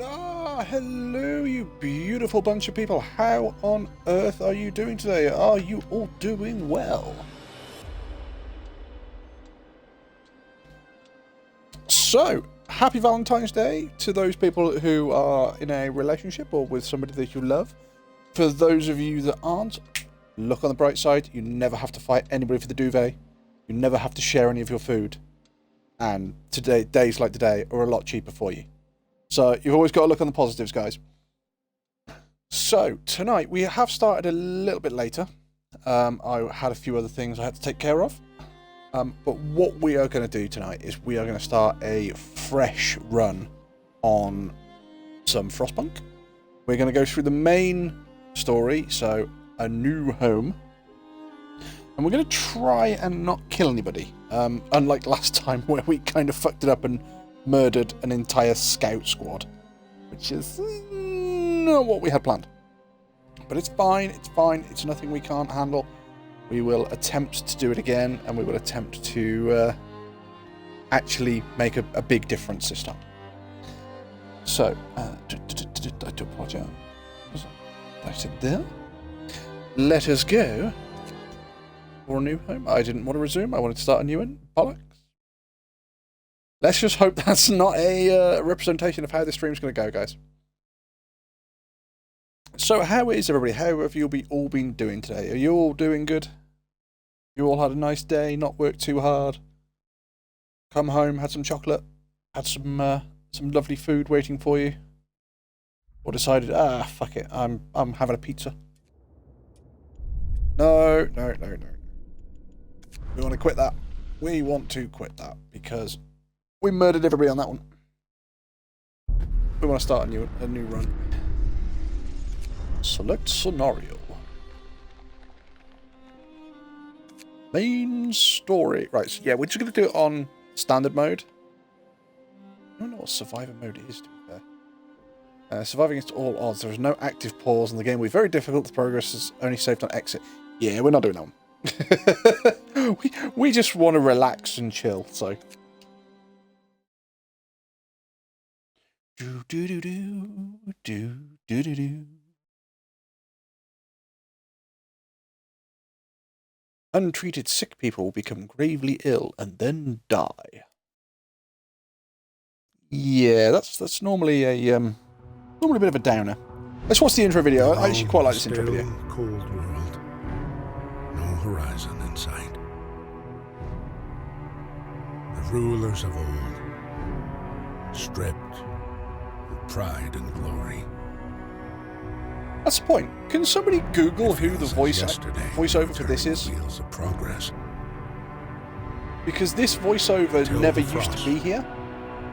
Ah, hello, you beautiful bunch of people. How on earth are you doing today? Are you all doing well? So, happy Valentine's Day to those people who are in a relationship or with somebody that you love. For those of you that aren't, look on the bright side. You never have to fight anybody for the duvet. You never have to share any of your food. And today, days like today are a lot cheaper for you. So you've always got to look on the positives, guys. So tonight we have started a little bit later. I had a few other things I had to take care of. But what we are going to do tonight is we are going to start a fresh run on some Frostpunk. We're going to go through the main story, so A New Home. And we're going to try and not kill anybody. Unlike last time where we kind of fucked it up and murdered an entire scout squad, which is not what we had planned. But it's fine, it's nothing we can't handle. We will attempt to do it again, and we will attempt to actually make a big difference this time. So, I do apologize. I said there. Let us go for A New Home. I didn't want to resume, I wanted to start a new one. Bollocks. Let's just hope that's not a representation of how this stream's going to go, guys. So, how is everybody? How have you all been doing today? Are you all doing good? You all had a nice day, not worked too hard? Come home, had some chocolate, had some lovely food waiting for you? Or decided, fuck it, I'm having a pizza? No. We want to quit that. We want to quit that because we murdered everybody on that one. We want to start a new run. Select scenario. Main story. Right, so yeah, we're just going to do it on standard mode. I don't know what survivor mode is, to be fair. Surviving against all odds. There is no active pause, and the game will be very difficult. The progress is only saved on exit. Yeah, we're not doing that one. we just want to relax and chill, so. Do. Untreated sick people become gravely ill and then die. Yeah, that's normally a bit of a downer. Let's watch the intro video. I actually quite like this intro video. Cold world. No horizon in sight. The rulers of old, stripped of pride and glory. That's the point. Can somebody Google who the voiceover for this is? Wheels of progress. Because this voiceover never used to be here.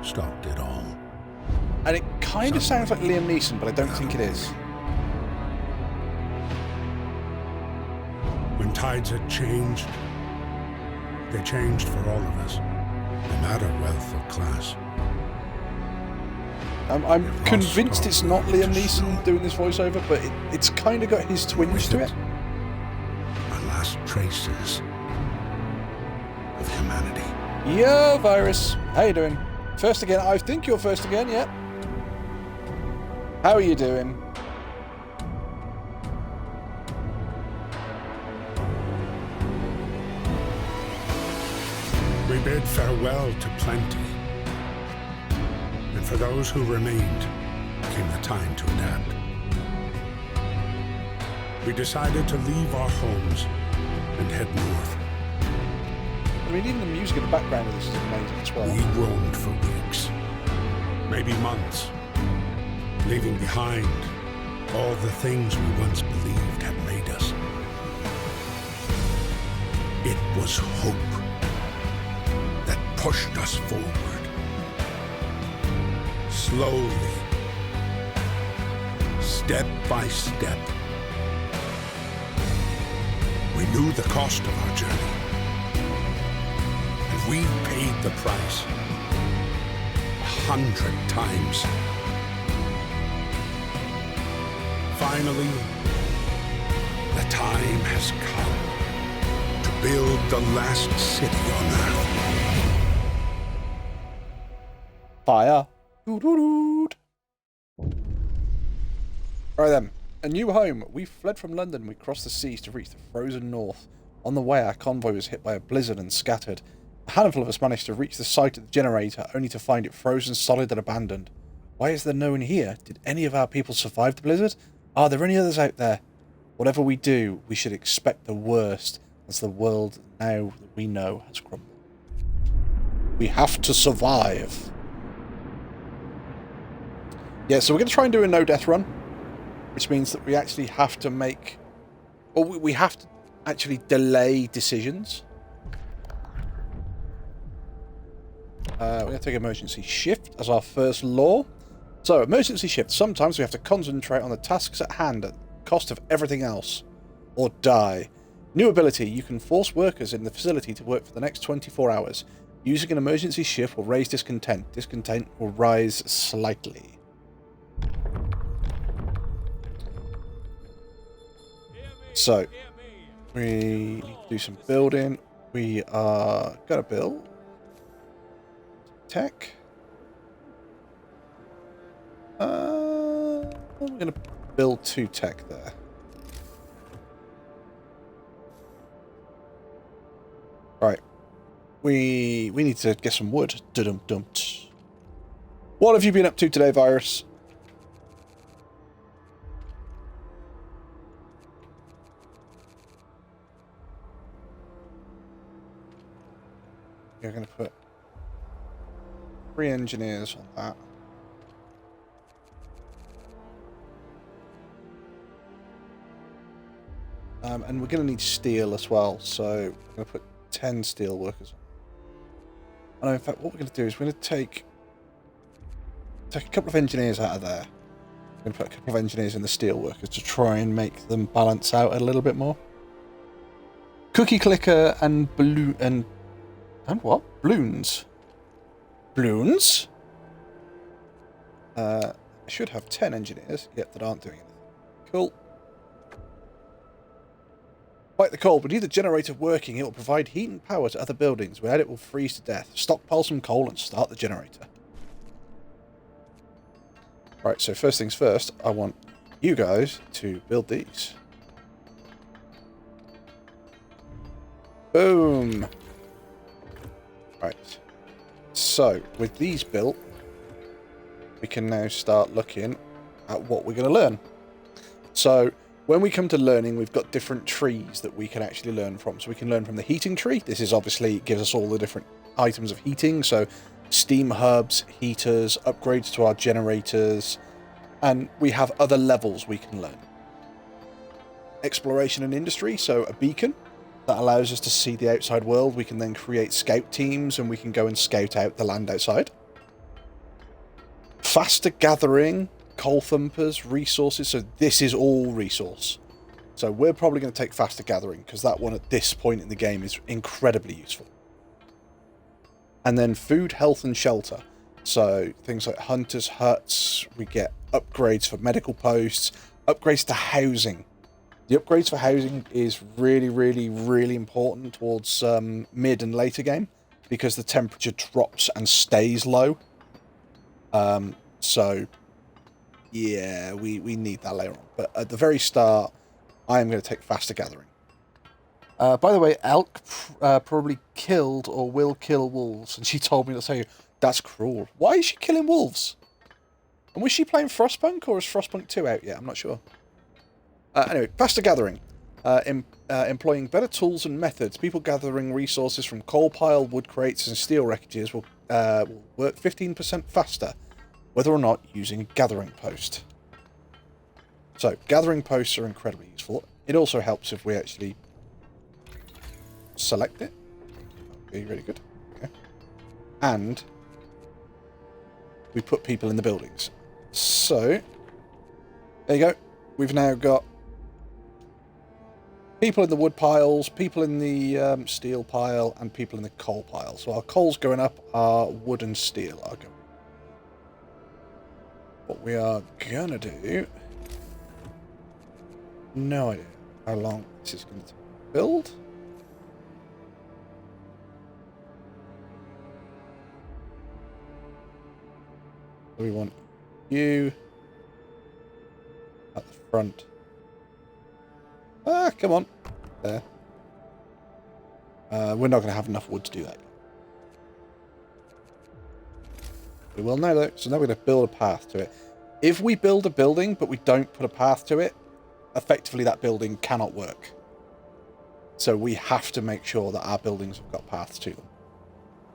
Stopped it all. And it kind of sounds like Liam Neeson, but I don't think it is. When tides had changed, they changed for all of us, no matter wealth or class. I'm convinced it's not Liam Neeson doing this voiceover, but it's kind of got his twinge to it. Our last traces of humanity. Yo, Virus. How you doing? First again. I think you're first again, yeah. How are you doing? We bid farewell to plenty. And for those who remained, came the time to adapt. We decided to leave our homes and head north. I mean, even the music in the background of this is amazing as well. We roamed for weeks, maybe months, leaving behind all the things we once believed had made us. It was hope that pushed us forward. Slowly, step by step, we knew the cost of our journey, and we paid the price 100 times. Finally, the time has come to build the last city on Earth. Fire. Doo-doo-doo. Right then, a new home. We fled from London. We crossed the seas to reach the frozen north. On the way, our convoy was hit by a blizzard and scattered. A handful of us managed to reach the site of the generator, only to find it frozen solid and abandoned. Why is there no one here? Did any of our people survive the blizzard? Are there any others out there? Whatever we do, we should expect the worst, as the world now that we know has crumbled. We have to survive. Yeah, so we're going to try and do a no-death run, which means that we actually have to make... Or we have to actually delay decisions. We're going to take emergency shift as our first law. So, emergency shift. Sometimes we have to concentrate on the tasks at hand at the cost of everything else. Or die. New ability. You can force workers in the facility to work for the next 24 hours. Using an emergency shift will raise discontent. Discontent will rise slightly. So, we need to do some building. We are going to build tech. We're going to build 2 tech there. Right. We need to get some wood. Dum-dum-dumped. What have you been up to today, Virus? You're going to put 3 engineers on that. And we're going to need steel as well, so we're going to put 10 steel workers on. And in fact, what we're going to do is we're going to take a couple of engineers out of there. We're going to put a couple of engineers in the steel workers to try and make them balance out a little bit more. Cookie clicker and balloon and what? Balloons. Balloons? I should have 10 engineers yet that aren't doing anything. Cool. Fight the cold. We need the generator working. It will provide heat and power to other buildings. Without it, we'll freeze to death. Stockpile some coal and start the generator. Right, so first things first, I want you guys to build these. Boom. Right. So, with these built, we can now start looking at what we're going to learn. So, when we come to learning, we've got different trees that we can actually learn from. So we can learn from the heating tree. This is obviously gives us all the different items of heating. So steam hubs, heaters, upgrades to our generators, and we have other levels we can learn. Exploration and industry. So a beacon that allows us to see the outside world. We can then create scout teams and we can go and scout out the land outside. Faster gathering. Coal thumpers, resources, so this is all resource. So we're probably going to take faster gathering, because that one at this point in the game is incredibly useful. And then food, health and shelter. So things like hunters' huts, we get upgrades for medical posts, upgrades to housing. The upgrades for housing is really, really, really important towards mid and later game, because the temperature drops and stays low. So... yeah, we need that later on. But at the very start, I am going to take faster gathering. By the way, Elk probably killed or will kill wolves. And she told me to say, that's cruel. Why is she killing wolves? And was she playing Frostpunk or is Frostpunk 2 out yet? I'm not sure. Anyway, faster gathering. Employing better tools and methods. People gathering resources from coal pile, wood crates and steel wreckages will work 15% faster. Whether or not using a gathering post. So, gathering posts are incredibly useful. It also helps if we actually select it. Okay, really good. Okay. And we put people in the buildings. So, there you go. We've now got people in the wood piles, people in the steel pile, and people in the coal pile. So our coal's going up, our wood and steel are going. What we are gonna do, no idea how long this is going to take to build. We want you at the front. Ah, come on. There. We're not going to have enough wood to do that. We will now, though. So now we're going to build a path to it. If we build a building, but we don't put a path to it, effectively that building cannot work. So we have to make sure that our buildings have got paths to them.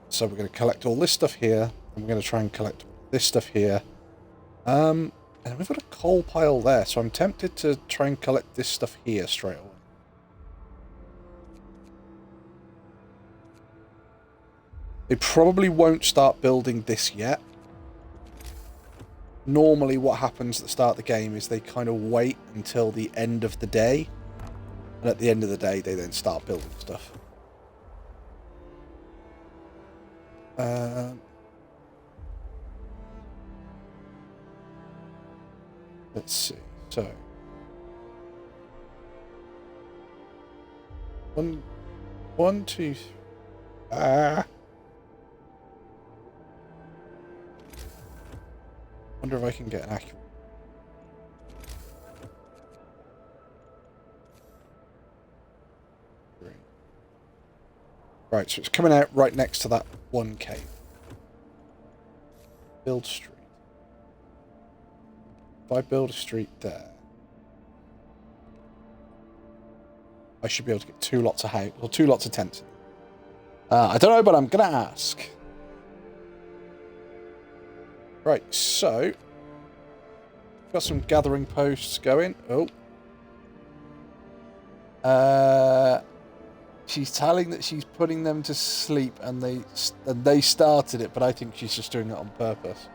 So we're going to collect all this stuff here, and we're going to try and collect this stuff here. And we've got a coal pile there, so I'm tempted to try and collect this stuff here straight away. They probably won't start building this yet. Normally what happens at the start of the game is they kind of wait until the end of the day. And at the end of the day, they then start building stuff. Let's see. So, one, two. Wonder if I can get an accurate. Right, so it's coming out right next to that one cave. Build street. If I build a street there, I should be able to get 2 lots of house or 2 lots of tents. I don't know, but I'm gonna ask. Right, so got some gathering posts going. She's telling that she's putting them to sleep, and they started it, but I think she's just doing it on purpose.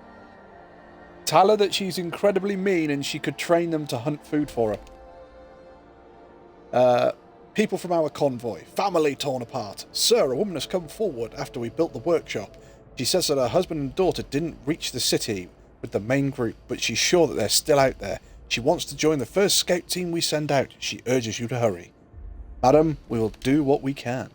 Tell her that she's incredibly mean and she could train them to hunt food for her. People from our convoy. Family torn apart. Sir, a woman has come forward after we built the workshop. She says that her husband and daughter didn't reach the city with the main group, but she's sure that they're still out there. She wants to join the first scout team we send out. She urges you to hurry. Madam, we will do what we can.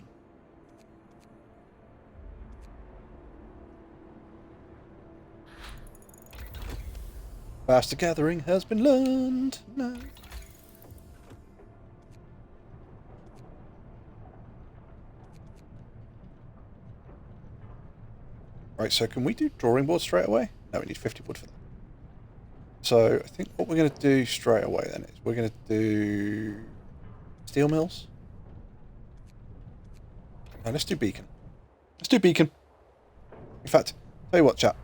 Faster gathering has been learned. No. Right, so can we do drawing board straight away? No, we need 50 wood for that. So I think what we're going to do straight away then is we're going to do steel mills. No, let's do beacon. Let's do beacon. In fact, tell you what, chat.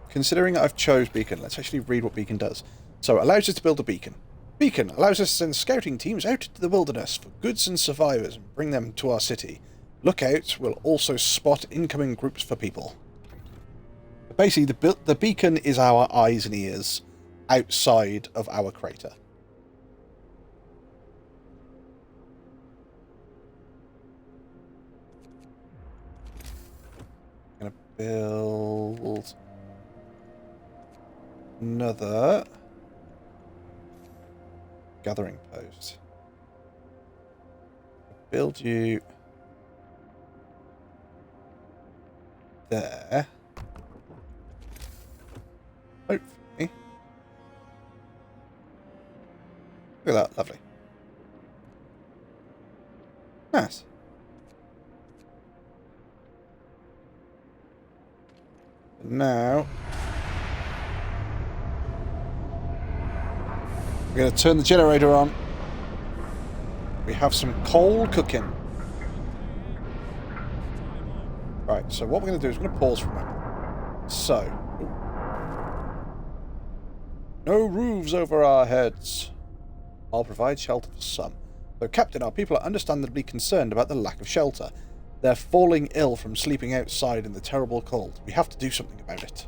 Considering I've chose beacon, let's actually read what beacon does. So it allows us to build a beacon. Beacon allows us to send scouting teams out into the wilderness for goods and survivors and bring them to our city. Lookouts will also spot incoming groups for people. Basically, the beacon is our eyes and ears outside of our crater. I'm going to build another gathering post. Build you there. Hopefully. Look at that, lovely. Nice. Now we're going to turn the generator on. We have some coal cooking. Right, so what we're going to do is we're going to pause for a moment. So, no roofs over our heads. I'll provide shelter for some. Though, Captain, our people are understandably concerned about the lack of shelter. They're falling ill from sleeping outside in the terrible cold. We have to do something about it.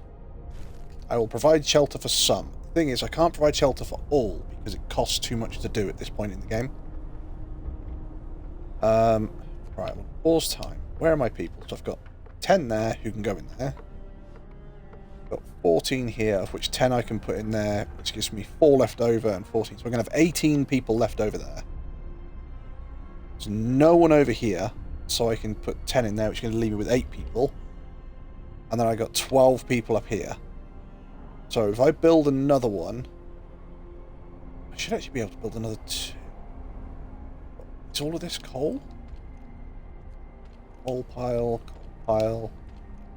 I will provide shelter for some. The thing is, I can't provide shelter for all, because it costs too much to do at this point in the game. Right, I'm on pause time. Where are my people? So I've got 10 there who can go in there. I've got 14 here, of which 10 I can put in there, which gives me 4 left over and 14. So we're going to have 18 people left over there. There's no one over here, so I can put 10 in there, which is going to leave me with 8 people. And then I got 12 people up here. So if I build another one, I should actually be able to build another 2. Is all of this coal? Coal pile.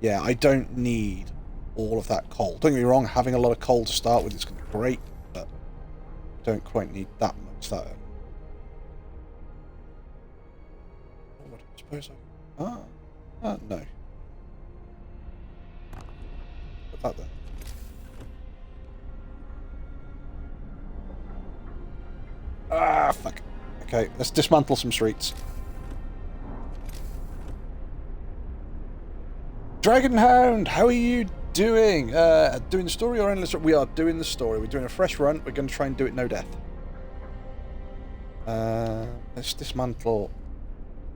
Yeah, I don't need all of that coal. Don't get me wrong, having a lot of coal to start with is going to be great, but I don't quite need that much. That. What I suppose I. No. Put that there. Ah, fuck. Okay, let's dismantle some streets. Dragonhound, how are you doing? Doing the story or endless? We are doing the story. We're doing a fresh run. We're going to try and do it no death. Let's dismantle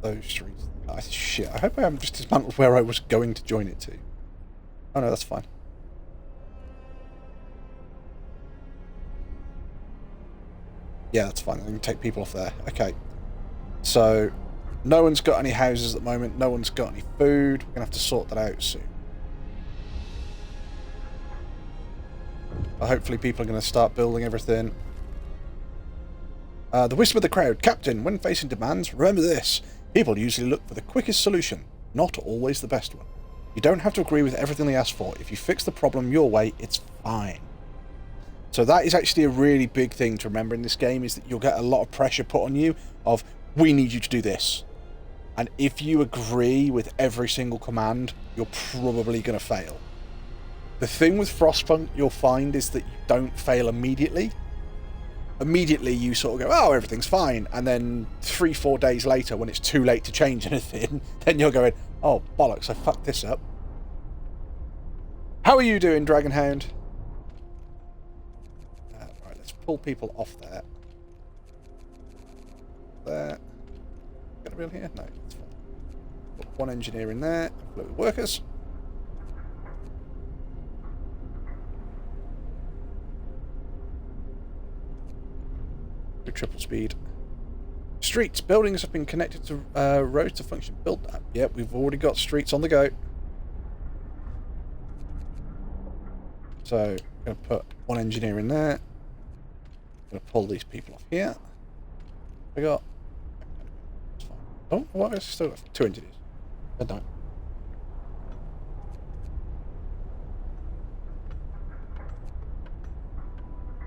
those streets. Oh, shit, I hope I haven't just dismantled where I was going to join it to. Oh no, that's fine. Yeah, that's fine. I can take people off there. Okay. So, no one's got any houses at the moment. No one's got any food. We're going to have to sort that out soon. But hopefully people are going to start building everything. The whisper of the crowd. Captain, when facing demands, remember this. People usually look for the quickest solution, not always the best one. You don't have to agree with everything they ask for. If you fix the problem your way, it's fine. So that is actually a really big thing to remember in this game, is that you'll get a lot of pressure put on you of, we need you to do this. And if you agree with every single command, you're probably going to fail. The thing with Frostpunk you'll find is that you don't fail immediately. Immediately you sort of go, oh, everything's fine. And then 3-4 days later, when it's too late to change anything, then you're going, oh, bollocks, I fucked this up. How are you doing, Dragonhound? Right, let's pull people off there. There. Got a real here? No, that's fine. Put one engineer in there. Float with workers. Do triple speed. Streets. Buildings have been connected to roads to function. Build that. Yep, we've already got streets on the go. So, I'm going to put one engineer in there. I'm going to pull these people off here. We got... Oh, what? I still got 2 engineers. No.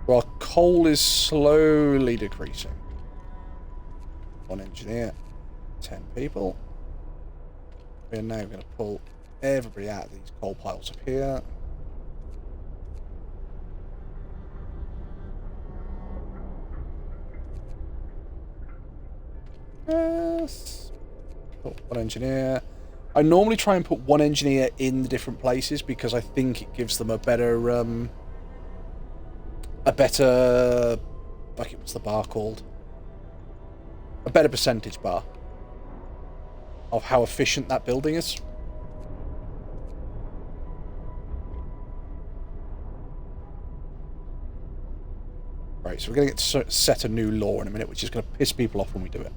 Well, coal is slowly decreasing. 1 engineer, 10 people. We're now going to pull everybody out of these coal piles up here. Yes. Put 1 engineer. I normally try and put 1 engineer in the different places because I think it gives them a better, fuck it, what's the bar called? A better percentage bar of how efficient that building is. Right, so we're going to get to set a new law in a minute, which is going to piss people off when we do it.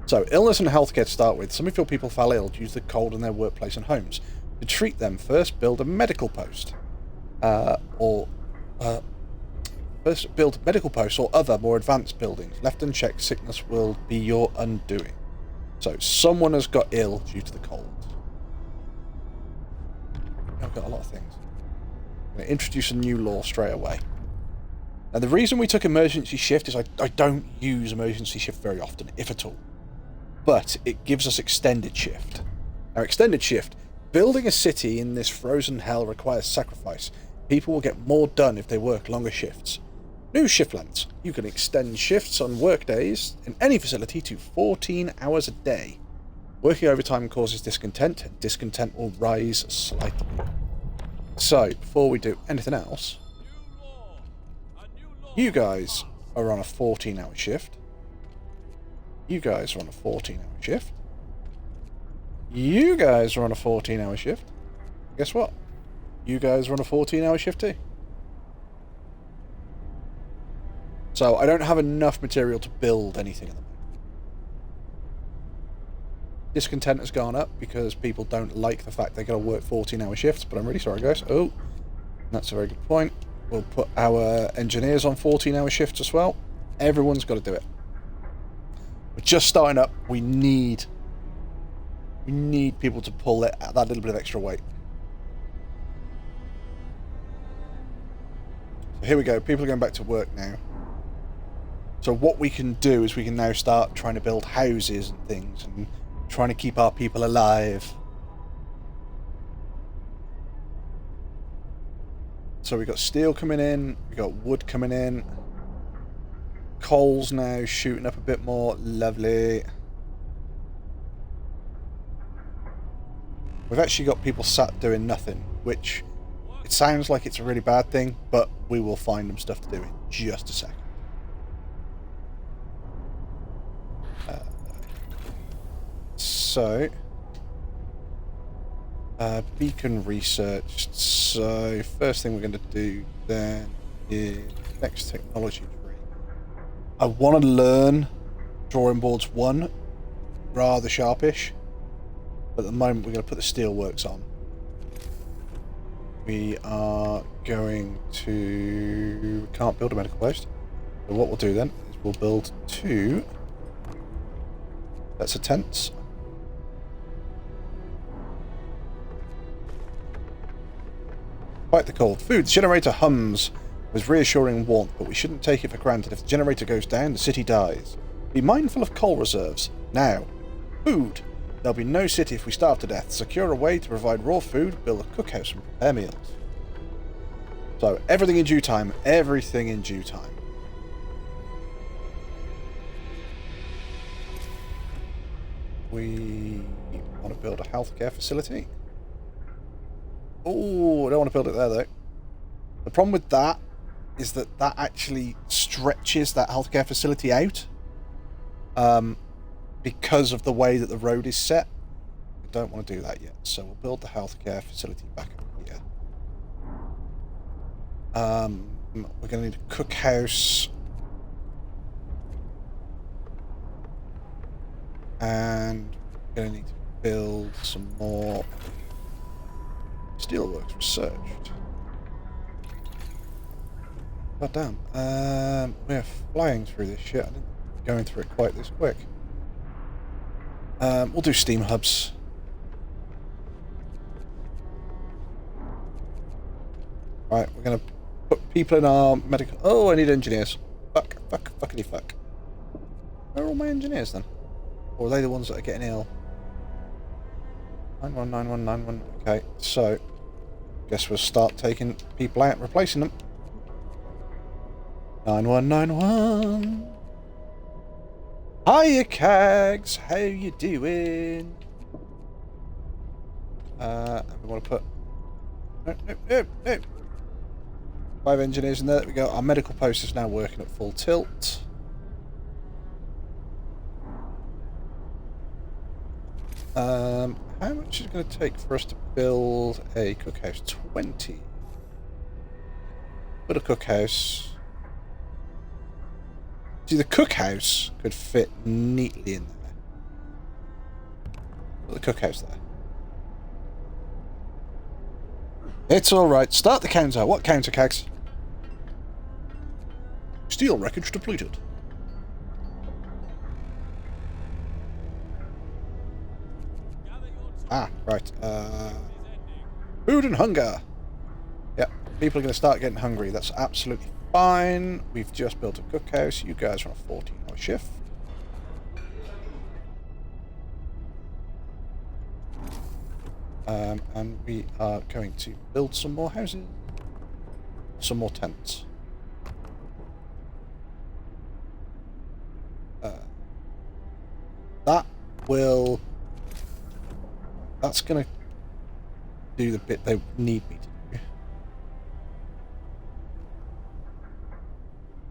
So, illness and healthcare to start with. Some of your people fell ill due to the cold in their workplace and homes. To treat them, first build a medical post. First build medical posts or other more advanced buildings. Left unchecked, sickness will be your undoing. So, someone has got ill due to the cold. I've got a lot of things. I'm going to introduce a new law straight away. Now, the reason we took emergency shift is I don't use emergency shift very often, if at all. But it gives us extended shift. Now, extended shift. Building a city in this frozen hell requires sacrifice. People will get more done if they work longer shifts. New shift lengths. You can extend shifts on work days in any facility to 14 hours a day. Working overtime causes discontent, and discontent will rise slightly. So, before we do anything else, you guys are on a 14-hour shift. You guys are on a 14-hour shift. You guys are on a 14-hour shift. Guess what? You guys are on a 14-hour shift too. So I don't have enough material to build anything at the moment. Discontent has gone up because people don't like the fact they're going to work 14-hour shifts, but I'm really sorry, guys. Oh, that's a very good point. We'll put our engineers on 14-hour shifts as well. Everyone's got to do it. We're just starting up. We need people to pull that little bit of extra weight. So here we go. People are going back to work now. So what we can do is we can now start trying to build houses and things and trying to keep our people alive. So we've got steel coming in, we've got wood coming in, coal's now shooting up a bit more, lovely. We've actually got people sat doing nothing, which it sounds like it's a really bad thing, but we will find them stuff to do in just a second. Beacon researched. So first thing we're going to do then is next technology tree. I want to learn drawing boards 1 rather sharpish, but at the moment we're going to put the steelworks on. We are going to... can't build a medical post. So what we'll do then is we'll build 2 sets of tents. Fight the cold. Food. The generator hums with reassuring warmth, but we shouldn't take it for granted. If the generator goes down, the city dies. Be mindful of coal reserves. Now. Food. There'll be no city if we starve to death. Secure a way to provide raw food, build a cookhouse and prepare meals. So, everything in due time. Everything in due time. We want to build a healthcare facility. Oh, I don't want to build it there, though. The problem with that is that actually stretches that healthcare facility out. Because of the way that the road is set. I don't want to do that yet. So we'll build the healthcare facility back up here. We're going to need a cookhouse. And we're going to need to build some more steelworks researched. God damn. We're flying through this shit. I didn't going through it quite this quick. We'll do steam hubs. Right, we're going to put people in our medical... Oh, I need engineers. Fuckity fuck. Where are all my engineers then? Or are they the ones that are getting ill? 919191. Okay, so guess we'll start taking people out and replacing them. 9191. Hiya, Cags. How you doing? And we want to put no. 5 engineers in there. There we go. Our medical post is now working at full tilt. How much is it going to take for us to build a cookhouse? 20. Put a cookhouse. See, the cookhouse could fit neatly in there. Put the cookhouse there. It's alright. Start the counter. What counter, Cags? Steel wreckage depleted. Ah, right. Food and hunger. Yep, people are going to start getting hungry. That's absolutely fine. We've just built a cookhouse. You guys are on a 14-hour shift. And we are going to build some more houses. Some more tents. That's going to do the bit they need me to do.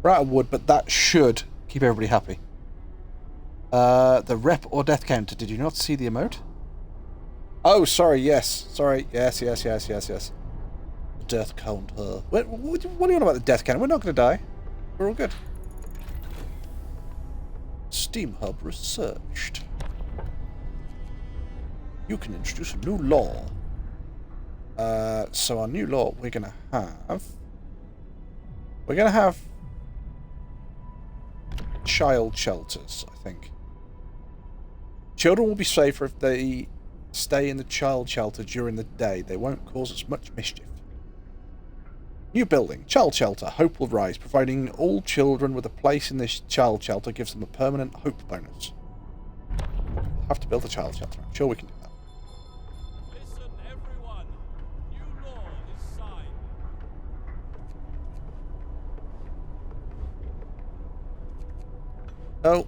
We're out of wood, but that should keep everybody happy. The rep or death counter. Did you not see the emote? Oh, sorry, yes. Sorry, yes. Death counter. What are you on about the death counter? We're not going to die. We're all good. Steam hub researched. You can introduce a new law. So our new law we're going to have We're going to have child shelters, I think. Children will be safer if they stay in the child shelter during the day. They won't cause us much mischief. New building. Child shelter. Hope will rise. Providing all children with a place in this child shelter gives them a permanent hope bonus. We'll have to build a child shelter. I'm sure we can do that. Listen, everyone. New law is signed. Oh,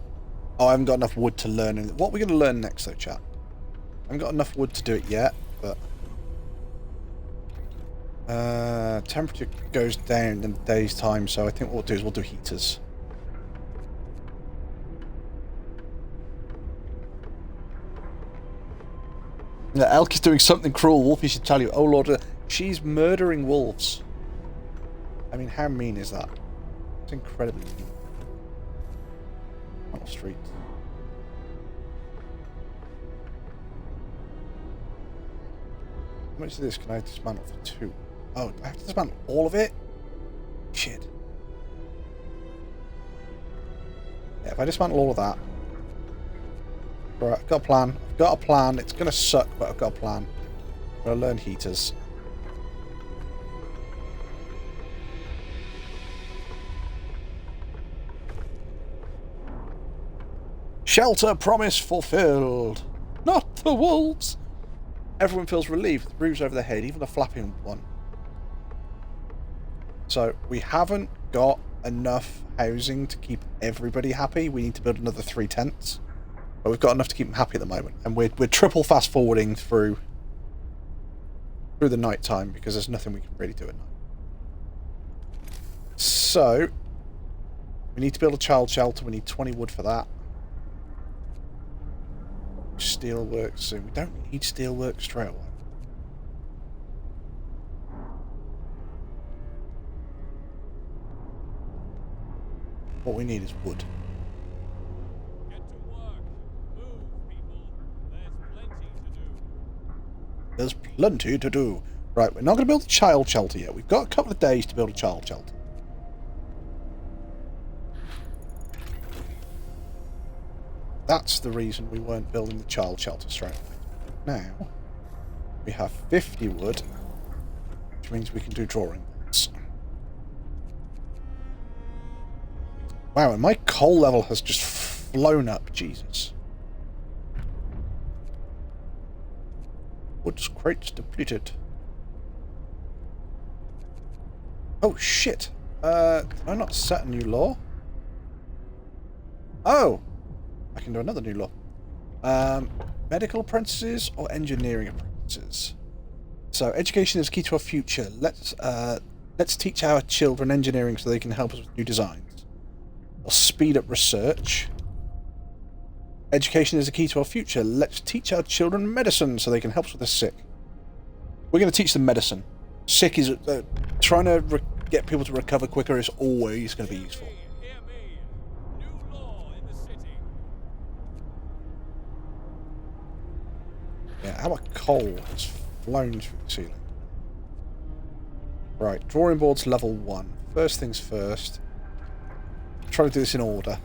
I haven't got enough wood to learn. What are we going to learn next, though, chat? I haven't got enough wood to do it yet, but... temperature goes down in a day's time, so I think what we'll do is we'll do heaters. Yeah, Elk is doing something cruel. Wolfie should tell you. Oh, Lord, she's murdering wolves. I mean, how mean is that? It's incredibly mean. On the street. How much of this can I dismantle for 2? Oh, do I have to dismantle all of it? Shit. Yeah, if I dismantle all of that. Right, I've got a plan. I've got a plan. It's going to suck, but I've got a plan. I'm going to learn heaters. Shelter promise fulfilled. Not the wolves. Everyone feels relieved. The roof's over their head, even the flapping one. So, we haven't got enough housing to keep everybody happy. We need to build another 3 tents. But we've got enough to keep them happy at the moment. And we're triple fast forwarding through the night time because there's nothing we can really do at night. So, we need to build a child shelter. We need 20 wood for that. Steelwork soon. We don't need steelwork straight away. What we need is wood. Get to work. Move, people. There's plenty to do. There's plenty to do. Right, we're not going to build a child shelter yet. We've got a couple of days to build a child shelter. That's the reason we weren't building the child shelter straight away. Now, we have 50 wood, which means we can do drawing boards. Wow, and my coal level has just flown up, Jesus. Wood's crates depleted. Oh, shit. Did I not set a new law? Oh! I can do another new law. Medical apprentices or engineering apprentices? So, education is key to our future. Let's teach our children engineering so they can help us with new designs. Or speed up research. Education is the key to our future. Let's teach our children medicine so they can help us with the sick. We're going to teach them medicine. Sick is... trying to get people to recover quicker is always going to be useful. Hear me. New law in the city. Yeah, our coal has flown through the ceiling. Right, drawing boards level 1. First things first. Try to do this in order.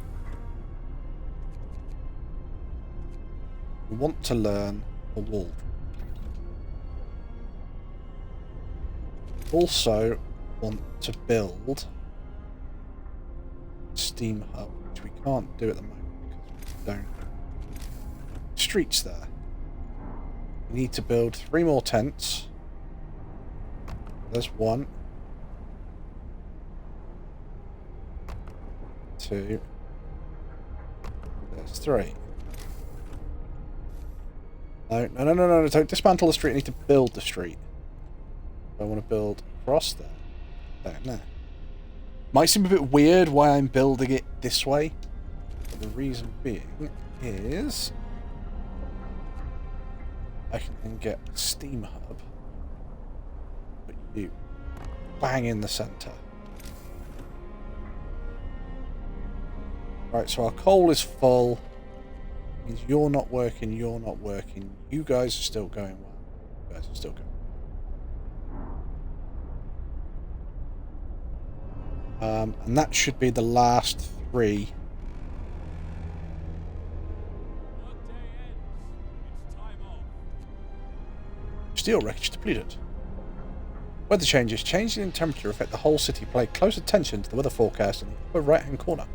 We want to learn a wall. Also want to build a steam hub, which we can't do at the moment because we don't have streets there. We need to build 3 more tents. There's 1. 2. There's 3. No, don't dismantle the street. I need to build the street. I want to build across there. Down there. Might seem a bit weird why I'm building it this way. But the reason being is I can then get a steam hub. Put you bang in the centre. Right, so our coal is full. Means you're not working, you're not working. You guys are still going well. You guys are still going. And that should be the last 3. Workday ends. It's time off. Steel wreckage depleted. Weather changes. Changes in temperature affect the whole city. Pay close attention to the weather forecast in the upper right-hand corner.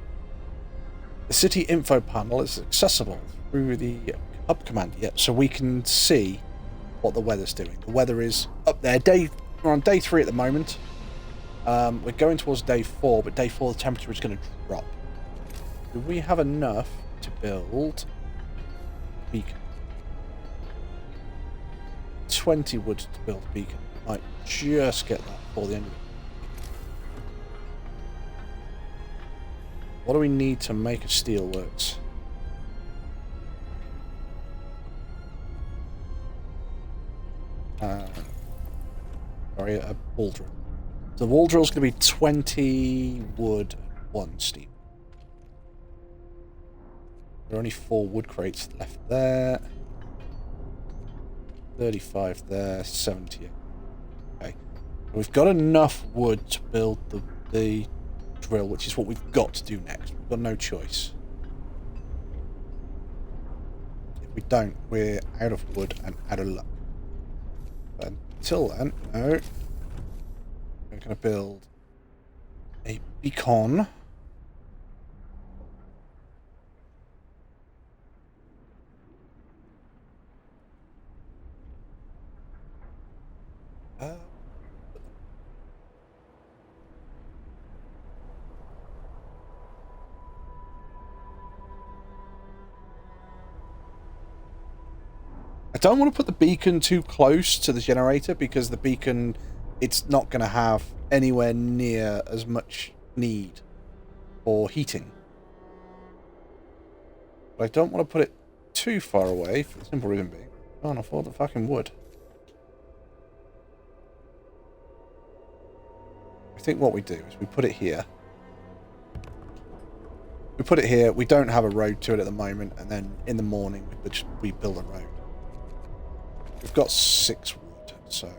The city info panel is accessible through the hub command yet, so we can see what the weather's doing. The weather is up there. We're on day 3 at the moment. We're going towards day 4, but day 4 the temperature is going to drop. Do we have enough to build a beacon? 20 wood to build a beacon. Might just get that before the end of it. What do we need to make a steelworks? Sorry, a wall drill. The wall drill is going to be 20 wood and 1 steel. There are only 4 wood crates left there. 35 there, 78. Okay. We've got enough wood to build the drill, which is what we've got to do next. We've got no choice. If we don't, we're out of wood and out of luck. But until then, no. We're going to build a beacon. I don't want to put the beacon too close to the generator because the beacon, it's not going to have anywhere near as much need for heating. But I don't want to put it too far away for the simple reason being I can't afford the fucking wood. I think what we do is we put it here. We put it here, we don't have a road to it at the moment, and then in the morning we build a road. We've got 6 wood, so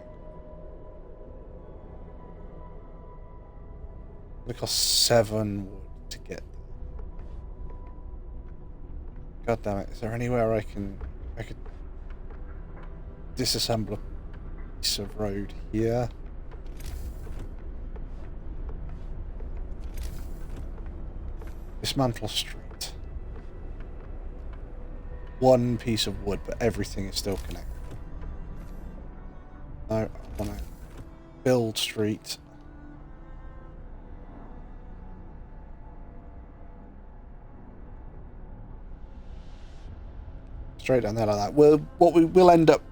it costs 7 wood to get there. God damn it! Is there anywhere I could disassemble a piece of road here? Dismantle street. 1 piece of wood, but everything is still connected. No, I want to build street. Straight down there like that. We'll end up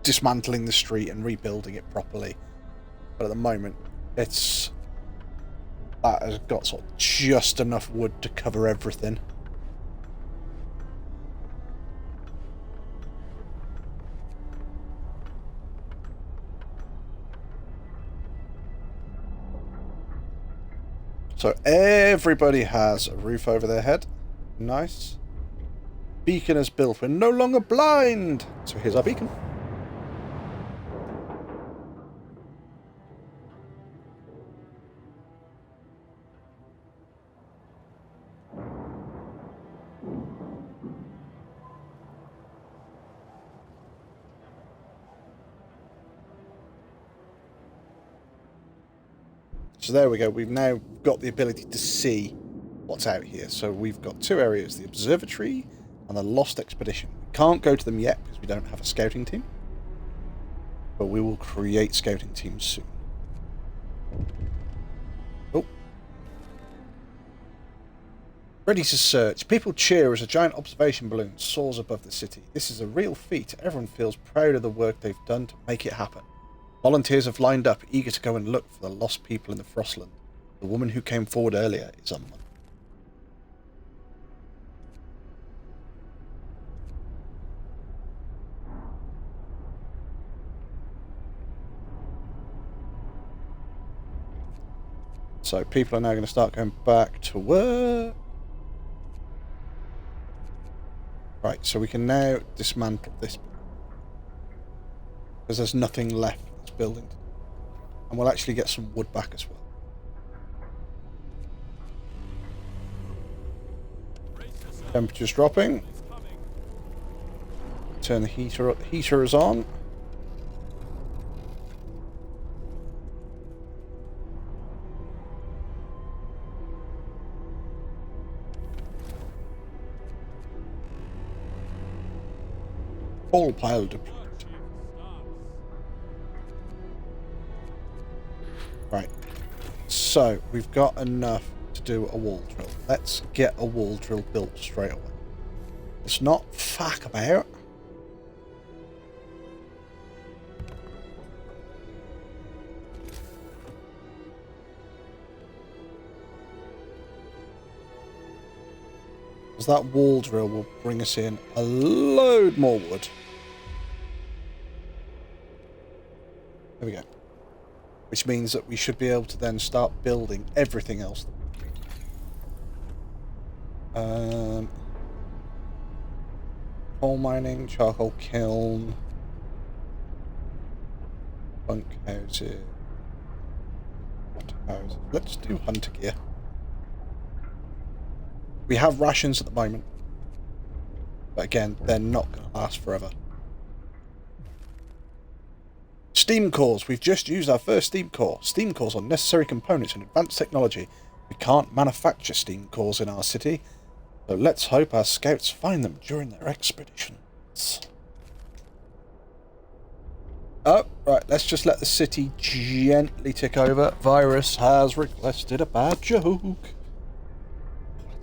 dismantling the street and rebuilding it properly. But at the moment, that has got sort of just enough wood to cover everything. So everybody has a roof over their head. Nice. Beacon is built. We're no longer blind. So here's our beacon. So there we go. We've now got the ability to see what's out here. So we've got 2 areas, the observatory and the lost expedition. We can't go to them yet because we don't have a scouting team. But we will create scouting teams soon. Oh. Ready to search. People cheer as a giant observation balloon soars above the city. This is a real feat. Everyone feels proud of the work they've done to make it happen. Volunteers have lined up, eager to go and look for the lost people in the Frostland. The woman who came forward earlier is on them. So people are now going to start going back to work. Right, so we can now dismantle this. Because there's nothing left. Building, and we'll actually get some wood back as well. Temperature's dropping. Turn the heaters on. Coal pile deployed. Right. So, we've got enough to do a wall drill. Let's get a wall drill built straight away. It's not fuck about. Because that wall drill will bring us in a load more wood. There we go. Which means that we should be able to then start building everything else. Coal mining, charcoal kiln, bunk houses, hunter houses. Let's do hunter gear. We have rations at the moment, but again, they're not going to last forever. Steam cores. We've just used our first steam core. Steam cores are necessary components in advanced technology. We can't manufacture steam cores in our city, so let's hope our scouts find them during their expeditions. Oh, right, let's just let the city gently tick over. Virus has requested a bad joke.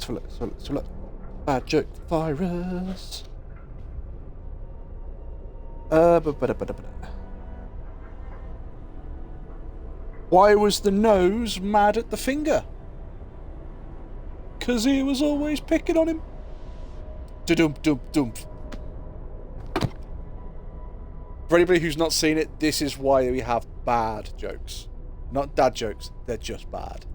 Let's have a look. Bad joke, virus. Why was the nose mad at the finger? 'Cause he was always picking on him. Da-dum-dum-dum. For anybody who's not seen it, this is why we have bad jokes. Not dad jokes, they're just bad.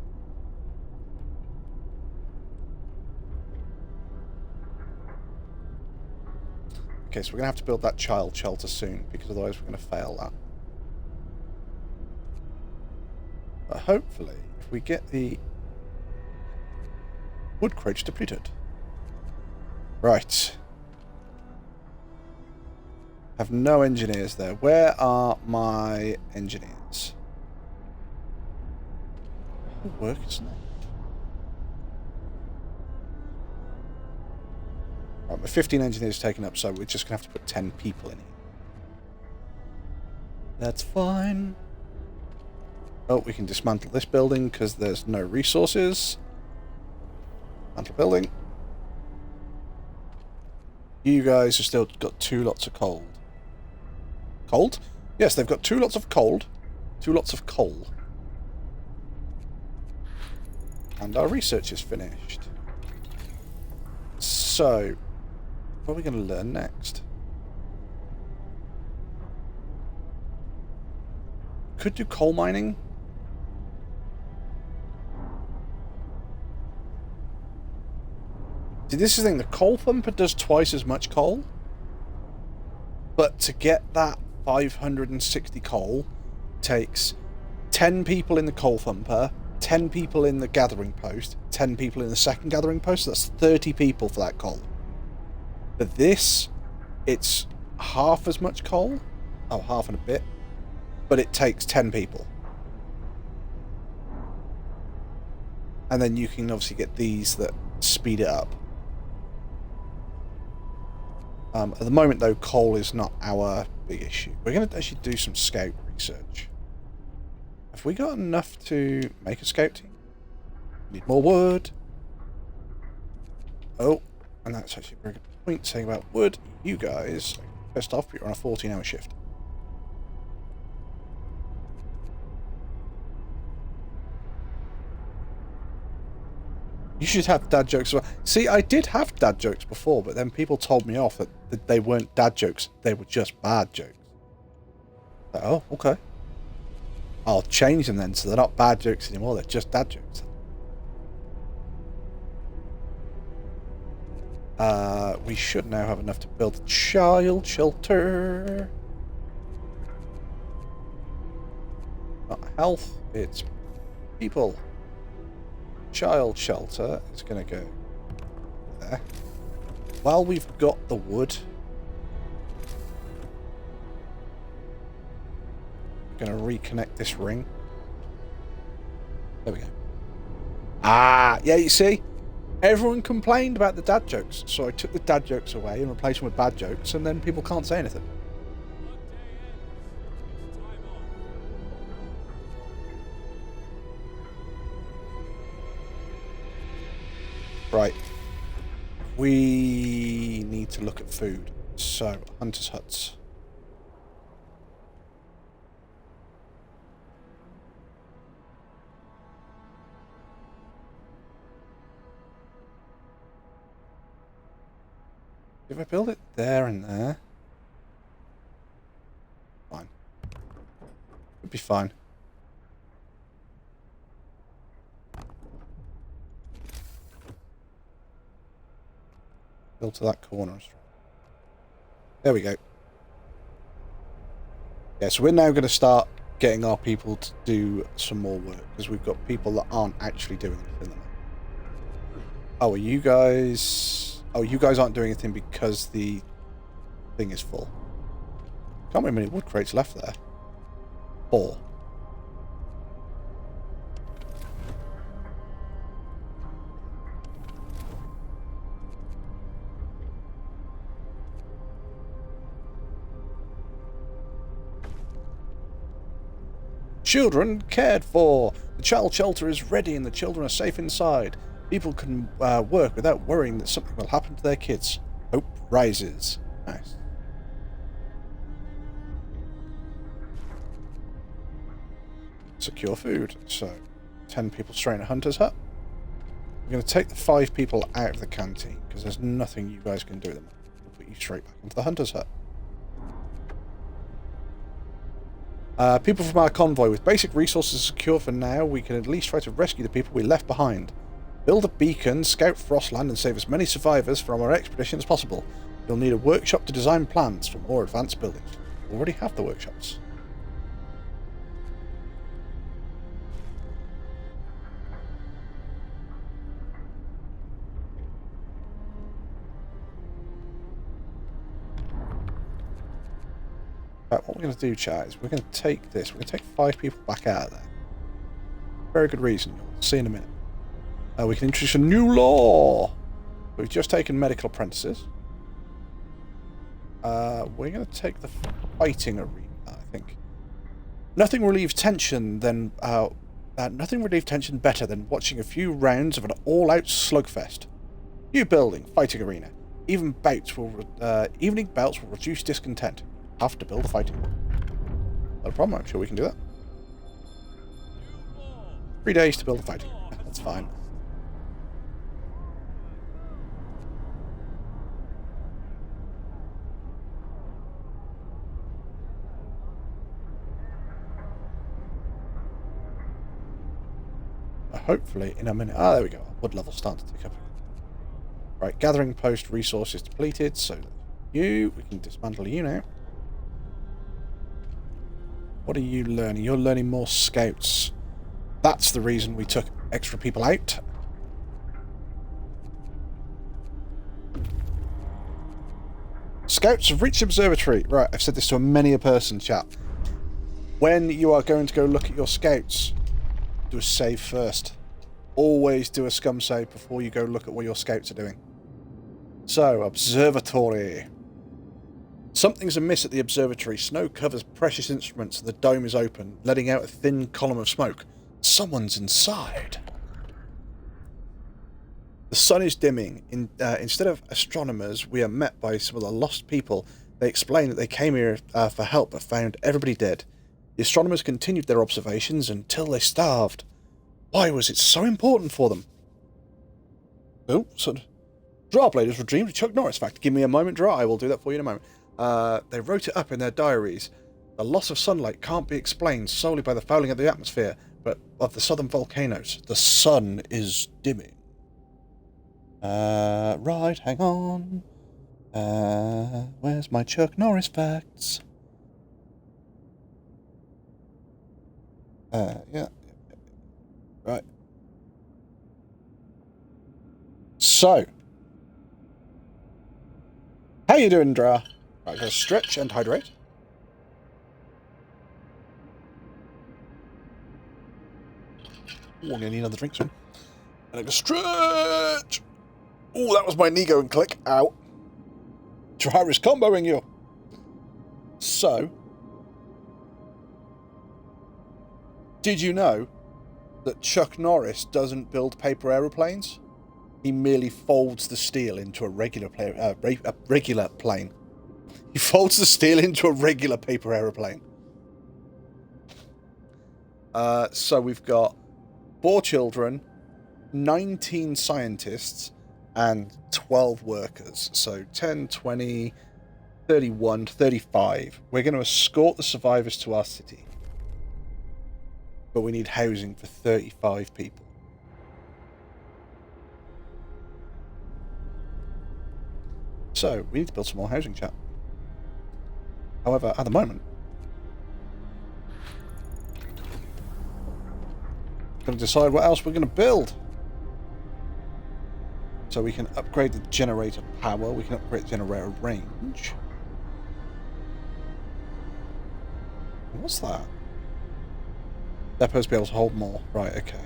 Okay, so we're going to have to build that child shelter soon, because otherwise we're going to fail that. But hopefully, if we get the wood crates depleted. Right. Have no engineers there. Where are my engineers? What work is not? Right, my 15 engineers taken up, so we're just going to have to put 10 people in here. That's fine. Oh, we can dismantle this building because there's no resources. Dismantle building. You guys have still got 2 lots of coal. Cold? Yes, they've got 2 lots of coal. 2 lots of coal. And our research is finished. So, what are we going to learn next? Could do coal mining. See, this is the thing, the coal thumper does twice as much coal. But to get that 560 coal takes 10 people in the coal thumper, 10 people in the gathering post, 10 people in the second gathering post. So that's 30 people for that coal. For this, it's half as much coal. Oh, half and a bit. But it takes 10 people. And then you can obviously get these that speed it up. At the moment, though, coal is not our big issue. We're going to actually do some scout research. Have we got enough to make a scout team? Need more wood. Oh, and that's actually a very good point saying about wood. You guys, first off, you're on a 14-hour shift. You should have dad jokes. See, I did have dad jokes before, but then people told me off that they weren't dad jokes. They were just bad jokes. Oh, okay. I'll change them then so they're not bad jokes anymore. They're just dad jokes. We should now have enough to build a child shelter. Not health, it's people. Child shelter is going to go there. while we've got the wood, we're going to reconnect this ring. There we go. Ah, yeah, you see? Everyone complained about the dad jokes, so I took the dad jokes away and replaced them with bad jokes, and then people can't say anything. Right. We need to look at food. So, hunters' huts. If I build it there and there, fine. It'd be fine. Build to that corner. There we go. Yeah, so we're now going to start getting our people to do some more work, because we've got people that aren't actually doing anything. Oh, are you guys... Oh, you guys aren't doing anything because the thing is full. Can't remember how many wood crates left there. 4. Children cared for. The child shelter is ready and the children are safe inside. People can work without worrying that something will happen to their kids. Hope rises. Nice. Secure food. So, 10 people straight in a hunter's hut. We're going to take the 5 people out of the canteen, because there's nothing you guys can do with them. We'll put you straight back into the hunter's hut. People from our convoy. With basic resources secure for now, we can at least try to rescue the people we left behind. Build a beacon, scout Frostland, and save as many survivors from our expedition as possible. You'll need a workshop to design plans for more advanced buildings. We already have the workshops. Right, what we're going to do, chat, is we're going to take this. We're going to take 5 people back out of there. Very good reason. You'll see in a minute. We can introduce a new law. We've just taken medical apprentices. We're going to take the fighting arena, I think. Nothing relieves tension better than watching a few rounds of an all-out slugfest. New building, fighting arena. Evening bouts will reduce discontent. Have to build a fighting. Not a problem. I'm sure we can do that. 3 days to build a fighting. That's fine. Hopefully in a minute. Ah, there we go. Our wood level's starting to tick up. Right, gathering post resources depleted. So we can dismantle you now. What are you learning? You're learning more scouts. That's the reason we took extra people out. Scouts have reached the observatory. Right, I've said this to many a person, chat. When you are going to go look at your scouts, do a save first. Always do a scum save before you go look at what your scouts are doing. So, observatory. Something's amiss at the observatory. Snow covers precious instruments and the dome is open, letting out a thin column of smoke. Someone's inside. The sun is dimming. Instead of astronomers, we are met by some of the lost people. They explain that they came here for help but found everybody dead. The astronomers continued their observations until they starved. Why was it so important for them? Oh, son. Drarbladers were dreamed of Chuck Norris fact. Give me a moment, Dra. I will do that for you in a moment. They wrote it up in their diaries. The loss of sunlight can't be explained solely by the fouling of the atmosphere, but of the southern volcanoes. The sun is dimming. Right, hang on. Where's my Chuck Norris facts? Yeah. Right. So, How you doing, Dra? Right, go stretch and hydrate. Ooh, I'm gonna need another drink soon. And I go stretch. Ooh, that was my knee going click. Ow. Dra is comboing you. So, did you know that Chuck Norris doesn't build paper aeroplanes? He merely folds the steel into a regular plane. He folds the steel into a regular paper aeroplane. So we've got 4 children, 19 scientists, and 12 workers. So 10, 20, 31, 35. We're going to escort the survivors to our city. But we need housing for 35 people. So, we need to build some more housing, chat. However, at the moment, we're going to decide what else we're going to build. So we can upgrade the generator power, we can upgrade the generator range. What's that? They're supposed to be able to hold more. Right, okay.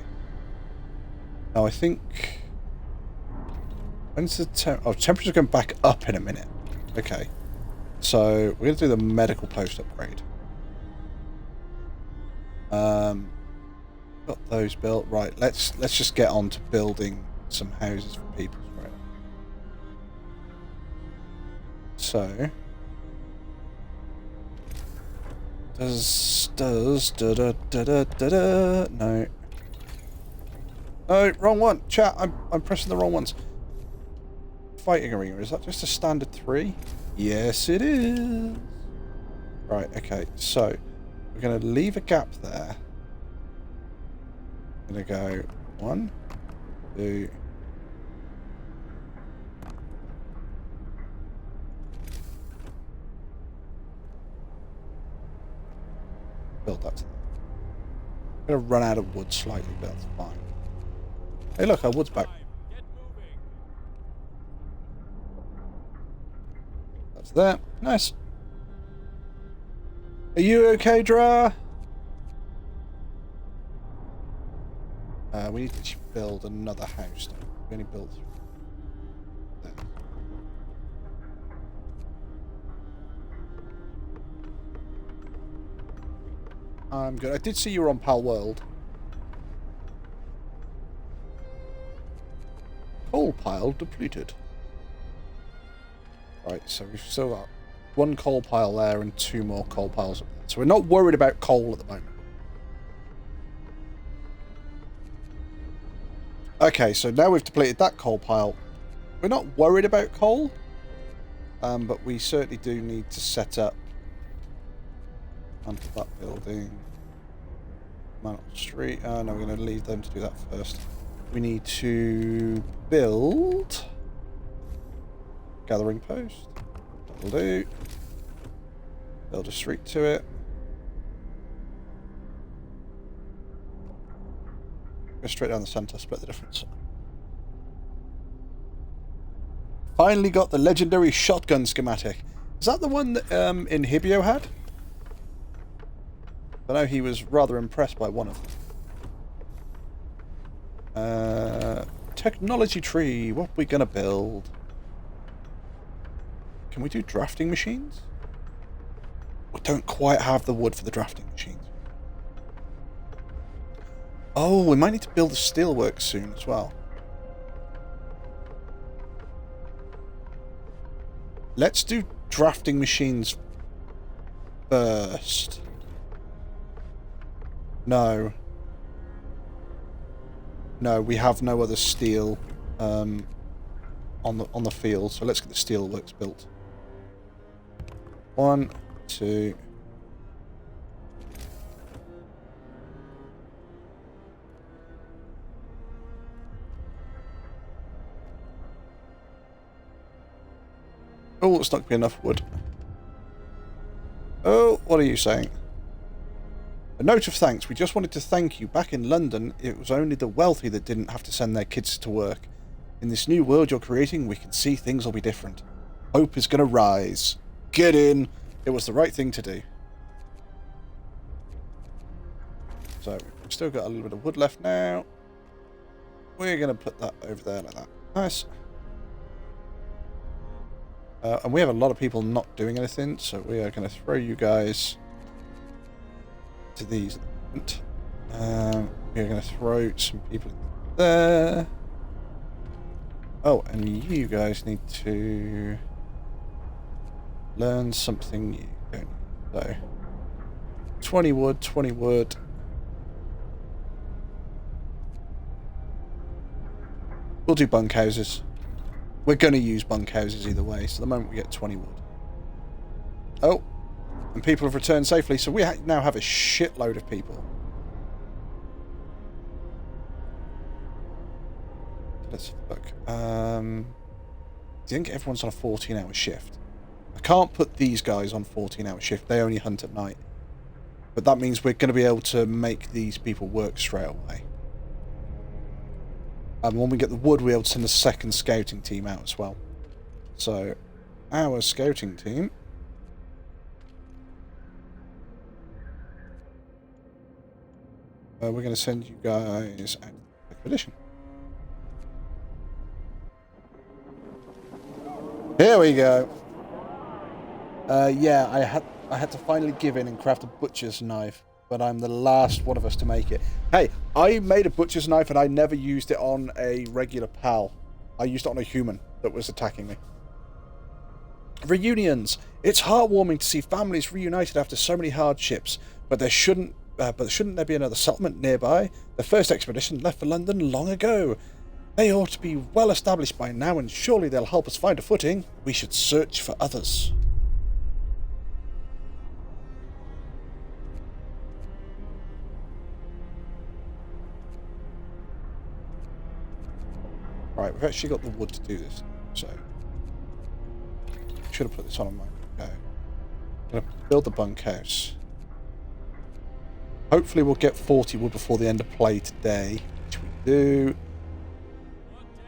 Now I think... When's the temperature's going back up in a minute. Okay. So we're going to do the medical post upgrade. Got those built. Right, let's just get on to building some houses for people. Right. So no. Oh, wrong one. Chat, I'm pressing the wrong ones. Fighting arena, is that just a standard 3? Yes, it is. Right, okay, so we're going to leave a gap there. I'm going to go 1, 2. Build that. I'm going to run out of wood slightly, but that's fine. Hey, look, our wood's back. There. Nice. Are you okay, Dra? We need to build another house. We only built there. I'm good. I did see you were on Pal World. Coal pile depleted. Right, so we've still got 1 coal pile there and 2 more coal piles up there. So we're not worried about coal at the moment. Okay, so now we've depleted that coal pile. We're not worried about coal, but we certainly do need to set up onto that building. Mount Street. No, we're going to leave them to do that first. We need to build... Gathering post. That'll do. Build a street to it. Go straight down the centre, split the difference. Finally got the legendary shotgun schematic. Is that the one that Inhibio had? I know he was rather impressed by one of them. Technology tree. What are we going to build? Can we do drafting machines? We don't quite have the wood for the drafting machines. Oh, we might need to build a steelworks soon as well. Let's do drafting machines first. No. No, we have no other steel on the field, so let's get the steelworks built. 1, 2. Oh, it's not going to be enough wood. Oh, what are you saying? A note of thanks. We just wanted to thank you. Back in London, it was only the wealthy that didn't have to send their kids to work. In this new world you're creating, we can see things will be different. Hope is going to rise. Get in. It was the right thing to do. So we've still got a little bit of wood left now. We're going to put that over there like that. Nice. And we have a lot of people not doing anything, so we are going to throw you guys to these. We're going to throw some people there. Oh, and you guys need to learn something new, don't you? So, 20 wood, 20 wood. We'll do bunkhouses. We're going to use bunkhouses either way, so the moment we get 20 wood. Oh, and people have returned safely, so we now have a shitload of people. Let's look. I think everyone's on a 14-hour shift. I can't put these guys on 14-hour shift. They only hunt at night. But that means we're going to be able to make these people work straight away. And when we get the wood, we'll be able to send a second scouting team out as well. So, our scouting team... we're going to send you guys out to expedition. Here we go. Yeah, I had to finally give in and craft a butcher's knife, but I'm the last one of us to make it. Hey, I made a butcher's knife and I never used it on a regular pal. I used it on a human that was attacking me. Reunions. It's heartwarming to see families reunited after so many hardships, but shouldn't there be another settlement nearby? The first expedition left for London long ago. They ought to be well established by now, and surely they'll help us find a footing. We should search for others. Right, we've actually got the wood to do this, so should have put this on a moment ago. I'm going to build the bunkhouse. Hopefully we'll get 40 wood before the end of play today, which we do.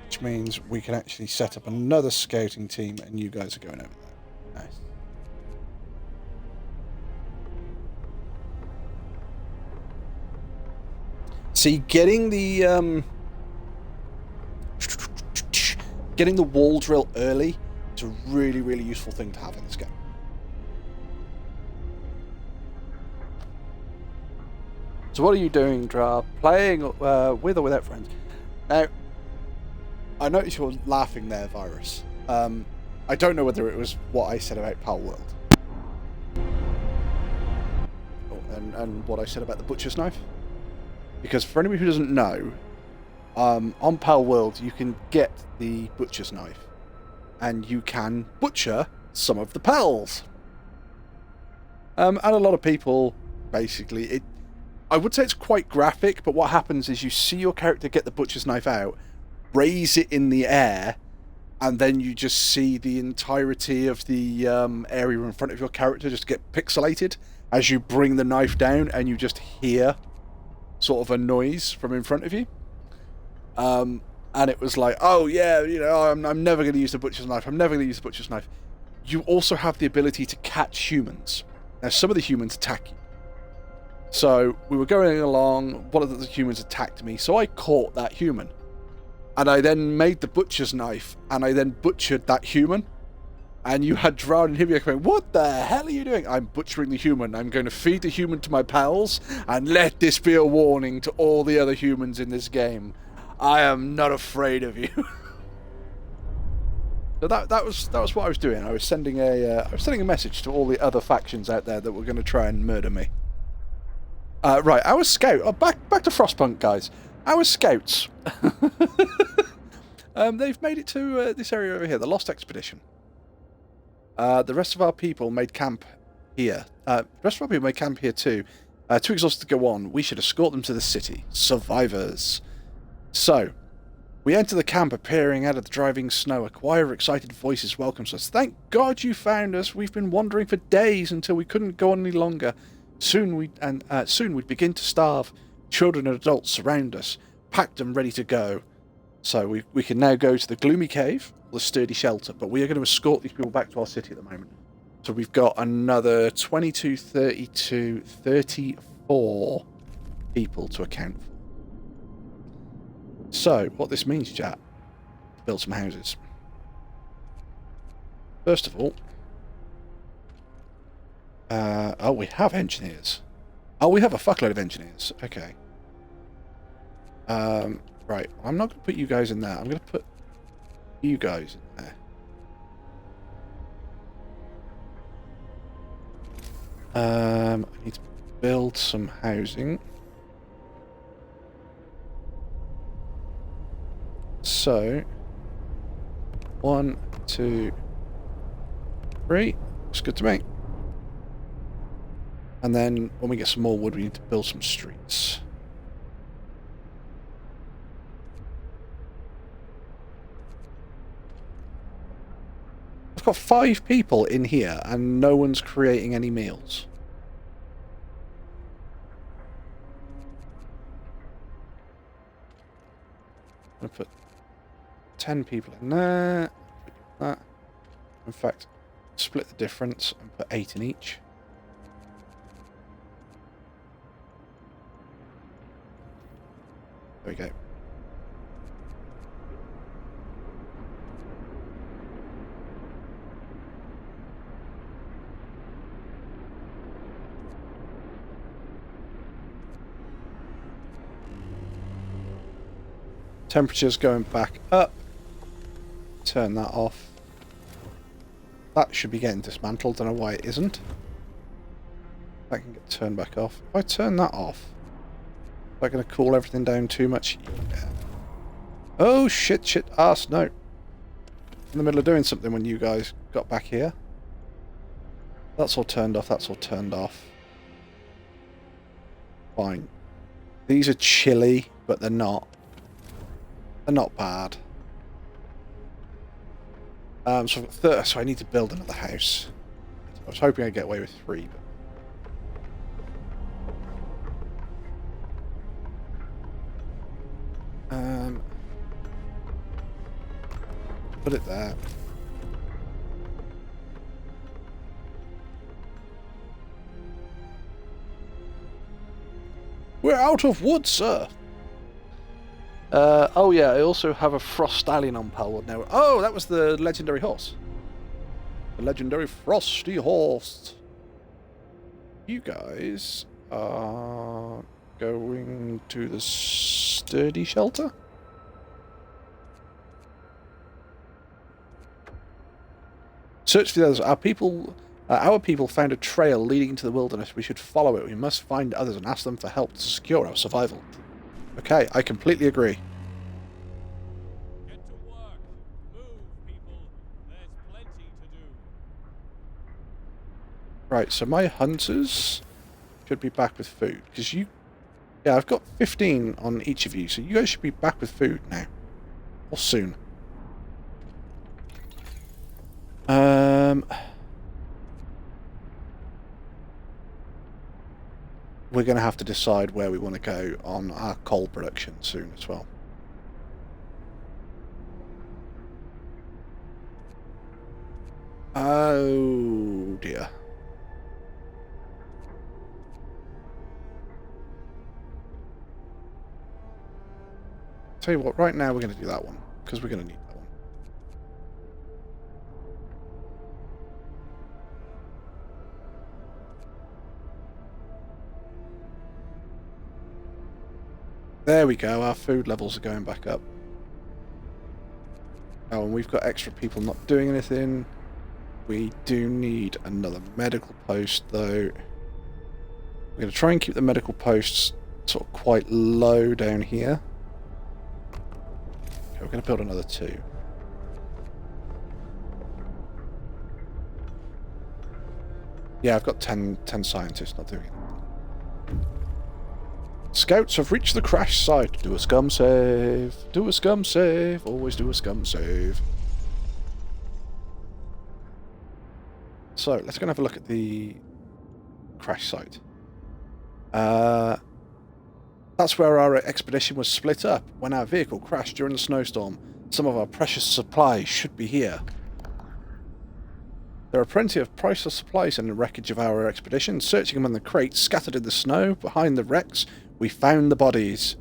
Which means we can actually set up another scouting team, and you guys are going over there. Nice. See, getting the wall drill early is a really, really useful thing to have in this game. So what are you doing, Dra? Playing with or without friends? Now, I noticed you're laughing there, Virus. I don't know whether it was what I said about Pal World. And what I said about the butcher's knife. Because for anybody who doesn't know, on Pal World you can get the butcher's knife. And you can butcher some of the pals. And a lot of people, basically, I would say it's quite graphic, but what happens is you see your character get the butcher's knife out, raise it in the air, and then you just see the entirety of the area in front of your character just get pixelated as you bring the knife down, and you just hear sort of a noise from in front of you. And it was like, oh yeah, you know, I'm never going to use the butcher's knife. I'm never going to use the butcher's knife. You also have the ability to catch humans. Now, some of the humans attack you. So we were going along, one of the humans attacked me, so I caught that human. And I then made the butcher's knife, and I then butchered that human. And you had Dra and Hibia going, what the hell are you doing? I'm butchering the human. I'm going to feed the human to my pals, and let this be a warning to all the other humans in this game. I am not afraid of you. So that was what I was doing. I was sending a message to all the other factions out there that were going to try and murder me. Right, our scout. Oh, back to Frostpunk, guys. Our scouts. They've made it to this area over here, the Lost Expedition. The rest of our people made camp here. The rest of our people made camp here too. Too exhausted to go on. We should escort them to the city. Survivors. So, we enter the camp, appearing out of the driving snow. A choir of excited voices welcomes us. Thank God you found us. We've been wandering for days until we couldn't go on any longer. Soon we'd begin to starve. Children and adults surround us, packed and ready to go. So we can now go to the gloomy cave. the sturdy shelter, but we are going to escort these people back to our city at the moment. So we've got another 22, 32, 34 people to account for. So, what this means, chat, build some houses. First of all, oh, we have engineers. Oh, we have a fuckload of engineers. Okay. Right, I'm not going to put you guys in there. I'm going to put you guys in there. I need to build some housing. So, 1, 2, 3. Looks good to me. And then when we get some more wood, we need to build some streets. I've got 5 people in here and no one's creating any meals. I'm going to put 10 people in there. That. In fact, split the difference and put 8 in each. There we go. Temperature's going back up. Turn that off. That should be getting dismantled. Don't know why it isn't. That can get turned back off. If I turn that off, is that going to cool everything down too much? Yeah. Oh shit, arse, no. In the middle of doing something when you guys got back here. That's all turned off, that's all turned off. Fine. These are chilly, but they're not. They're not bad. So I've got 30, so I need to build another house. I was hoping I'd get away with 3, but... put it there. We're out of wood, sir. Oh yeah, I also have a Frost Stallion on Palwood now. Oh, that was the legendary horse. The legendary Frosty Horse. You guys are going to the sturdy shelter? Search for the others. Our people found a trail leading into the wilderness. We should follow it. We must find others and ask them for help to secure our survival. Okay, I completely agree. Get to work. Move, people. There's plenty to do. Right, so my hunters should be back with food. Because you... Yeah, I've got 15 on each of you, so you guys should be back with food now. Or soon. We're going to have to decide where we want to go on our coal production soon as well. Oh dear. Tell you what, right now we're going to do that one, because we're going to need that one. There we go, our food levels are going back up. Oh, and we've got extra people not doing anything. We do need another medical post, though. We're going to try and keep the medical posts sort of quite low down here. Okay, we're going to build another 2. Yeah, I've got 10 scientists not doing it. Scouts have reached the crash site. Do a scum save. Do a scum save. Always do a scum save. So, let's go and have a look at the crash site. That's where our expedition was split up when our vehicle crashed during the snowstorm. Some of our precious supplies should be here. There are plenty of priceless supplies in the wreckage of our expedition. Searching among the crates scattered in the snow behind the wrecks, we found the bodies.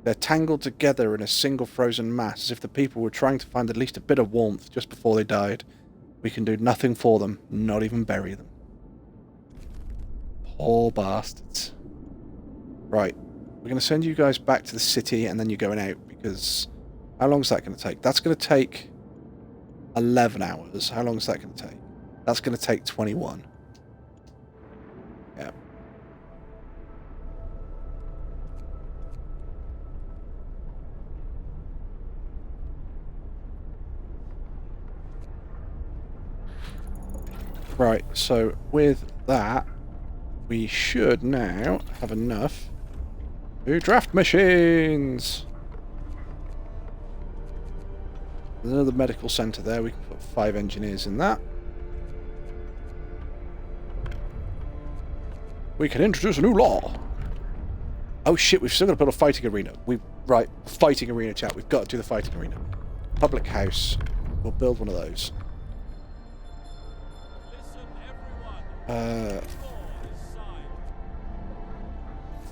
They're tangled together in a single frozen mass, as if the people were trying to find at least a bit of warmth just before they died. We can do nothing for them, not even bury them. Poor bastards. Right, we're going to send you guys back to the city and then you're going out, because how long is that going to take? That's going to take 11 hours. How long is that going to take? That's going to take 21. Yeah. Right, so with that, we should now have enough to draft machines. There's another medical centre there. We can put 5 engineers in that. We can introduce a new law. Oh shit, we've still got to build a fighting arena. Right, fighting arena, chat. We've got to do the fighting arena. Public house. We'll build one of those.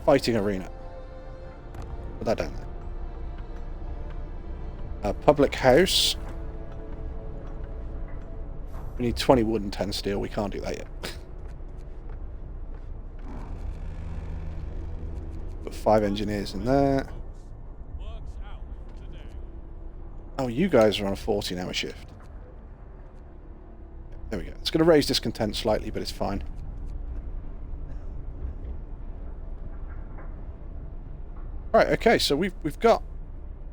Fighting arena. Put that down there. Public house. We need 20 wood and 10 steel. We can't do that yet. Put 5 engineers in there. Oh, you guys are on a 14-hour shift. There we go. It's going to raise discontent slightly, but it's fine. Right. Okay. So we've got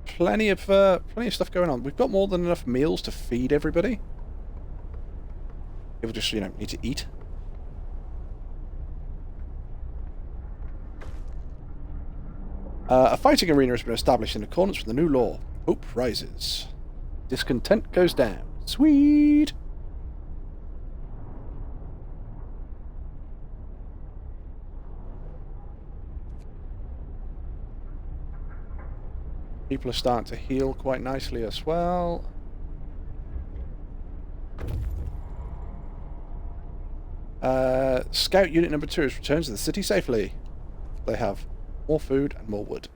plenty of stuff going on. We've got more than enough meals to feed everybody. People just need to eat. A fighting arena has been established in accordance with the new law. Hope rises. Discontent goes down. Sweet. People are starting to heal quite nicely as well. Scout Unit number 2 has returned to the city safely. They have more food and more wood.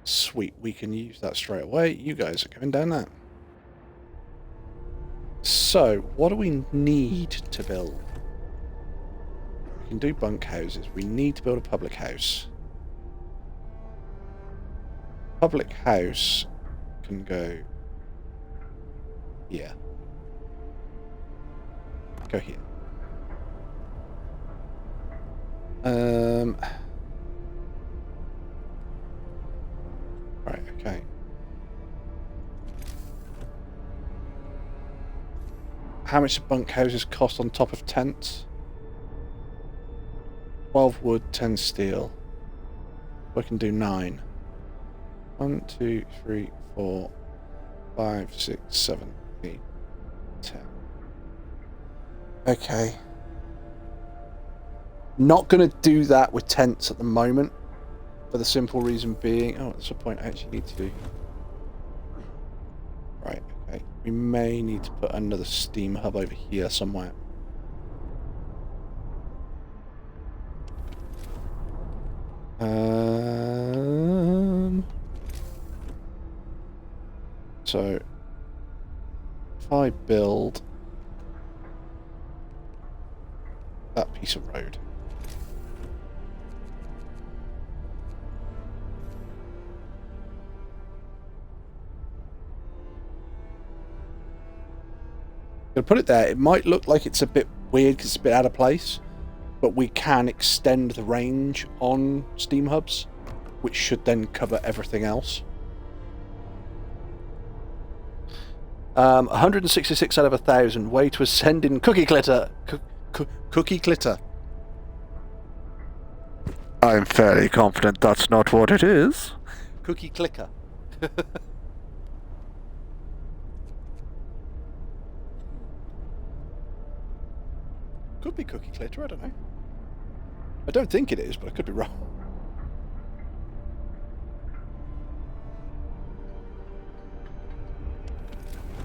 Sweet, we can use that straight away. You guys are going down that. So, what do we need to build? We can do bunk houses. We need to build a public house. Public house can go here. Go here. Right, okay. How much do bunk houses cost on top of tents? 12 wood, 10 steel. We can do 9. 1, 2, 3, 4, 5, 6, 7, 8, 10. Okay. Not going to do that with tents at the moment, for the simple reason being... Oh, that's a point I actually need to do. Right, okay. We may need to put another steam hub over here somewhere. So, if I build that piece of road, I'm gonna put it there. It might look like it's a bit weird because it's a bit out of place, but we can extend the range on steam hubs, which should then cover everything else. 166 out of 1,000. Way to ascend in Cookie Clitter. Cookie Clitter. I'm fairly confident that's not what it is. Cookie Clicker. Could be Cookie Clitter, I don't know. I don't think it is, but I could be wrong.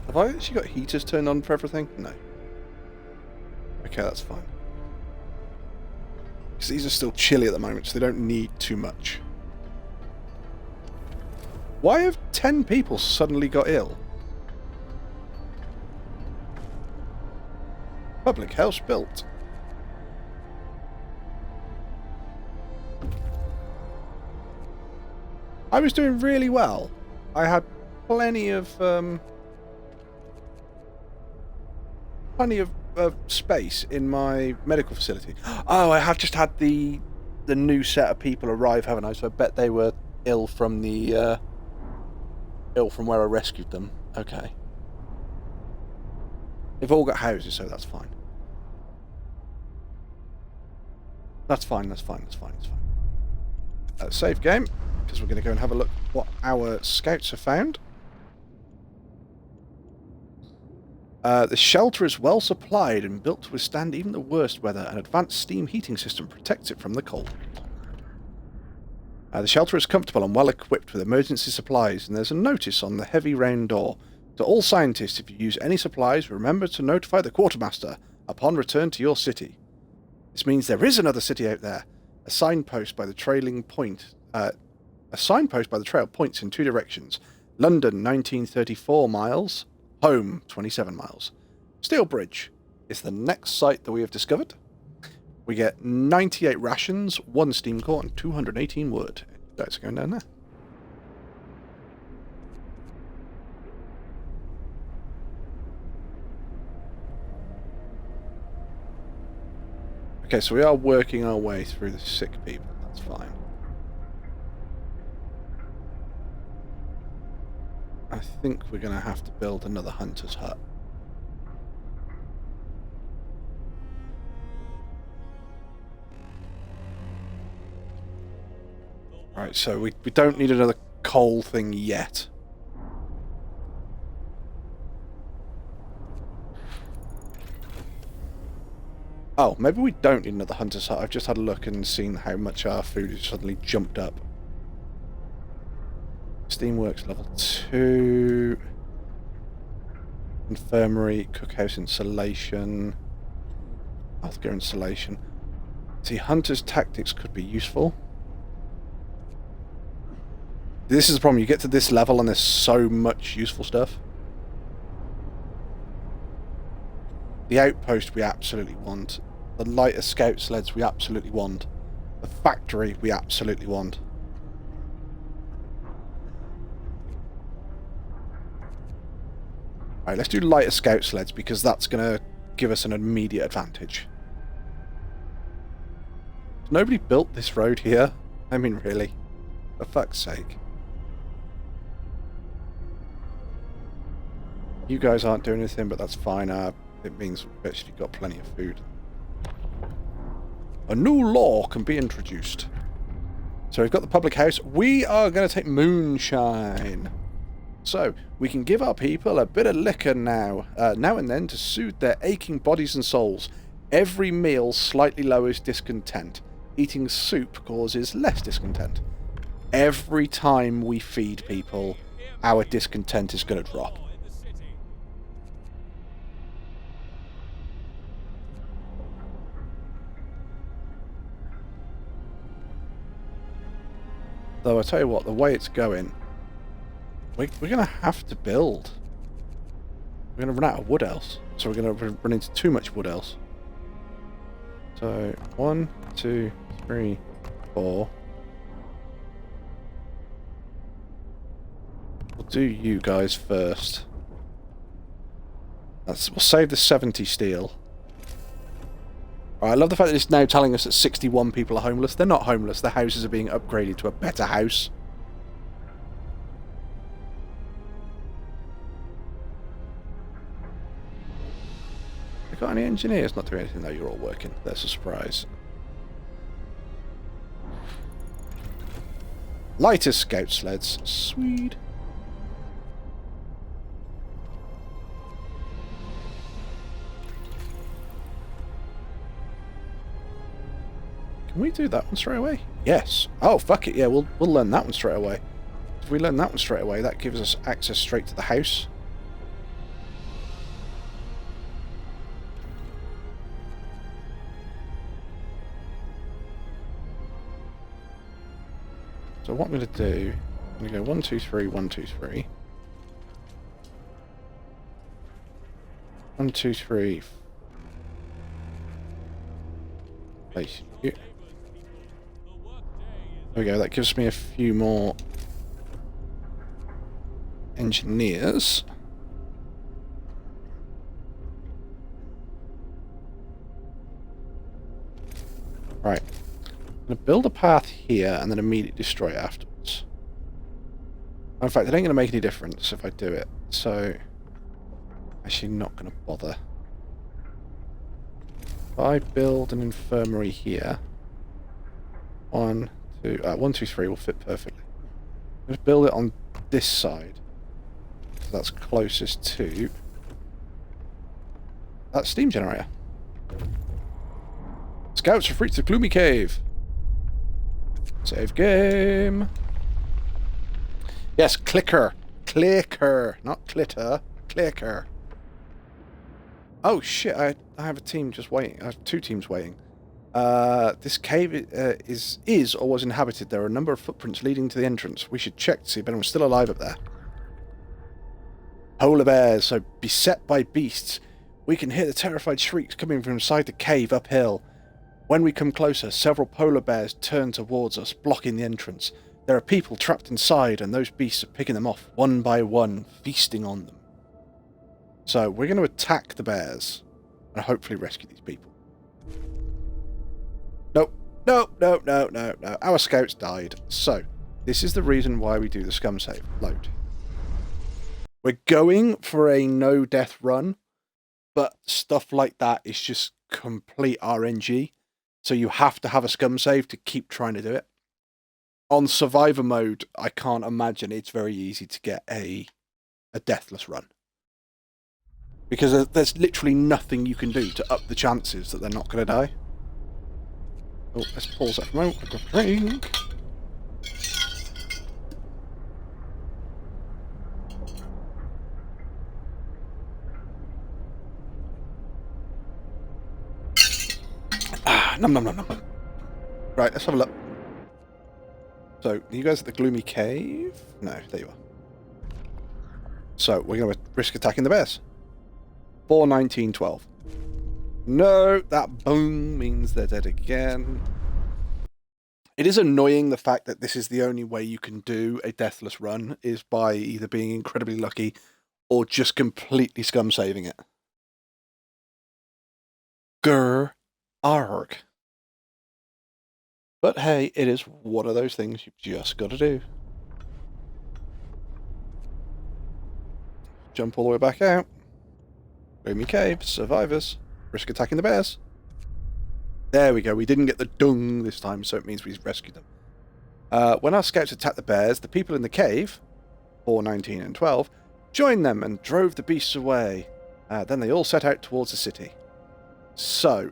Have I actually got heaters turned on for everything? No. Okay, that's fine. Because these are still chilly at the moment, so they don't need too much. Why have 10 people suddenly got ill? Public house built. I was doing really well. I had plenty of space in my medical facility. Oh, I have just had the new set of people arrive, haven't I? So I bet they were ill from the from where I rescued them. Okay. They've all got houses, so that's fine. That's fine. Save game, because we're going to go and have a look what our scouts have found. The shelter is well supplied and built to withstand even the worst weather. An advanced steam heating system protects it from the cold. The shelter is comfortable and well equipped with emergency supplies, and there's a notice on the heavy round door. To all scientists, if you use any supplies, remember to notify the quartermaster upon return to your city. This means there is another city out there. A signpost by the trail points in two directions. London, 1934 miles. Home, 27 miles. Steel Bridge is the next site that we have discovered. We get 98 rations, 1 steam core, and 218 wood. That's going down there. Okay, so we are working our way through the sick people. That's fine. I think we're going to have to build another hunter's hut. Right, so we don't need another coal thing yet. Oh, maybe we don't need another hunter's hut. I've just had a look and seen how much our food has suddenly jumped up. Steamworks level 2. Infirmary, cookhouse insulation. Healthcare insulation. See, hunter's tactics could be useful. This is the problem. You get to this level and there's so much useful stuff. The outpost we absolutely want. The lighter scout sleds we absolutely want. The factory we absolutely want. Alright, let's do lighter scout sleds because that's going to give us an immediate advantage. Nobody built this road here. I mean, really. For fuck's sake. You guys aren't doing anything, but that's fine. It means we've actually got plenty of food. A new law can be introduced. So we've got the public house. We are going to take moonshine. So we can give our people a bit of liquor now and then to soothe their aching bodies and souls. Every meal slightly lowers discontent. Eating soup causes less discontent. Every time we feed people, our discontent is going to drop. Though I tell you what, the way it's going, we're going to have to build. We're going to run out of wood else. So we're going to run into too much wood else. So 1, 2, 3, 4. We'll do you guys first. We'll save the 70 steel. I love the fact that it's now telling us that 61 people are homeless. They're not homeless. Their houses are being upgraded to a better house. They got any engineers? Not doing anything though. You're all working. That's a surprise. Lighter scout sleds. Sweet. Can we do that one straight away? Yes. Oh, fuck it. Yeah, we'll learn that one straight away. If we learn that one straight away, that gives us access straight to the house. So what I'm going to do, I'm going to go 1, 2, 3, 1, 2, 3. 1, 2, 3. Place you. There we go, that gives me a few more engineers. Right. I'm going to build a path here and then immediately destroy it afterwards. In fact, it ain't going to make any difference if I do it, so actually not going to bother. If I build an infirmary here, 1, 2, 1, 2, 3 will fit perfectly. I'm going to build it on this side, so that's closest to that steam generator. Scouts have reached the gloomy cave. Save game. Yes, clicker. Clicker. Not clitter. Clicker. Oh shit, I have a team just waiting. I have 2 teams waiting. This cave is or was inhabited. There are a number of footprints leading to the entrance. We should check to see if anyone's still alive up there. Polar bears, so beset by beasts. We can hear the terrified shrieks coming from inside the cave uphill. When we come closer, several polar bears turn towards us, blocking the entrance. There are people trapped inside, and those beasts are picking them off one by one, feasting on them. So we're going to attack the bears and hopefully rescue these people. Nope. No. Our scouts died. So this is the reason why we do the scum save. Load. We're going for a no-death run, but stuff like that is just complete RNG. So you have to have a scum save to keep trying to do it. On survivor mode, I can't imagine it's very easy to get a deathless run. Because there's literally nothing you can do to up the chances that they're not going to die. Oh, let's pause that for a moment. I've got a drink. Nom nom nom nom. Right, let's have a look. So, are you guys at the gloomy cave? No, there you are. So, we're going to risk attacking the bears. 4, 19, 12. No, that boom means they're dead again. It is annoying the fact that this is the only way you can do a deathless run, is by either being incredibly lucky or just completely scum saving it. Grr. Arg. But hey, it is one of those things you've just got to do. Jump all the way back out. Gloomy cave, survivors. Risk attacking the bears. There we go, we didn't get the dung this time, so it means we rescued them. When our scouts attacked the bears, the people in the cave, 4, 19 and 12, joined them and drove the beasts away. Then they all set out towards the city. So,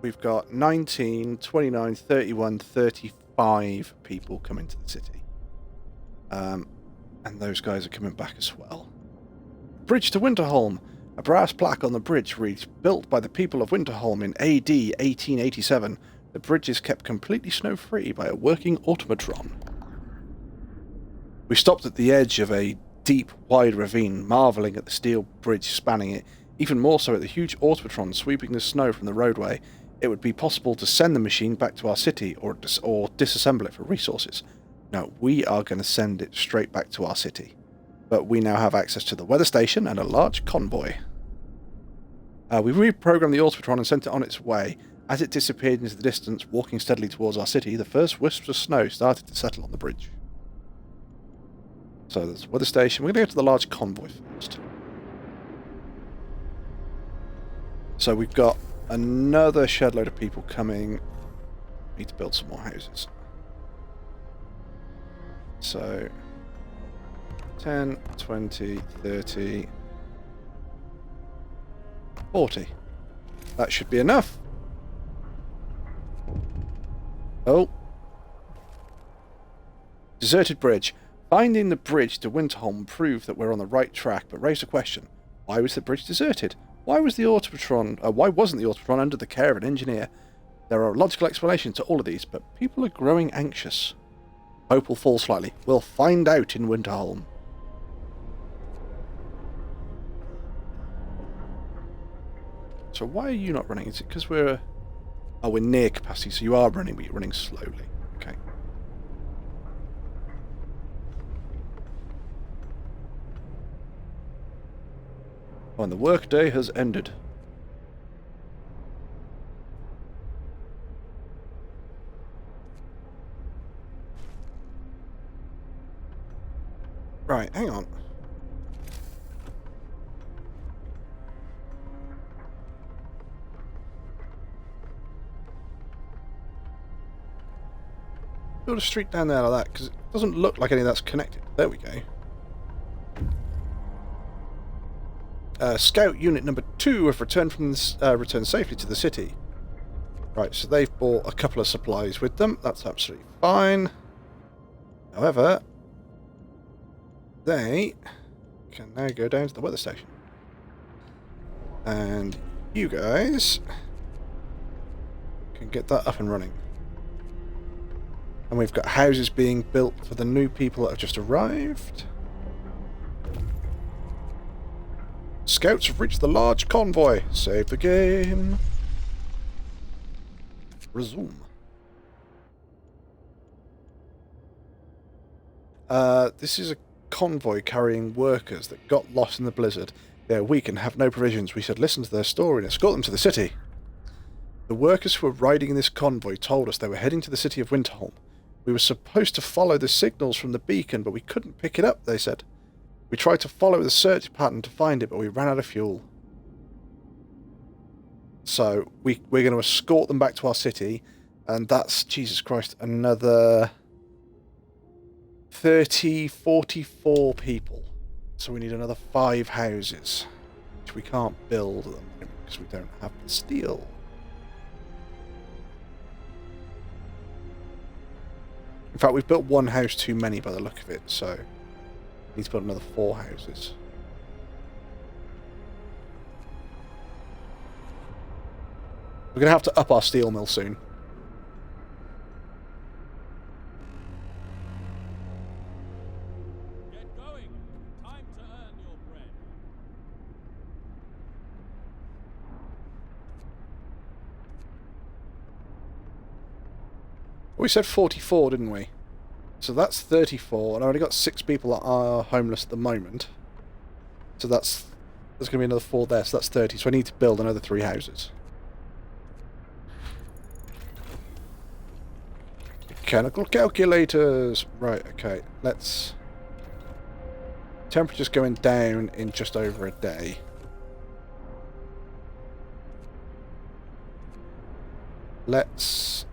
we've got 19, 29, 31, 35 people coming to the city. And those guys are coming back as well. Bridge to Winterholm. A brass plaque on the bridge reads, built by the people of Winterholm in AD 1887. The bridge is kept completely snow-free by a working automatron. We stopped at the edge of a deep, wide ravine, marvelling at the steel bridge spanning it, even more so at the huge automatron sweeping the snow from the roadway. It would be possible to send the machine back to our city or disassemble it for resources. No, we are going to send it straight back to our city. But we now have access to the weather station and a large convoy. We reprogrammed the automatron and sent it on its way. As it disappeared into the distance, walking steadily towards our city, the first wisps of snow started to settle on the bridge. So there's the weather station. We're going to go to the large convoy first. So we've got another shed load of people coming. Need to build some more houses. So 10, 20, 30, 40. That should be enough. Oh. Deserted bridge. Finding the bridge to Winterholm proved that we're on the right track, but raised a question. Why was the bridge deserted? Why wasn't the automatron under the care of an engineer? There are logical explanations to all of these, but people are growing anxious. Hope will fall slightly. We'll find out in Winterholm. So why are you not running? Is it because we're... Oh, we're near capacity, so you are running, but you're running slowly. Okay. Oh, and the workday has ended. Right, hang on. Build a street down there like that, because it doesn't look like any of that's connected. There we go. Scout Unit number 2 have returned safely to the city. Right, so they've brought a couple of supplies with them. That's absolutely fine. However, they can now go down to the weather station. And you guys can get that up and running. And we've got houses being built for the new people that have just arrived. Scouts have reached the large convoy. Save the game. Resume. This is a convoy carrying workers that got lost in the blizzard. They are weak and have no provisions. We should listen to their story and escort them to the city. The workers who were riding in this convoy told us they were heading to the city of Winterholm. We were supposed to follow the signals from the beacon, but we couldn't pick it up, they said. We tried to follow the search pattern to find it, but we ran out of fuel. So we're going to escort them back to our city, and that's, Jesus Christ, another 44 people. So we need another 5 houses, which we can't build at the moment because we don't have the steel. In fact, we've built 1 house too many by the look of it, so we need to build another 4 houses. We're going to have to up our steel mill soon. Get going. Time to earn your bread. We said 44, didn't we? So that's 34, and I already got 6 people that are homeless at the moment. So there's going to be another 4 there, so that's 30. So I need to build another 3 houses. Mechanical calculators. Right, okay. Let's... Temperature's going down in just over a day. Let's...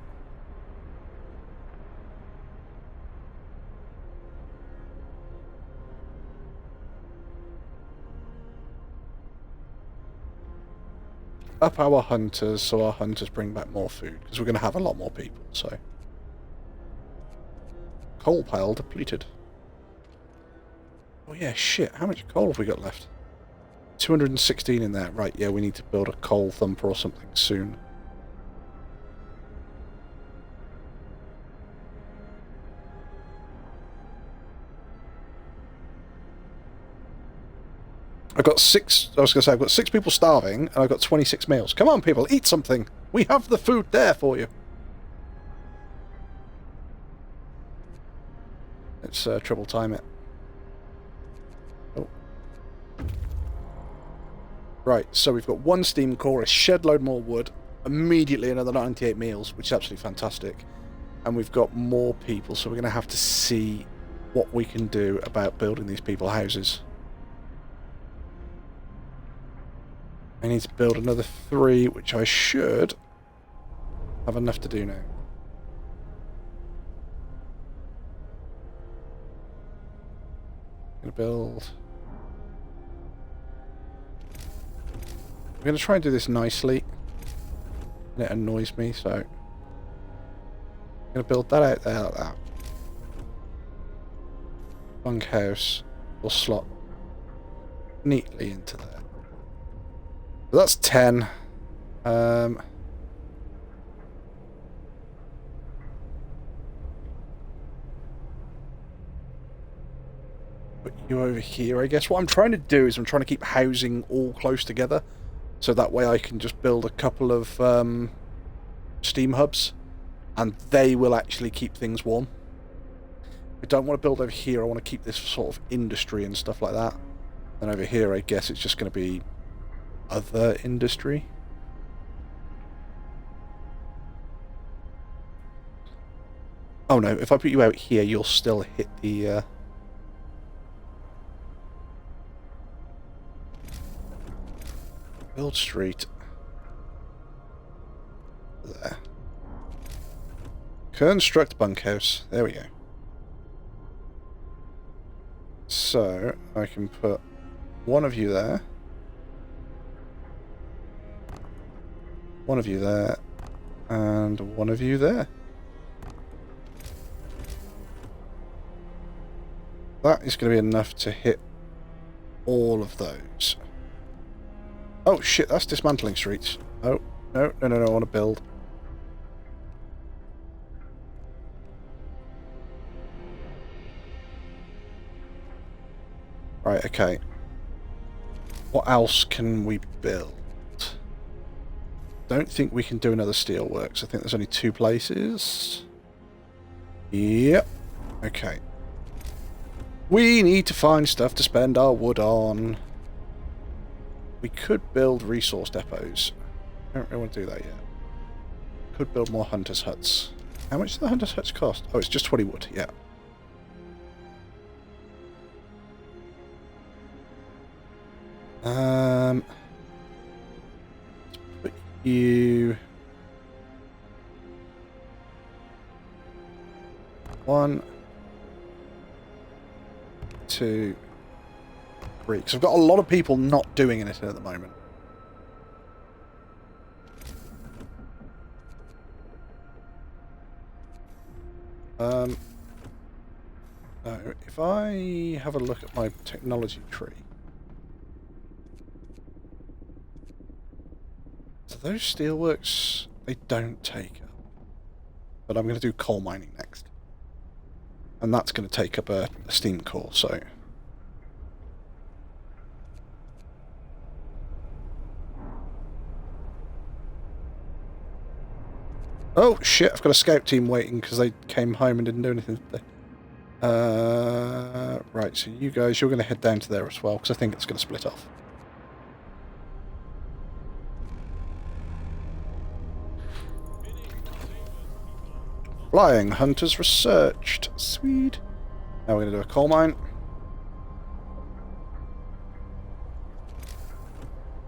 up our hunters so our hunters bring back more food, because we're going to have a lot more people, so... Coal pile depleted. Oh yeah, shit, how much coal have we got left? 216 in there. Right, yeah, we need to build a coal thumper or something soon. I've got 6 people starving, and I've got 26 meals. Come on, people, eat something. We have the food there for you. Let's triple time it. Oh. Right, so we've got 1 steam core, a shed load more wood, immediately another 98 meals, which is absolutely fantastic. And we've got more people, so we're going to have to see what we can do about building these people houses. I need to build another 3, which I should have enough to do now. I'm going to try and do this nicely. And it annoys me, so... I'm going to build that out there like that. Bunkhouse will slot neatly into there. So that's 10. put you over here, I guess. What I'm trying to do is I'm trying to keep housing all close together, so that way I can just build a couple of steam hubs, and they will actually keep things warm. I don't want to build over here. I want to keep this sort of industry and stuff like that. And over here, I guess it's just going to be other industry. Oh no, if I put you out here, you'll still hit the... Build street. There. Construct bunkhouse. There we go. So, I can put one of you there. One of you there. And one of you there. That is going to be enough to hit all of those. Oh shit, that's dismantling streets. Oh, no, I want to build. Right, okay. What else can we build? Don't think we can do another steelworks. I think there's only 2 places. Yep. Okay. We need to find stuff to spend our wood on. We could build resource depots. I don't really want to do that yet. Could build more hunters' huts. How much do the hunters' huts cost? Oh, it's just 20 wood, yeah. Let's put you... 1, 2, 3. Because I've got a lot of people not doing anything at the moment. If I have a look at my technology tree, so those steelworks, they don't take up. But I'm going to do coal mining next. And that's going to take up a steam core, so... Oh shit, I've got a scout team waiting because they came home and didn't do anything today. Right, so you guys, you're going to head down to there as well, because I think it's going to split off. Flying hunters researched. Sweet. Now we're going to do a coal mine.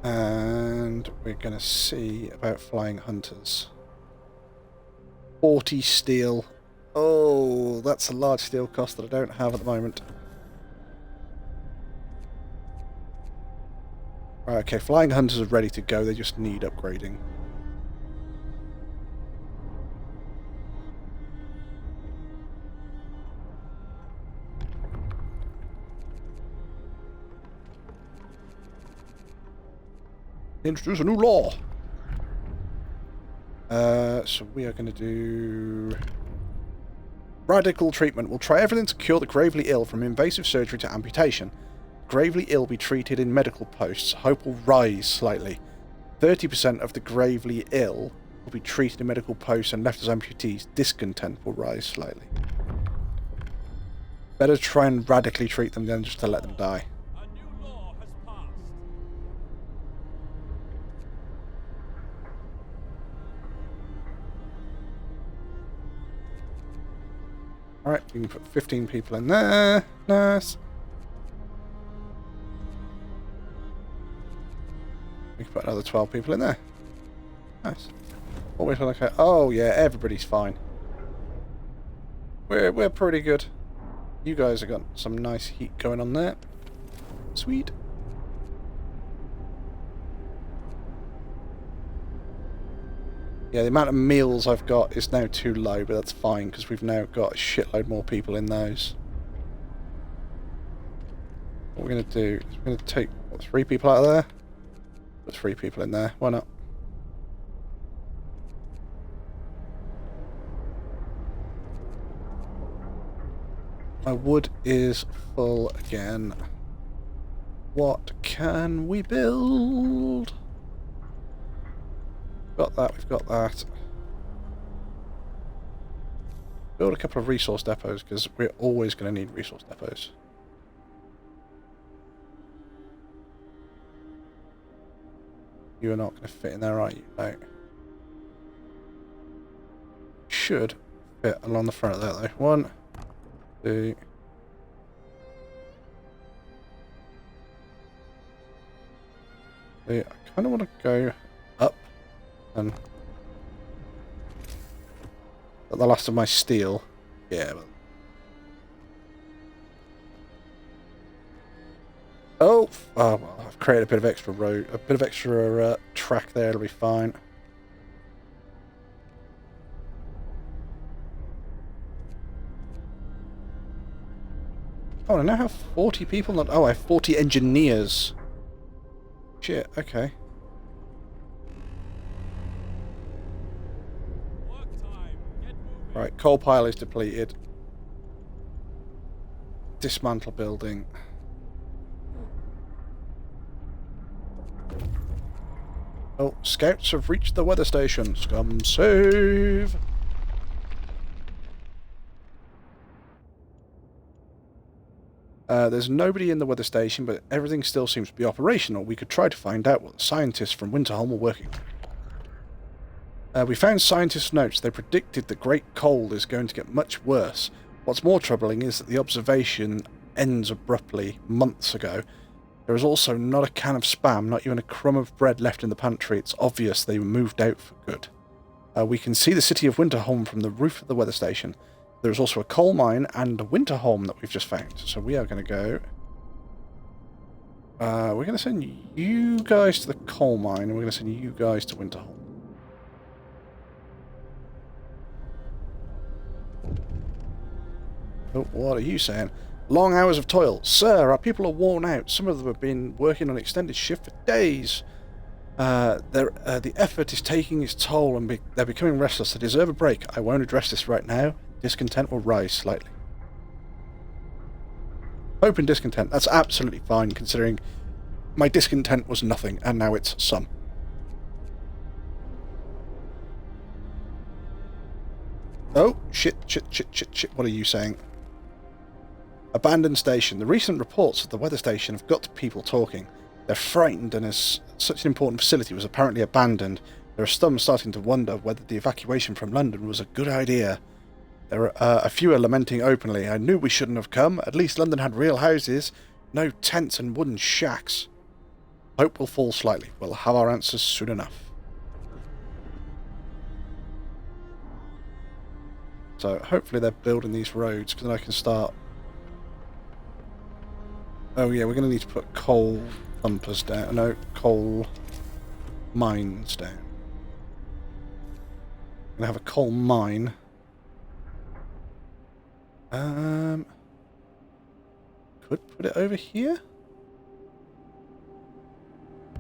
And we're going to see about flying hunters. 40 steel. Oh, that's a large steel cost that I don't have at the moment. Right, okay, flying hunters are ready to go. They just need upgrading. Introduce a new law. So we are going to do radical treatment. We'll try everything to cure the gravely ill, from invasive surgery to amputation. Gravely ill be treated in medical posts. Hope will rise slightly. 30% of the gravely ill will be treated in medical posts and left as amputees. Discontent will rise slightly. Better try and radically treat them than just to let them die. A new law has passed. Alright, we can put 15 people in there. Nice. We can put another 12 people in there. Nice. What we look at? Oh yeah, everybody's fine. We're pretty good. You guys have got some nice heat going on there. Sweet. Yeah, the amount of meals I've got is now too low, but that's fine because we've now got a shitload more people in those. What we're going to do is we're going to take, what, 3 people out of there? Put 3 people in there. Why not? My wood is full again. What can we build? Got that, we've got that. Build a couple of resource depots, because we're always going to need resource depots. You are not going to fit in there, are you? No. Should fit along the front of that though. 1, 2. I kind of want to go up and at the last of my steel. Yeah. But... oh, well, I've created a bit of extra road, a bit of extra track there. It'll be fine. Oh, I now have 40 people. Not. Oh, I have 40 engineers. Shit. Okay. Work time. Get moving. Right. Coal pile is depleted. Dismantle building. Oh, scouts have reached the weather station. Scum save. There's nobody in the weather station, but everything still seems to be operational. We could try to find out what the scientists from Winterholm were working on. We found scientists' notes. They predicted the Great Cold is going to get much worse. What's more troubling is that the observation ends abruptly months ago. There is also not a can of Spam, not even a crumb of bread left in the pantry. It's obvious they were moved out for good. We can see the city of Winterholm from the roof of the weather station. There's also a coal mine and a Winterholm that we've just found. So we are going to go... we're going to send you guys to the coal mine, and we're going to send you guys to Winterholm. Oh, what are you saying? Long hours of toil. Sir, our people are worn out. Some of them have been working on extended shift for days. The effort is taking its toll, and they're becoming restless. They deserve a break. I won't address this right now. Discontent will rise slightly. Hope and discontent. That's absolutely fine, considering my discontent was nothing, and now it's some. Oh, shit. What are you saying? Abandoned station. The recent reports of the weather station have got people talking. They're frightened, and as such an important facility was apparently abandoned, there are some starting to wonder whether the evacuation from London was a good idea. There are a few are lamenting openly. I knew we shouldn't have come. At least London had real houses, no tents and wooden shacks. Hope will fall slightly. We'll have our answers soon enough. So hopefully they're building these roads, because then I can start... oh yeah, we're going to need to put coal thumpers down. No, coal mines down. I'm going to have a coal mine. Could put it over here.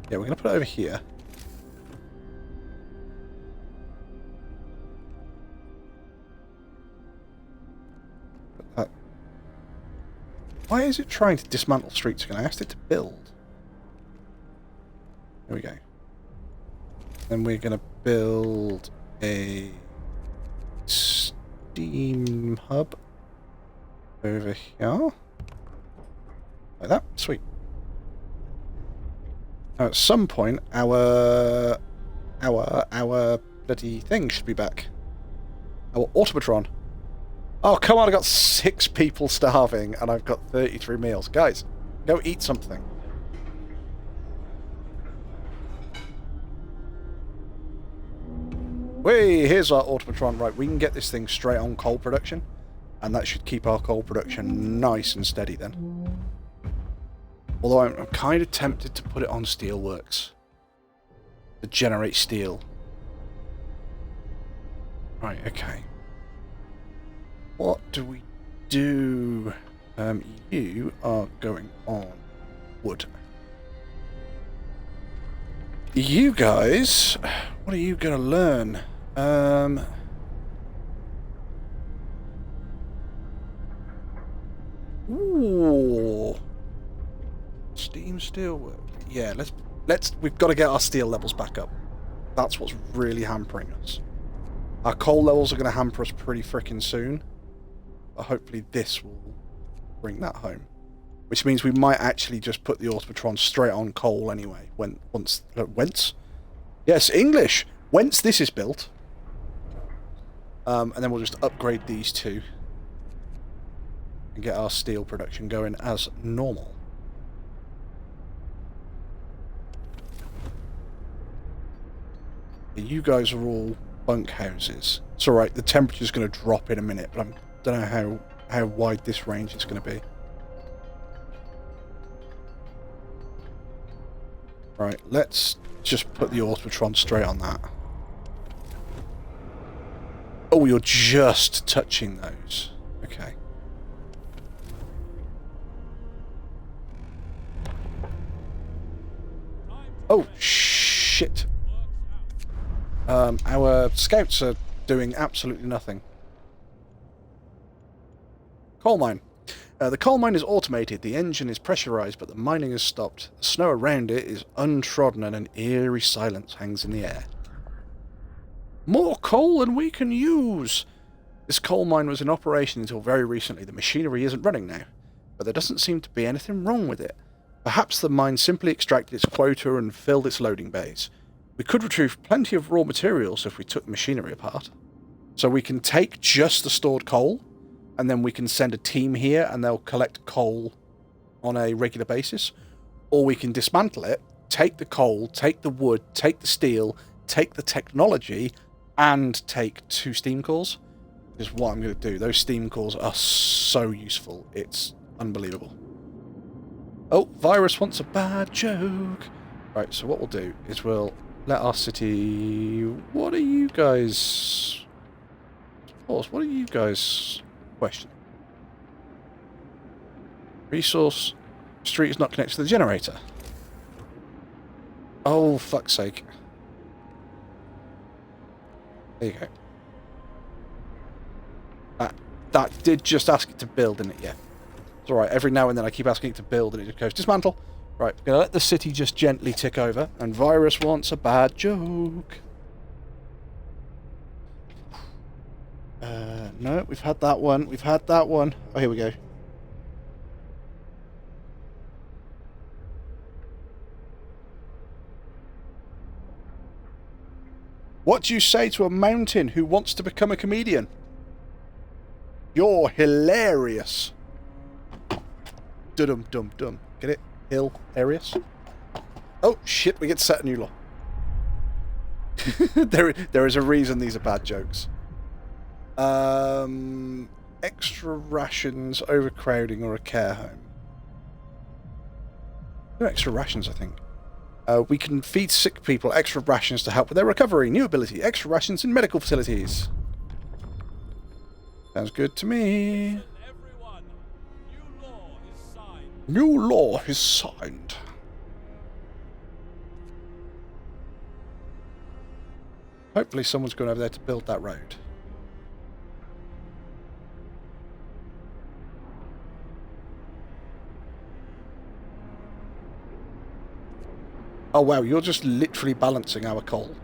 Yeah, we're going to put it over here. Why is it trying to dismantle streets again? I asked it to build. There we go. Then we're going to build a steam hub over here. Like that. Sweet. Now at some point, our bloody thing should be back. Our automatron. Oh, come on, I got 6 people starving, and I've got 33 meals. Guys, go eat something. Wait, here's our automatron. Right, we can get this thing straight on coal production, and that should keep our coal production nice and steady then. Although I'm kind of tempted to put it on steelworks to generate steel. Right, okay. What do we do? You are going on wood. You guys, what are you going to learn? Ooh. Steam steelwork. Yeah, we've got to get our steel levels back up. That's what's really hampering us. Our coal levels are going to hamper us pretty frickin' soon. But hopefully this will bring that home. Which means we might actually just put the Automatron straight on coal anyway. Whence? Yes, English! Whence this is built. And then we'll just upgrade these two. And get our steel production going as normal. You guys are all bunkhouses. It's alright, the temperature's going to drop in a minute, but I don't know how wide this range is going to be. Right, let's just put the Automatron straight on that. Oh, you're just touching those. Okay. Oh, shit. Our scouts are doing absolutely nothing. Coal mine. The coal mine is automated, the engine is pressurized, but the mining has stopped. The snow around it is untrodden and an eerie silence hangs in the air. More coal than we can use! This coal mine was in operation until very recently. The machinery isn't running now, but there doesn't seem to be anything wrong with it. Perhaps the mine simply extracted its quota and filled its loading bays. We could retrieve plenty of raw materials if we took the machinery apart. So we can take just the stored coal, and then we can send a team here and they'll collect coal on a regular basis. Or we can dismantle it, take the coal, take the wood, take the steel, take the technology, and take 2 steam cores. Is what I'm going to do. Those steam cores are so useful. It's unbelievable. Oh, Virus wants a bad joke. Right, so what we'll do is we'll let our city... What are you guys... Pause. What are you guys... Question. Resource street is not connected to the generator. Oh, fuck's sake. There you go. That did just ask it to build, didn't it? Yeah. It's alright. Every now and then I keep asking it to build and it just goes, dismantle. Right, we're going to let the city just gently tick over. And Virus wants a bad joke. No, we've had that one. We've had that one. Oh, here we go. What do you say to a mountain who wants to become a comedian? You're hilarious. Dum-dum-dum. Get it? Hilarious. Oh, shit, we get to set a new law. There is a reason these are bad jokes. Extra rations, overcrowding, or a care home. No extra rations, I think. We can feed sick people extra rations to help with their recovery. New ability, extra rations in medical facilities. Sounds good to me. Everyone, new law is signed. New law is signed. Hopefully someone's going over there to build that road. Oh wow, you're just literally balancing our coal.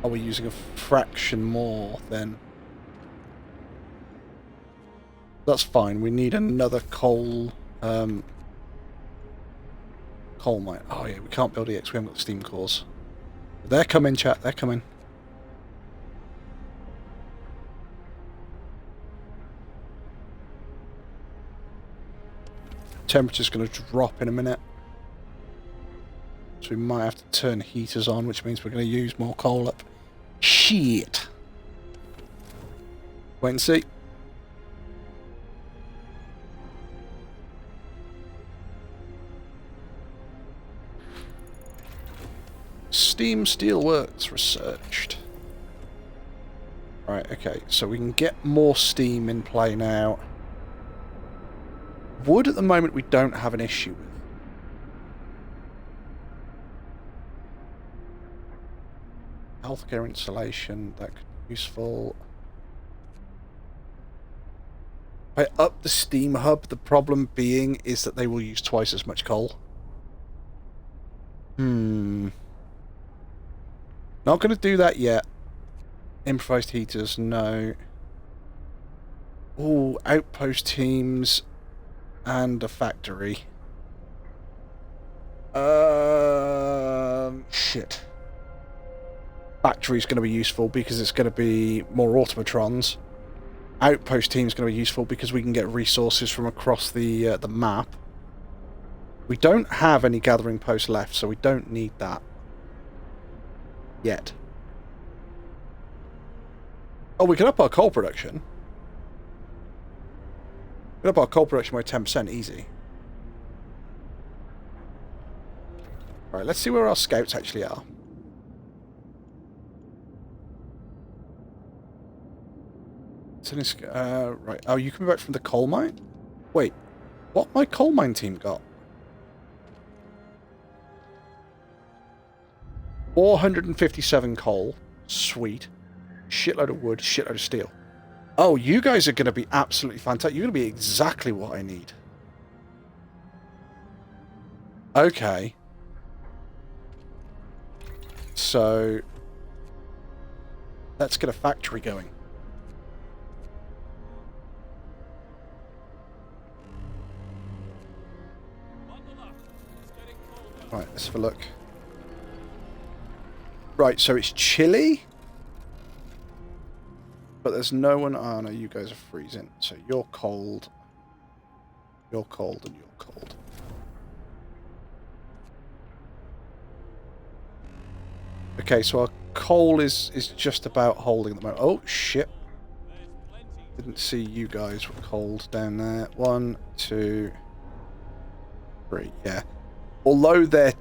Are we using a fraction more then? That's fine. We need another coal coal mine. Oh yeah, we can't build EX. We haven't got the steam cores. They're coming, chat. They're coming. Temperature's going to drop in a minute. So we might have to turn heaters on, which means we're going to use more coal up. Shit. Wait and see. Steam Steelworks researched. Right, okay, so we can get more steam in play now. Wood at the moment we don't have an issue with. Healthcare insulation, that could be useful. I up the steam hub, the problem being is that they will use twice as much coal. Not going to do that yet. Improvised heaters, no. Oh, outpost teams and a factory. Shit. Factory's going to be useful because it's going to be more automatrons. Outpost team's going to be useful because we can get resources from across the map. We don't have any gathering posts left, so we don't need that yet. Oh, we can up our coal production. We can up our coal production by 10%, easy. Right, let's see where our scouts actually are. Right. Oh, you coming back from the coal mine? Wait, what my coal mine team got? 457 coal. Sweet. Shitload of wood, shitload of steel. Oh, you guys are going to be absolutely fantastic. You're going to be exactly what I need. Okay. So, let's get a factory going. Right, let's have a look. Right, so it's chilly. But there's no one... Oh, no, you guys are freezing. So you're cold. You're cold and you're cold. Okay, so our coal is just about holding at the moment. Oh, shit. Didn't see you guys were cold down there. 1, 2, 3. Yeah. Although they're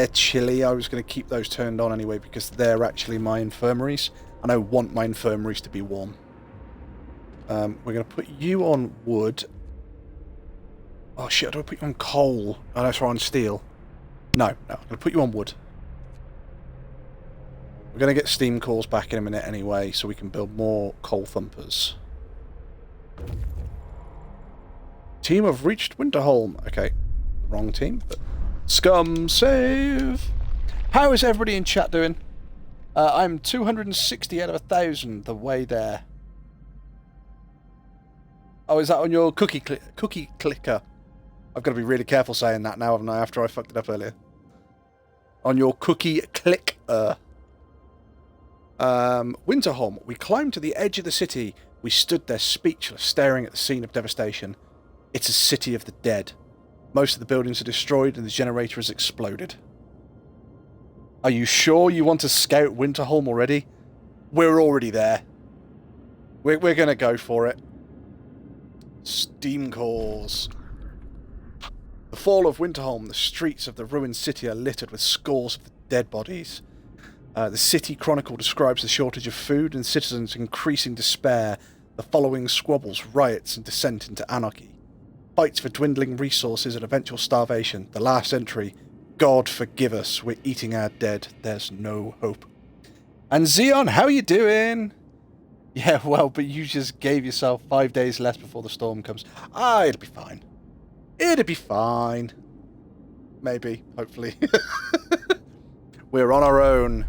chilly, I was going to keep those turned on anyway because they're actually my infirmaries. And I want my infirmaries to be warm. We're going to put you on wood. Oh shit, do I put you on coal? Oh, no, sorry, on steel. No, I'm going to put you on wood. We're going to get steam cores back in a minute anyway, so we can build more coal thumpers. Team have reached Winterholm. Okay, wrong team, but... Scum save! How is everybody in chat doing? I'm 260 out of 1,000 the way there. Oh, is that on your cookie clicker? I've got to be really careful saying that now, haven't I, after I fucked it up earlier. On your cookie clicker. Winterholm. We climbed to the edge of the city. We stood there speechless, staring at the scene of devastation. It's a city of the dead. Most of the buildings are destroyed and the generator has exploded. Are you sure you want to scout Winterholm already? We're already there. We're going to go for it. Steam cores. The fall of Winterholm. The streets of the ruined city are littered with scores of dead bodies. The City Chronicle describes the shortage of food and citizens' increasing despair. The following squabbles, riots, and descent into anarchy. Fights for dwindling resources and eventual starvation. The last entry... God forgive us, we're eating our dead. There's no hope. And Xeon, how are you doing? Yeah, well, but you just gave yourself 5 days less before the storm comes. Ah, it'll be fine. It'll be fine. Maybe, hopefully. We're on our own.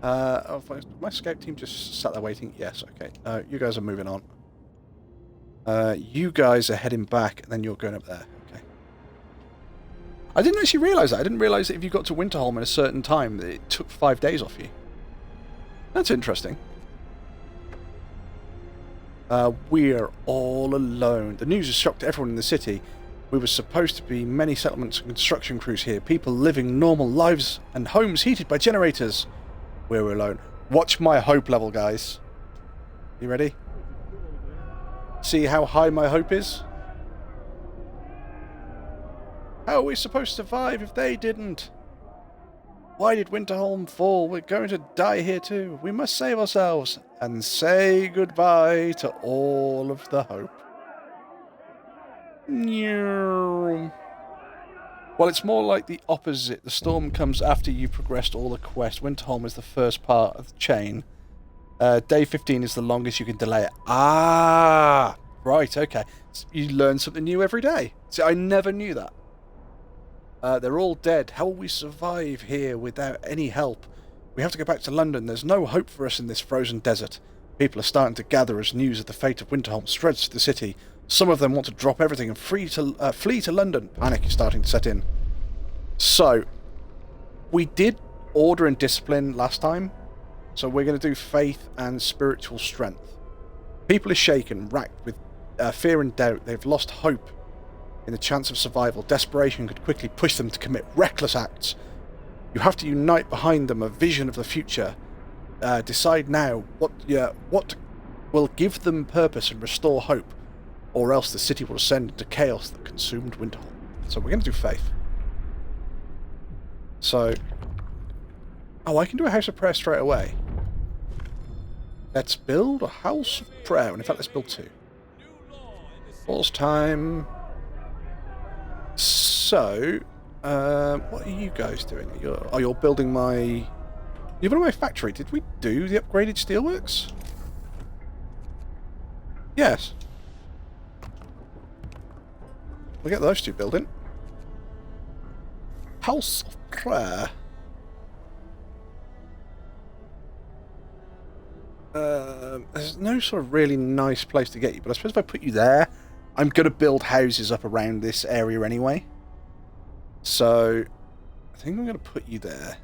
My scout team just sat there waiting. Yes, okay. You guys are moving on. You guys are heading back, and then you're going up there. Okay. I didn't actually realise that. I didn't realise that if you got to Winterholm at a certain time, that it took 5 days off you. That's interesting. We're all alone. The news has shocked everyone in the city. We were supposed to be many settlements and construction crews here. People living normal lives and homes heated by generators. We're alone. Watch my hope level, guys. You ready? See how high my hope is? How are we supposed to survive if they didn't? Why did Winterholm fall? We're going to die here too. We must save ourselves and say goodbye to all of the hope. Well, it's more like the opposite. The storm comes after you've progressed all the quests. Winterholm is the first part of the chain. Day 15 is the longest you can delay it. Ah, right, okay. So you learn something new every day. See, I never knew that. They're all dead. How will we survive here without any help? We have to go back to London. There's no hope for us in this frozen desert. People are starting to gather as news of the fate of Winterholm spreads to the city. Some of them want to drop everything and flee to London. Panic is starting to set in. So, we did order and discipline last time. So we're going to do faith and spiritual strength. People are shaken, racked with fear and doubt. They've lost hope in the chance of survival. Desperation could quickly push them to commit reckless acts. You have to unite behind them a vision of the future. Decide now what will give them purpose and restore hope, or else the city will descend into chaos that consumed Winterholm. So we're going to do faith. So, oh, I can do a house of prayer straight away. Let's build a house of prayer. And in fact, let's build 2. Pause time. So, what are you guys doing? You're building my... You're building my factory. Did we do the upgraded steelworks? Yes. We'll get those 2 building. House of prayer. There's no sort of really nice place to get you, but I suppose if I put you there, I'm going to build houses up around this area anyway. So, I think I'm going to put you there.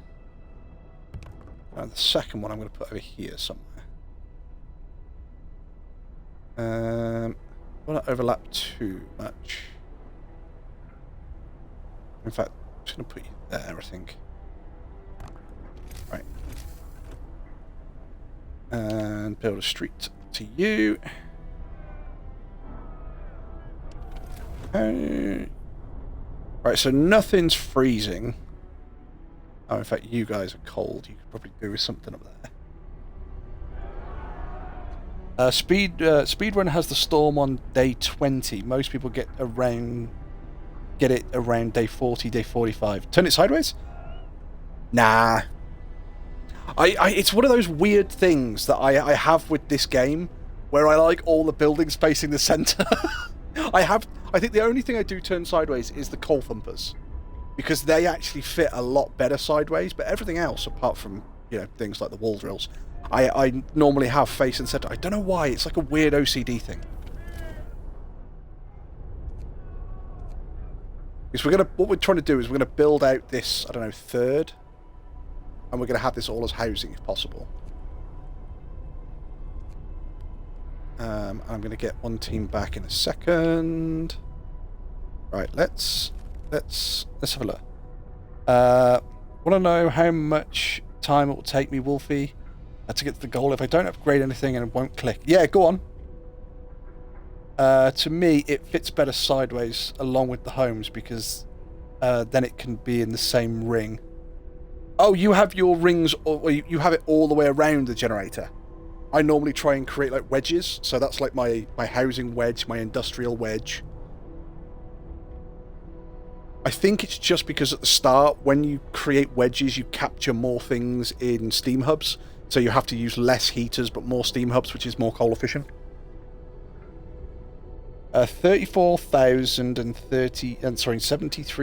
And the second one I'm going to put over here somewhere. I don't want to overlap too much. In fact, I'm just going to put you there, I think. Right. And build a street to you. Right, so nothing's freezing. Oh, in fact, you guys are cold. You could probably do with something up there. Speedrun has the storm on day 20. Most people get it around day 40, day 45. Turn it sideways? Nah. It's one of those weird things that I have with this game, where I like all the buildings facing the centre. I think the only thing I do turn sideways is the coal thumpers, because they actually fit a lot better sideways. But everything else, apart from things like the wall drills, I normally have face and centre. I don't know why. It's like a weird OCD thing. Because what we're trying to do is we're gonna build out this, I don't know, third. And we're going to have this all as housing if possible. I'm going to get one team back in a second. Right, let's have a look. Want to know how much time it will take me, Wolfie, to get to the goal if I don't upgrade anything and it won't click? Yeah, go on. To me, it fits better sideways along with the homes, because then it can be in the same ring. Oh, you have your rings, or you have it all the way around the generator. I normally try and create like wedges, so that's like my housing wedge, my industrial wedge. I think it's just because at the start, when you create wedges, you capture more things in steam hubs, so you have to use less heaters but more steam hubs, which is more coal efficient. 73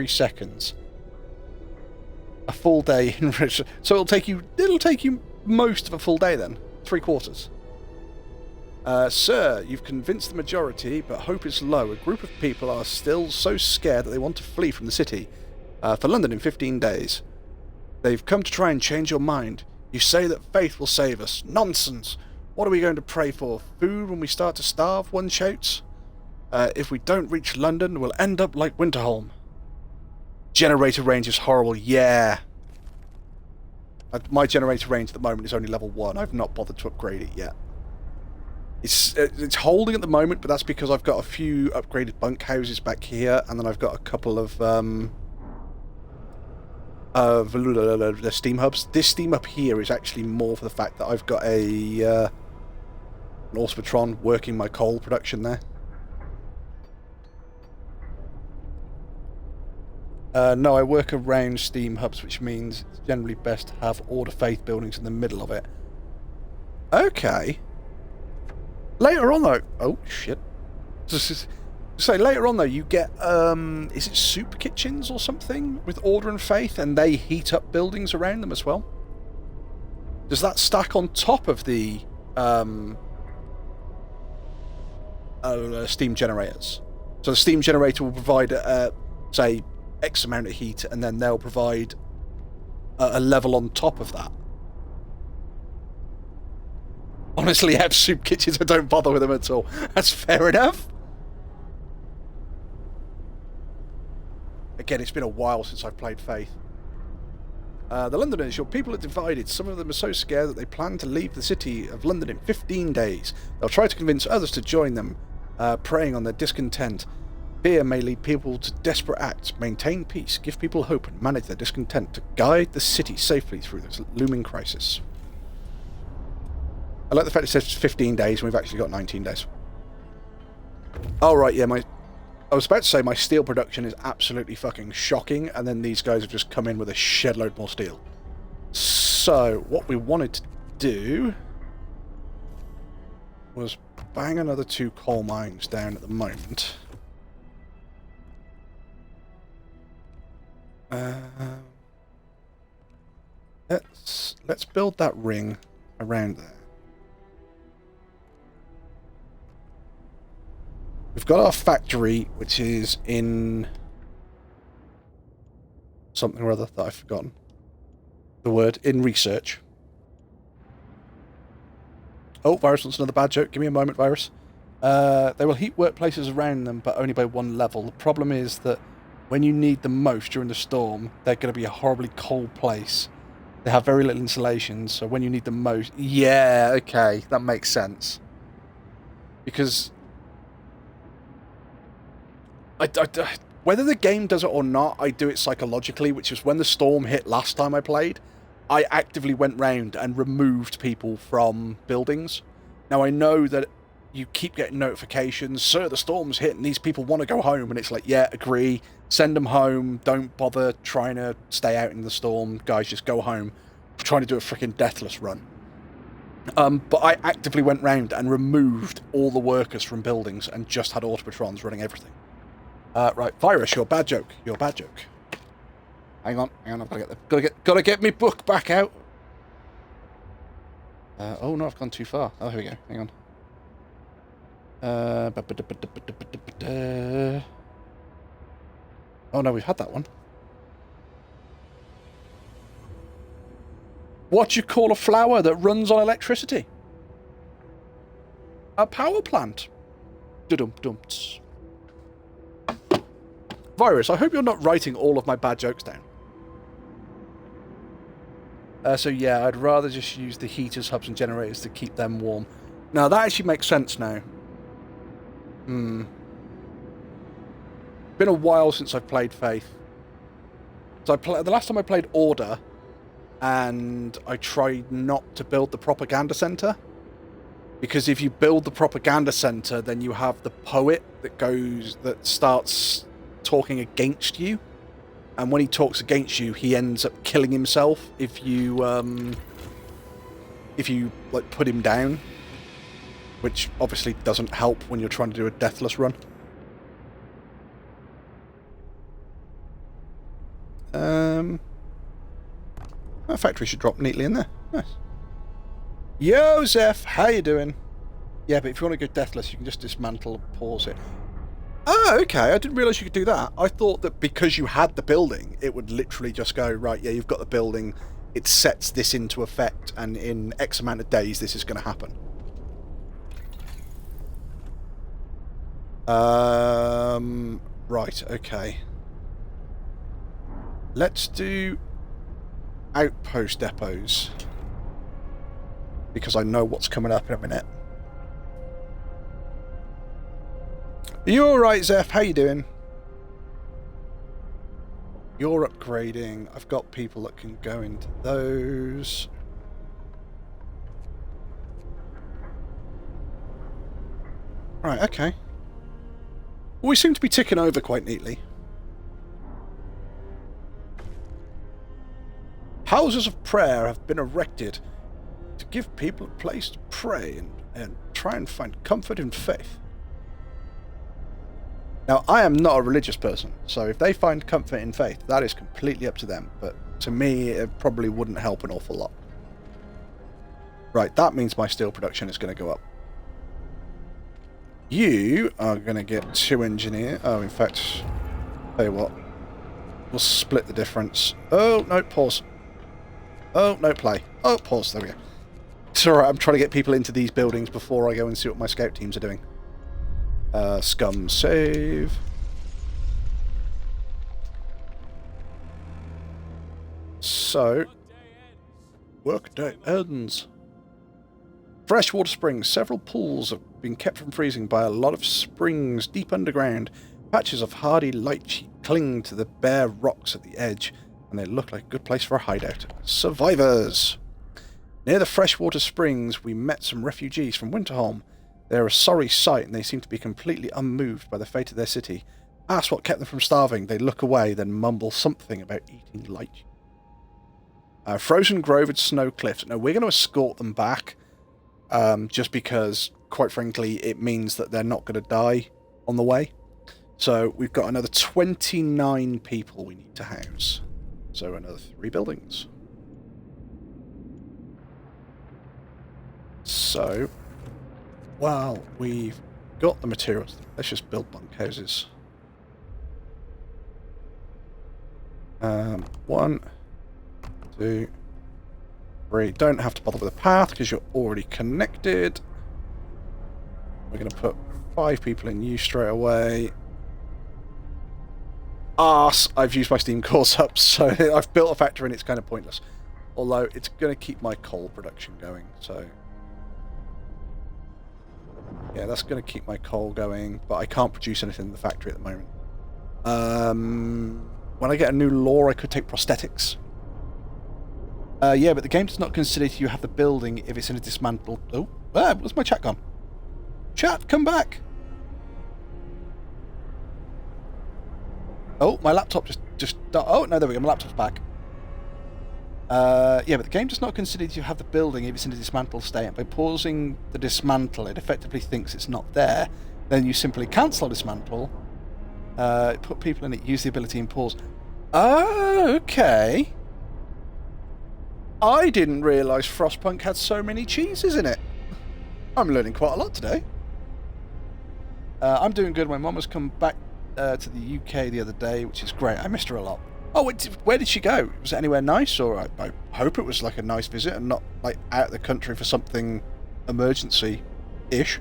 seconds. A full day in so it'll take you most of a full day then. 3/4. Sir, you've convinced the majority, but hope is low. A group of people are still so scared that they want to flee from the city for London in 15 days. They've come to try and change your mind. You say that faith will save us. Nonsense! What are we going to pray for? Food when we start to starve, one shouts. If we don't reach London, we'll end up like Winterholm. Generator range is horrible. Yeah. My generator range at the moment is only level 1. I've not bothered to upgrade it yet. It's holding at the moment, but that's because I've got a few upgraded bunkhouses back here, and then I've got a couple of the steam hubs. This steam up here is actually more for the fact that I've got an Automatron working my coal production there. No, I work around steam hubs, which means it's generally best to have order faith buildings in the middle of it. Okay. Later on, though... Oh, shit. So later on, though, you get... is it soup kitchens or something? With Order and Faith, and they heat up buildings around them as well? Does that stack on top of the... steam generators? So the steam generator will provide, say, X amount of heat, and then they'll provide a level on top of that. Honestly, I have soup kitchens. I don't bother with them at all. That's fair enough. Again, it's been a while since I've played Faith. The Londoners, your people are divided. Some of them are so scared that they plan to leave the city of London in 15 days. They'll try to convince others to join them, preying on their discontent. Fear may lead people to desperate acts. Maintain peace, give people hope, and manage their discontent to guide the city safely through this looming crisis. I like the fact it says 15 days and we've actually got 19 days. Oh, right, yeah, I was about to say my steel production is absolutely fucking shocking, and then these guys have just come in with a shed load more steel. So, what we wanted to do was bang another 2 coal mines down at the moment. Let's build that ring around there. We've got our factory, which is in something or other that I've forgotten the word, in research. Oh, Virus wants another bad joke. Give me a moment, Virus. They will heat workplaces around them, but only by 1 level. The problem is that when you need them most during the storm, they're going to be a horribly cold place. They have very little insulation, so when you need them most... Yeah, okay, that makes sense. Because... whether the game does it or not, I do it psychologically, which is when the storm hit last time I played, I actively went round and removed people from buildings. Now, I know that you keep getting notifications, sir, the storm's hit and these people want to go home, and it's like, yeah, agree, send them home, don't bother trying to stay out in the storm, guys, just go home. I'm trying to do a freaking deathless run. But I actively went round and removed all the workers from buildings and just had autopatrons running everything. Right, Virus, your bad joke. Your bad joke. Hang on, I've gotta get my book back out. Oh no, I've gone too far. Oh, here we go. Hang on. Oh no, we've had that one. What do you call a flower that runs on electricity? A power plant. Dum-dum-ts. Virus, I hope you're not writing all of my bad jokes down. So yeah, I'd rather just use the heaters, hubs and generators to keep them warm. Now, that actually makes sense now. Been a while since I've played Faith. So the last time I played Order, and I tried not to build the propaganda center. Because if you build the propaganda center, then you have the poet that starts talking against you, and when he talks against you, he ends up killing himself if you like put him down, which obviously doesn't help when you're trying to do a deathless run. That factory should drop neatly in there. Nice. Yo, Zeph, how you doing? Yeah, but if you want to go deathless, you can just dismantle and pause it. Oh, okay. I didn't realise you could do that. I thought that because you had the building, it would literally just go, right, yeah, you've got the building, it sets this into effect, and in X amount of days, this is going to happen. Right, okay. Let's do outpost depots, because I know what's coming up in a minute. Are you alright, Zeph? How you doing? You're upgrading. I've got people that can go into those. Right, okay. Well, we seem to be ticking over quite neatly. Houses of prayer have been erected to give people a place to pray and try and find comfort in faith. Now, I am not a religious person, so if they find comfort in faith, that is completely up to them. But to me, it probably wouldn't help an awful lot. Right, that means my steel production is going to go up. You are going to get 2 engineer. Oh, in fact, tell you what. We'll split the difference. Oh, no, pause. Oh, no, play. Oh, pause. There we go. It's alright, I'm trying to get people into these buildings before I go and see what my scout teams are doing. Scum save. So, workday ends. Freshwater springs. Several pools have been kept from freezing by a lot of springs deep underground. Patches of hardy lychee cling to the bare rocks at the edge, and they look like a good place for a hideout. Survivors! Near the freshwater springs, we met some refugees from Winterholm. They're a sorry sight, and they seem to be completely unmoved by the fate of their city. Ask what kept them from starving. They look away, then mumble something about eating lychee. Frozen Grove and Snow Cliffs. Now, we're going to escort them back, just because, quite frankly, it means that they're not going to die on the way. So, we've got another 29 people we need to house. So, another 3 buildings. So, well, we've got the materials. Let's just build bunkhouses. 1, 2, 3. Don't have to bother with a path because you're already connected. We're going to put 5 people in you straight away. Arse! I've used my steam cores up, so I've built a factory and it's kind of pointless. Although it's going to keep my coal production going, so... yeah, that's going to keep my coal going, but I can't produce anything in the factory at the moment. When I get a new law, I could take prosthetics. Yeah, but the game does not consider you have the building if it's in a dismantled... oh, where's my chat gone? Chat, come back! Oh, my laptop just... oh, no, there we go, my laptop's back. Yeah, but the game does not consider you have the building if it's in a dismantled state. By pausing the dismantle, it effectively thinks it's not there. Then you simply cancel dismantle, put people in it, use the ability and pause. Oh, okay. I didn't realise Frostpunk had so many cheeses in it. I'm learning quite a lot today. I'm doing good. My mum has come back to the UK the other day, which is great. I missed her a lot. Oh, where did she go? Was it anywhere nice? Or I hope it was like a nice visit and not like out of the country for something emergency-ish.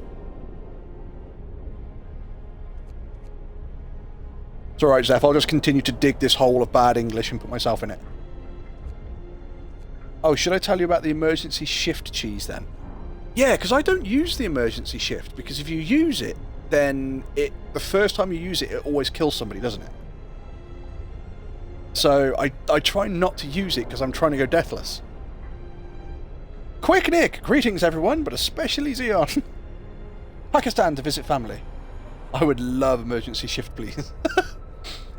It's alright, Zeph. I'll just continue to dig this hole of bad English and put myself in it. Oh, should I tell you about the emergency shift cheese then? Yeah, because I don't use the emergency shift, because if you use it, then the first time you use it, it always kills somebody, doesn't it? So I try not to use it because I'm trying to go deathless. Quick Nick! Greetings everyone, but especially Xeon. Pakistan to visit family. I would love emergency shift, please.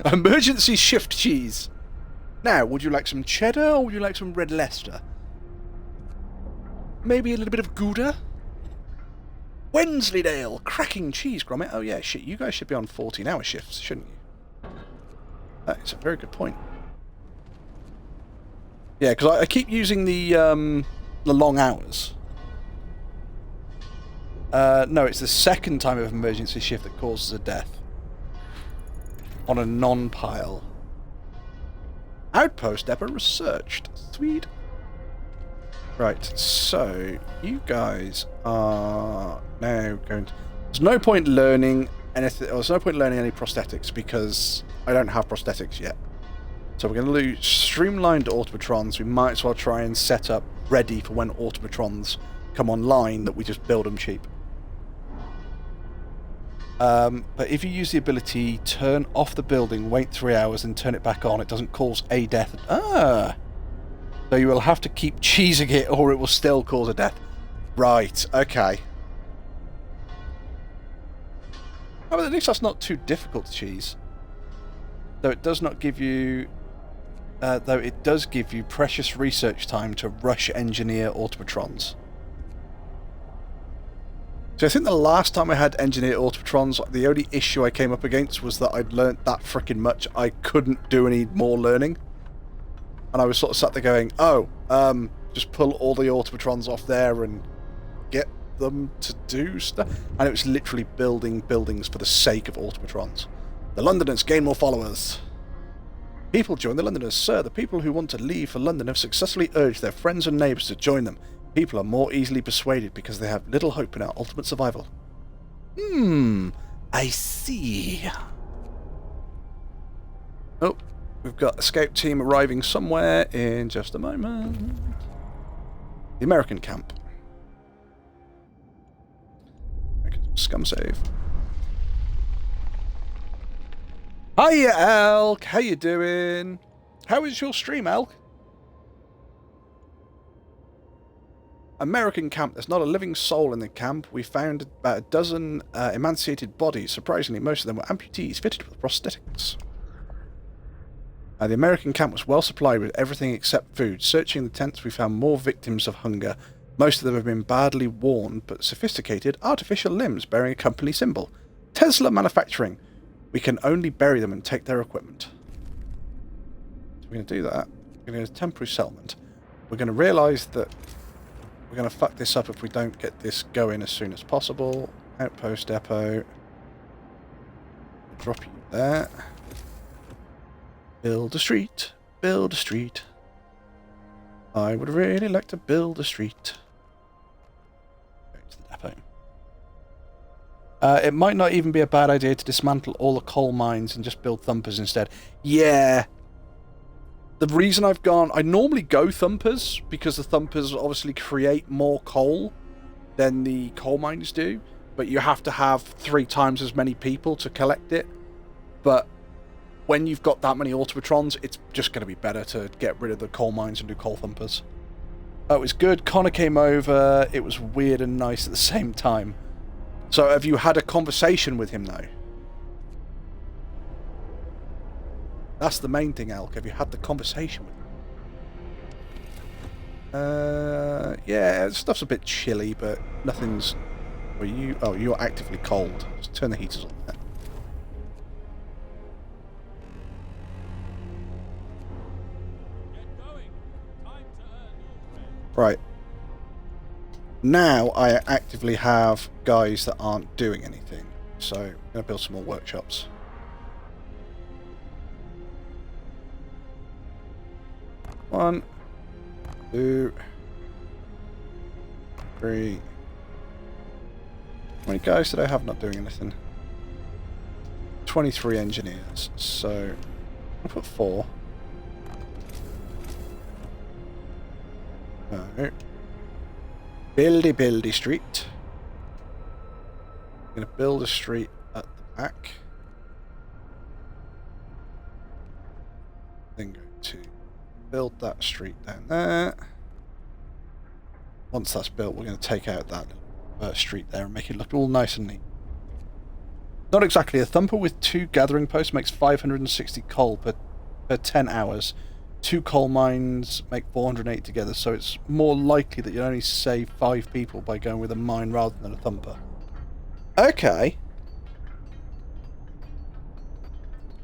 Emergency shift cheese. Now, would you like some cheddar or would you like some red Leicester? Maybe a little bit of Gouda? Wensleydale, cracking cheese, Gromit. Oh yeah, shit, you guys should be on 14-hour shifts, shouldn't you? That is a very good point. Yeah, because I keep using the long hours. No, it's the second time of emergency shift that causes a death. On a non-pile. Outpost depot researched. Sweet. Right, so you guys are now going to... There's no point learning anything. There's no point learning any prosthetics because I don't have prosthetics yet. So we're going to do streamlined automatrons. We might as well try and set up ready for when automatrons come online that we just build them cheap. But if you use the ability, turn off the building, wait 3 hours and turn it back on, it doesn't cause a death. Ah! So you will have to keep cheesing it or it will still cause a death. Right, okay. Oh, but at least that's not too difficult to cheese. Though it does not give you... though it does give you precious research time to rush engineer automatrons. So I think the last time I had engineer automatrons, the only issue I came up against was that I'd learnt that freaking much I couldn't do any more learning. And I was sort of sat there going, oh, just pull all the automatrons off there and get them to do stuff. And it was literally building buildings for the sake of automatrons. The Londoners gain more followers. People join the Londoners. Sir, the people who want to leave for London have successfully urged their friends and neighbours to join them. People are more easily persuaded because they have little hope in our ultimate survival. I see. Oh, we've got a scout team arriving somewhere in just a moment. The American camp. Okay, scum save. Hiya, Elk. How you doing? How is your stream, Elk? American camp. There's not a living soul in the camp. We found about a dozen emaciated bodies. Surprisingly, most of them were amputees fitted with prosthetics. The American camp was well supplied with everything except food. Searching the tents, we found more victims of hunger. Most of them have been badly worn, but sophisticated, artificial limbs bearing a company symbol. Tesla Manufacturing. We can only bury them and take their equipment. So we're going to do that. We're going to do a temporary settlement. We're going to realise that we're going to fuck this up if we don't get this going as soon as possible. Outpost depot. Drop you there. Build a street. Build a street. I would really like to build a street. Go to the depot. It might not even be a bad idea to dismantle all the coal mines and just build thumpers instead. Yeah. The reason I've gone... I normally go thumpers, because the thumpers obviously create more coal than the coal mines do. But you have to have 3 times as many people to collect it. But when you've got that many automatrons, it's just going to be better to get rid of the coal mines and do coal thumpers. Oh, it was good. Connor came over. It was weird and nice at the same time. So have you had a conversation with him now? That's the main thing, Elk. Have you had the conversation with him? Yeah, stuff's a bit chilly, but nothing's... Well, oh, you're actively cold. Just turn the heaters on there. Get going. Time to earn your bread. Right. Now I actively have guys that aren't doing anything. So I'm going to build some more workshops. One, 2, 3. How many guys did I have not doing anything? 23 engineers. So I'll put 4. No. Buildy street. I'm going to build a street at the back. Then go to build that street down there. Once that's built, we're going to take out that street there and make it look all nice and neat. Not exactly. A thumper with 2 gathering posts makes 560 coal per 10 hours. 2 coal mines make 408 together, so it's more likely that you'll only save 5 people by going with a mine rather than a thumper. Okay.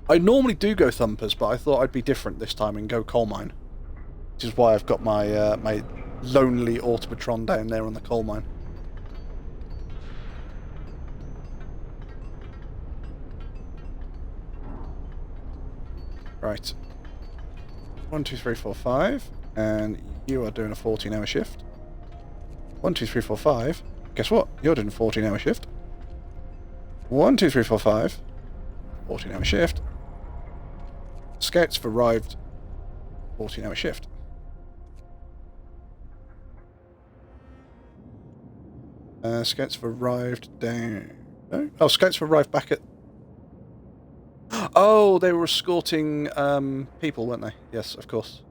I normally do go thumpers, but I thought I'd be different this time and go coal mine. Which is why I've got my my lonely automatron down there on the coal mine. Right. 1, 2, 3, 4, 5. And you are doing a 14-hour shift. 1, 2, 3, 4, 5. Guess what? You're doing a 14-hour shift. 1, 2, 3, 4, 5. 14-hour shift. Scouts have arrived. 14-hour shift. Scouts have arrived down... No? Oh, scouts have arrived back at... Oh, they were escorting people, weren't they? Yes, of course.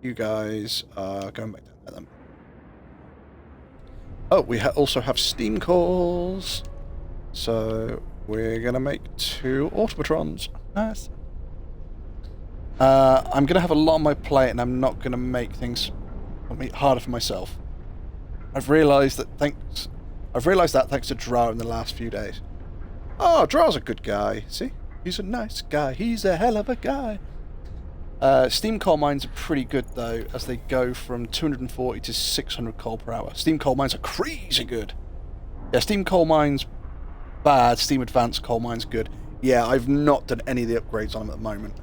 You guys are going back down there then. Oh, we also have steam cores. So we're going to make 2 automatrons. Nice. I'm going to have a lot on my plate, and I'm not going to make things harder for myself. I've realised that thanks to Drow in the last few days. Oh, Drow's a good guy. See? He's a nice guy. He's a hell of a guy. Steam coal mines are pretty good, though, as they go from 240 to 600 coal per hour. Steam coal mines are crazy good. Yeah, steam coal mines, bad. Steam advanced coal mines, good. Yeah, I've not done any of the upgrades on them at the moment.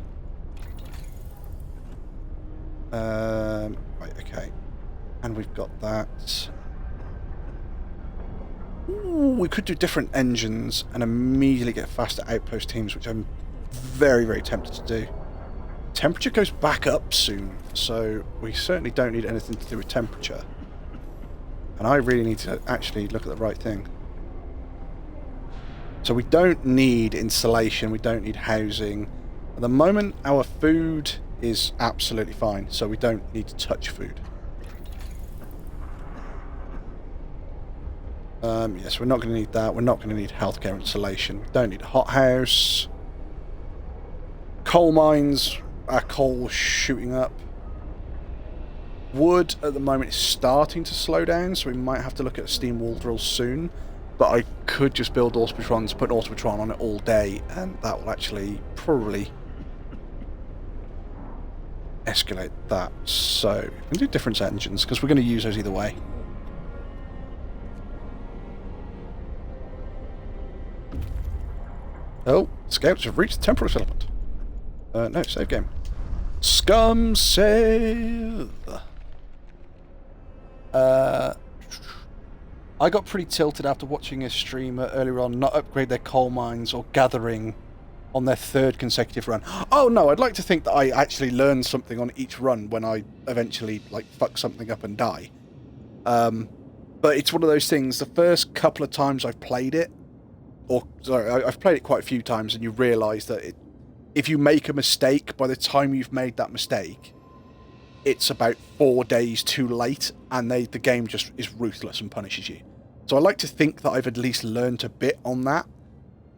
Right, okay. And we've got that. Ooh, we could do different engines and immediately get faster outpost teams, which I'm very, very tempted to do. Temperature goes back up soon, so we certainly don't need anything to do with temperature. And I really need to actually look at the right thing. So we don't need insulation, we don't need housing. At the moment, our food is absolutely fine, so we don't need to touch food. Yes, we're not going to need that. We're not going to need healthcare insulation. We don't need a hothouse. Coal mines, our coal shooting up. Wood at the moment is starting to slow down, so we might have to look at a steam wall drill soon. But I could just build automatrons, put an automatron on it all day, and that will actually probably escalate that. So we can do different engines, because we're going to use those either way. Oh, scouts have reached the temporal settlement. No, save game. Scum save. I got pretty tilted after watching a streamer earlier on not upgrade their coal mines or gathering on their third consecutive run. Oh no, I'd like to think that I actually learned something on each run when I eventually like fuck something up and die. But it's one of those things, the first couple of times I've played it, I've played it quite a few times, and you realise that if you make a mistake, by the time you've made that mistake, it's about 4 days too late, and the game just is ruthless and punishes you. So I like to think that I've at least learned a bit on that.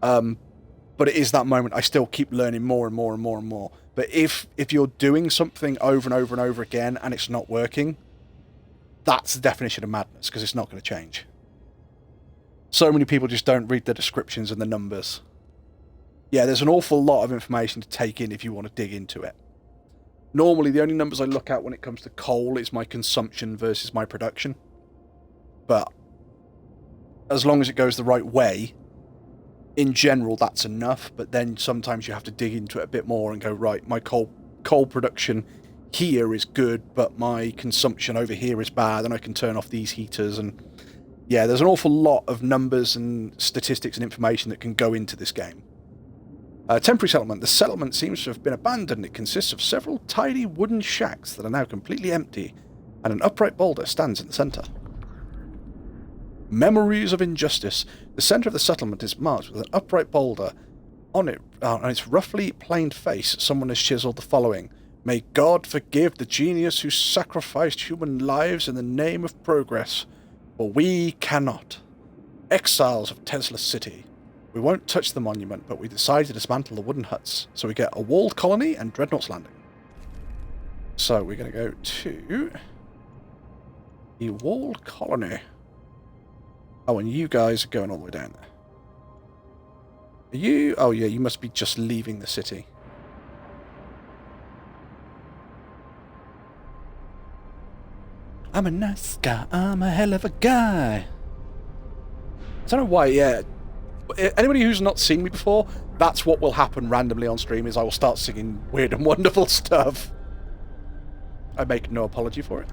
But it is that moment I still keep learning more and more and more and more. But if you're doing something over and over and over again and it's not working, that's the definition of madness, because it's not going to change. So many people just don't read the descriptions and the numbers. Yeah, there's an awful lot of information to take in if you want to dig into it. Normally, the only numbers I look at when it comes to coal is my consumption versus my production. But as long as it goes the right way, in general, that's enough. But then sometimes you have to dig into it a bit more and go, right, my coal production here is good, but my consumption over here is bad, and I can turn off these heaters. And yeah, there's an awful lot of numbers and statistics and information that can go into this game. Temporary settlement. The settlement seems to have been abandoned. It consists of several tiny wooden shacks that are now completely empty, and an upright boulder stands in the centre. Memories of injustice. The centre of the settlement is marked with an upright boulder. On it, on its roughly planed face, someone has chiselled the following: "May God forgive the genius who sacrificed human lives in the name of progress, for we cannot. Exiles of Tesla City. We won't touch the monument, but we decide to dismantle the wooden huts. So we get a walled colony and Dreadnought's Landing." So we're going to go to the walled colony. Oh, and you guys are going all the way down there. Are you? Oh yeah, you must be just leaving the city. I'm a nice guy. I'm a hell of a guy. I don't know why, yeah. Anybody who's not seen me before, that's what will happen randomly on stream, is I will start singing weird and wonderful stuff. I make no apology for it.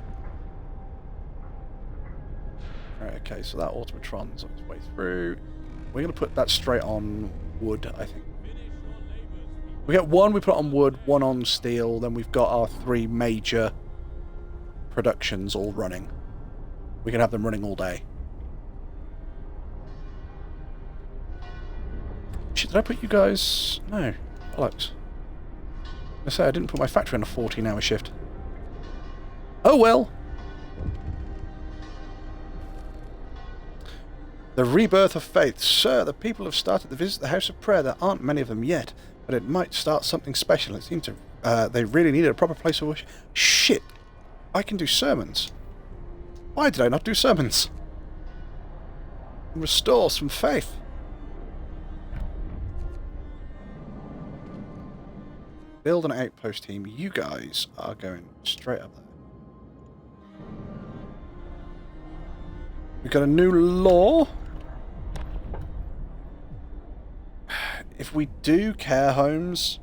Right, okay, so that automatron's on its way through. We're going to put that straight on wood, I think. We get one, we put on wood, one on steel, then we've got our 3 major productions all running. We can have them running all day. Shit, did I put you guys... No. Bollocks. I say I didn't put my factory on a 14-hour shift. Oh well! The rebirth of faith. Sir, the people have started to visit the House of Prayer. There aren't many of them yet, but it might start something special. It seems to They really needed a proper place of worship. Shit! I can do sermons. Why did I not do sermons? Restore some faith. Build an outpost team. You guys are going straight up there. We've got a new law. If we do care homes,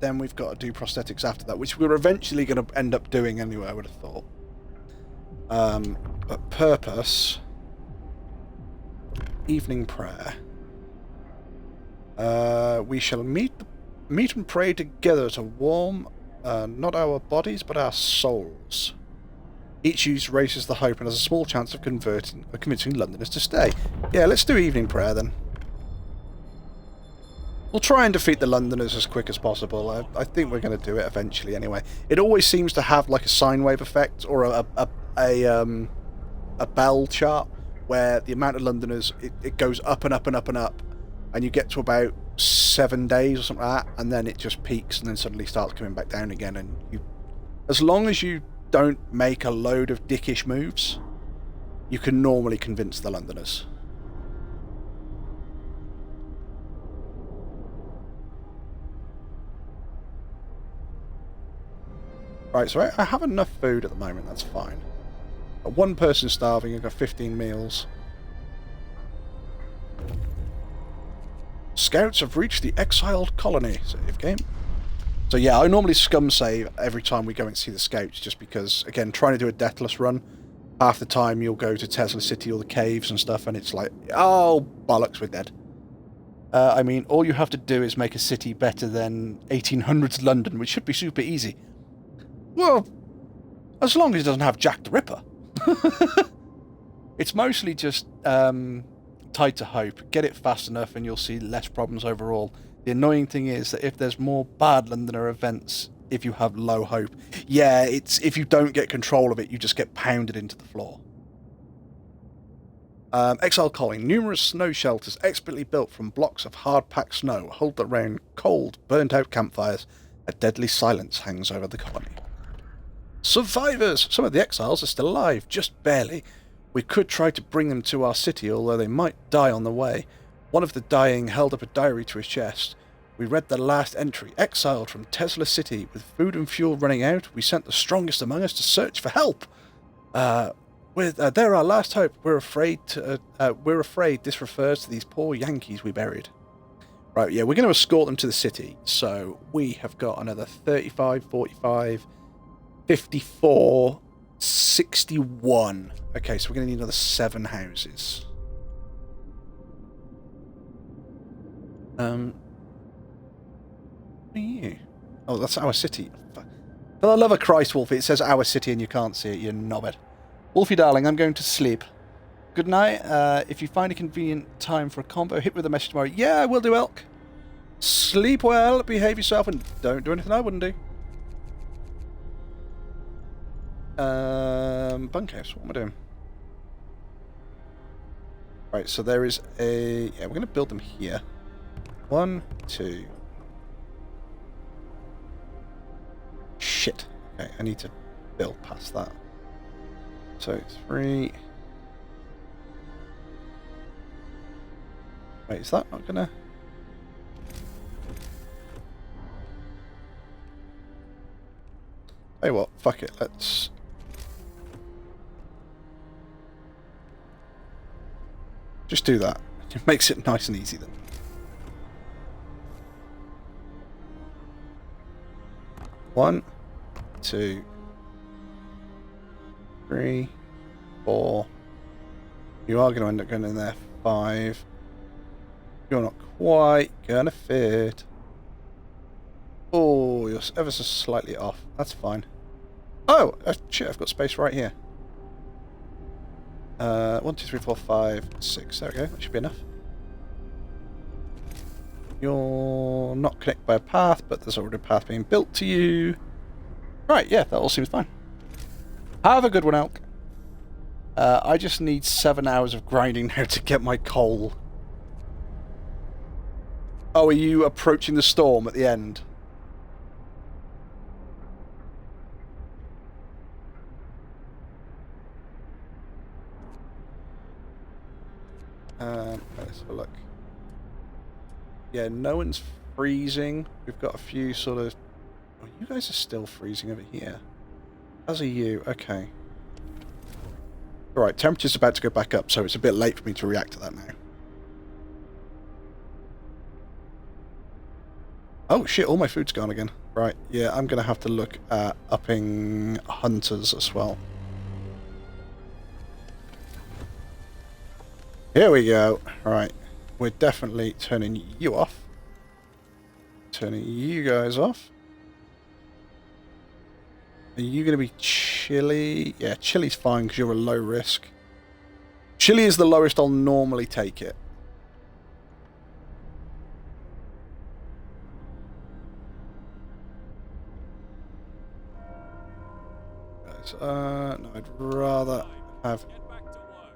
then we've got to do prosthetics after that, which we're eventually going to end up doing anyway, I would have thought. But purpose... Evening prayer. We shall meet and pray together to warm not our bodies but our souls. Each use raises the hope and has a small chance of convincing Londoners to stay. Yeah, let's do evening prayer then. We'll try and defeat the Londoners as quick as possible. I think we're going to do it eventually anyway. It always seems to have like a sine wave effect or a bell chart where the amount of Londoners, it goes up and up and up and up, and you get to about 7 days or something like that, and then it just peaks and then suddenly starts coming back down again. And you, as long as you don't make a load of dickish moves, you can normally convince the Londoners. Right, so I have enough food at the moment, that's fine. But one person starving, I've got 15 meals. Scouts have reached the exiled colony. Save game. So yeah, I normally scum save every time we go and see the scouts, just because, again, trying to do a deathless run, half the time you'll go to Tesla City or the caves and stuff, and it's like, oh, bollocks, we're dead. I mean, all you have to do is make a city better than 1800s London, which should be super easy. Well, as long as it doesn't have Jack the Ripper. It's mostly just tied to hope. Get it fast enough and you'll see less problems overall. The annoying thing is that if there's more bad Londoner events, if you have low hope, yeah, it's if you don't get control of it, you just get pounded into the floor. Exile Colony. Numerous snow shelters expertly built from blocks of hard-packed snow hold around cold, burnt-out campfires. A deadly silence hangs over the colony. Survivors! Some of the exiles are still alive, just barely. We could try to bring them to our city, although they might die on the way. One of the dying held up a diary to his chest. We read the last entry. Exiled from Tesla City, with food and fuel running out, we sent the strongest among us to search for help. They're our last hope. We're afraid this refers to these poor Yankees we buried. Right, yeah, we're going to escort them to the city. So we have got another 35, 45, 54, 61. Okay, so we're going to need another 7 houses. What are you? Oh, that's our city. For the love of Christ, Wolfie, it says our city and you can't see it, you knobhead. Wolfie, darling, I'm going to sleep. Good night. If you find a convenient time for a combo, hit with a message tomorrow. Yeah, I will do, Elk. Sleep well, behave yourself, and don't do anything I wouldn't do. Bunkhouse, what am I doing? Right, so there is a... Yeah, we're going to build them here. 1, 2... Shit. Okay, I need to build past that. So, 3... Wait, is that not going to... Hey, what? Fuck it, let's... Just do that. It makes it nice and easy then. One, 2, 3, 4. You are going to end up going in there. 5. You're not quite going to fit. Oh, you're ever so slightly off. That's fine. Oh, shit, I've got space right here. 1, 2, 3, 4, 5, 6. There we go. That should be enough. You're not connected by a path, but there's already a path being built to you. Right, yeah, that all seems fine. Have a good one, Elk. I just need 7 hours of grinding now to get my coal. Oh, are you approaching the storm at the end? Let's have a look. Yeah, no one's freezing. We've got a few sort of... Oh, you guys are still freezing over here. As are you. Okay. Alright, temperature's about to go back up, so it's a bit late for me to react to that now. Oh shit, all my food's gone again. Right, yeah, I'm going to have to look at upping hunters as well. Here we go. Right, we're definitely turning you off. Turning you guys off. Are you going to be chili? Yeah, chili's fine because you're a low risk. Chili is the lowest I'll normally take it. Guys, no, I'd rather have... Get back to work.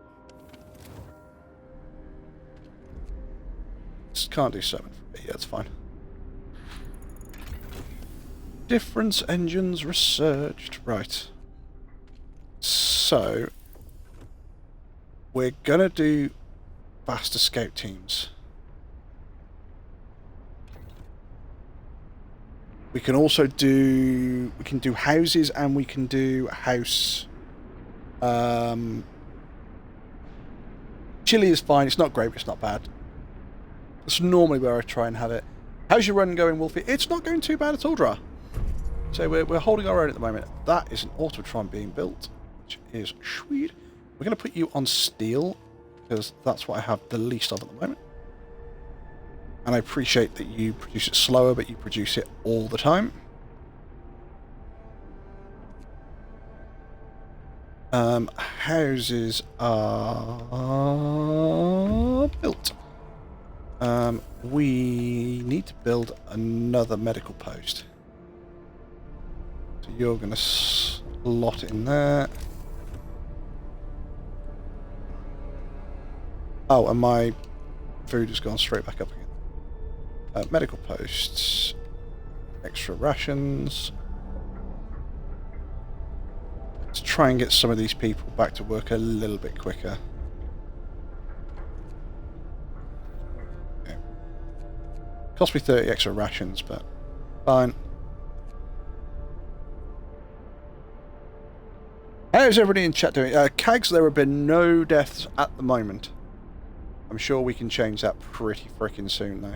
Just can't do 7 for me. Yeah, that's fine. Difference engines researched. Right. So, we're going to do faster scout teams. We can also do... We can do houses and we can do house... Chili is fine. It's not great, but it's not bad. That's normally where I try and have it. How's your run going, Wolfie? It's not going too bad at all, Dra. So we're holding our own at the moment. That is an Autotron being built, which is sweet. We're going to put you on steel, because that's what I have the least of at the moment. And I appreciate that you produce it slower, but you produce it all the time. Houses are built. We need to build another medical post. So you're going to slot in there. Oh, and my food has gone straight back up again. Medical posts. Extra rations. Let's try and get some of these people back to work a little bit quicker. Okay. Cost me 30 extra rations, but fine. How's everybody in chat doing? Cags, there have been no deaths at the moment. I'm sure we can change that pretty freaking soon, though.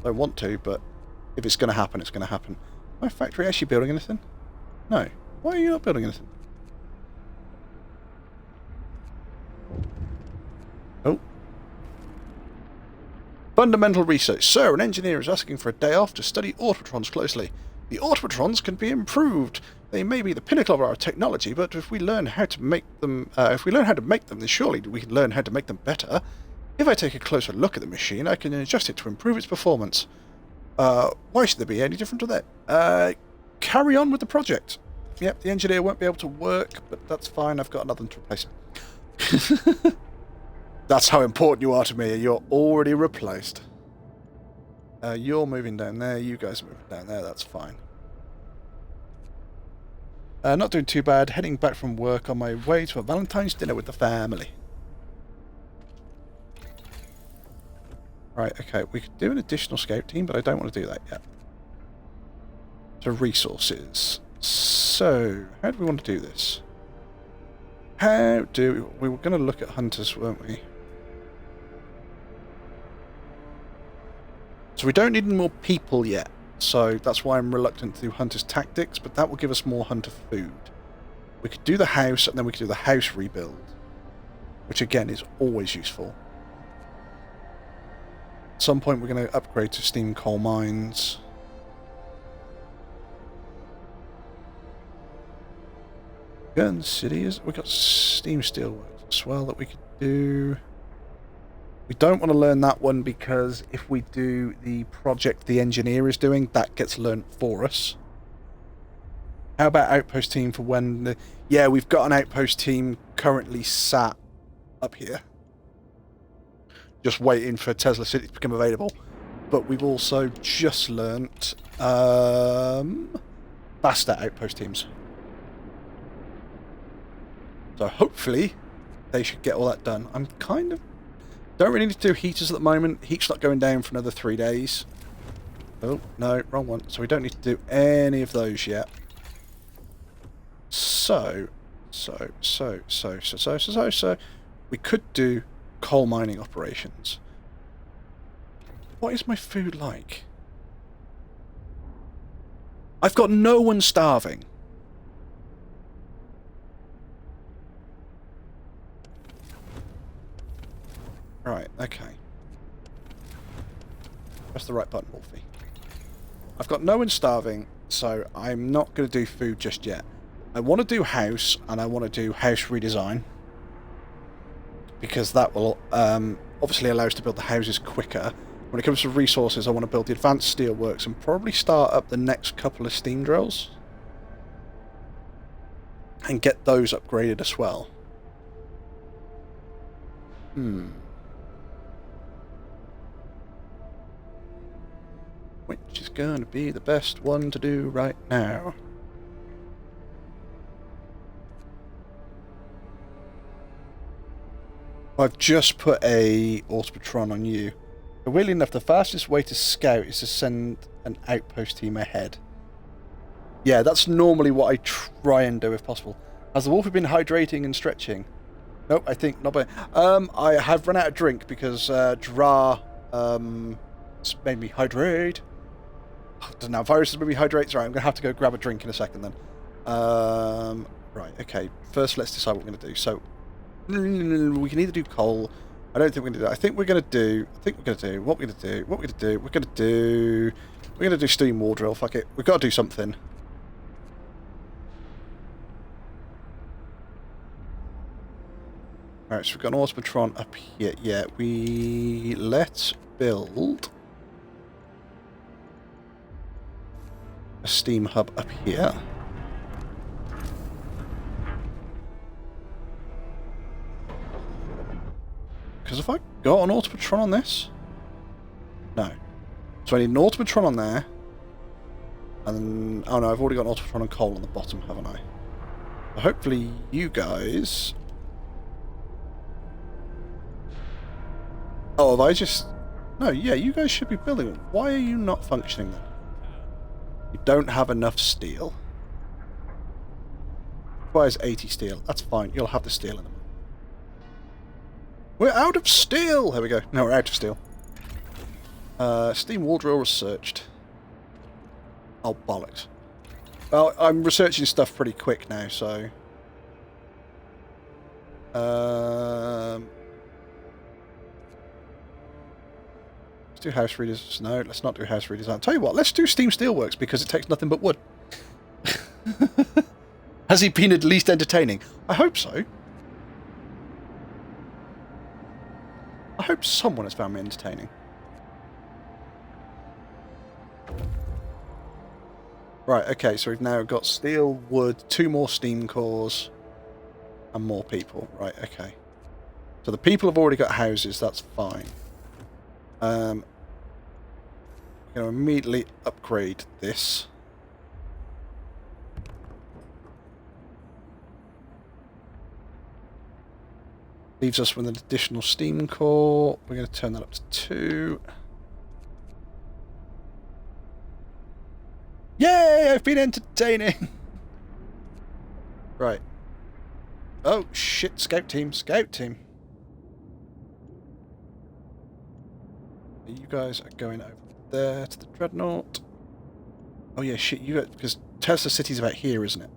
Don't want to, but if it's going to happen, it's going to happen. Is my factory actually building anything? No. Why are you not building anything? Oh. Fundamental research. Sir, an engineer is asking for a day off to study autotrons closely. The autotrons can be improved. They may be the pinnacle of our technology, but if we learn how to make them, then surely we can learn how to make them better. If I take a closer look at the machine, I can adjust it to improve its performance. Why should there be any different to that? Carry on with the project. Yep, the engineer won't be able to work, but that's fine. I've got another one to replace him. That's how important you are to me. You're already replaced. You're moving down there. You guys are moving down there. That's fine. Not doing too bad. Heading back from work on my way to a Valentine's dinner with the family. Right, okay. We could do an additional scout team, but I don't want to do that yet. So resources. So, how do we want to do this? We were going to look at hunters, weren't we? So we don't need any more people yet. So that's why I'm reluctant to do hunters tactics, but that will give us more hunter food. We could do the house, and then we could do the house rebuild, which again is always useful. At some point we're going to upgrade to steam coal mines. Gun City, we've got steam steelworks as well that we could do. We don't want to learn that one because if we do the project the engineer is doing, that gets learnt for us. How about outpost team for when the... Yeah, we've got an outpost team currently sat up here. Just waiting for Tesla City to become available. But we've also just learnt faster outpost teams. So hopefully they should get all that done. I'm kind of... Don't really need to do heaters at the moment. Heat's not going down for another 3 days. Oh, no, wrong one. So we don't need to do any of those yet. So, we could do coal mining operations. What is my food like? I've got no one starving. Right, okay. Press the right button, Wolfie. I've got no one starving, so I'm not going to do food just yet. I want to do house, and I want to do house redesign. Because that will obviously allow us to build the houses quicker. When it comes to resources, I want to build the advanced steelworks and probably start up the next couple of steam drills. And get those upgraded as well. Which is going to be the best one to do right now? I've just put a Automatron on you. But weirdly enough, the fastest way to scout is to send an outpost team ahead. Yeah, that's normally what I try and do if possible. Has the wolf been hydrating and stretching? Nope, I think not. I have run out of drink because Dra made me hydrate. I don't know, viruses made me hydrate. Sorry, I'm going to have to go grab a drink in a second then. Right, okay. First, let's decide what we're going to do. So, we can either do coal. I don't think we're going to do that. I think we're going to do... What we're going to do steam wall drill. Fuck it. We've got to do something. Alright, so we've got an Automatron up here. Yeah, let's build a steam hub up here. Because if I got an Automatron on this... No. So I need an Automatron on there. And... Oh no, I've already got an Automatron and coal on the bottom, haven't I? So hopefully you guys... Oh, have I just... No, yeah, you guys should be building them. Why are you not functioning then? You don't have enough steel. Requires 80 steel. That's fine. You'll have the steel in a moment. We're out of steel! There we go. No, we're out of steel. Steam wall drill researched. Oh, bollocks. Well, I'm researching stuff pretty quick now, so... Let's do house redesign. No, let's not do house redesign. Tell you what, let's do steam steelworks because it takes nothing but wood. Has he been at least entertaining? I hope so. I hope someone has found me entertaining. Right, okay, so we've now got steel, wood, 2 more steam cores, and more people. Right, okay. So the people have already got houses, that's fine. I'm going to immediately upgrade this. Leaves us with an additional steam core. We're going to turn that up to 2. Yay! I've been entertaining! Right. Oh, shit. Scout team. Scout team. You guys are going over there to the Dreadnought. Oh, yeah, shit. You got... Because Tesla City's about here, isn't it?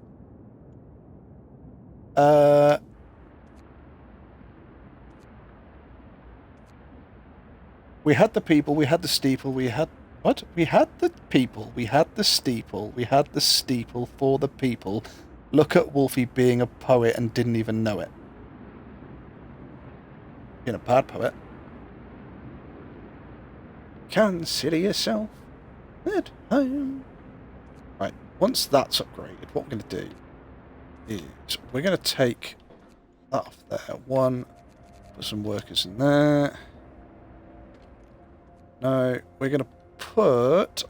We had the people, we had the steeple, we had... What? We had the people, we had the steeple, we had the steeple for the people. Look at Wolfie being a poet and didn't even know it. Being a bad poet. Consider yourself at home. Right, once that's upgraded, what we're going to do is we're going to take that off there. 1, put some workers in there. No, we're going to put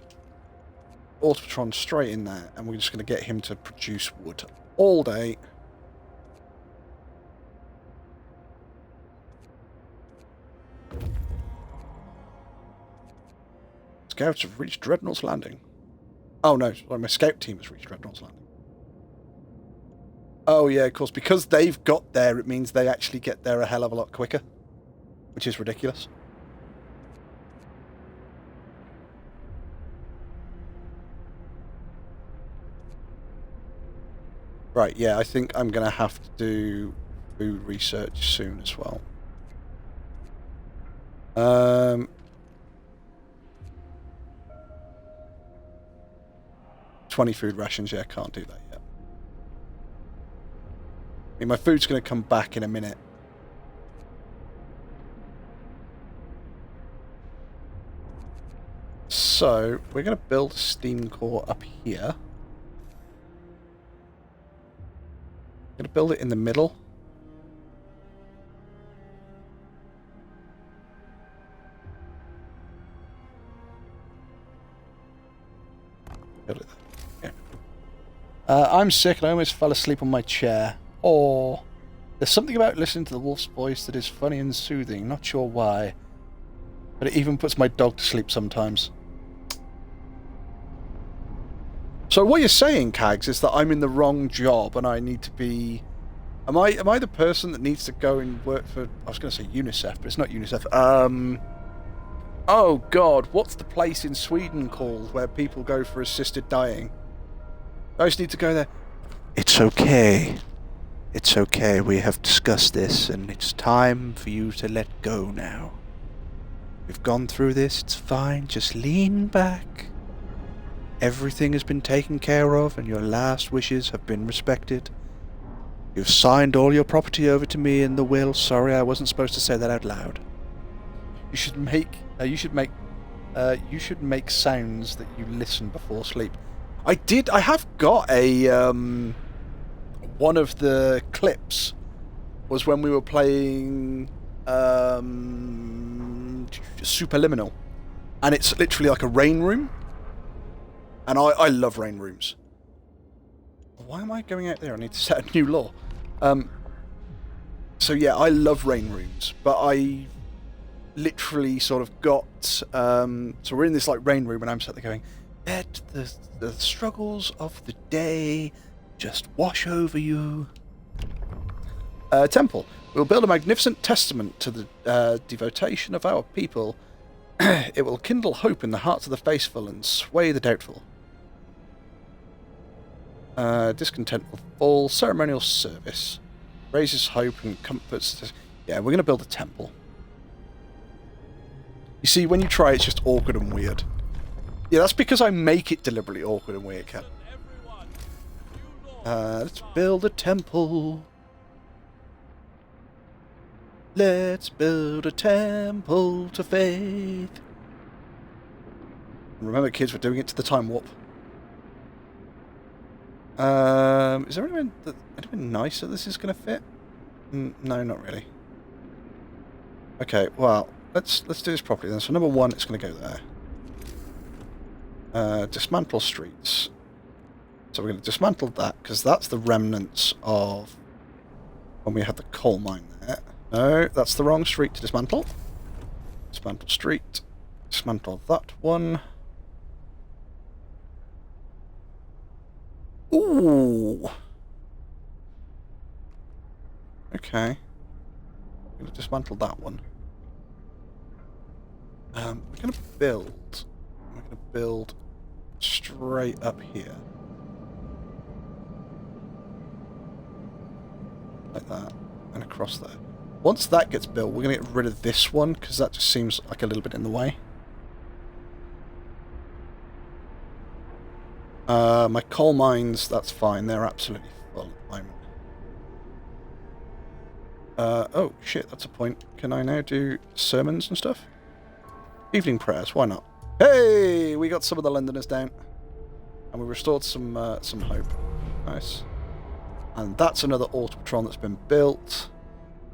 Automatron straight in there, and we're just going to get him to produce wood all day. scouts have reached Dreadnought's Landing. Oh no, sorry, my scout team has reached Dreadnought's Landing. Oh yeah, of course, because they've got there, it means they actually get there a hell of a lot quicker. Which is ridiculous. Right, yeah, I think I'm going to have to do food research soon as well. 20 food rations, yeah, can't do that yet. I mean, my food's going to come back in a minute. So, we're going to build a steam core up here. I'm going to build it in the middle. Build it there. Yeah. I'm sick and I almost fell asleep on my chair. Or there's something about listening to the wolf's voice that is funny and soothing. Not sure why. But it even puts my dog to sleep sometimes. So what you're saying, Kags, is that I'm in the wrong job and I need to be... Am I the person that needs to go and work for... I was going to say UNICEF, but it's not UNICEF. Oh, God, what's the place in Sweden called where people go for assisted dying? I just need to go there. It's okay. It's okay. We have discussed this and it's time for you to let go now. We've gone through this. It's fine. Just lean back. Everything has been taken care of and your last wishes have been respected. You've signed all your property over to me in the will. Sorry, I wasn't supposed to say that out loud. You should make sounds that you listen before sleep. I have got a one of the clips was when we were playing Superliminal, and it's literally like a rain room. And I love rain rooms. Why am I going out there? I need to set a new law. So yeah, I love rain rooms, but I literally sort of got... so we're in this like rain room and I'm sat there going, let the struggles of the day just wash over you. Temple. We'll build a magnificent testament to the devotion of our people. It will kindle hope in the hearts of the faithful and sway the doubtful. Discontent will fall. Ceremonial service. Raises hope and comforts. Yeah, we're going to build a temple. You see, when you try, it's just awkward and weird. Yeah, that's because I make it deliberately awkward and weird, Cat. Let's build a temple. Let's build a temple to faith. Remember, kids, we're doing it to the time warp. Is there anyone nicer this is going to fit? No, not really. Okay, well, let's do this properly then. So number one, it's going to go there. Dismantle streets. So we're going to dismantle that, because that's the remnants of when we had the coal mine there. No, that's the wrong street to dismantle. Dismantle street. Dismantle that one. Ooh. Okay. I'm going to dismantle that one. We're going to build. We're going to build straight up here. Like that. And across there. Once that gets built, we're going to get rid of this one, because that just seems like a little bit in the way. My coal mines, that's fine. They're absolutely full at the moment. Oh, shit, that's a point. Can I now do sermons and stuff? Evening prayers, why not? Hey! We got some of the Londoners down. And we restored some hope. Nice. And that's another Automatron that's been built.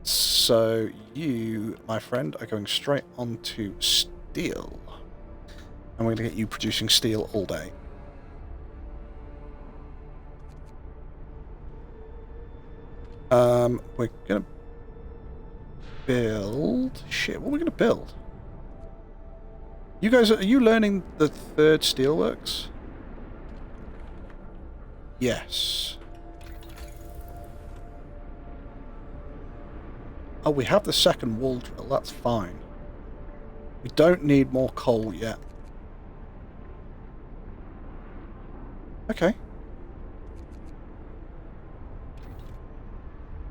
So you, my friend, are going straight onto steel. And we're going to get you producing steel all day. We're going to build... Shit, what are we going to build? You guys, are you learning the third steelworks? Yes. Oh, we have the second wall drill. That's fine. We don't need more coal yet. Okay.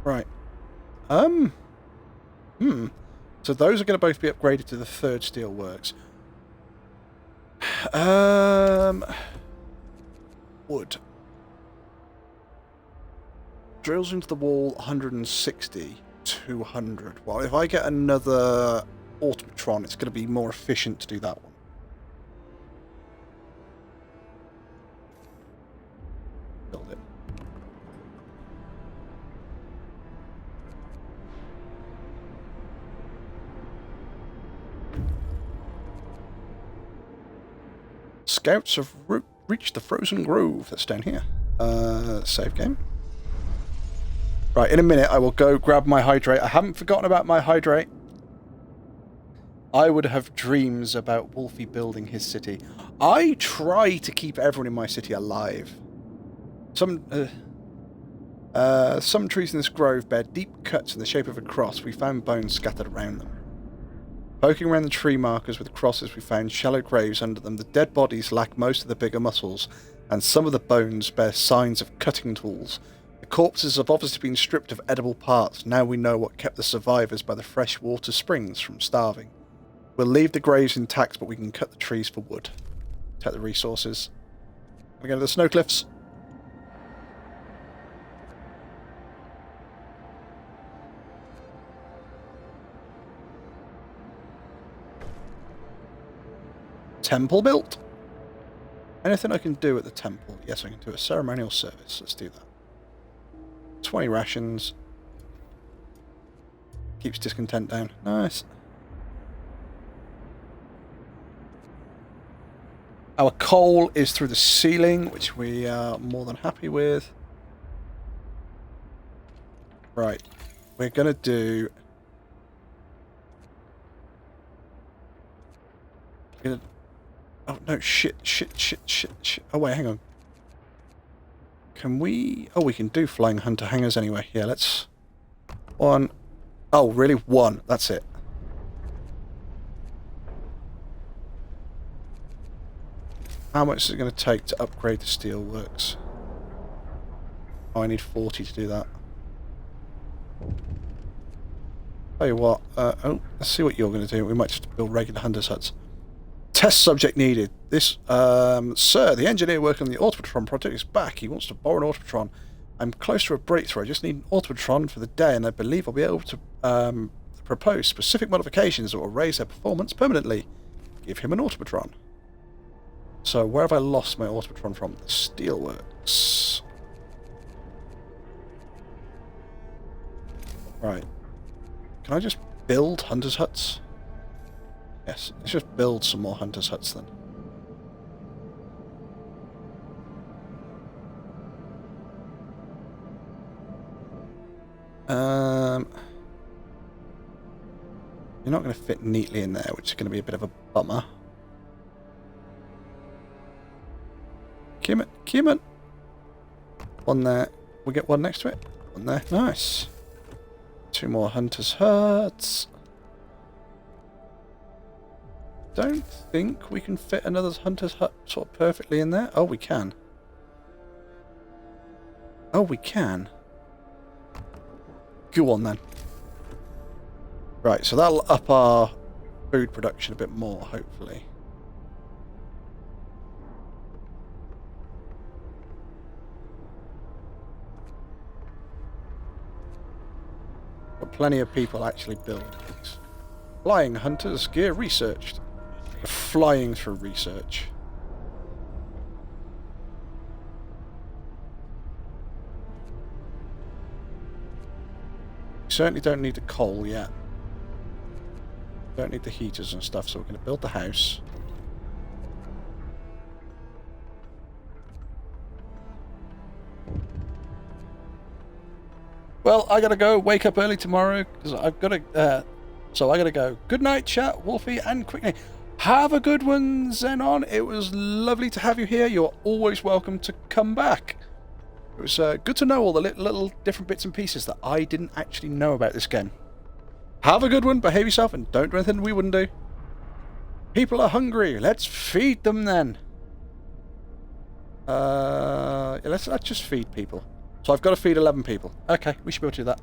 Right. So those are going to both be upgraded to the third steelworks. Wood. Drills into the wall 160, 200. Well, if I get another automatron, it's going to be more efficient to do that one. Build it. Scouts have reached the frozen grove that's down here. Save game. Right, in a minute I will go grab my hydrate. I haven't forgotten about my hydrate. I would have dreams about Wolfie building his city. I try to keep everyone in my city alive. Some trees in this grove bear deep cuts in the shape of a cross. We found bones scattered around them. Poking around the tree markers with crosses, we found shallow graves under them. The dead bodies lack most of the bigger muscles, and some of the bones bear signs of cutting tools. The corpses have obviously been stripped of edible parts. Now we know what kept the survivors by the fresh water springs from starving. We'll leave the graves intact, but we can cut the trees for wood. Take the resources. We go to the snow cliffs. Temple built. Anything I can do at the temple? Yes, I can do a ceremonial service. Let's do that. 20 rations. Keeps discontent down. Nice. Our coal is through the ceiling, which we are more than happy with. Right. We're going to do... Oh, no, shit. Oh, wait, hang on. Can we... Oh, we can do flying hunter hangars anyway. Yeah, let's... One. Oh, really? One. That's it. How much is it going to take to upgrade the steelworks? Oh, I need 40 to do that. Tell you what. Oh, let's see what you're going to do. We might just build regular hunters' huts. Test subject needed. This, sir, the engineer working on the Automatron project is back. He wants to borrow an Automatron. I'm close to a breakthrough. I just need an Automatron for the day, and I believe I'll be able to propose specific modifications that will raise their performance permanently. Give him an Automatron. So, where have I lost my Automatron from? The Steelworks. Right. Can I just build hunters' huts? Yes, let's just build some more hunters' huts then. You're not going to fit neatly in there, which is going to be a bit of a bummer. Cumin. One there. We get one next to it. One there. Nice. Two more hunters' huts. Don't think we can fit another hunter's hut sort of perfectly in there. Oh, we can. Oh, we can. Go on then. Right, so that'll up our food production a bit more, hopefully. But plenty of people actually build these. Flying hunters gear researched. We're flying through research. We certainly don't need the coal yet. Don't need the heaters and stuff, so we're going to build the house. Well, I gotta go. Wake up early tomorrow because I've got to. So I gotta go. Good night, chat, Wolfie, and Quickney. Have a good one, Xenon. It was lovely to have you here. You're always welcome to come back. It was good to know all the little different bits and pieces that I didn't actually know about this game. Have a good one, behave yourself, and don't do anything we wouldn't do. People are hungry. Let's feed them then. Let's just feed people. So I've got to feed 11 people. Okay, we should be able to do that.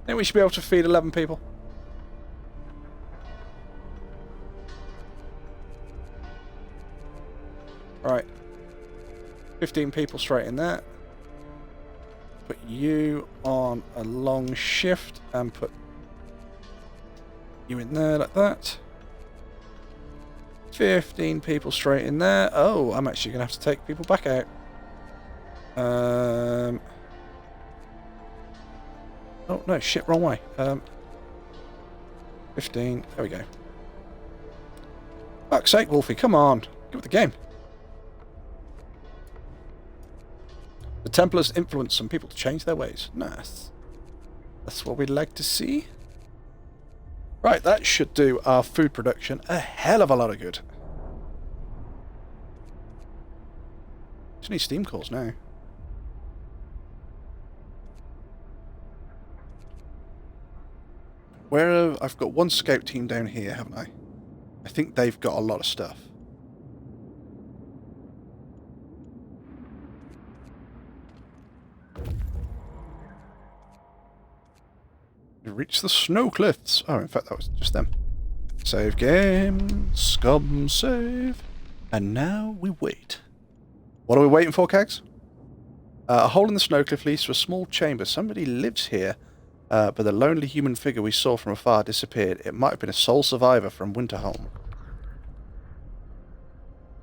I think we should be able to feed 11 people. Right. 15 people straight in there. Put you on a long shift and put you in there like that. 15 people straight in there. Oh, I'm actually going to have to take people back out. Oh, no, shit, wrong way. 15, there we go. Fuck's sake, Wolfie, come on. Get with the game. The Templars influence some people to change their ways. Nice. That's what we'd like to see. Right, that should do our food production a hell of a lot of good. Just need steam cores now. I've got one scout team down here, haven't I? I think they've got a lot of stuff. We reached the snow cliffs. Oh, in fact, that was just them. Save game. Scum save. And now we wait. What are we waiting for, Cags? A hole in the snow cliff leads to a small chamber. Somebody lives here, but the lonely human figure we saw from afar disappeared. It might have been a sole survivor from Winterholm.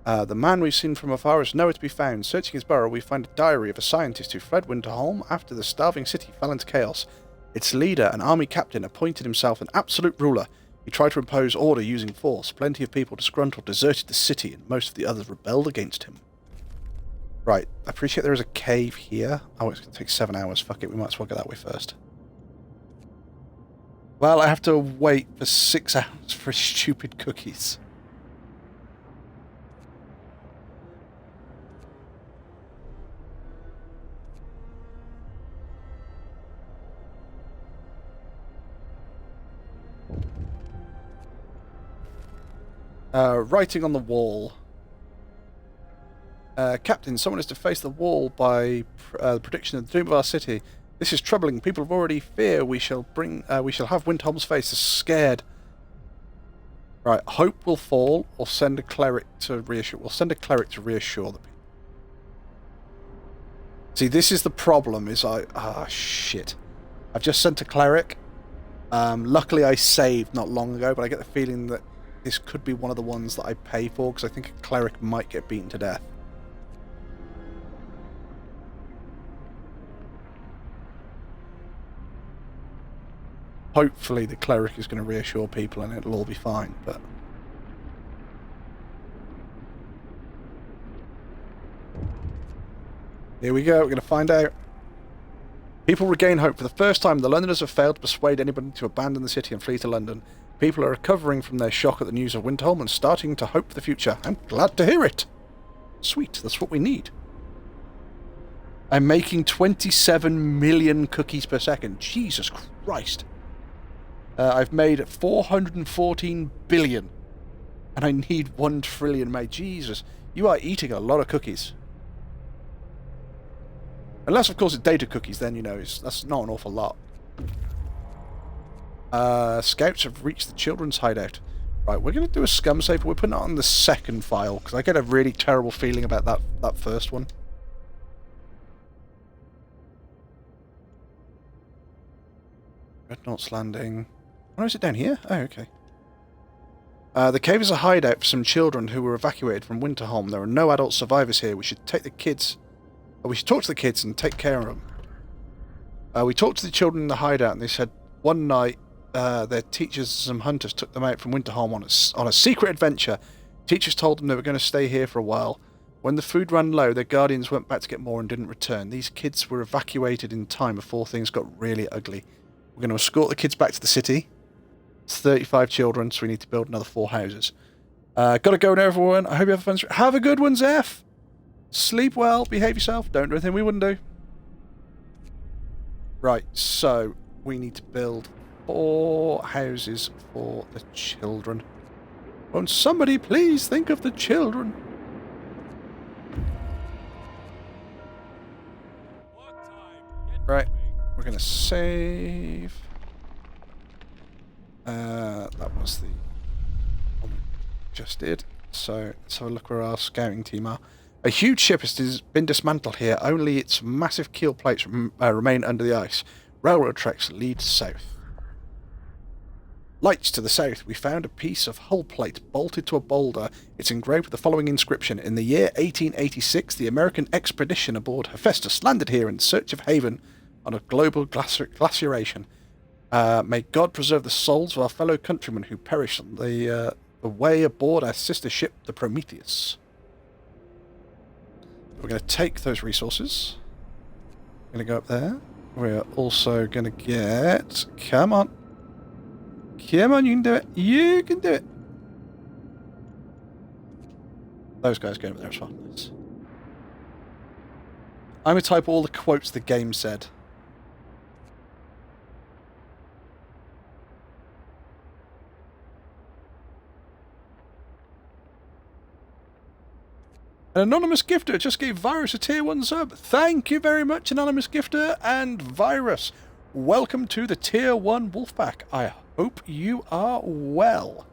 The man we've seen from afar is nowhere to be found. Searching his burrow, we find a diary of a scientist who fled Winterholm after the starving city fell into chaos. Its leader, an army captain, appointed himself an absolute ruler. He tried to impose order using force. Plenty of people disgruntled deserted the city, and most of the others rebelled against him. Right, I appreciate there is a cave here. Oh, it's going to take 7 hours. Fuck it, we might as well go that way first. Well, I have to wait for 6 hours for stupid cookies. Writing on the wall. Captain, someone is to face the wall by the prediction of the doom of our city. This is troubling. People have already fear we shall have Windholm's face scared. Right, hope will fall, or send a cleric to reassure. We'll send a cleric to reassure the people. See, this is the problem. Shit. I've just sent a cleric. Luckily, I saved not long ago, but I get the feeling that this could be one of the ones that I pay for because I think a cleric might get beaten to death. Hopefully the cleric is going to reassure people and it'll all be fine, but... Here we go, we're going to find out. People regain hope. For the first time, the Londoners have failed to persuade anybody to abandon the city and flee to London. People are recovering from their shock at the news of Windholm and starting to hope for the future. I'm glad to hear it. Sweet, that's what we need. I'm making 27 million cookies per second. Jesus Christ. I've made 414 billion. And I need 1 trillion made. Jesus, you are eating a lot of cookies. Unless, of course, it's data cookies, then, you know, that's not an awful lot. Scouts have reached the children's hideout. Right, we're going to do a scum save, but we're putting it on the second file, because I get a really terrible feeling about that first one. Dreadnought's Landing. Oh, is it down here? Oh, okay. The cave is a hideout for some children who were evacuated from Winterholm. There are no adult survivors here. We should take the kids... we should talk to the kids and take care of them. We talked to the children in the hideout, and they said one night their teachers and some hunters took them out from Winterholm on a secret adventure. Teachers told them they were going to stay here for a while. When the food ran low, their guardians went back to get more and didn't return. These kids were evacuated in time before things got really ugly. We're going to escort the kids back to the city. It's 35 children, so we need to build another 4 houses. Gotta go now, everyone. I hope you have fun. Have a good one, Zeph. Sleep well, behave yourself, don't do anything we wouldn't do. Right, so we need to build 4 houses for the children. Won't somebody please think of the children? Work time. Get Right, moving. we're going to save. That was the one we just did. So let's have a look where our scouting team are. A huge ship has been dismantled here. Only its massive keel plates remain under the ice. Railroad tracks lead south. Lights to the south. We found a piece of hull plate bolted to a boulder. It's engraved with the following inscription. In the year 1886, the American expedition aboard Hephaestus landed here in search of haven on a global glaciation. May God preserve the souls of our fellow countrymen who perished on the way aboard our sister ship, the Prometheus. We're going to take those resources. We're going to go up there. We're also going to get... Come on. Come on, you can do it. You can do it. Those guys go over there as well. Nice. I'm going to type all the quotes the game said. An anonymous gifter just gave Virus a tier 1 sub. Thank you very much, anonymous gifter and Virus. Welcome to the tier 1 Wolfpack. I hope you are well.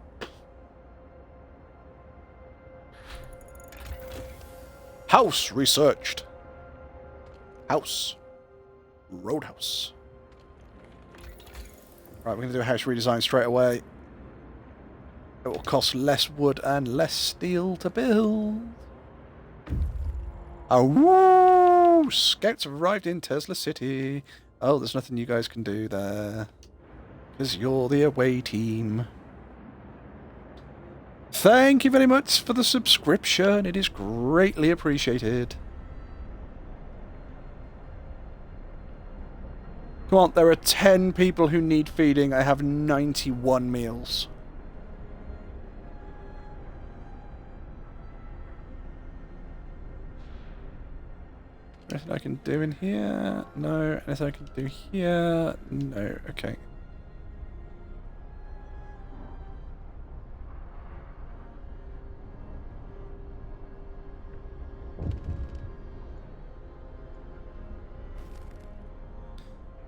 House researched. House. Roadhouse. Right, we're going to do a house redesign straight away. It will cost less wood and less steel to build. Oh, woo! Scouts have arrived in Tesla City. Oh, there's nothing you guys can do there. Because you're the away team. Thank you very much for the subscription. It is greatly appreciated. Come on, there are 10 people who need feeding. I have 91 meals. Anything I can do in here? No. Anything I can do here? No. Okay.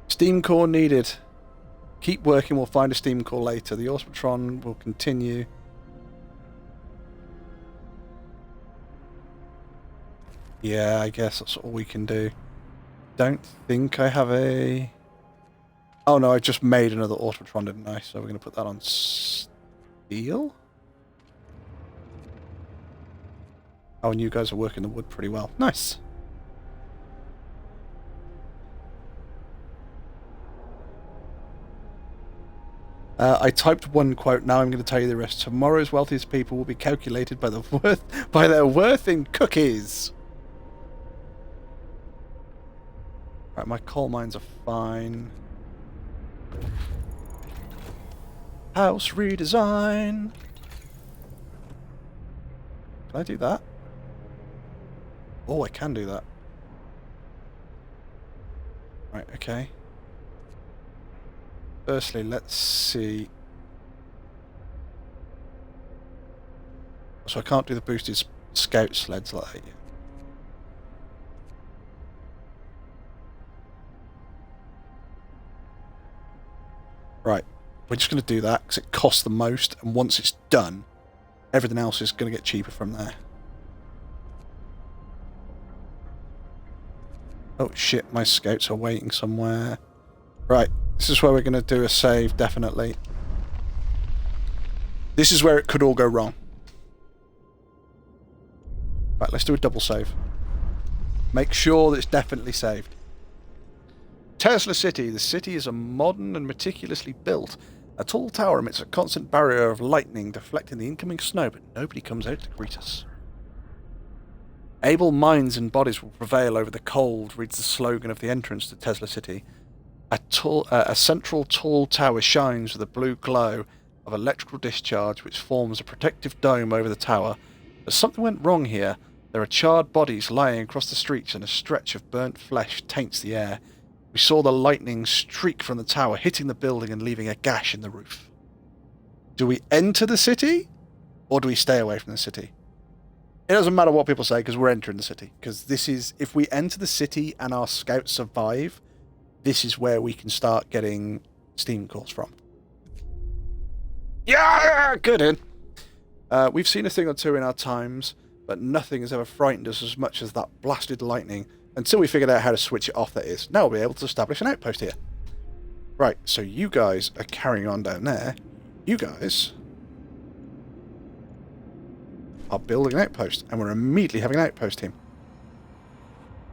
Steam core needed. Keep working, we'll find a steam core later. The Automatron will continue. Yeah, I guess that's all we can do. Don't think I have a... Oh no, I just made another Automatron, didn't I? So we're going to put that on steel. Oh, and you guys are working the wood pretty well. Nice. I typed one quote, now I'm going to tell you the rest. Tomorrow's wealthiest people will be calculated by their worth in cookies. Right, my coal mines are fine. House redesign. Can I do that? Oh, I can do that. Right, okay. Firstly, let's see. So I can't do the boosted scout sleds like that yet. Right, we're just going to do that because it costs the most, and once it's done, everything else is going to get cheaper from there. Oh shit, my scouts are waiting somewhere. Right, this is where we're going to do a save, definitely. This is where it could all go wrong. Right, let's do a double save. Make sure that it's definitely saved. Tesla City. The city is a modern and meticulously built. A tall tower emits a constant barrier of lightning, deflecting the incoming snow, but nobody comes out to greet us. Able minds and bodies will prevail over the cold, reads the slogan of the entrance to Tesla City. A central tall tower shines with a blue glow, of electrical discharge which forms a protective dome over the tower. But something went wrong here. There are charred bodies lying across the streets and a stretch of burnt flesh taints the air. We saw the lightning streak from the tower, hitting the building and leaving a gash in the roof. Do we enter the city, or do we stay away from the city? It doesn't matter what people say, because we're entering the city. Because this is, if we enter the city and our scouts survive, this is where we can start getting Steam calls from. Yeah, good in. We've seen a thing or two in our times, but nothing has ever frightened us as much as that blasted lightning, until we figured out how to switch it off, that is. Now we'll be able to establish an outpost here. Right, so you guys are carrying on down there. You guys are building an outpost, and we're immediately having an outpost team.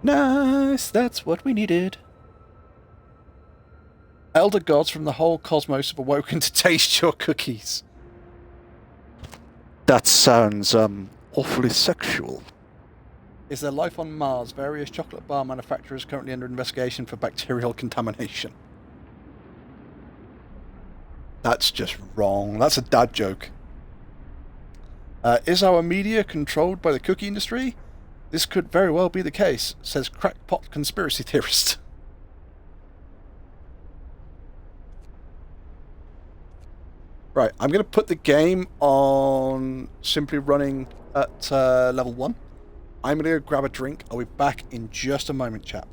Nice, that's what we needed. Elder gods from the whole cosmos have awoken to taste your cookies. That sounds, awfully sexual. Is there life on Mars? Various chocolate bar manufacturers currently under investigation for bacterial contamination. That's just wrong. That's a dad joke. Is our media controlled by the cookie industry? This could very well be the case, says crackpot conspiracy theorist. Right, I'm going to put the game on simply running at level 1. I'm going to go grab a drink. I'll be back in just a moment, chap.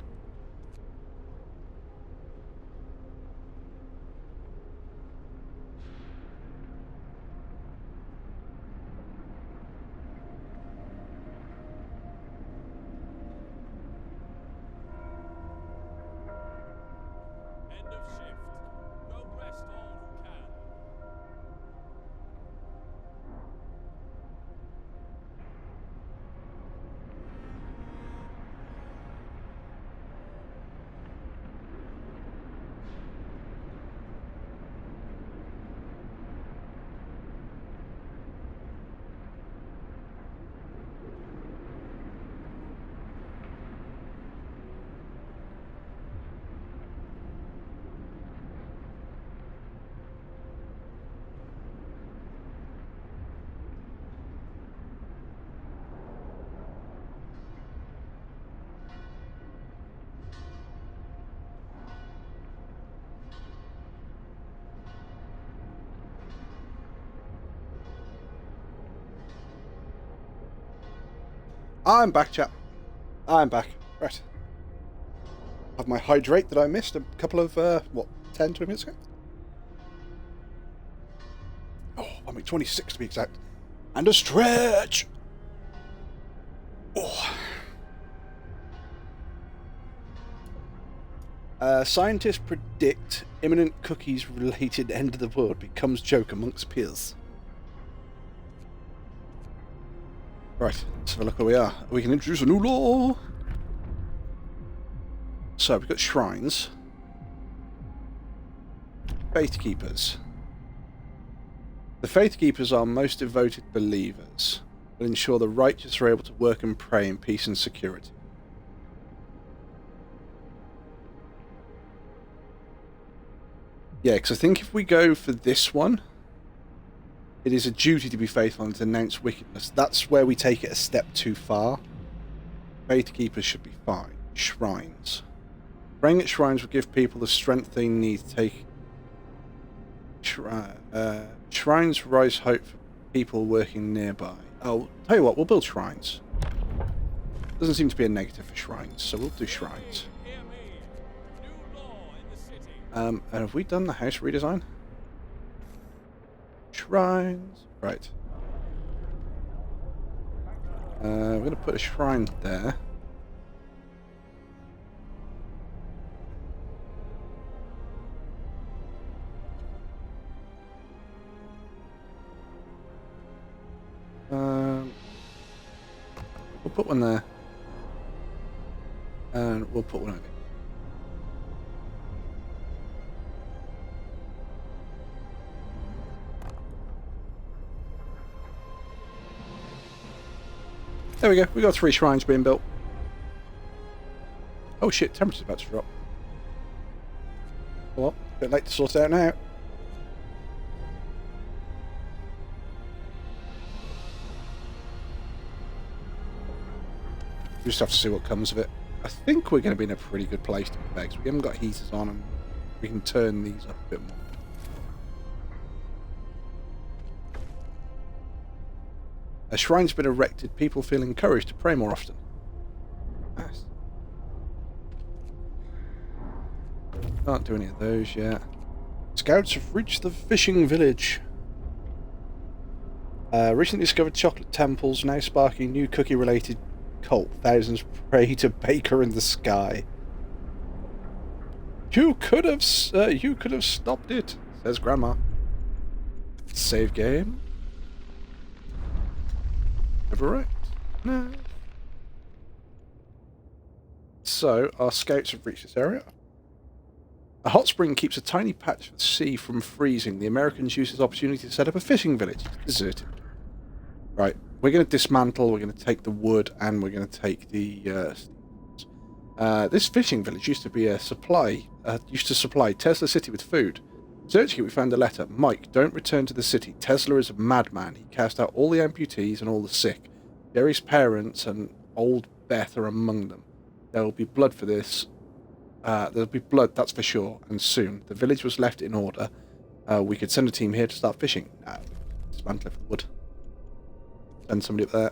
End of shift. Go rest all who can. I'm back, chap. I'm back. Right. Have my hydrate that I missed a couple of, 10, 20 minutes ago? Oh, I mean 26 to be exact. And a stretch! Oh. Scientists predict imminent cookies-related end of the world becomes joke amongst peers. Right, let's have a look where we are. We can introduce a new law. So, we've got shrines. Faith Keepers. The Faith Keepers are most devoted believers, will ensure the righteous are able to work and pray in peace and security. Yeah, because I think if we go for this one, it is a duty to be faithful and to denounce wickedness. That's where we take it a step too far. Faith Keepers should be fine. Shrines. Praying at shrines will give people the strength they need to take. Shrines rise hope for people working nearby. Oh, tell you what, we'll build shrines. Doesn't seem to be a negative for shrines, so we'll do shrines. Hear me. New law in the city. And have we done the house redesign? Shrines. Right. We're going to put a shrine there. We'll put one there. And we'll put one over. There we go. We got 3 shrines being built. Oh shit, temperature's about to drop. Well, a bit late to sort it out now. just have to see what comes of it. I think we're going to be in a pretty good place to be fair, 'cause we haven't got heaters on and we can turn these up a bit more. A shrine's been erected, people feel encouraged to pray more often. Nice. Can't do any of those yet. Scouts have reached the fishing village. Recently discovered chocolate temples, now sparking new cookie-related cult. Thousands pray to Baker in the sky. You could have stopped it, says Grandma. Save game. Overwrite? No. So, our scouts have reached this area. A hot spring keeps a tiny patch of sea from freezing. The Americans use this opportunity to set up a fishing village. It's deserted. Right, we're going to dismantle, we're going to take the wood, and we're going to take the... this fishing village used to be a supply... used to supply Tesla City with food. Searching it, we found a letter. Mike, don't return to the city. Tesla is a madman. He cast out all the amputees and all the sick. Jerry's parents and old Beth are among them. There will be blood for this. There'll be blood, that's for sure, and soon. The village was left in order. We could send a team here to start fishing. Dismantle it for wood. Send somebody up there.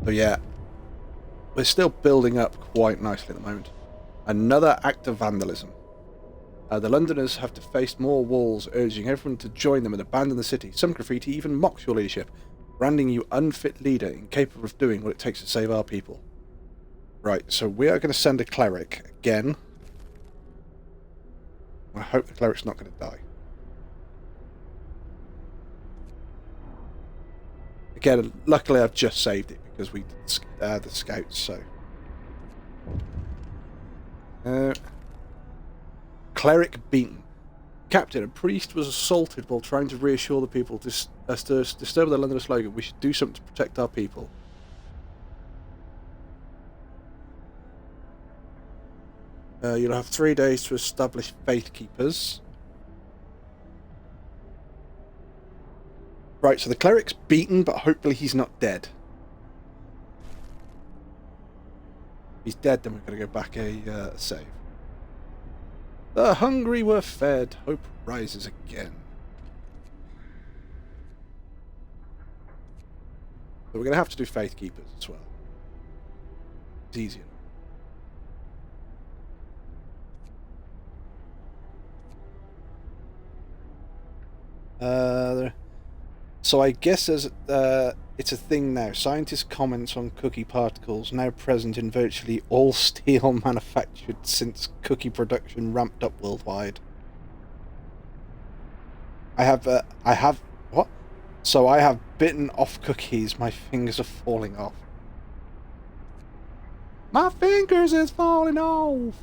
So yeah, we're still building up quite nicely at the moment. Another act of vandalism. The Londoners have to face more walls, urging everyone to join them and abandon the city. Some graffiti even mocks your leadership, branding you unfit leader, incapable of doing what it takes to save our people. Right, so we are going to send a cleric again. I hope the cleric's not going to die. Again, luckily I've just saved it because we did the scouts, so... Cleric beaten. Captain, a priest was assaulted while trying to reassure the people to disturb the Londoner slogan. We should do something to protect our people. You'll have 3 days to establish faith keepers. Right, so the cleric's beaten, but hopefully he's not dead. If he's dead, then we're going to go back a save. The hungry were fed. Hope rises again. So we're going to have to do faith keepers as well. It's easier. So I guess it's a thing now. Scientists' comments on cookie particles now present in virtually all steel manufactured since cookie production ramped up worldwide. I have what? So I have bitten off cookies. My fingers are falling off. My fingers is falling off.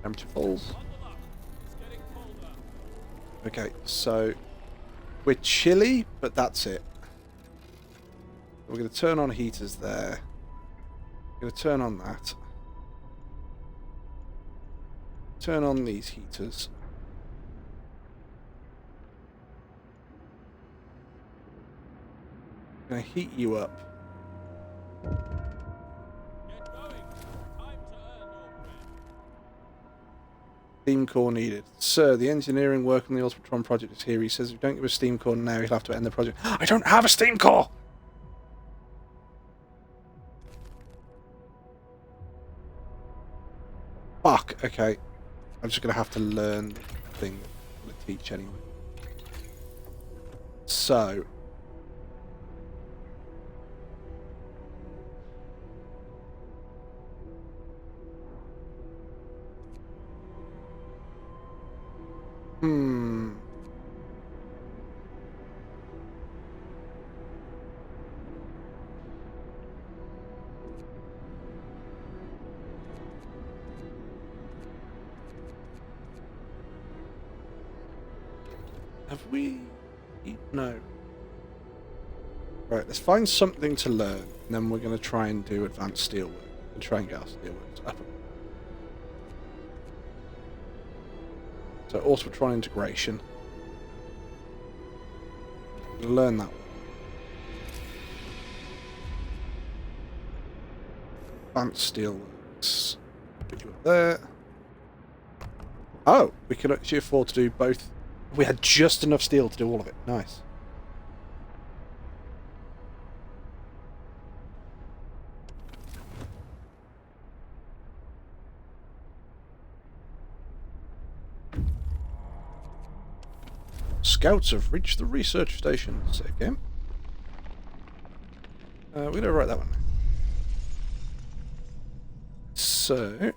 Temperature falls. Okay, so we're chilly, but that's it. We're going to turn on heaters there. We're going to turn on that. Turn on these heaters. I'm going to heat you up. Steam core needed. Sir, the engineering work on the Ultratron project is here. He says if you don't give a steam core now, he'll have to end the project. I don't have a steam core! Fuck, okay. I'm just going to have to learn the thing I'm going to teach anyway. So... Have we... No. Right, let's find something to learn, and then we're going to try and do advanced steelwork. And try and get our steelwork up. So Automatron integration. Learn that one. Advanced Steelworks. Put you up there. Oh, we can actually afford to do both. We had just enough steel to do all of it. Nice. Scouts have reached the research station. Save game. We're going to write that one. So,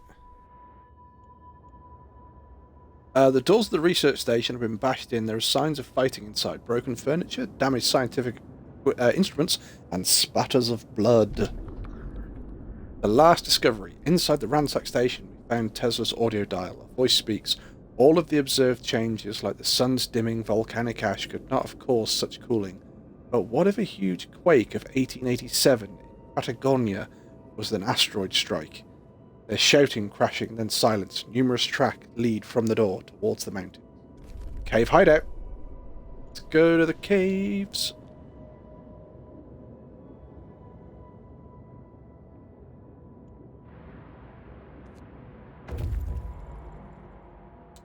the doors of the research station have been bashed in. There are signs of fighting inside. Broken furniture, damaged scientific instruments, and spatters of blood. The last discovery. Inside the ransacked station, we found Tesla's audio dial. A voice speaks. All of the observed changes, like the sun's dimming volcanic ash, could not have caused such cooling. But what if a huge quake of 1887 in Patagonia was an asteroid strike? There's shouting, crashing, then silence. Numerous tracks lead from the door towards the mountain. Cave hideout. Let's go to the caves.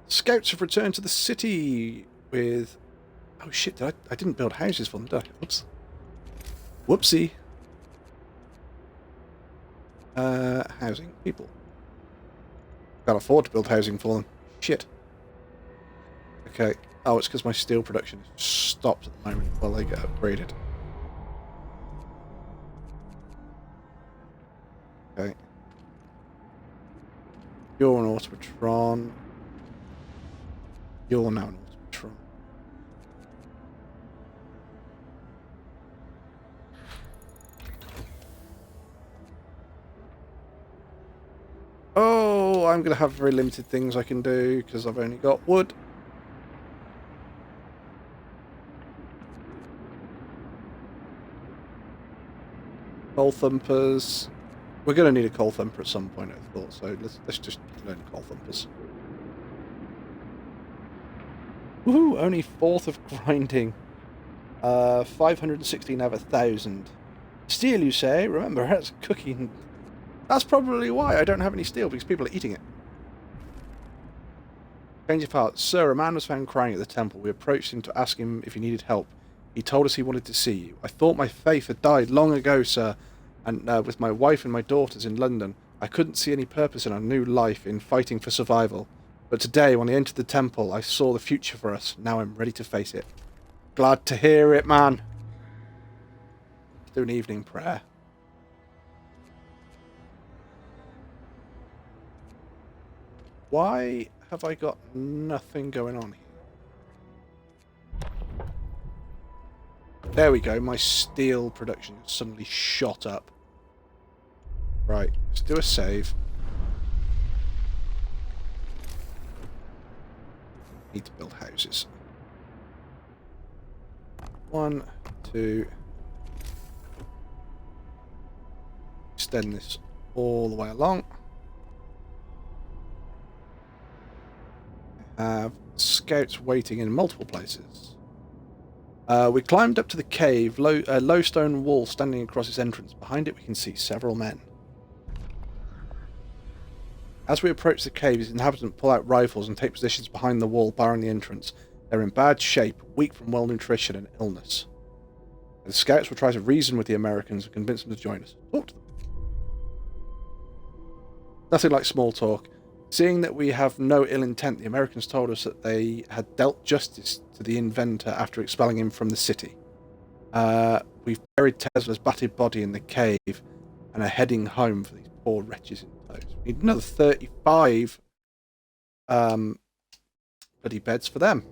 Scouts have returned to the city with... Oh shit, I didn't build houses for them, did I? Oops. Whoopsie. Housing. People. Can't afford to build housing for them. Shit. Okay. Oh, it's because my steel production is stopped at the moment while they get upgraded. Okay. You're an Automatron. You're now an Automatron. Oh, I'm going to have very limited things I can do because I've only got wood. Coal thumpers. We're going to need a coal thumper at some point, I thought, so let's just learn coal thumpers. Woohoo! Only fourth of grinding. 516 out of 1,000. Steel, you say? Remember, that's cooking. That's probably why I don't have any steel, because people are eating it. Change of heart. Sir, a man was found crying at the temple. We approached him to ask him if he needed help. He told us he wanted to see you. I thought my faith had died long ago, sir, and with my wife and my daughters in London. I couldn't see any purpose in our new life in fighting for survival. But today, when I entered the temple, I saw the future for us. Now I'm ready to face it. Glad to hear it, man. Let's do an evening prayer. Why have I got nothing going on here? There we go. My steel production suddenly shot up. Right, let's do a save. Need to build houses. 1, 2. Extend this all the way along. Have scouts waiting in multiple places. We climbed up to the cave, a low stone wall standing across its entrance. Behind it we can see several men. As we approach the cave, its inhabitants pull out rifles and take positions behind the wall barring the entrance. They're in bad shape, weak from malnutrition and illness. The scouts will try to reason with the Americans and convince them to join us. Talk to them. Nothing like small talk. Seeing that we have no ill intent, the Americans told us that they had dealt justice to the inventor after expelling him from the city. We've buried Tesla's battered body in the cave and are heading home for these poor wretches in tow. We need another 35 bloody beds for them.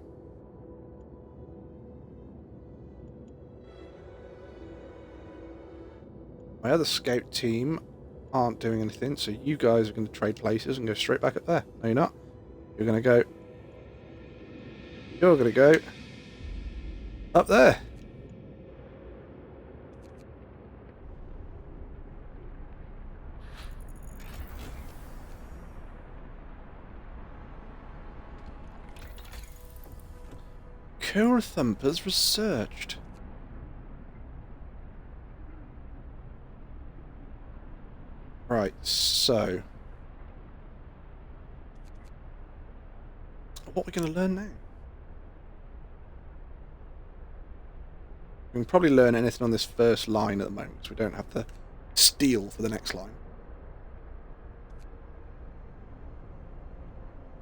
My other scout team aren't doing anything, so you guys are going to trade places and go straight back up there. No, you're not. You're going to go... You're going to go... up there. Cool Thumpers researched. Right, so what are we going to learn now? We can probably learn anything on this first line at the moment, so we don't have the steel for the next line.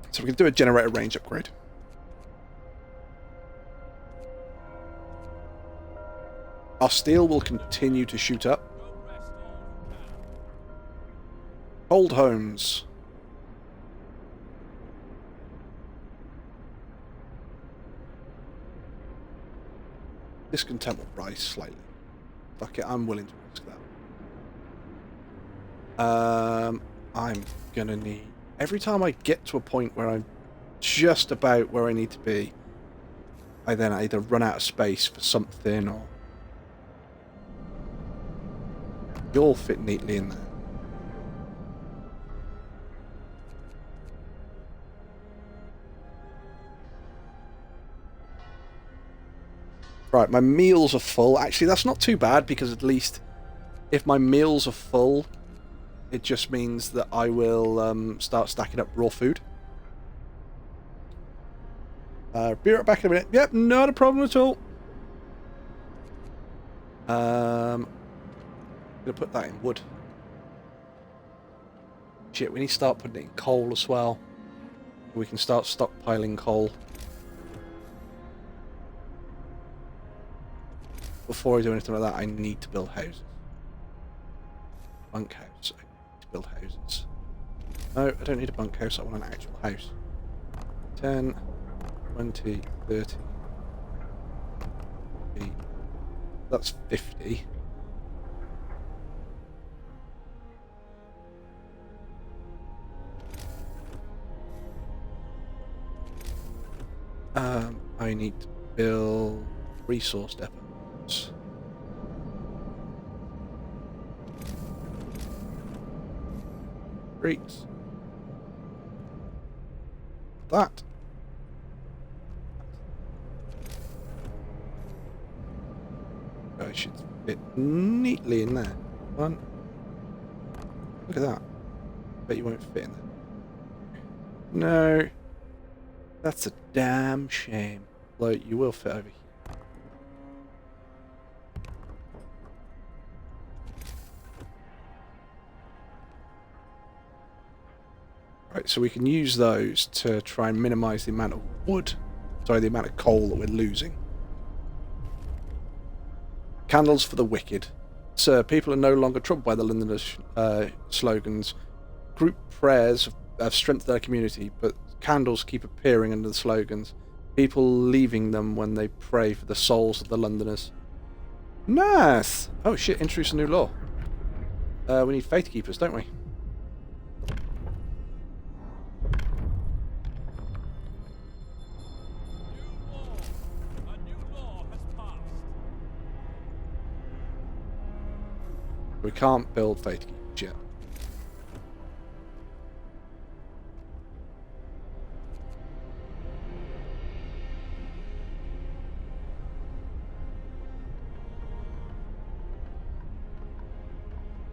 So we can do a generator range upgrade. Our steel will continue to shoot up. Old homes. Discontent will rise slightly. Fuck it, I'm willing to risk that. I'm gonna need... Every time I get to a point where I'm just about where I need to be, I then either run out of space for something or... You'll fit neatly in there. Right, my meals are full. Actually, that's not too bad, because at least if my meals are full, it just means that I will start stacking up raw food. Be right back in a minute. Yep, not a problem at all. I'm going to put that in wood. Shit, we need to start putting it in coal as well. We can start stockpiling coal. Before I do anything like that, I need to build houses. Bunkhouse. I need to build houses. No, I don't need a bunkhouse. I want an actual house. 10, 20, 30. That's 50. I need to build resource depots. Great. That. I should fit neatly in there. One. Look at that. Bet you won't fit in there. No. That's a damn shame. Like, you will fit over here. Right, so we can use those to try and minimise the amount of wood, sorry, the amount of coal that we're losing. Candles for the wicked. Sir, people are no longer troubled by the Londoners' slogans. Group prayers have strengthened their community, but candles keep appearing under the slogans. People leaving them when they pray for the souls of the Londoners. Nice! Oh shit, introduce a new law. We need faith keepers, don't we? We can't build faith keepers yet.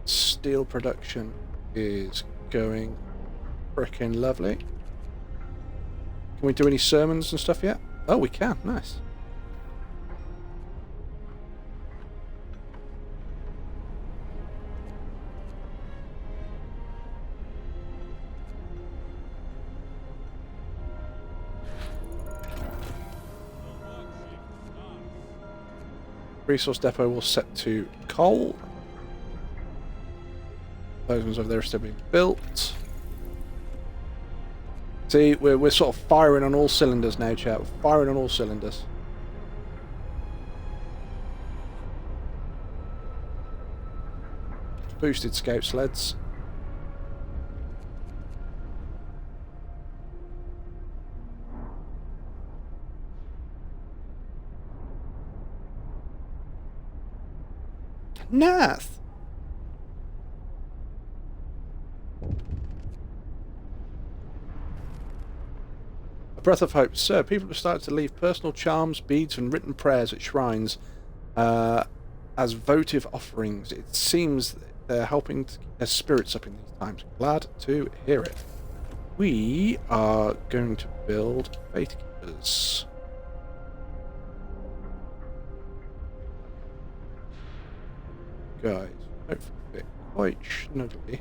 Steel production is going frickin' lovely. Can we do any sermons and stuff yet? Oh, we can. Nice. Resource depot will set to coal. Those ones over there are still being built. See, we're sort of firing on all cylinders now, chat. We're firing on all cylinders. Boosted scout sleds. Nice. breath of hope. Sir, people have started to leave personal charms, beads, and written prayers at shrines as votive offerings. It seems that they're helping to keep their spirits up in these times. Glad to hear it. We are going to build Faith Keepers. Guys, hopefully fit quite snugly.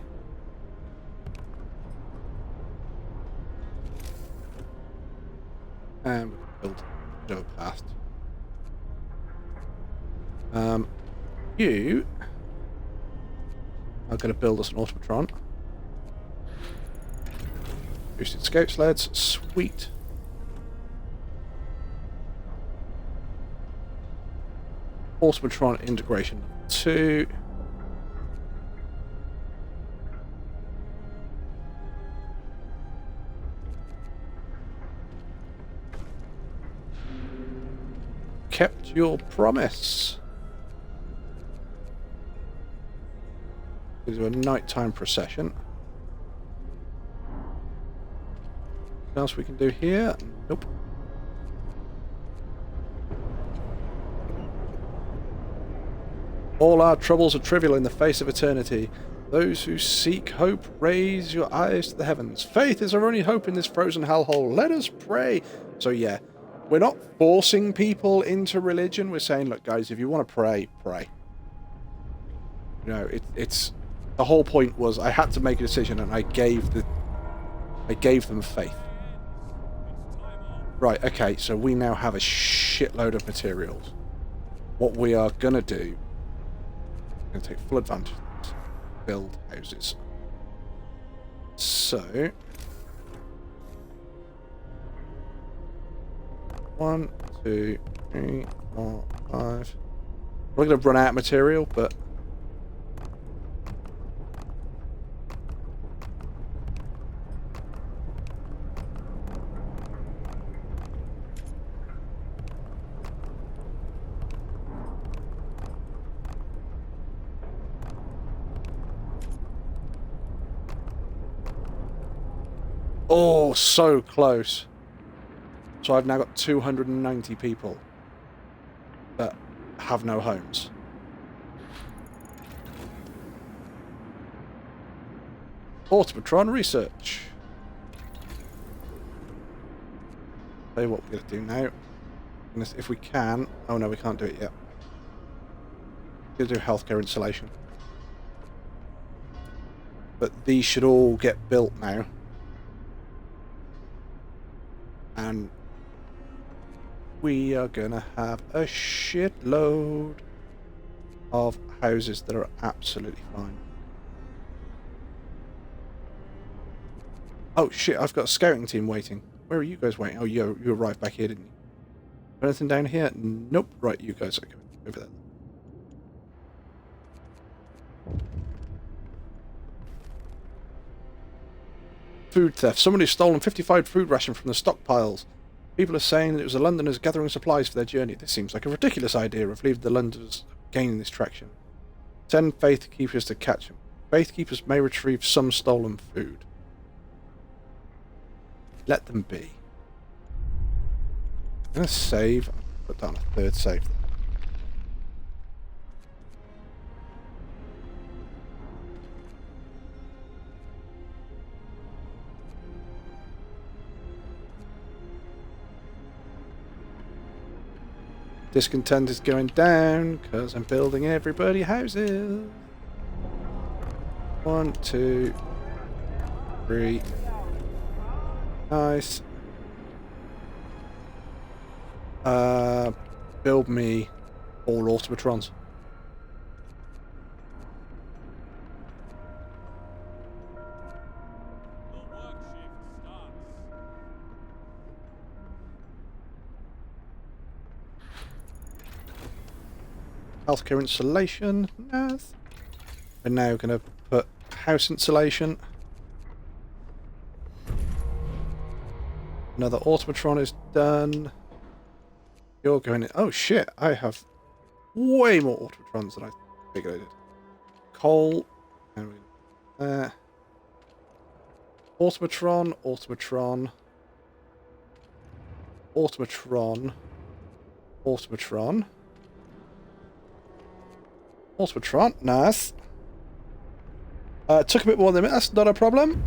And we can build a bit of a path. You are going to build us an automatron. Boosted scout sleds, sweet. Automatron integration 2. Kept your promise. We'll do a nighttime procession. What else we can do here? Nope. All our troubles are trivial in the face of eternity. Those who seek hope, raise your eyes to the heavens. Faith is our only hope in this frozen hellhole. Let us pray. So yeah, we're not forcing people into religion. We're saying, look, guys, if you want to pray, pray. You know, it's the whole point was I had to make a decision, and I gave them faith. Right, okay, so we now have a shitload of materials. What we are gonna do, we're gonna take full advantage of this, build houses. So 1, 2, 3, 4, 5. We're gonna run out of material, but oh, so close. So I've now got 290 people that have no homes. Automatron research. Tell you what we're going to do now. If we can... Oh no, we can't do it yet. We're going to do healthcare installation. But these should all get built now. And we are gonna have a shitload of houses that are absolutely fine. Oh shit, I've got a scouting team waiting. Where are you guys waiting? Oh, you arrived back here, didn't you? Anything down here? Nope. Right, you guys are over there. Food theft. Somebody's stolen 55 food ration from the stockpiles. People are saying that it was the Londoners gathering supplies for their journey. This seems like a ridiculous idea of leaving the Londoners gaining this traction. Send Faith Keepers to catch them. Faith Keepers may retrieve some stolen food. Let them be. I'm going to save. Put down a third save. Discontent is going down because I'm building everybody houses. 1, 2, 3. Nice. Build me all automatrons. The work shift starts. Healthcare insulation. Nice. We're now going to put house insulation. Another automatron is done. You're going in. Oh shit, I have way more automatrons than I figured I did. Coal. And we automatron, automatron. Automatron. Automatron. Automatron. Nice. Took a bit more than a minute. That's not a problem.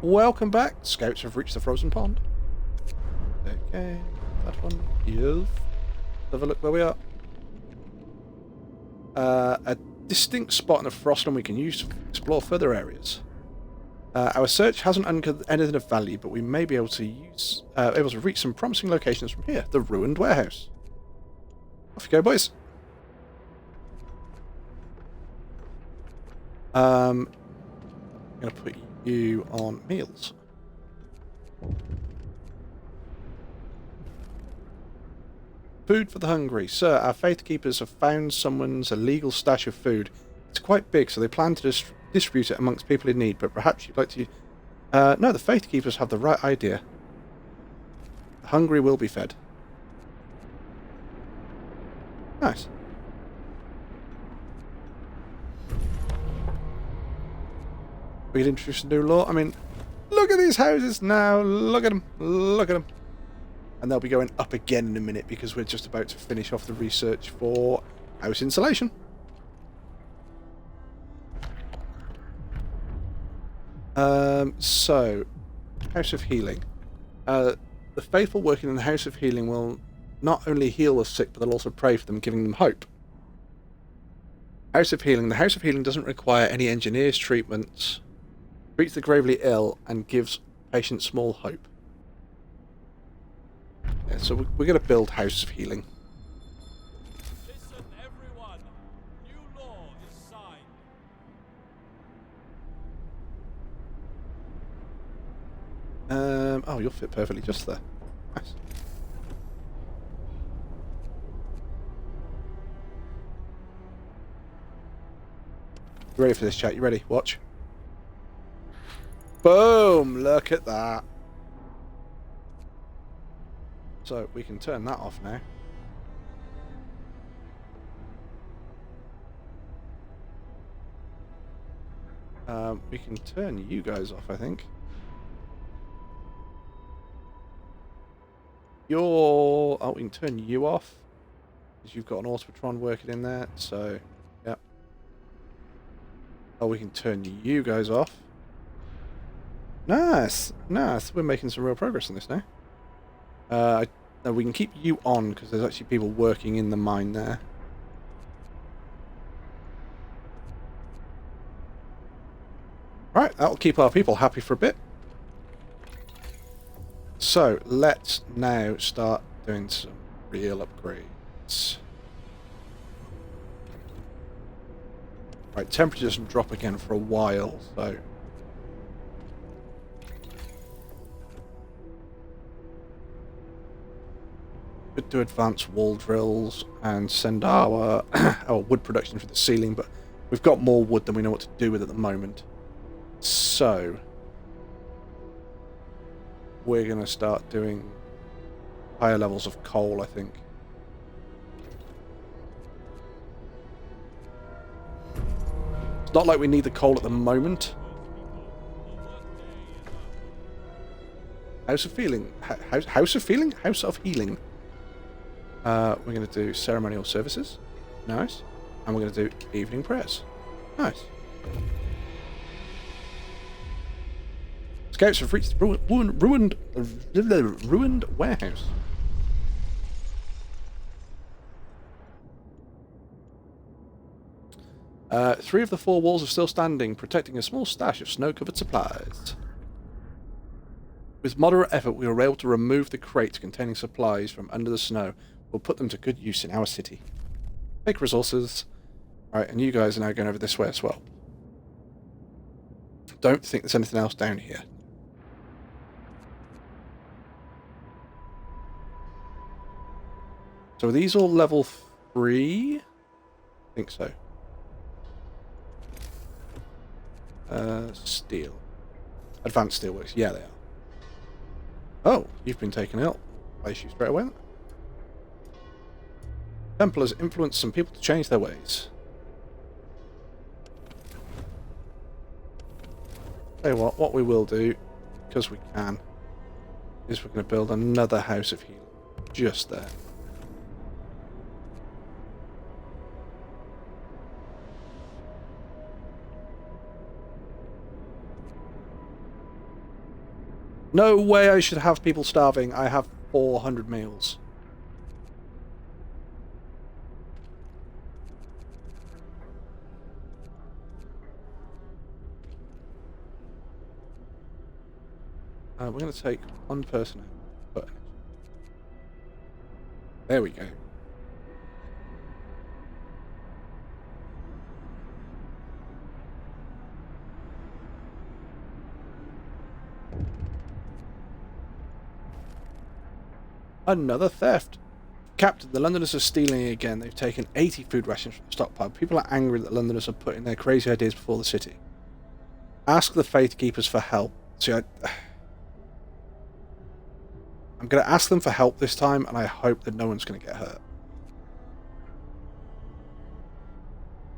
Welcome back. Scouts have reached the frozen pond. Okay. That one. Yes. Have a look where we are. A distinct spot in the Frostland we can use to explore further areas. Our search hasn't uncovered anything of value, but we may be able to reach some promising locations from here. The ruined warehouse. Off you go, boys. I'm going to put you on meals. Food for the hungry. Sir, our faith keepers have found someone's illegal stash of food. It's quite big, so they plan to distribute it amongst people in need, but perhaps you'd like to... no, the faith keepers have the right idea. The hungry will be fed. Nice. We could introduce a new law. I mean, look at these houses now. Look at them. Look at them. And they'll be going up again in a minute because we're just about to finish off the research for house insulation. So, House of Healing. The faithful working in the House of Healing will not only heal the sick, but they'll also pray for them, giving them hope. House of Healing. The House of Healing doesn't require any engineers' treatments, treats the gravely ill, and gives patients small hope. Yeah, so we're going to build House of Healing. Listen, everyone. New law is signed. Oh, you'll fit perfectly just there. Nice. You ready for this, chat? You ready? Watch. Boom! Look at that. So we can turn that off now. We can turn you guys off, I think. Oh, we can turn you off because you've got an automatron working in there. So, yep. Oh, we can turn you guys off. Nice, nice. We're making some real progress in this now. No, we can keep you on because there's actually people working in the mine there. Right, that'll keep our people happy for a bit. So, let's now start doing some real upgrades. Right, temperature doesn't drop again for a while, so... Could do advanced wall drills and send our, our wood production for the ceiling, but we've got more wood than we know what to do with at the moment. So... we're going to start doing higher levels of coal, I think. It's not like we need the coal at the moment. House of Healing. House of Healing? House of Healing. We're going to do ceremonial services. Nice. And we're going to do evening prayers. Nice. Scouts have reached the ruined warehouse. Three of the four walls are still standing, protecting a small stash of snow-covered supplies. With moderate effort, we were able to remove the crates containing supplies from under the snow. We'll put them to good use in our city. Take resources. Alright, and you guys are now going over this way as well. Don't think there's anything else down here. So are these all level 3? I think so. Steel. Advanced steelworks. Yeah, they are. Oh, you've been taken ill. Place you straight away. Templars influence some people to change their ways. Tell you what we will do, because we can, is we're going to build another House of Healing. just there. No way I should have people starving. I have 400 meals. We're going to take one person out. There we go. Another theft. Captain, the Londoners are stealing again. They've taken 80 food rations from the stockpile. People are angry that Londoners are putting their crazy ideas before the city. Ask the Faith Keepers for help. See, I'm going to ask them for help this time, and I hope that no one's going to get hurt.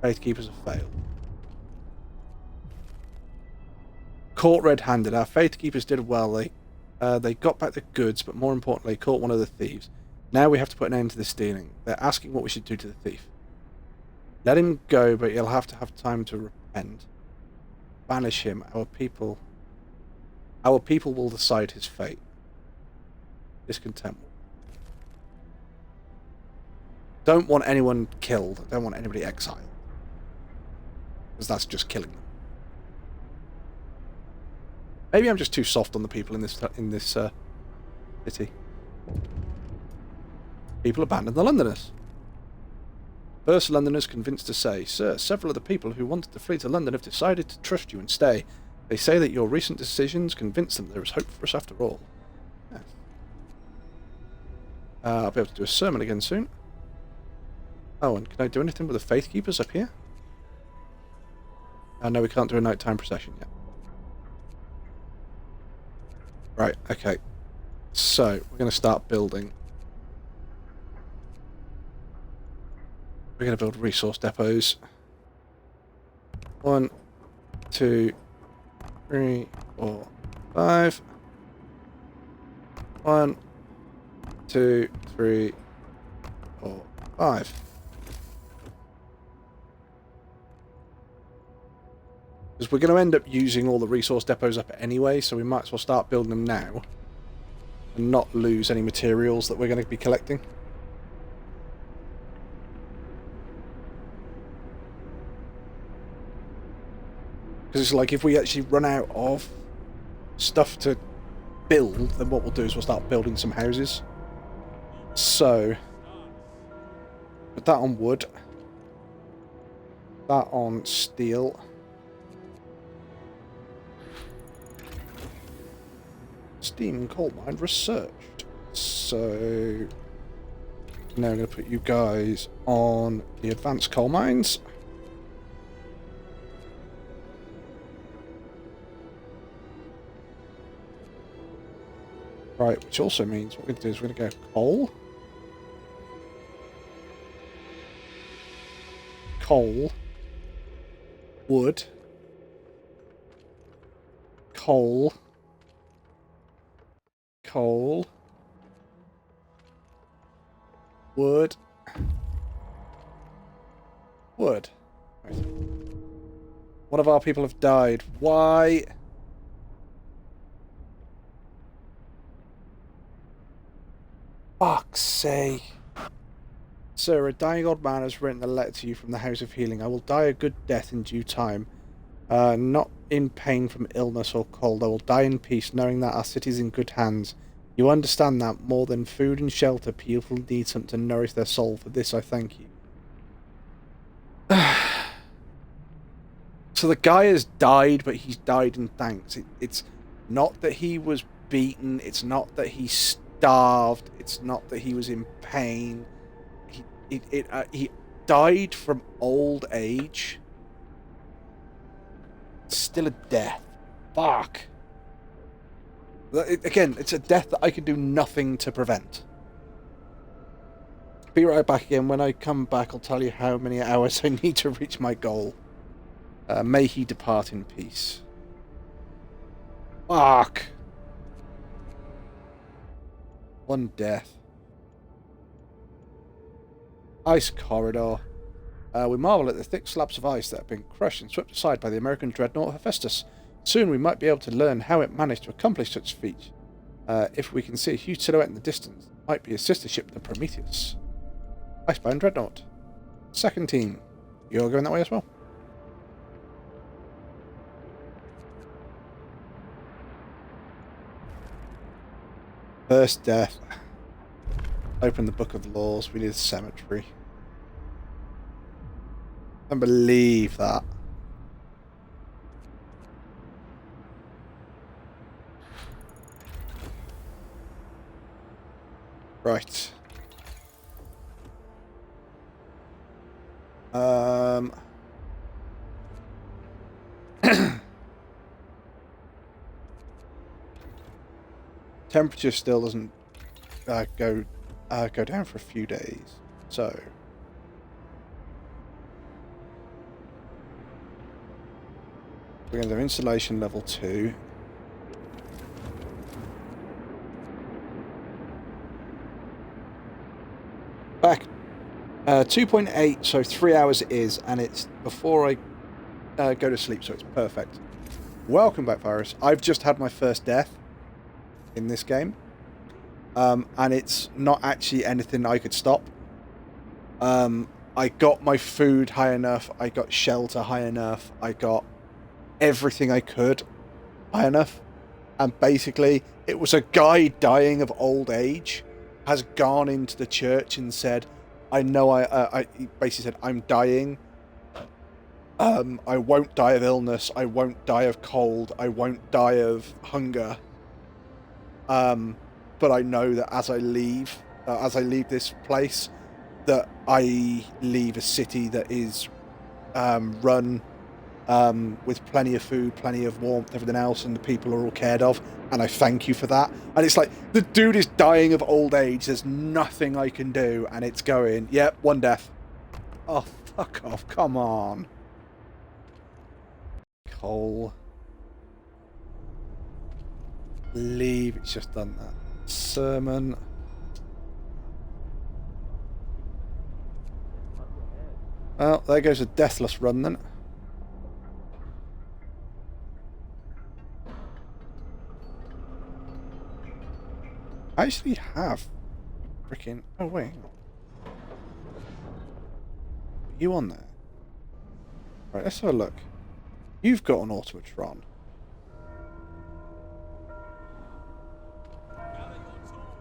Faith Keepers have failed. Caught red-handed. Our Faith Keepers did well. They got back the goods, but more importantly, caught one of the thieves. Now we have to put an end to the stealing. They're asking what we should do to the thief. Let him go, but he'll have to have time to repent. Banish him. Our people will decide his fate. Discontent. Don't want anyone killed. I don't want anybody exiled. Because that's just killing them. Maybe I'm just too soft on the people in this city. People abandon the Londoners. First Londoners convinced to say, "Sir, several of the people who wanted to flee to London have decided to trust you and stay. They say that your recent decisions convinced them there is hope for us after all." Yes. I'll be able to do a sermon again soon. Oh, and can I do anything with the Faith Keepers up here? No, we can't do a nighttime procession yet. Right, okay. So, we're going to start building. We're going to build resource depots. 1, 2, 3, 4, 5. 1, 2, 3, 4, 5. Because we're going to end up using all the resource depots up anyway, so we might as well start building them now. And not lose any materials that we're going to be collecting. Because it's like if we actually run out of stuff to build, then what we'll do is we'll start building some houses. So, put that on wood. That on steel. Steam coal mine researched. So now I'm going to put you guys on the advanced coal mines. Right, which also means what we're going to do is we're going to go coal. Coal. Wood. Coal. Coal. Wood. Wood. Right. One of our people have died. Why? Fuck's sake. Sir, a dying old man has written a letter to you from the House of Healing. I will die a good death in due time. Not in pain from illness or cold. I will die in peace, knowing that our city is in good hands. You understand that more than food and shelter, people need something to nourish their soul. For this, I thank you. So the guy has died, but he's died in thanks. It's not that he was beaten. It's not that he starved. It's not that he was in pain. He died from old age. It's still a death. Fuck. Again, it's a death that I can do nothing to prevent. Be right back again. When I come back, I'll tell you how many hours I need to reach my goal. May he depart in peace. Fuck. One death. Ice corridor. We marvel at the thick slabs of ice that have been crushed and swept aside by the American dreadnought Hephaestus. Soon we might be able to learn how it managed to accomplish such a feat. If we can see a huge silhouette in the distance, it might be a sister ship to Prometheus. Icebound dreadnought. Second team. You're going that way as well? First death. Open the Book of Laws. We need a cemetery. I can't believe that. Right. Temperature still doesn't go down for a few days, so we're going to do insulation level 2. Back 2.8, so 3 hours it is, and it's before I go to sleep, so it's perfect. Welcome back, Virus. I've just had my first death in this game, and it's not actually anything I could stop. I got my food high enough, I got shelter high enough, I got everything I could high enough, and basically it was a guy dying of old age has gone into the church and said, I know he basically said, I'm dying. I won't die of illness. I won't die of cold. I won't die of hunger. But I know that as I leave this place, that I leave a city that is run with plenty of food, plenty of warmth, everything else, and the people are all cared of, and I thank you for that. And it's like, the dude is dying of old age, there's nothing I can do, and it's going, yep, one death. Oh, fuck off, come on. Coal. Leave, it's just done that. Sermon. Well, there goes a deathless run then. I actually have freaking... Oh, wait. Are you on there? Right, let's have a look. You've got an automatron.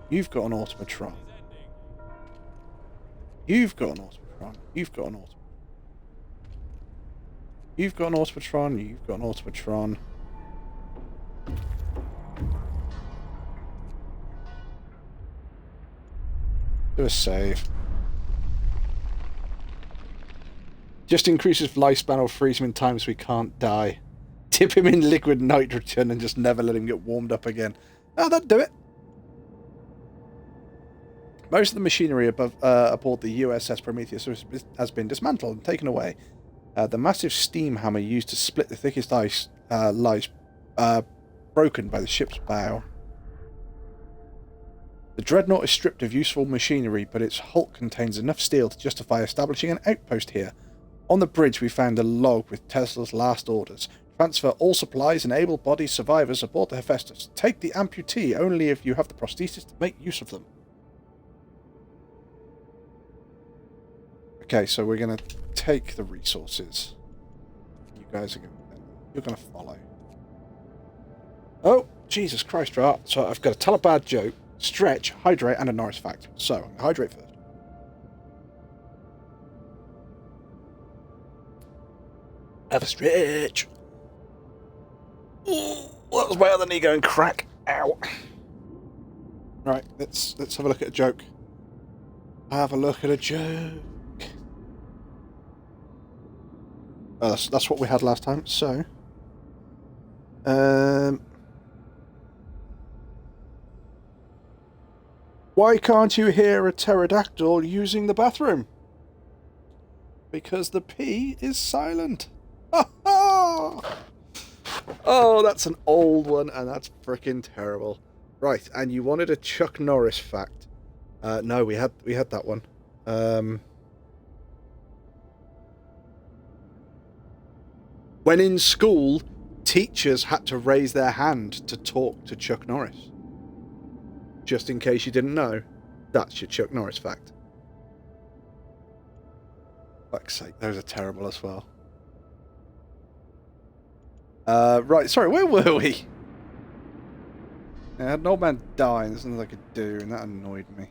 You've got an automatron. You've got an automatron. You've got an automatron. You've got an automatron. You've got an automatron. Do a save. Just increases lifespan or freeze him in time so he can't die. Tip him in liquid nitrogen and just never let him get warmed up again. Oh, that'd do it. Most of the machinery aboard the USS Prometheus has been dismantled and taken away. The massive steam hammer used to split the thickest ice lies broken by the ship's bow. The dreadnought is stripped of useful machinery, but its hulk contains enough steel to justify establishing an outpost here. On the bridge we found a log with Tesla's last orders. Transfer all supplies and able-bodied survivors aboard the Hephaestus. Take the amputee only if you have the prosthesis to make use of them. Okay, so we're going to take the resources. You guys are you're going to follow. Oh, Jesus Christ, right. So I've got to tell a bad joke, stretch, hydrate, and a Norris fact. So, I'm going to hydrate first. Have a stretch. Ooh, that was my other knee going crack. Ow. Right, let's have a look at a joke. Have a look at a joke. Oh, that's what we had last time. So, why can't you hear a pterodactyl using the bathroom? Because the P is silent. Oh, that's an old one, and that's freaking terrible. Right, and you wanted a Chuck Norris fact. No, we had that one. When in school, teachers had to raise their hand to talk to Chuck Norris. Just in case you didn't know, that's your Chuck Norris fact. Fuck's sake, those are terrible as well. Right, sorry, where were we? I had an old man die, and there's nothing I could do, and that annoyed me.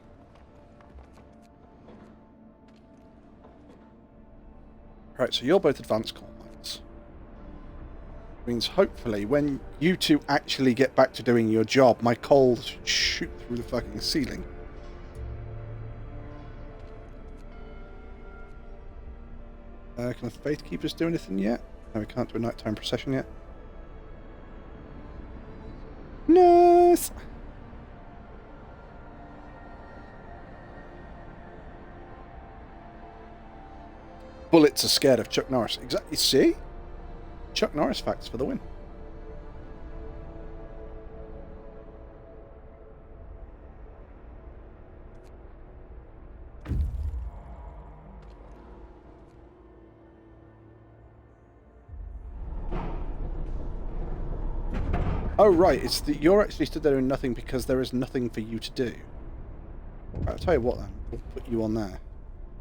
Right, so you're both advanced coal mines. Means hopefully when you two actually get back to doing your job, my coal should shoot through the fucking ceiling. Can the Faith Keepers do anything yet? No, we can't do a nighttime procession yet. Nice! Bullets are scared of Chuck Norris. Exactly. See? Chuck Norris facts for the win. Oh right, it's that you're actually stood there doing nothing because there is nothing for you to do. Right, I'll tell you what then. We'll put you on there.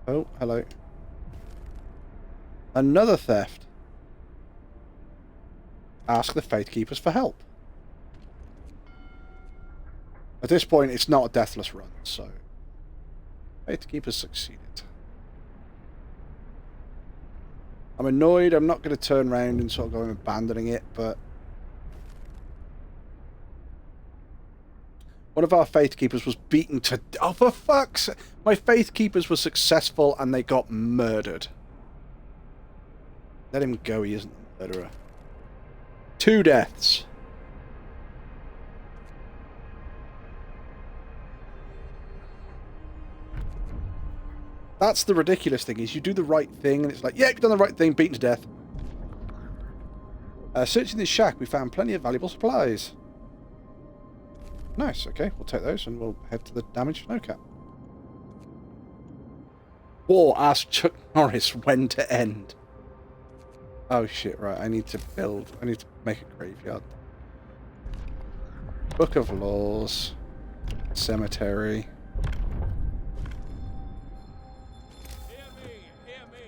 Oh, hello. Another theft. Ask the Faith Keepers for help. At this point, it's not a deathless run, so... Faith Keepers succeeded. I'm annoyed. I'm not going to turn around and sort of go and abandoning it, but... One of our Faith Keepers was beaten to... Oh, for fuck's sake! My Faith Keepers were successful and they got murdered. Let him go, he isn't the murderer. 2 deaths. That's the ridiculous thing, is you do the right thing and it's like, yeah, you've done the right thing, beaten to death. Searching this shack, we found plenty of valuable supplies. Nice, okay, we'll take those and we'll head to the damaged snowcap. War asked Chuck Norris when to end. Oh shit, right, I need to make a graveyard. Book of Laws. Cemetery. Hear me.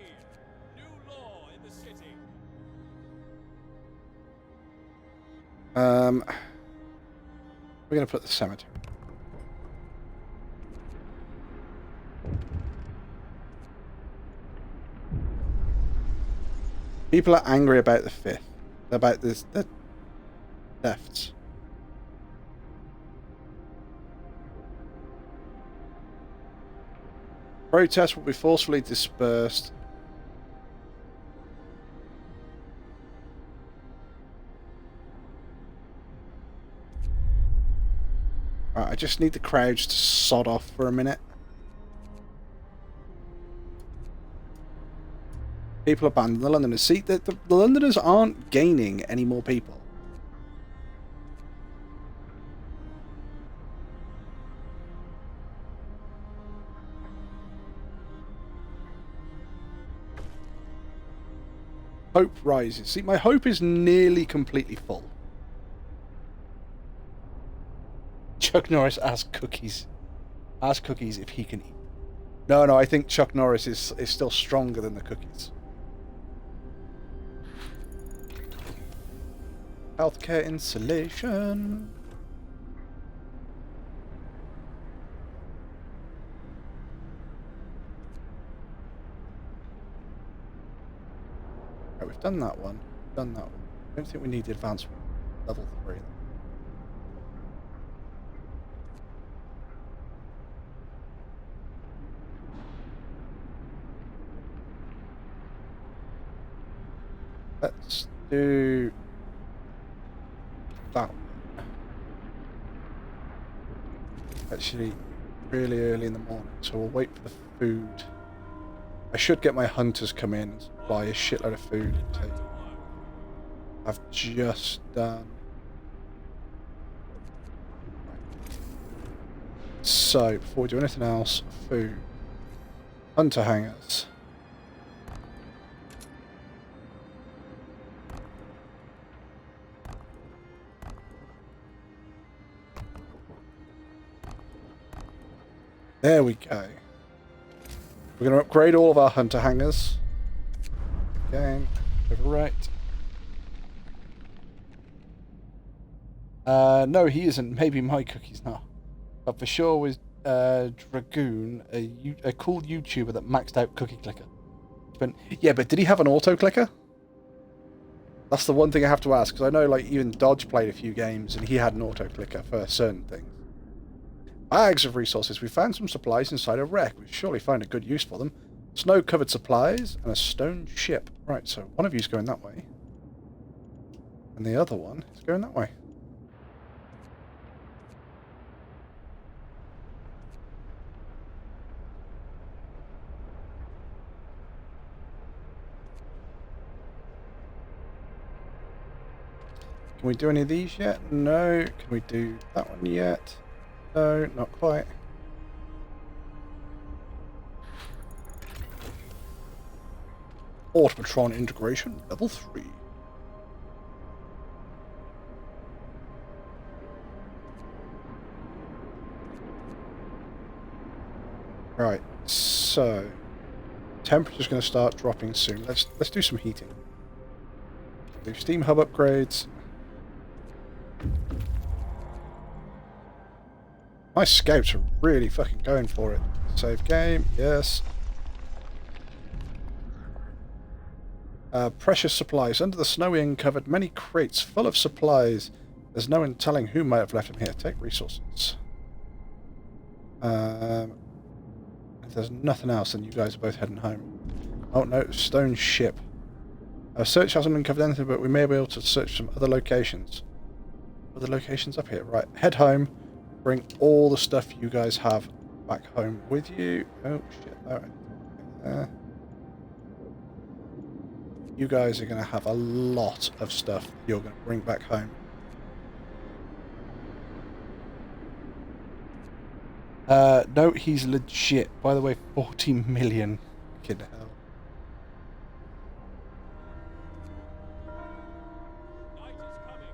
New law in the city. We're gonna put the cemetery. People are angry about the 5th. About the thefts. Protests will be forcefully dispersed. Right, I just need the crowds to sod off for a minute. People abandon the Londoners. See, the Londoners aren't gaining any more people. Hope rises. See, my hope is nearly completely full. Chuck Norris asked Cookies. Ask Cookies if he can eat. No, I think Chuck Norris is still stronger than the Cookies. Healthcare insulation. Right, we've done that one. I don't think we need the advanced one. Level 3. Let's do that one. Actually, really early in the morning, so we'll wait for the food. I should get my hunters come in and supply a shitload of food. I've just done. So, before we do anything else, food. Hunter hangers. There we go. We're going to upgrade all of our hunter hangars. Again, overwrite. No, he isn't. Maybe my cookie's not. But for sure was Dragoon, a cool YouTuber that maxed out Cookie Clicker. Yeah, but did he have an auto clicker? That's the one thing I have to ask, because I know like even Dodge played a few games and he had an auto clicker for certain things. Bags of resources. We found some supplies inside a wreck. We surely find a good use for them. Snow-covered supplies and a stone ship. Right, so one of you's going that way. And the other one is going that way. Can we do any of these yet? No. Can we do that one yet? No, not quite. Automatron integration, level 3. Right, so temperature's going to start dropping soon. Let's do some heating. Do steam hub upgrades. My scouts are really fucking going for it. Save game, yes. Precious supplies. Under the snowy uncovered many crates full of supplies. There's no one telling who might have left them here. Take resources. If there's nothing else, then you guys are both heading home. Oh no, stone ship. Our search hasn't uncovered anything, but we may be able to search some other locations. Other locations up here. Right, head home. Bring all the stuff you guys have back home with you. Oh shit, there. You guys are going to have a lot of stuff you're going to bring back home. No, he's legit. By the way, 40 million. Fucking hell. Night is coming.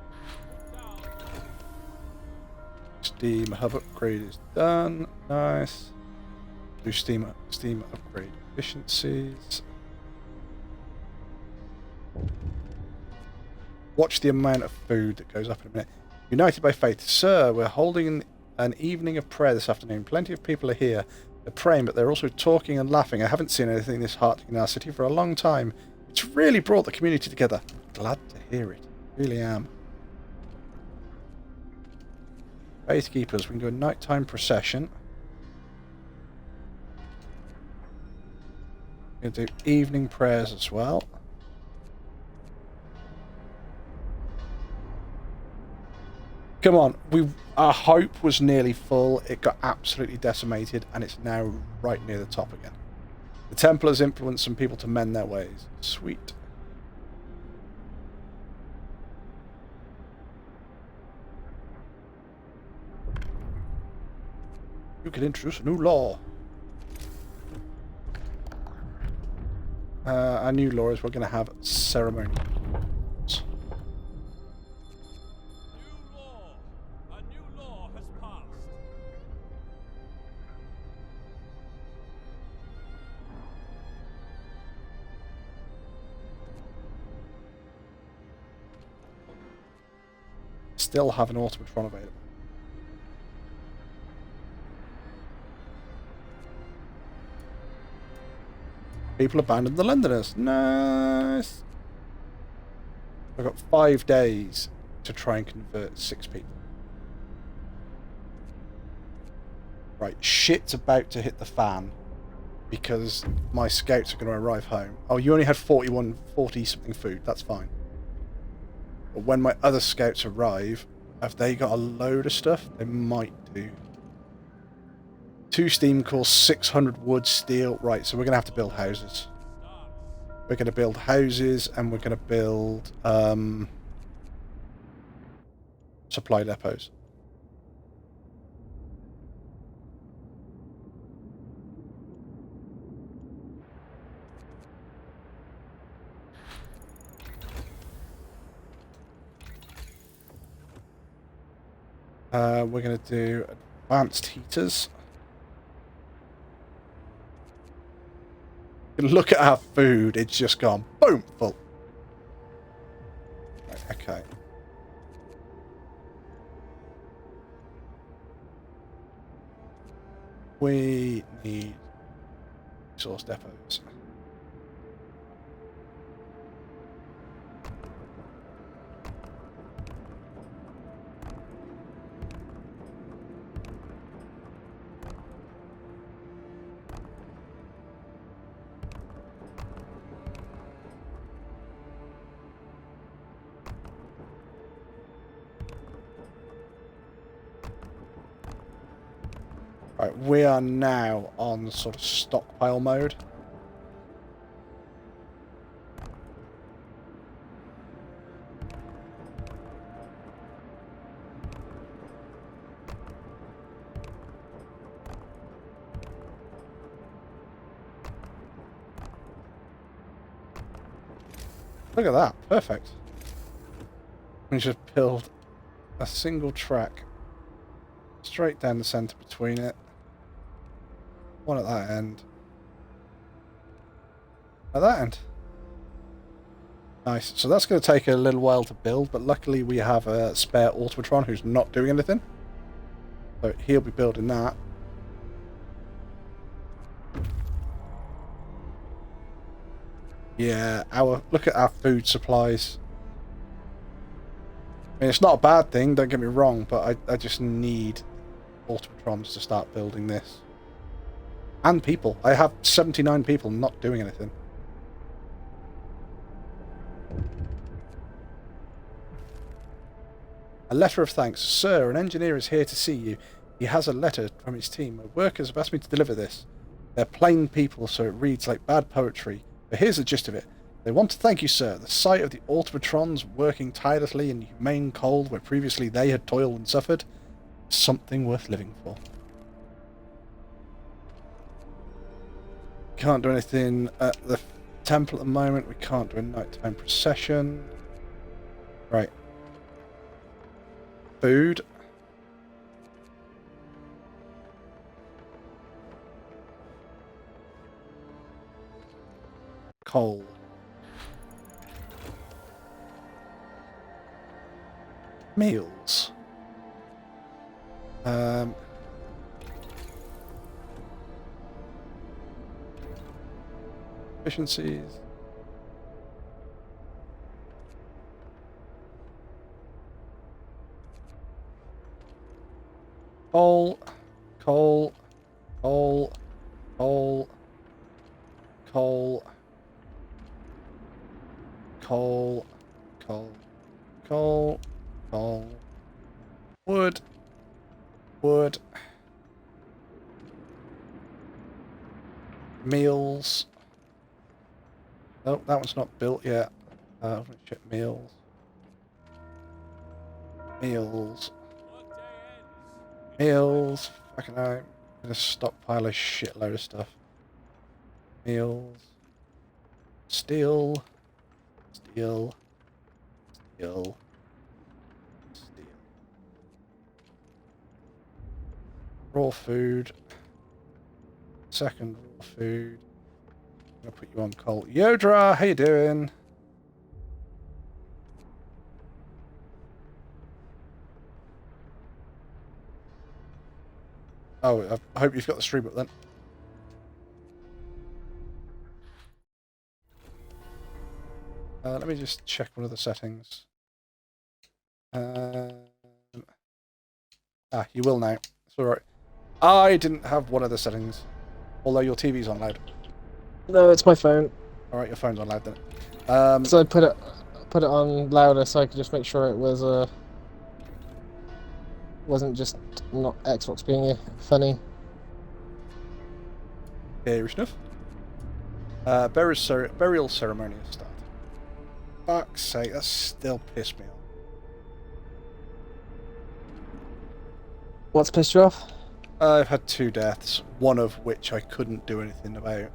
Move down. Steam hub upgrade is done. Nice. Do steam upgrade efficiencies. Watch the amount of food that goes up in a minute. United by faith. Sir, we're holding an evening of prayer this afternoon. Plenty of people are here. They're praying, but they're also talking and laughing. I haven't seen anything this heartening in our city for a long time. It's really brought the community together. Glad to hear it. Really am. Faith keepers. We can do a nighttime procession. We can do evening prayers as well. Come on, our hope was nearly full. It got absolutely decimated, and it's now right near the top again. The Templars influenced some people to mend their ways. Sweet. You can introduce a new law. Our new law is we're going to have ceremony. A new law has passed. Still have an automatron available. People abandoned the Londoners. Nice. I've got 5 days to try and convert 6 people. Right, shit's about to hit the fan because my scouts are going to arrive home. Oh, you only had 40 something food. That's fine. But when my other scouts arrive, have they got a load of stuff? They might do. 2 steam cores, 600 wood, steel. Right, so we're going to have to build houses. We're going to build houses and we're going to build supply depots. We're going to do advanced heaters. Look at our food. It's just gone boom full. Right, okay. We need resource depots. Right, we are now on sort of stockpile mode. Look at that, perfect. We just build a single track straight down the centre between it. One at that end. At that end. Nice. So that's going to take a little while to build, but luckily we have a spare Automatron who's not doing anything. So he'll be building that. Yeah, look at our food supplies. I mean, it's not a bad thing, don't get me wrong, but I just need Automatrons to start building this. And people. I have 79 people not doing anything. A letter of thanks. Sir, an engineer is here to see you. He has a letter from his team. My workers have asked me to deliver this. They're plain people, so it reads like bad poetry. But here's the gist of it. They want to thank you, sir. The sight of the Automatrons working tirelessly in humane cold where previously they had toiled and suffered is something worth living for. Can't do anything at the temple at the moment. We can't do a nighttime procession. Right. Food. Coal. Meals. Efficiencies. Coal, coal, coal, coal, coal, coal, coal, coal, coal, wood, wood, meals. Oh, that one's not built yet. Shit, meals. Meals. Meals. Fucking hell. I'm gonna stockpile a shitload of stuff. Meals. Steel. Steel. Steel. Steel. Raw food. Second raw food. I'm gonna put you on coal. Yodra, how you doing? Oh, I hope you've got the stream up then. Let me just check one of the settings. You will now. It's alright. I didn't have one of the settings. Although your TV's on loud. No, it's my phone. Alright, your phone's on loud then. So I put it on louder so I could just make sure it was wasn't just not Xbox being funny. Fair enough. Burial ceremony has started. Fuck's sake, that still pissed me off. What's pissed you off? I've had 2 deaths, one of which I couldn't do anything about.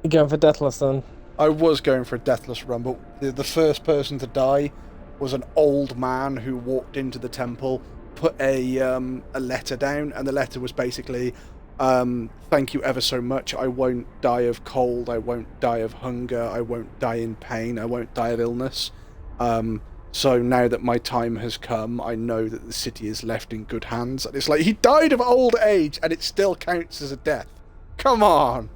You're going for Deathless then? I was going for a deathless run, but the first person to die was an old man who walked into the temple, put a letter down, and the letter was basically, Thank you ever so much. I won't die of cold. I won't die of hunger. I won't die in pain. I won't die of illness. So now that my time has come, I know that the city is left in good hands. And it's like, he died of old age, and it still counts as a death. Come on!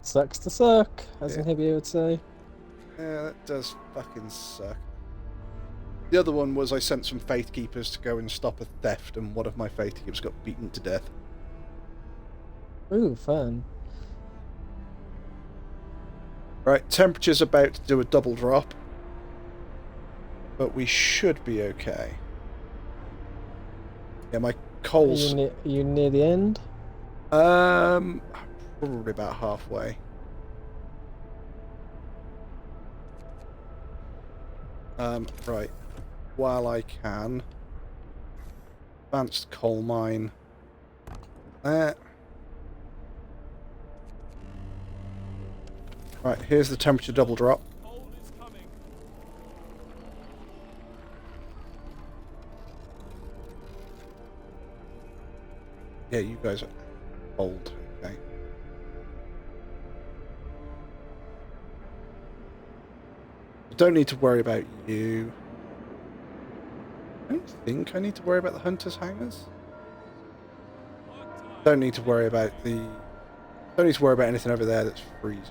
Sucks to suck, as Yeah. Hibby would say. Yeah, that does fucking suck. The other one was I sent some Faith Keepers to go and stop a theft, and one of my Faith Keepers got beaten to death. Ooh, fun. Right, temperature's about to do a double drop. But we should be okay. Yeah, my Are coals... you near the end? Probably about halfway. Right. While I can... Advanced coal mine. There. Right, here's the temperature double drop. Cold is coming. Yeah, you guys are old. Okay. I don't need to worry about you. I don't think I need to worry about the hunters' hangars. Work time. Don't need to worry about the... Don't need to worry about anything over there that's freezing.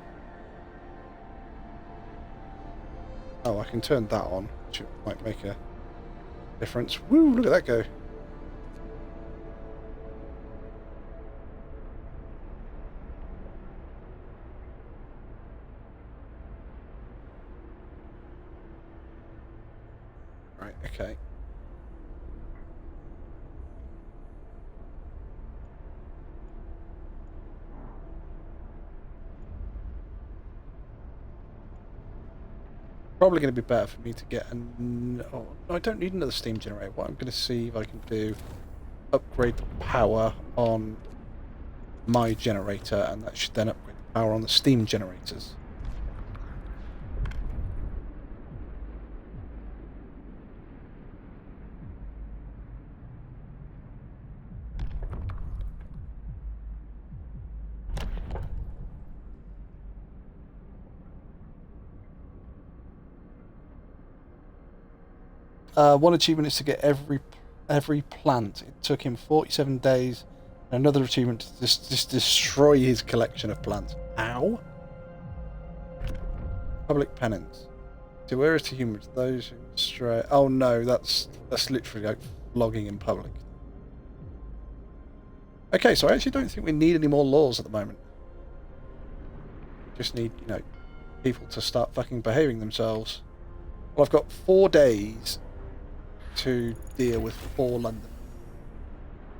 Oh, I can turn that on, which might make a difference. Woo, look at that go. Right, okay. Probably going to be better for me to get an... Oh, I don't need another steam generator. What I'm going to see if I can do... Upgrade the power on my generator, and that should then upgrade the power on the steam generators. One achievement is to get every plant. It took him 47 days. Another achievement to just destroy his collection of plants. Ow! Public penance. To errors to humans, those who stray. Oh no, that's literally like flogging in public. Okay, so I actually don't think we need any more laws at the moment. Just need, you know, people to start fucking behaving themselves. Well, I've got 4 days to deal with 4 London.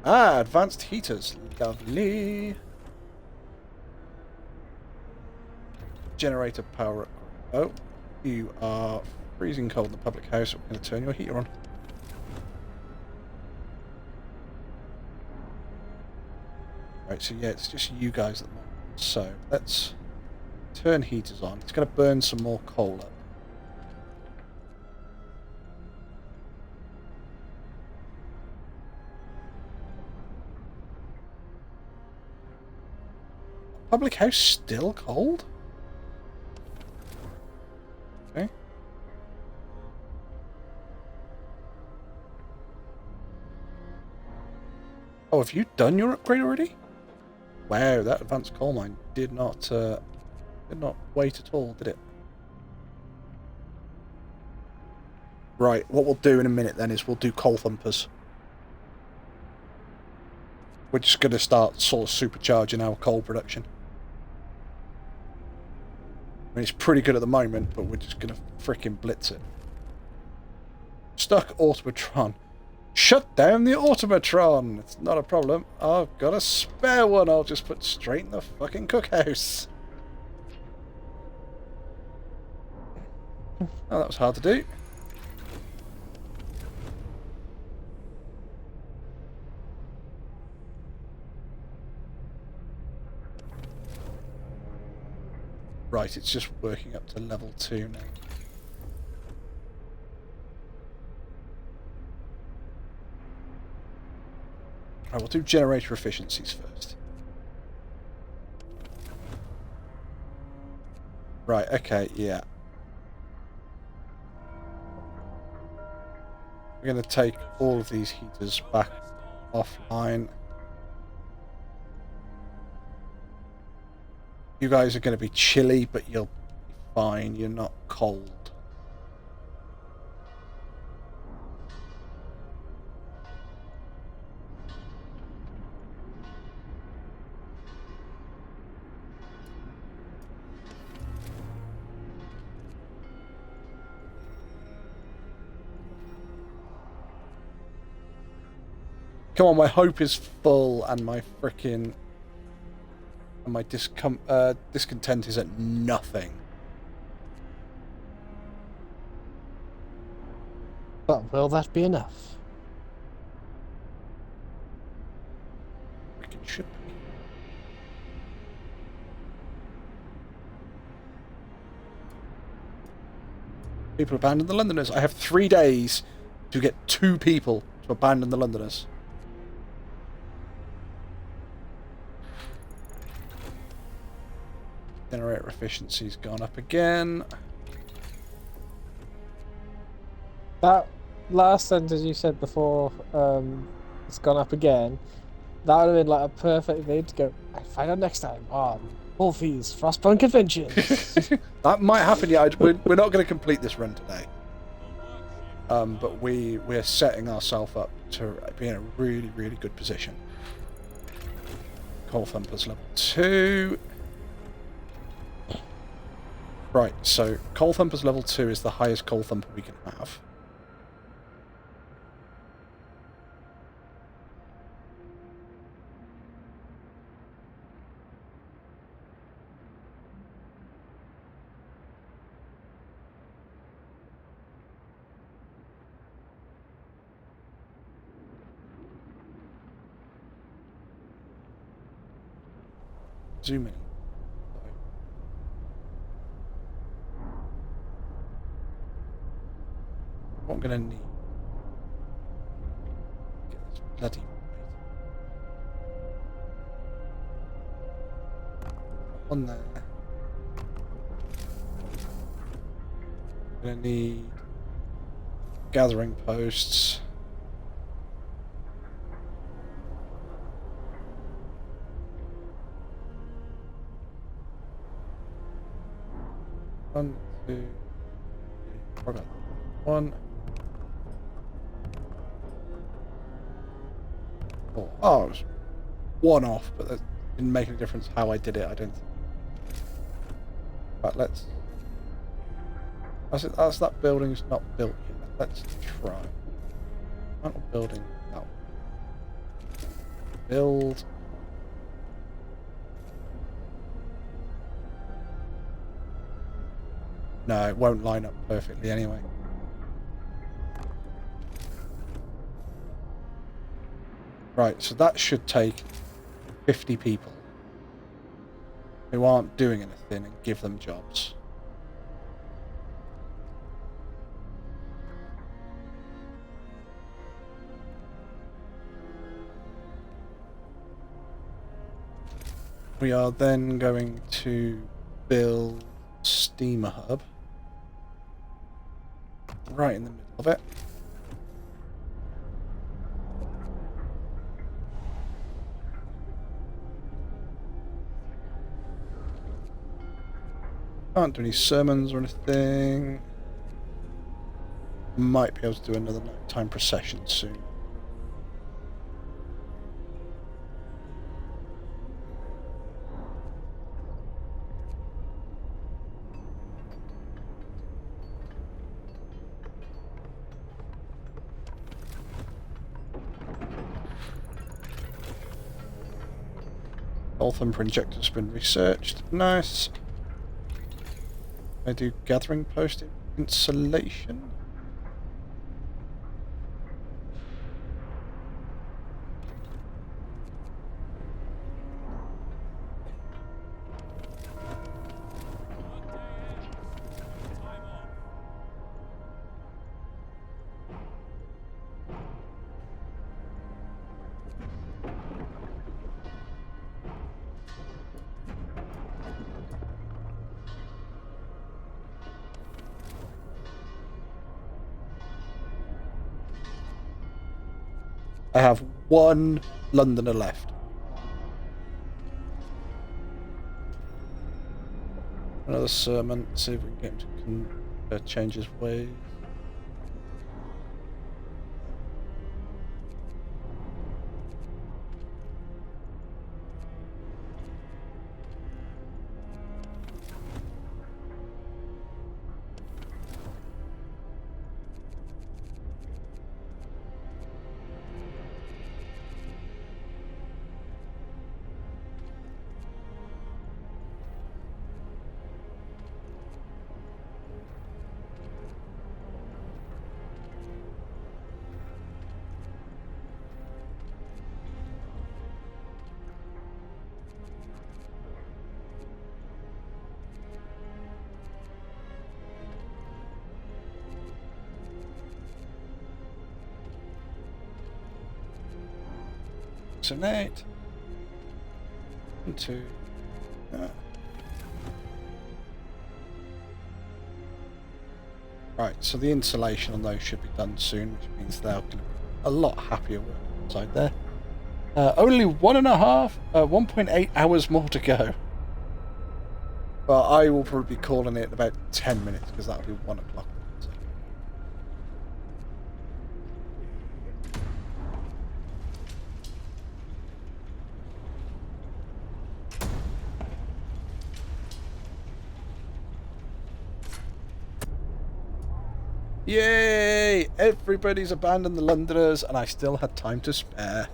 Ah, advanced heaters. Lovely. Generator power. Oh, you are freezing cold in the public house. I'm going to turn your heater on. Right, so yeah, it's just you guys at the moment. So let's turn heaters on. It's going to burn some more coal up. Public house still cold? Okay. Oh, have you done your upgrade already? Wow, that advanced coal mine did not wait at all, did it? Right, what we'll do in a minute then is we'll do coal thumpers. We're just going to start sort of supercharging our coal production. I mean, it's pretty good at the moment, but we're just going to frickin' blitz it. Stuck Automatron. Shut down the Automatron! It's not a problem. I've got a spare one I'll just put straight in the fucking cookhouse. Oh, that was hard to do. Right, it's just working up to level 2 now. Right, we'll do generator efficiencies first. Right, okay, yeah. We're going to take all of these heaters back offline. You guys are going to be chilly, but you'll be fine. You're not cold. Come on, my hope is full, and my frickin'... and my discontent is at nothing. But will that be enough? Frickin' should be. People abandon the Londoners. I have 3 days to get 2 people to abandon the Londoners. Generator efficiency's gone up again. That last sentence you said before, it's gone up again. That would have been like a perfect thing to go. I find out next time on Wolfie's Frostpunk Convention. That might happen. Yeah, we're not going to complete this run today. But we're setting ourselves up to be in a really, really good position. Coal Thumpers level 2. Right, so Coal Thumpers level 2 is the highest Coal Thumper we can have. Zoom in. What I'm going to need. Get this bloody on there. I'm going to need gathering posts. One, two, three, 1. Oh, it was 1 off, but that didn't make any difference how I did it, I don't think. But let's... As that building's not built yet, let's try. Not building, no. Build... No, it won't line up perfectly anyway. Right, so that should take 50 people who aren't doing anything and give them jobs. We are then going to build Steamer Hub right in the middle of it. Can't do any sermons or anything. Might be able to do another nighttime procession soon. Coal Thumper injector's been researched. Nice. I do gathering post insulation. I have one Londoner left. Another sermon. See if we can get him to change his ways. And 8. 1, 2. Right, so the insulation on those should be done soon, which means they're going to be a lot happier working inside there. Only 1.8 hours more to go. But I will probably be calling it about 10 minutes because that'll be 1 o'clock. Yay! Everybody's abandoned the Londoners, and I still had time to spare.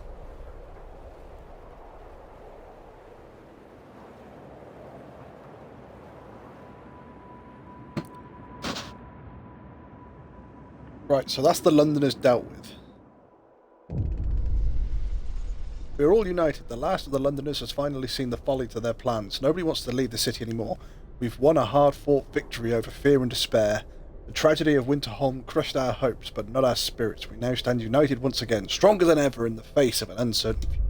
Right, so that's the Londoners dealt with. We're all united. The last of the Londoners has finally seen the folly to their plans. Nobody wants to leave the city anymore. We've won a hard-fought victory over fear and despair. The tragedy of Winterholm crushed our hopes, but not our spirits. We now stand united once again, stronger than ever in the face of an uncertain future.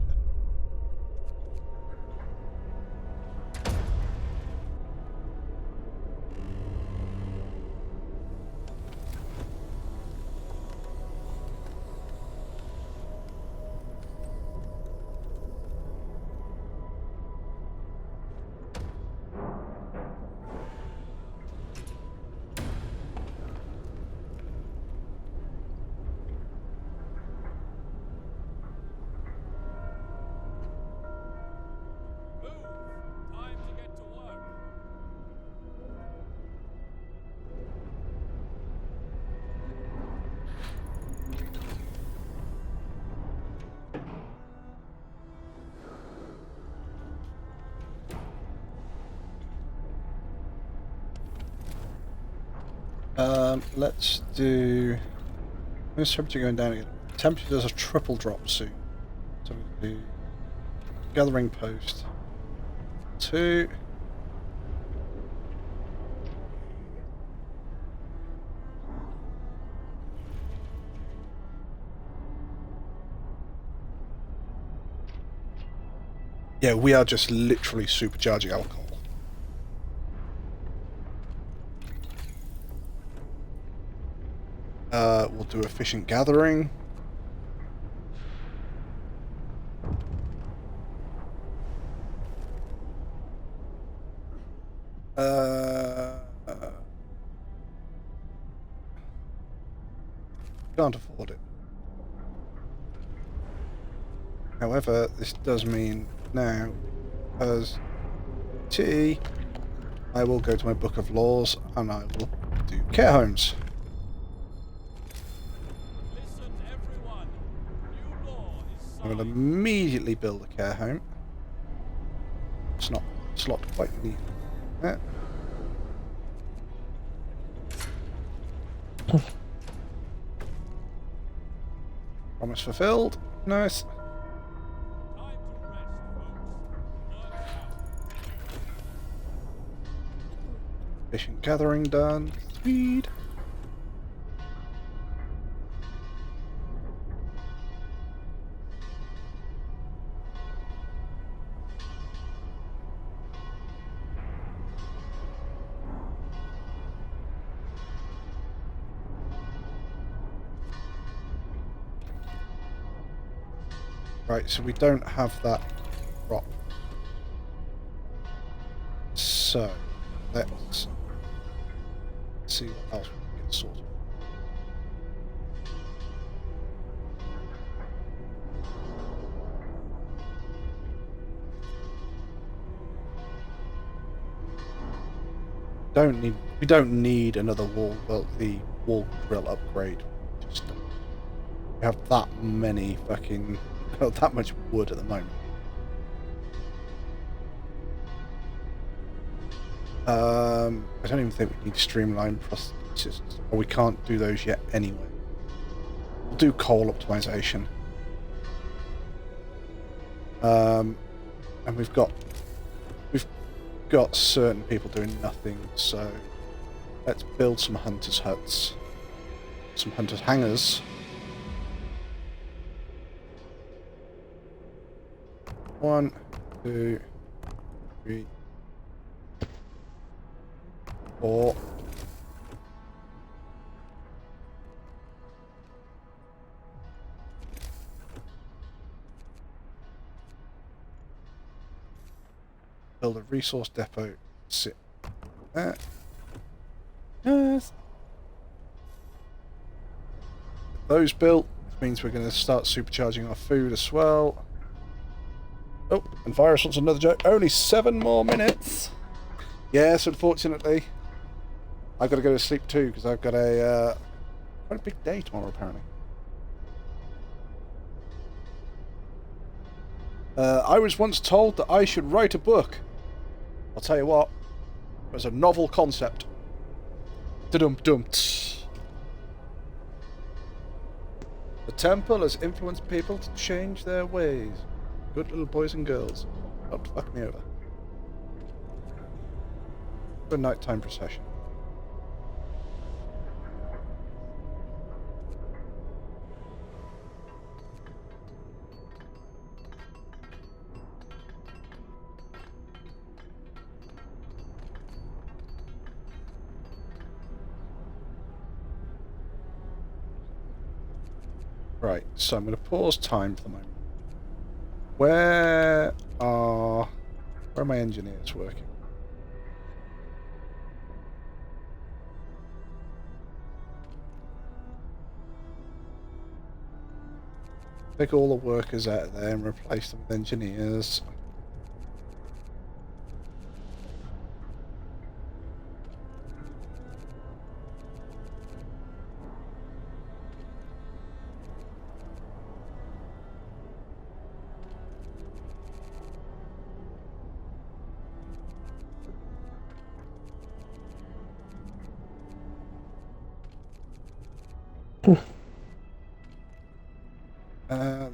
Let's do... Where's temperature going down again? Temperature does a triple drop soon. So we do... Gathering post. 2. Yeah, we are just literally supercharging alcohol. We'll do efficient gathering. Can't afford it. However, this does mean now, as T, I will go to my book of laws and I will do care homes. Listen, everyone. New law is I will signed. immediately build a care home. It's not slot quite neat. Yeah. Promise fulfilled. Nice. Time to rest, folks. Work out. Efficient gathering done. Speed. Right, so we don't have that prop. So, let's see what else we can get sorted. We don't need another the wall grill upgrade. Just we have that many fucking that much wood at the moment. I don't even think we need streamline processes, or we can't do those yet anyway. We'll do coal optimization. And we've got certain people doing nothing, so let's build some hunters' huts, some hunters' hangars. One, two, three, four. Build a resource depot. Sit there. Yes. Those built, which means we're going to start supercharging our food as well. Oh, and Virus wants another joke. Only 7 more minutes. Yes, unfortunately. I've got to go to sleep too, because I've got quite a big day tomorrow, apparently. I was once told that I should write a book. I'll tell you what, it was a novel concept. Da-dum-dum. The temple has influenced people to change their ways. Good little boys and girls. Don't fuck me over. A nighttime procession. Right, so I'm going to pause time for the moment. Where are my engineers working? Take all the workers out of there and replace them with engineers.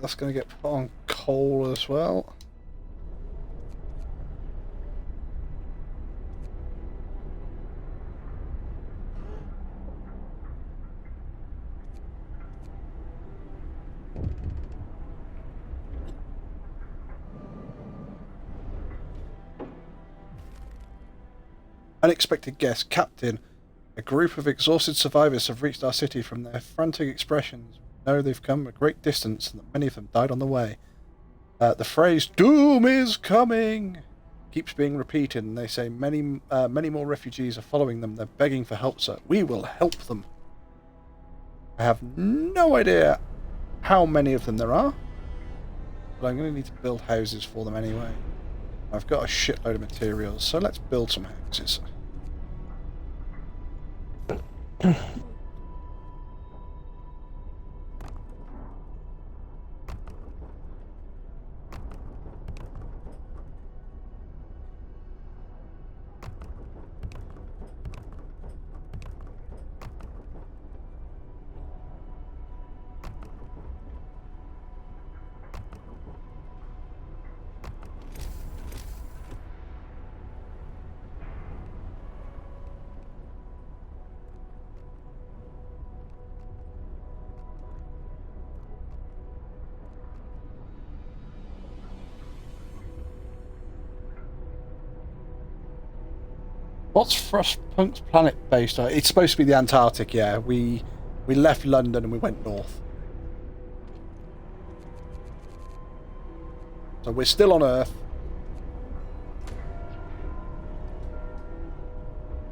That's going to get put on coal as well. Unexpected guest, Captain. A group of exhausted survivors have reached our city. From their frantic expressions, we know they've come a great distance and that many of them died on the way. The phrase "Doom is coming" keeps being repeated, and they say many more refugees are following them. They're begging for help, sir. We will help them. I have no idea how many of them there are, but I'm going to need to build houses for them anyway. I've got a shitload of materials, so let's build some houses. What's Frostpunk's planet based on? It's supposed to be the Antarctic, yeah. We left London and we went north. So we're still on Earth.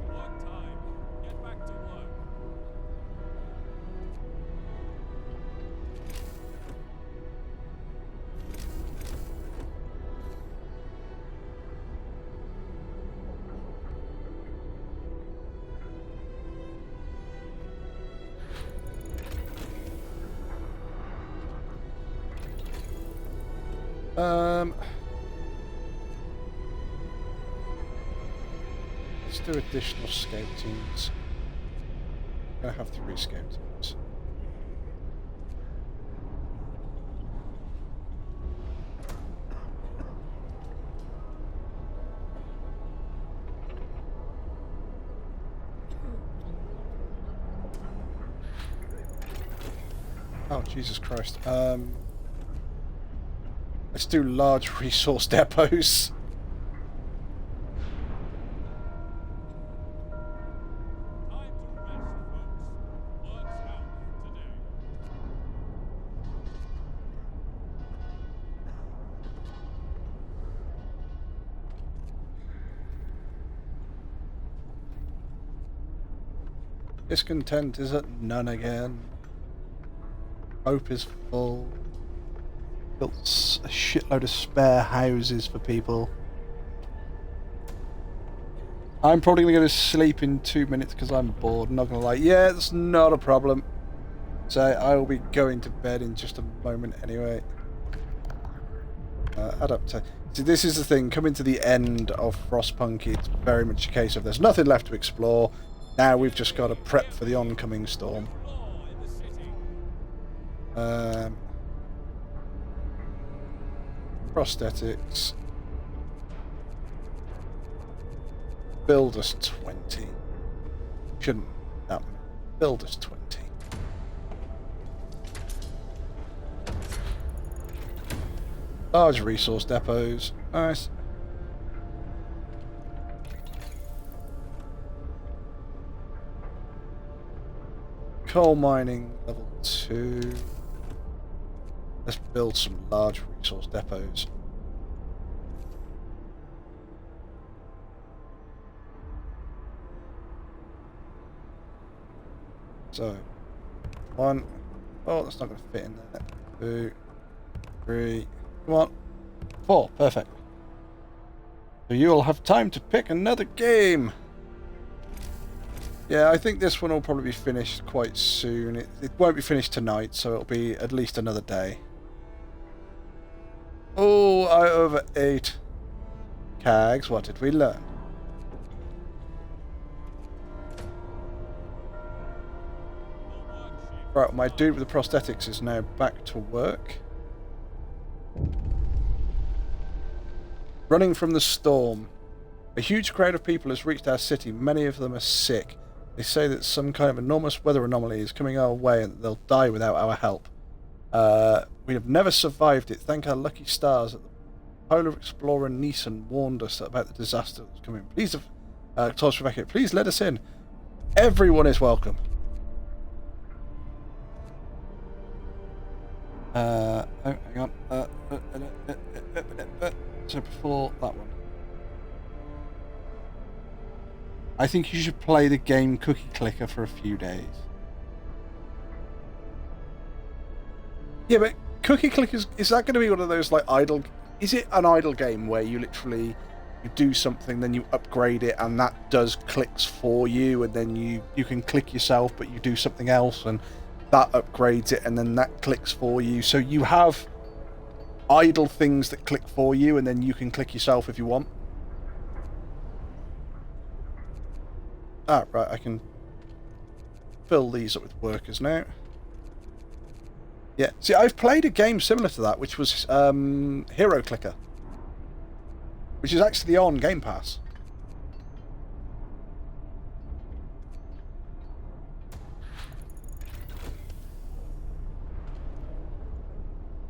Work time. Get back to work. Let's do additional scout teams. I'm gonna have 3 scout teams. Oh, Jesus Christ. Let's do large resource depots. Time to rest, folks. Work's out today. Discontent is at none again. Hope is full. Built a shitload of spare houses for people. I'm probably going to go to sleep in 2 minutes because I'm bored. Not going to lie. Yeah, it's not a problem. So I will be going to bed in just a moment anyway. Add up to... See, this is the thing. Coming to the end of Frostpunk, it's very much a case of there's nothing left to explore. Now we've just got to prep for the oncoming storm. Law in the city. Prosthetics. Build us 20. Shouldn't that build us 20. Large resource depots. Nice. Coal mining level 2. Let's build some large resource depots. So, 1. Oh, that's not going to fit in there. 2, 3. Come on. 4. Perfect. So you'll have time to pick another game. Yeah, I think this one will probably be finished quite soon. It won't be finished tonight, so it'll be at least another day. Oh, I overate. Cags, what did we learn? Right, my dude with the prosthetics is now back to work. Running from the storm. A huge crowd of people has reached our city. Many of them are sick. They say that some kind of enormous weather anomaly is coming our way and that they'll die without our help. We have never survived it. Thank our lucky stars that the Polar Explorer Neeson warned us about the disaster that was coming. Please, told us Rebecca, please let us in. Everyone is welcome. Oh, hang on. So before that one. I think you should play the game Cookie Clicker for a few days. Yeah, but Cookie Clicker, is that going to be one of those like idle... Is it an idle game where you literally... You do something, then you upgrade it, and that does clicks for you, and then you can click yourself, but you do something else, and that upgrades it, and then that clicks for you. So you have idle things that click for you, and then you can click yourself if you want. Ah, right, I can fill these up with workers now. Yeah, see, I've played a game similar to that, which was Hero Clicker, which is actually on Game Pass.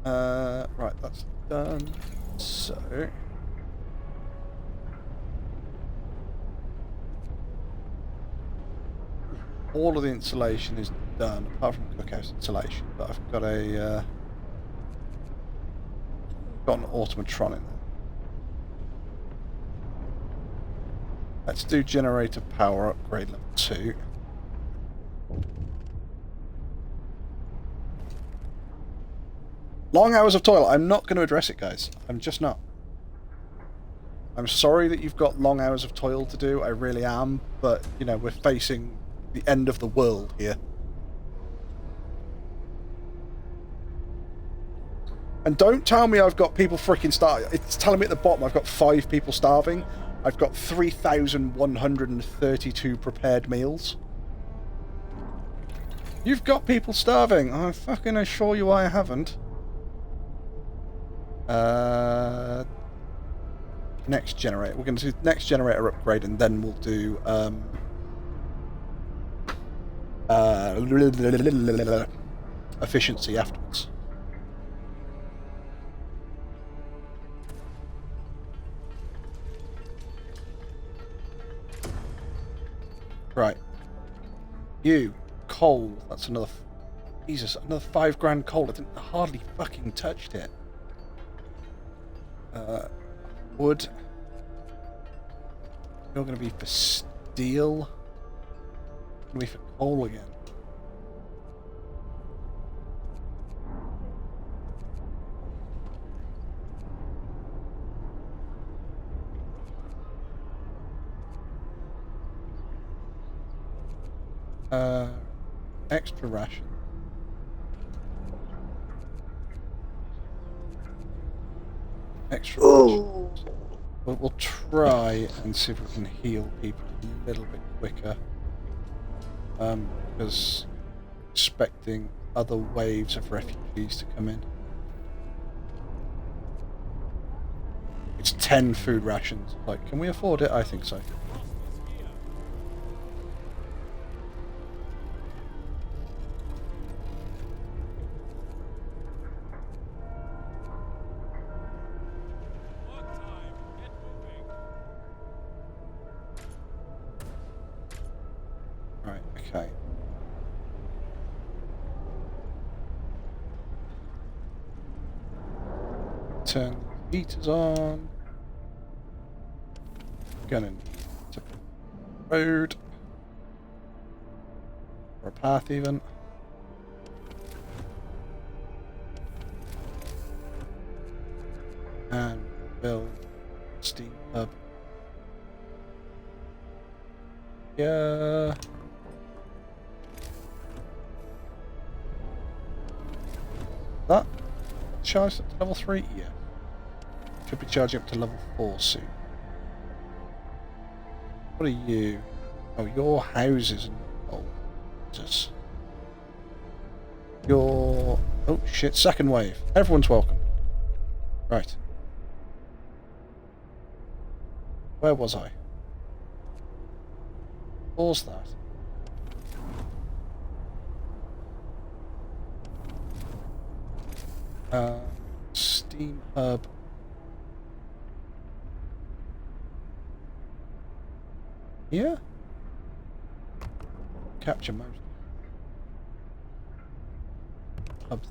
Right, that's done. So... all of the insulation is done, apart from cookhouse insulation, but I've got got an automatron in there. Let's do generator power upgrade level 2. Long hours of toil. I'm not going to address it, guys. I'm just not. I'm sorry that you've got long hours of toil to do. I really am. But, you know, we're facing the end of the world here. And don't tell me I've got people freaking starving. It's telling me at the bottom I've got 5 people starving. I've got 3,132 prepared meals. You've got people starving. I fucking assure you I haven't. Next generator. We're going to do next generator upgrade, and then we'll do efficiency afterwards. Right. You coal. That's another. Jesus, another 5 grand coal. I hardly fucking touched it. Wood. You're going to be for steel. Going to be for coal again. Extra ration. Extra rations. We'll try and see if we can heal people a little bit quicker. Because expecting other waves of refugees to come in. It's 10 food rations. Like, can we afford it? I think so. Okay. Turn the heaters on. Gonna need to put a road. Or a path even. And build steam hub. Yeah. That charged up to level 3? Yeah. Should be charging up to level 4 soon. What are you? Oh, your houses and oh, Jesus. Your oh shit, second wave. Everyone's welcome. Right. Where was I? Pause that. Steam hub. Here? Capture most. Hubs.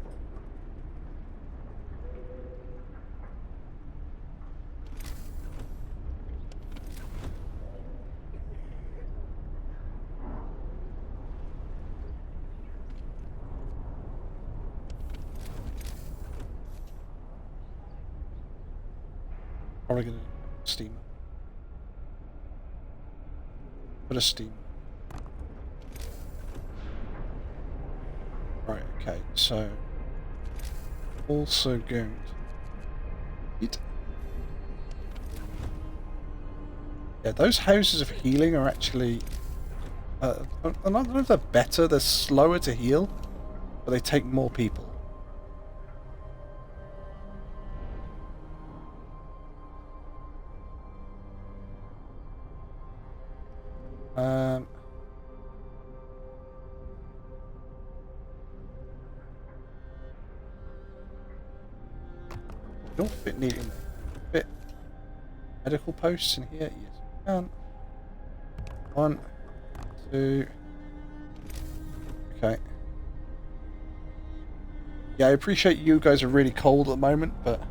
Probably gonna steam. Put a steam. Right, okay, so also going to eat. Yeah, those houses of healing are actually I don't know if they're better, they're slower to heal, but they take more people. Don't fit neatly. Fit medical posts in here. Yes, we can. 1, 2. Okay. Yeah, I appreciate you guys are really cold at the moment, but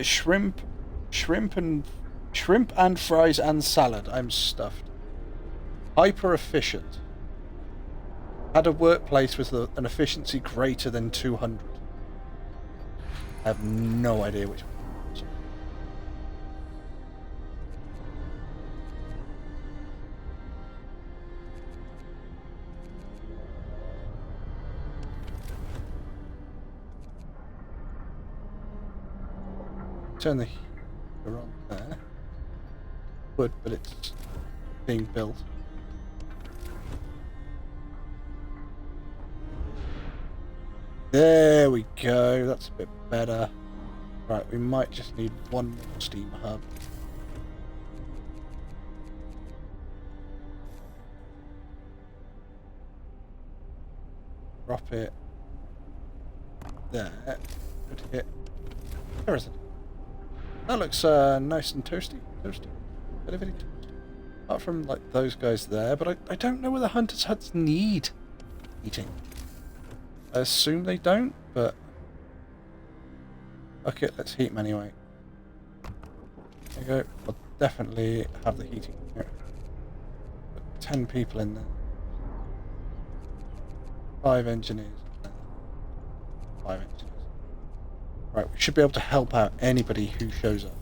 Shrimp and fries and salad. I'm stuffed. Hyper efficient. Had a workplace with an efficiency greater than 200. I have no idea which one it was. Turn the heater on there. Wood, but it's being built. There we go, that's a bit better. Right, we might just need one more steam hub. Drop it there. Put it. Where is it? That looks nice and toasty. Very toasty. Apart from like those guys there, but I don't know whether hunters' huts need heating. I assume they don't, but okay, let's heat them anyway. There you go. I'll definitely have the heating here. Put 10 people in there. 5 engineers. 5 engineers. Right, we should be able to help out anybody who shows up.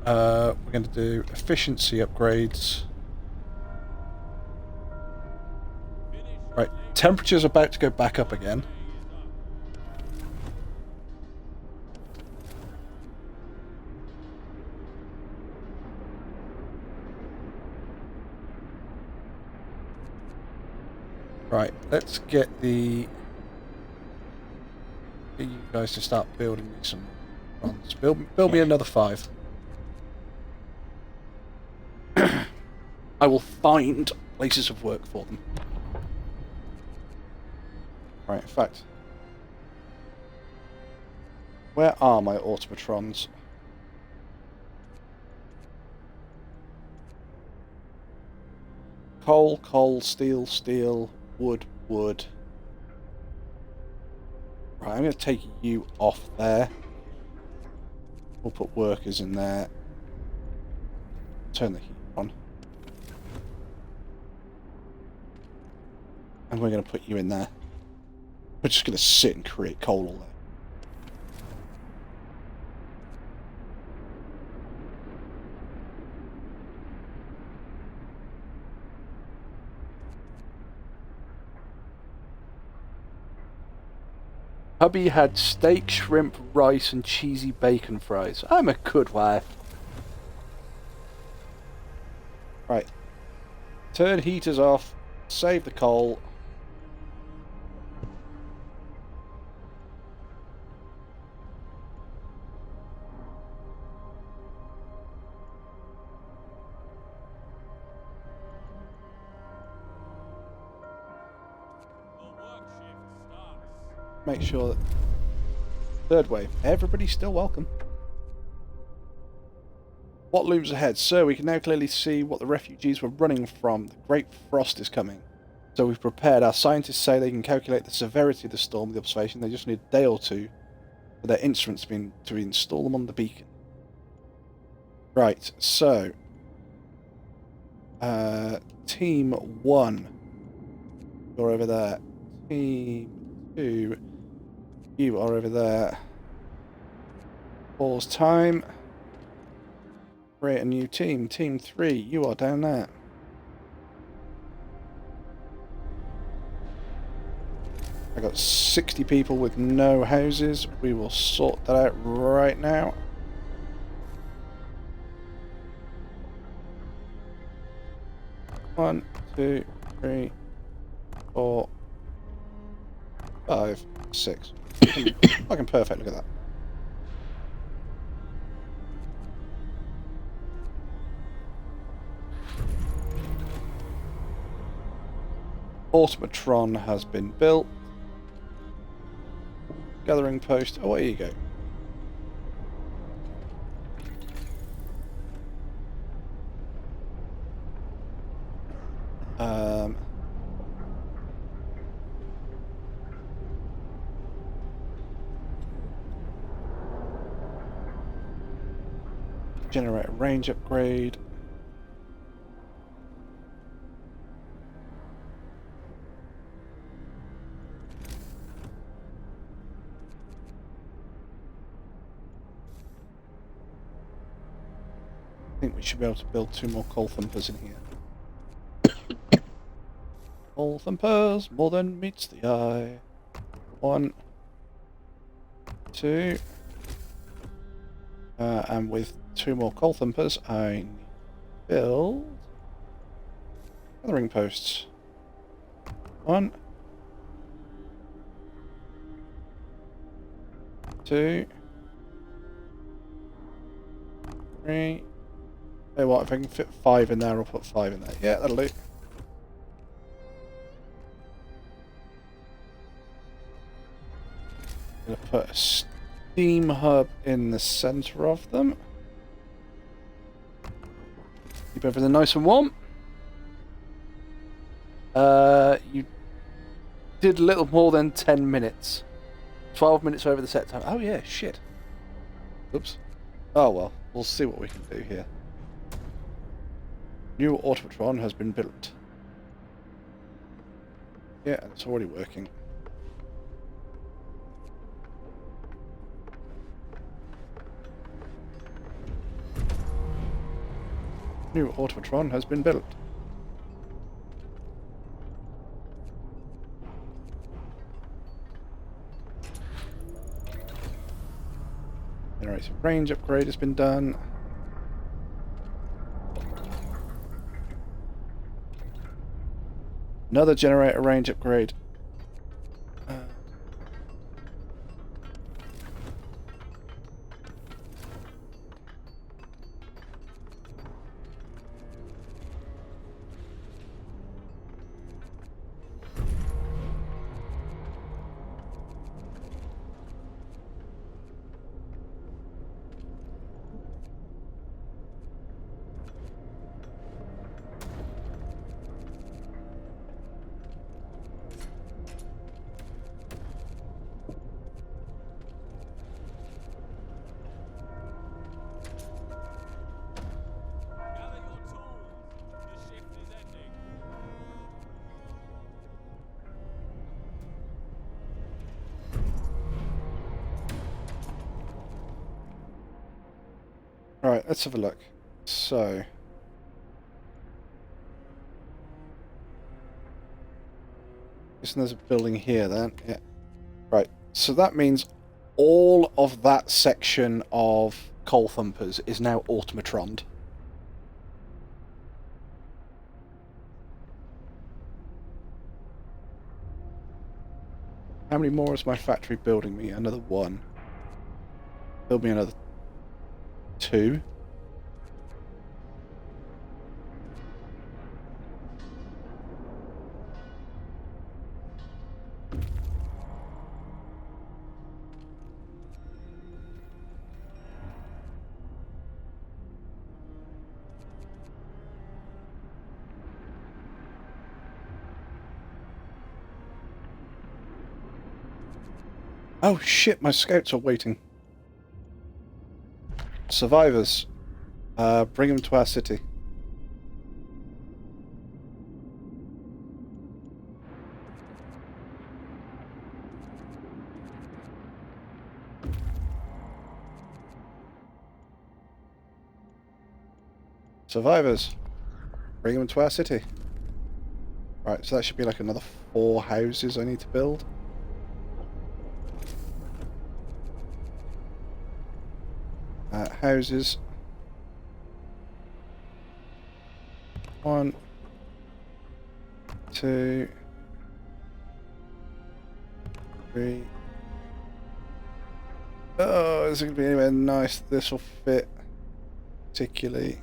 We're going to do efficiency upgrades. Right, temperature's about to go back up again. Right, let's get you guys to start building me some runs. Build me another 5. I will find places of work for them. Right, in fact, where are my automatrons? Coal, steel, wood. Right, I'm going to take you off there. We'll put workers in there. Turn the heat on. And we're going to put you in there. We're just going to sit and create coal all there. Hubby had steak, shrimp, rice, and cheesy bacon fries. I'm a good wife. Right. Turn heaters off. Save the coal. Make sure that third wave, everybody's still welcome. What looms ahead? Sir, we can now clearly see what the refugees were running from. The Great Frost is coming. So we've prepared. Our scientists say they can calculate the severity of the storm with the observation. They just need a day or two for their instruments to install them on the beacon. Right, so Team 1, you're over there. Team 2, you are over there. Pause time. Create a new team. Team 3, you are down there. I got 60 people with no houses. We will sort that out right now. One, 2, 3, 4, 5, 6. Fucking perfect, look at that. Automatron has been built. Gathering post. Oh, here you go. Generator range upgrade. I think we should be able to build 2 more coal thumpers in here. Coal thumpers, more than meets the eye. 1, 2. And with 2 more coal thumpers, I need to build gathering posts. 1, 2, 3. Hey, what? If I can fit 5 in there, I'll put 5 in there. Yeah, that'll do. Gonna put a steam hub in the center of them. Keep everything nice and warm. You did a little more than 10 minutes. 12 minutes over the set time. Oh yeah, shit. Oops. Oh well, we'll see what we can do here. New automatron has been built. Yeah, it's already working. New automatron has been built. Generator range upgrade has been done. Another generator range upgrade. Gather your tools. The shift is ending. Alright, let's have a look. So... there's a building here then. Yeah. Right, so that means all of that section of coal thumpers is now automatroned. How many more is my factory building me? Another 1. Build me another 2. Oh shit, my scouts are waiting. Survivors. Bring them to our city. Survivors. Bring them to our city. Right, so that should be like another 4 houses I need to build. Houses. 1, 2, 3. Oh, is it going to be anywhere nice? This will fit particularly.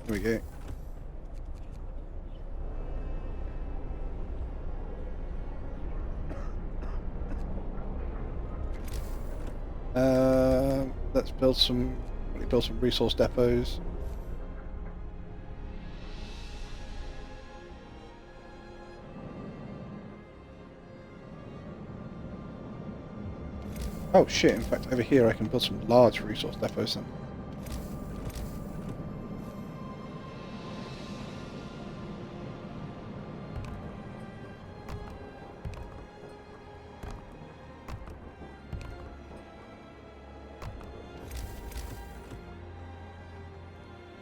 Here we go. Let's build some resource depots. Oh shit, in fact over here I can build some large resource depots then.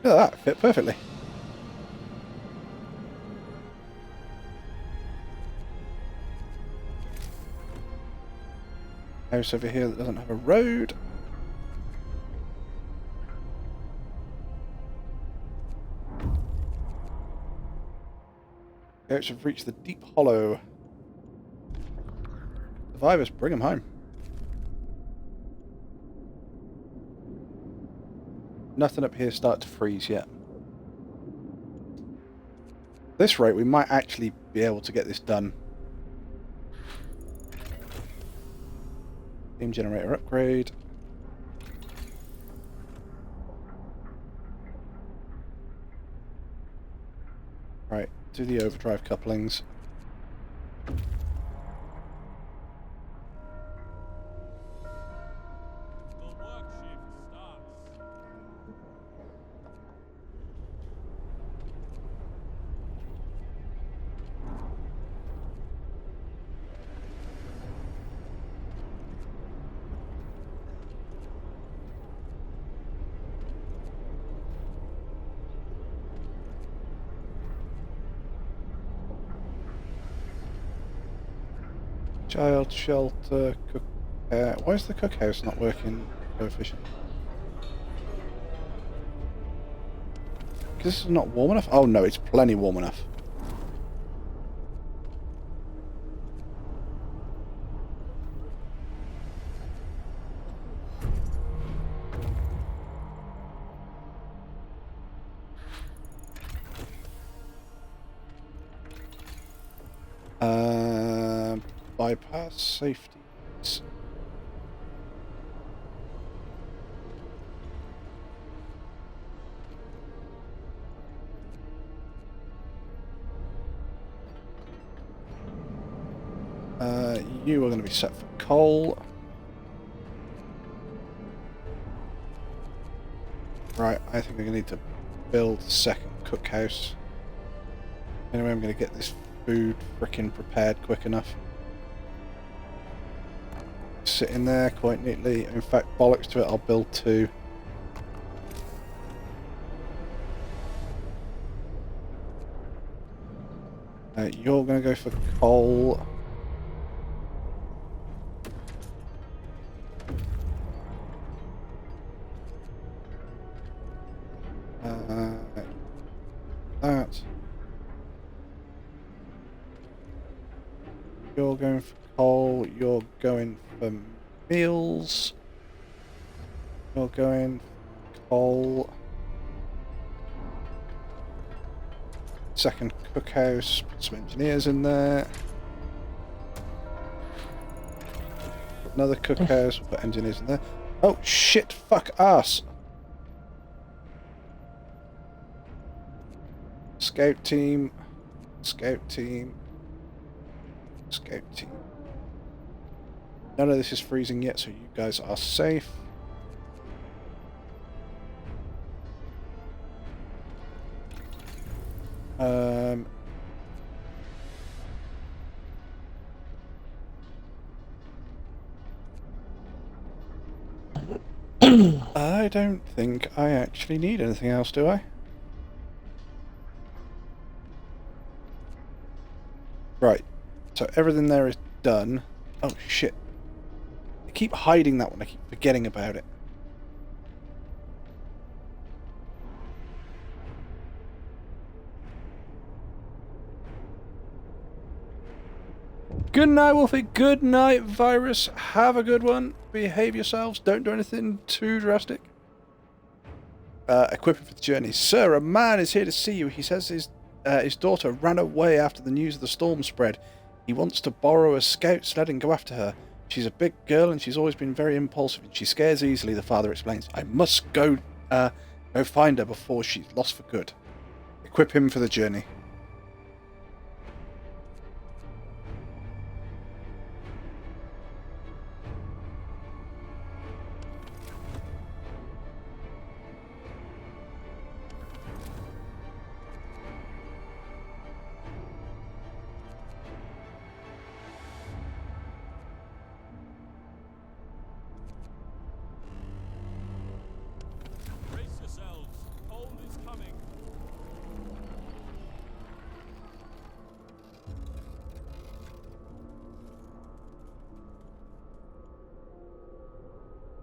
Look at that, fit perfectly. House over here that doesn't have a road. Goats have reached the deep hollow. Survivors, bring them home. Nothing up here start to freeze yet. At this rate, we might actually be able to get this done. Steam generator upgrade. Right, do the overdrive couplings. The work shift starts. Child shelter, cook. Why is the cookhouse not working so efficient? Because this is not warm enough? Oh no, it's plenty warm enough. Bypass safeties. You are going to be set for coal. Right, I think I'm going to need to build a second cookhouse. Anyway, I'm going to get this food frickin' prepared quick enough. Sit in there quite neatly. In fact, bollocks to it, I'll build two. You're going to go for coal. That. You're going for coal. You're going for meals. You're going for coal. Second cookhouse. Put some engineers in there. Put another cookhouse. Put engineers in there. Oh shit! Fuck ass. Scout team. Scout team. Scout team. None of this is freezing yet, so you guys are safe. I don't think I actually need anything else, do I? Right, so everything there is done. Oh shit. I keep hiding that one, I keep forgetting about it. Good night, Wolfie. Good night, Virus. Have a good one. Behave yourselves. Don't do anything too drastic. Equipping for the journey. Sir, a man is here to see you. He says his daughter ran away after the news of the storm spread. He wants to borrow a scout sled and go after her. She's a big girl and she's always been very impulsive and she scares easily, the father explains. I must go find her before she's lost for good. Equip him for the journey.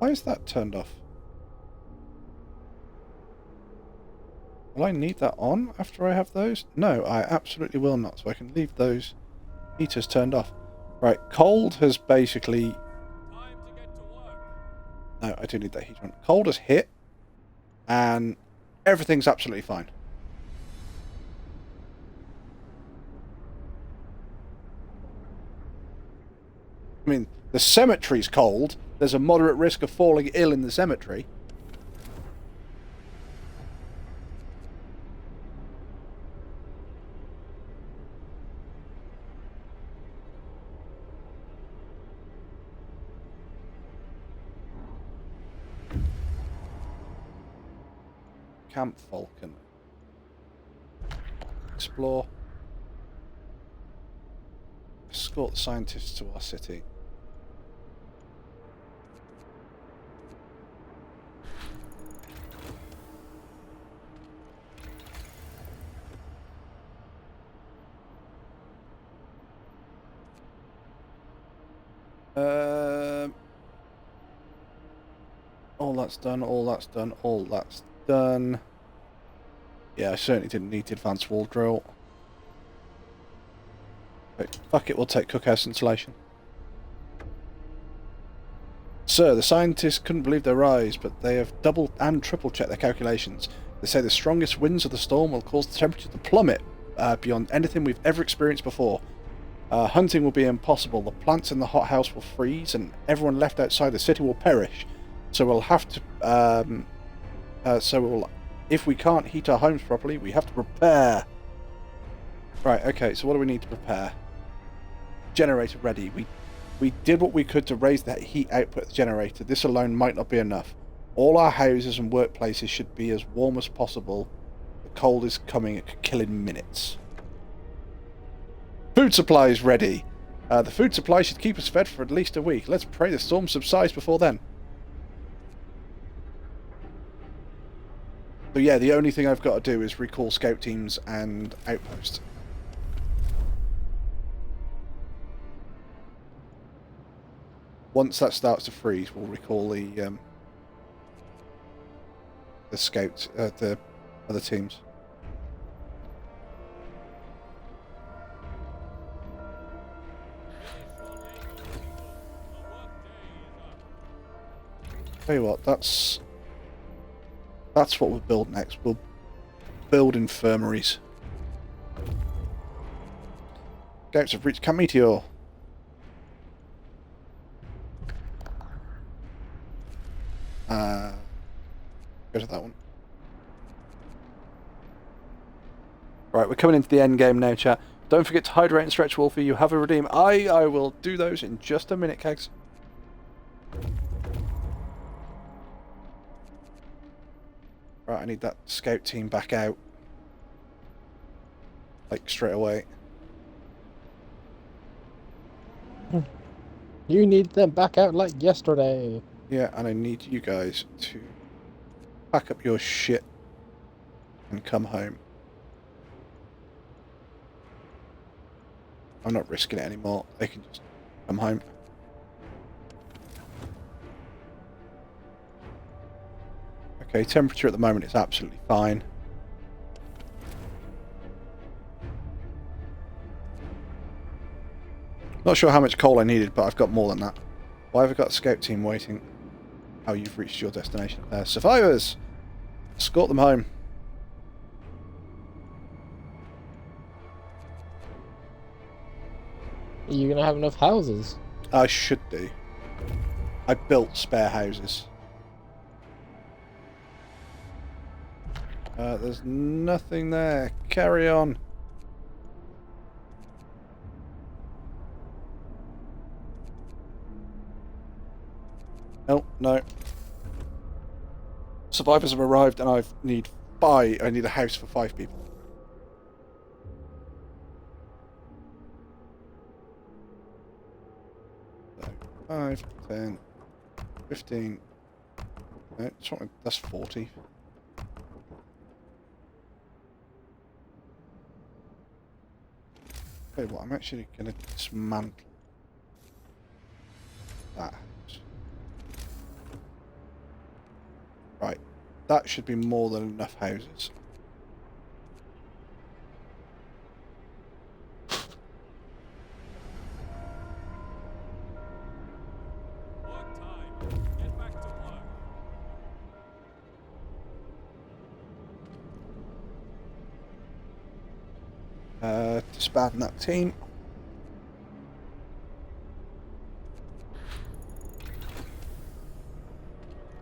Why is that turned off? Will I need that on after I have those? No, I absolutely will not. So I can leave those heaters turned off. Right, cold has basically... Time to get to work. No, I do need that heater on. Cold has hit, and everything's absolutely fine. I mean, the cemetery's cold. There's a moderate risk of falling ill in the cemetery. Camp Falcon. Explore. Escort the scientists to our city. All that's done, all that's done, all that's done. Yeah, I certainly didn't need the advanced wall drill. But fuck it, we'll take cookhouse insulation. Sir, the scientists couldn't believe their eyes, but they have double and triple checked their calculations. They say the strongest winds of the storm will cause the temperature to plummet beyond anything we've ever experienced before. Hunting will be impossible. The plants in the hothouse will freeze, and everyone left outside the city will perish. So we'll have to. If we can't heat our homes properly, we have to prepare. Right. Okay. So what do we need to prepare? Generator ready. We did what we could to raise the heat output of the generator. This alone might not be enough. All our houses and workplaces should be as warm as possible. The cold is coming. It could kill in minutes. Food supply is ready. The food supply should keep us fed for at least a week. Let's pray the storm subsides before then. So yeah, the only thing I've got to do is recall scout teams and outposts. Once that starts to freeze, we'll recall the scouts, the other teams. Tell you what, that's what we'll build next. We'll build infirmaries. Scouts have reached Camp Meteor. Go to that one. Right, we're coming into the end game now, chat. Don't forget to hydrate and stretch, Wolfie. You have a redeem. I will do those in just a minute, Kegs. Right, I need that scout team back out. Like, straight away. You need them back out like yesterday. Yeah, and I need you guys to pack up your shit and come home. I'm not risking it anymore. They can just come home. Okay, temperature at the moment is absolutely fine. Not sure how much coal I needed, but I've got more than that. Why have I got a scout team waiting? Oh, you've reached your destination. Survivors! Escort them home. Are you gonna have enough houses? I should do. I built spare houses. There's nothing there. Carry on. Oh, no. Survivors have arrived and I need a house for 5 people. So 5, 10, 15. No, that's 40. Okay, well, I'm actually going to dismantle that house. Right. That should be more than enough houses. Work time. Get back to work. Disbanding that team.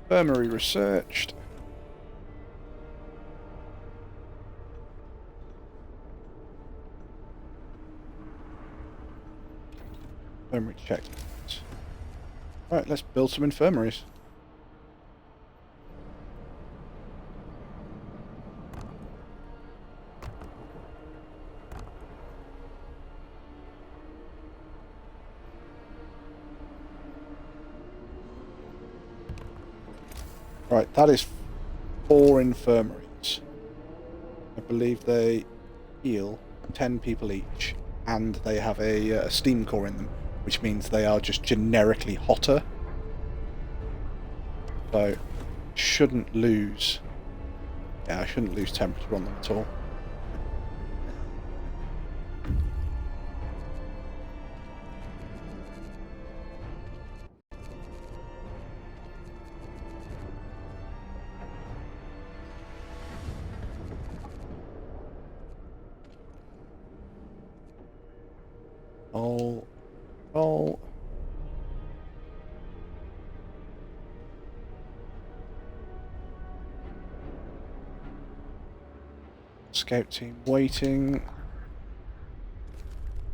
Infirmary researched. Infirmary checked. Right, let's build some infirmaries. Right, that is 4 infirmaries. I believe they heal 10 people each, and they have a steam core in them, which means they are just generically hotter. So, shouldn't lose. Yeah, I shouldn't lose temperature on them at all. Oh. Scout team waiting.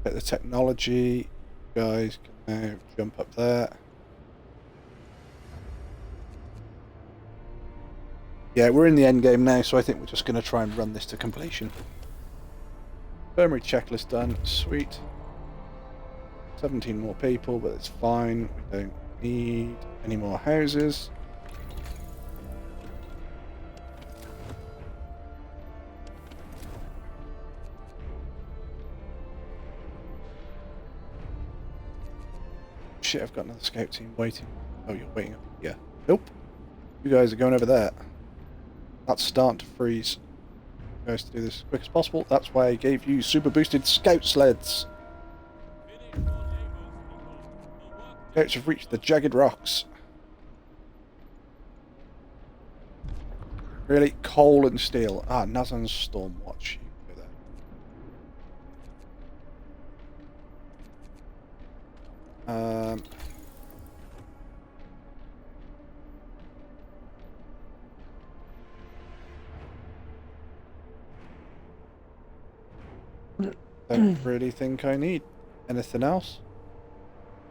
Get the technology. You guys can now jump up there. Yeah, we're in the end game now, so I think we're just going to try and run this to completion. Infirmary checklist done. Sweet. 17 more people, but it's fine. We don't need any more houses. Shit, I've got another scout team waiting. Oh, you're waiting up here. Nope. You guys are going over there. That's starting to freeze. You guys to do this as quick as possible. That's why I gave you super boosted scout sleds. Finish your labors, people. The work Scouts have reached the jagged rocks. Really? Coal and steel. Ah, Nazan's Stormwatch. You can go there. Don't really think I need anything else.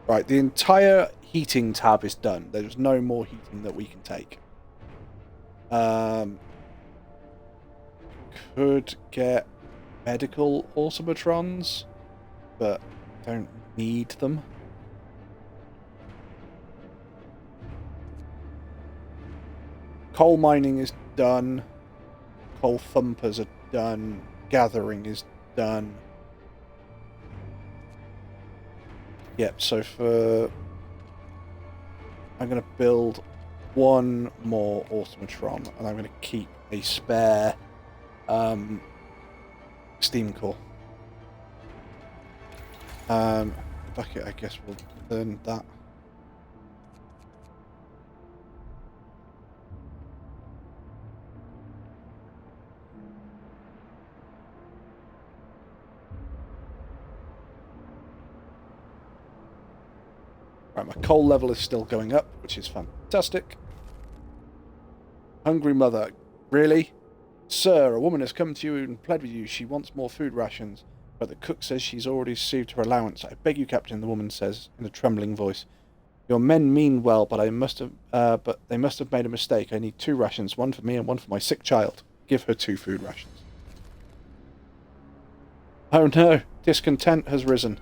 Right, the entire heating tab is done. There's no more heating that we can take. Could get medical automatrons, but don't need them. Coal mining is done. Coal thumpers are done. Gathering is done. Yep, so I'm going to build one more automatron, and I'm going to keep a spare steam core. Bucket, I guess we'll learn that. Right, my coal level is still going up, which is fantastic. Hungry mother. Really? Sir, a woman has come to you and pled with you. She wants more food rations, but the cook says she's already received her allowance. I beg you, Captain, the woman says in a trembling voice. Your men mean well, but they must have made a mistake. I need 2 rations, one for me and one for my sick child. Give her 2 food rations. Oh no, discontent has risen.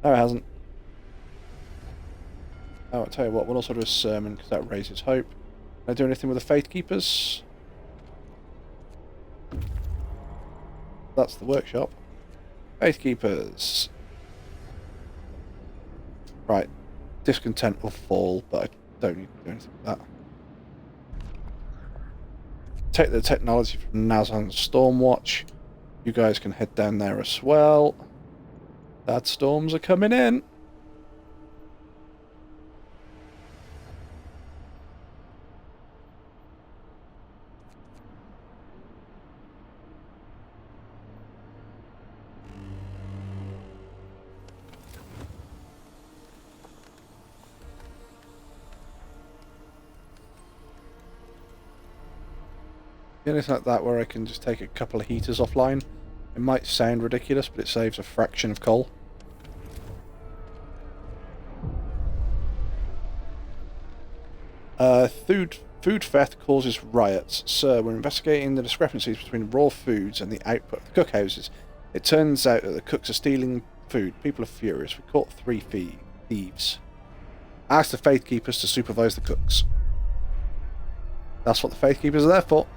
No, it hasn't. Oh, I'll tell you what, we'll also do a sermon, because that raises hope. Can I do anything with the Faith Keepers? That's the workshop. Faith Keepers. Right. Discontent will fall, but I don't need to do anything with that. Take the technology from Nazan Stormwatch. You guys can head down there as well. Bad storms are coming in. Anything like that where I can just take a couple of heaters offline. It might sound ridiculous, but it saves a fraction of coal. Food theft causes riots. Sir, we're investigating the discrepancies between raw foods and the output of the cookhouses. It turns out that the cooks are stealing food. People are furious. We caught 3 thieves. Ask the Faith Keepers to supervise the cooks. That's what the Faith Keepers are there for.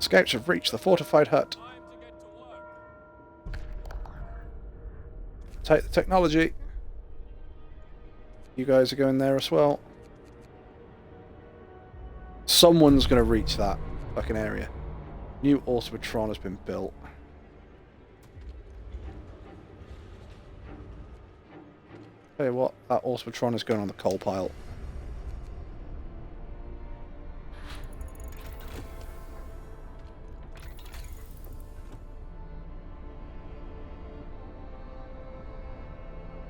Scouts have reached the fortified hut. Time to get to work. Take the technology. You guys are going there as well. Someone's going to reach that fucking area. New Automatron has been built. Tell you what, that Automatron is going on the coal pile.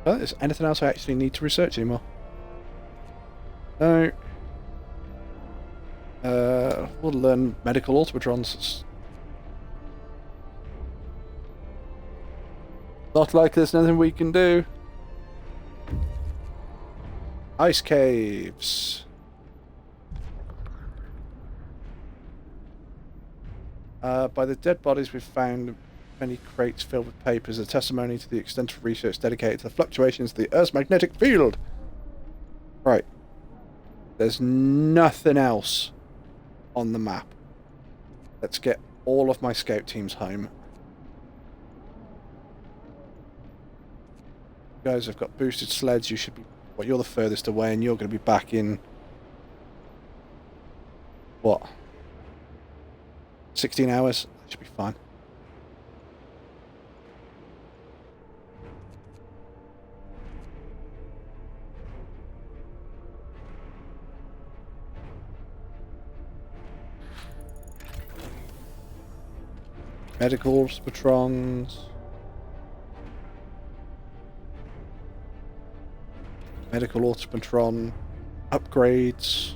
Oh, is anything else I actually need to research anymore? No. We'll learn medical automatrons. Not like there's nothing we can do. Ice caves. By the dead bodies we've found many crates filled with papers, a testimony to the extent of research dedicated to the fluctuations of the Earth's magnetic field. Right. There's nothing else on the map. Let's get all of my scout teams home. You guys have got boosted sleds. You should be... Well, you're the furthest away, and you're going to be back in... What? 16 hours? That should be fine. Medical patrons. Medical automatron. Upgrades.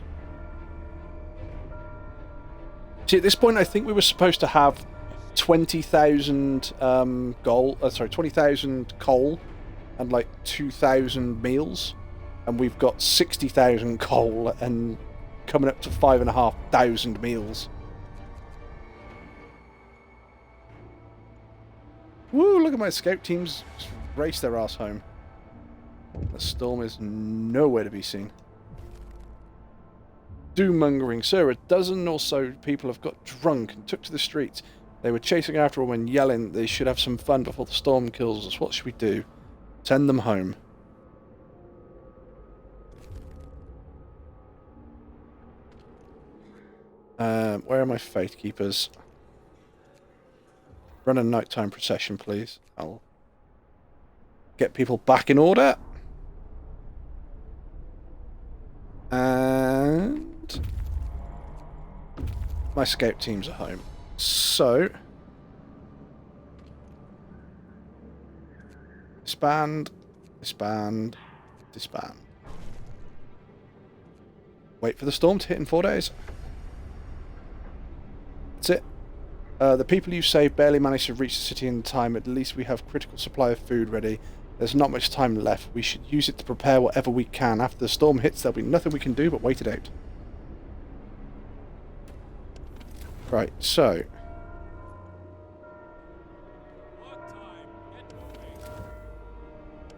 See, at this point, I think we were supposed to have 20,000 gold. 20,000 coal, and like 2,000 meals, and we've got 60,000 coal and coming up to 5,500 meals. Woo! Look at my scout teams just race their ass home. The storm is nowhere to be seen. Doom-mongering. Sir, a dozen or so people have got drunk and took to the streets. They were chasing after a woman, yelling they should have some fun before the storm kills us. What should we do? Send them home. Where are my Faith Keepers? Run a nighttime procession, please. I'll get people back in order. And my scout teams are home. So disband, disband, disband. Wait for the storm to hit in 4 days. That's it. The people you saved barely managed to reach the city in time. At least we have critical supply of food ready. There's not much time left. We should use it to prepare whatever we can. After the storm hits, there'll be nothing we can do but wait it out. Right, so... Work time. Get moving.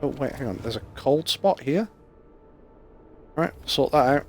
Oh, wait, hang on. There's a cold spot here? Alright, sort that out.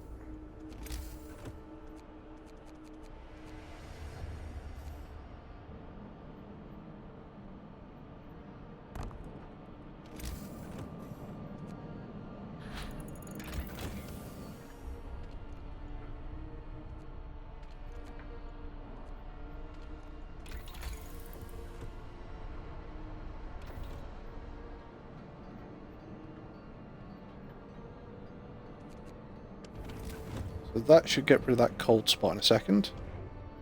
So that should get rid of that cold spot in a second.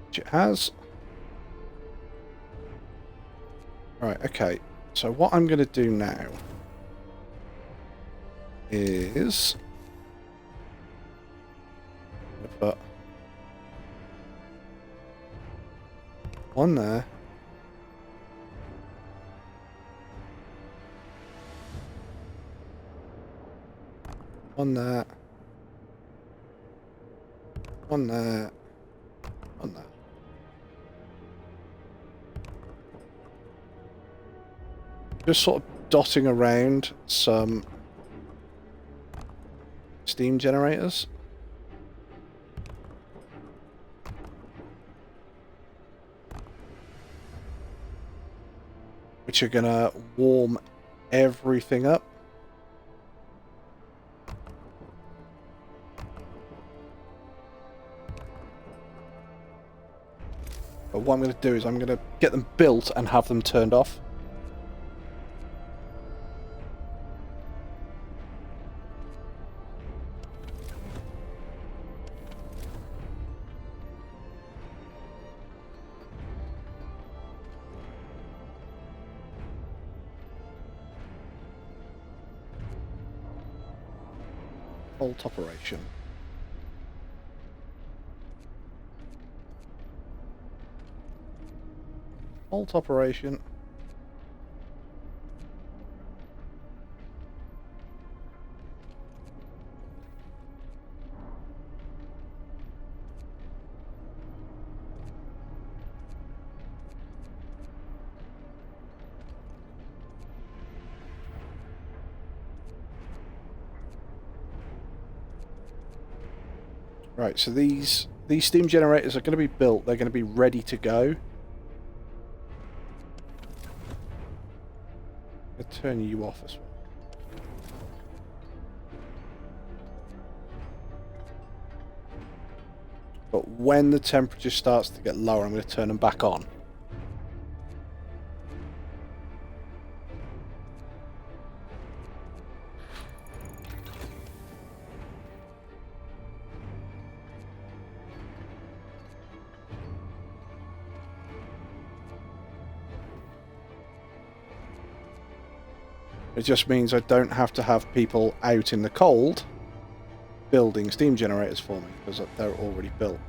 Which it has. Right, okay. So what I'm going to do now is put one there. One there. One there. One there. Just sort of dotting around some steam generators. Which are going to warm everything up. But what I'm going to do is I'm going to get them built and have them turned off. Alt operation. Alt operation. Right, so these steam generators are going to be built. They're going to be ready to go. I'll turn you off as well. But when the temperature starts to get lower, I'm going to turn them back on. It just means I don't have to have people out in the cold building steam generators for me, because they're already built.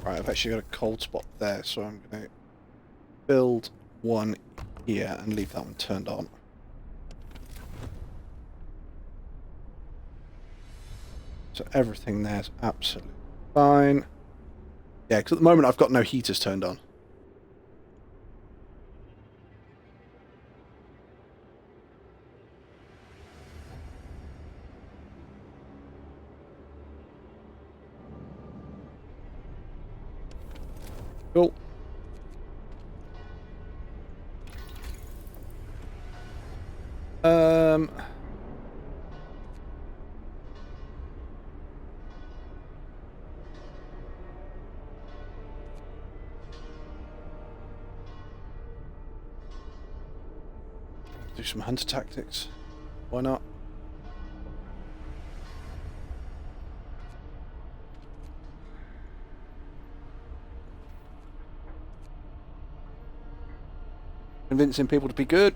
Right, I've actually got a cold spot there, so I'm going to build one here and leave that one turned on. So everything there's absolutely fine. Yeah, because at the moment I've got no heaters turned on. Cool. Do some hunter tactics. Why not? Convincing people to be good.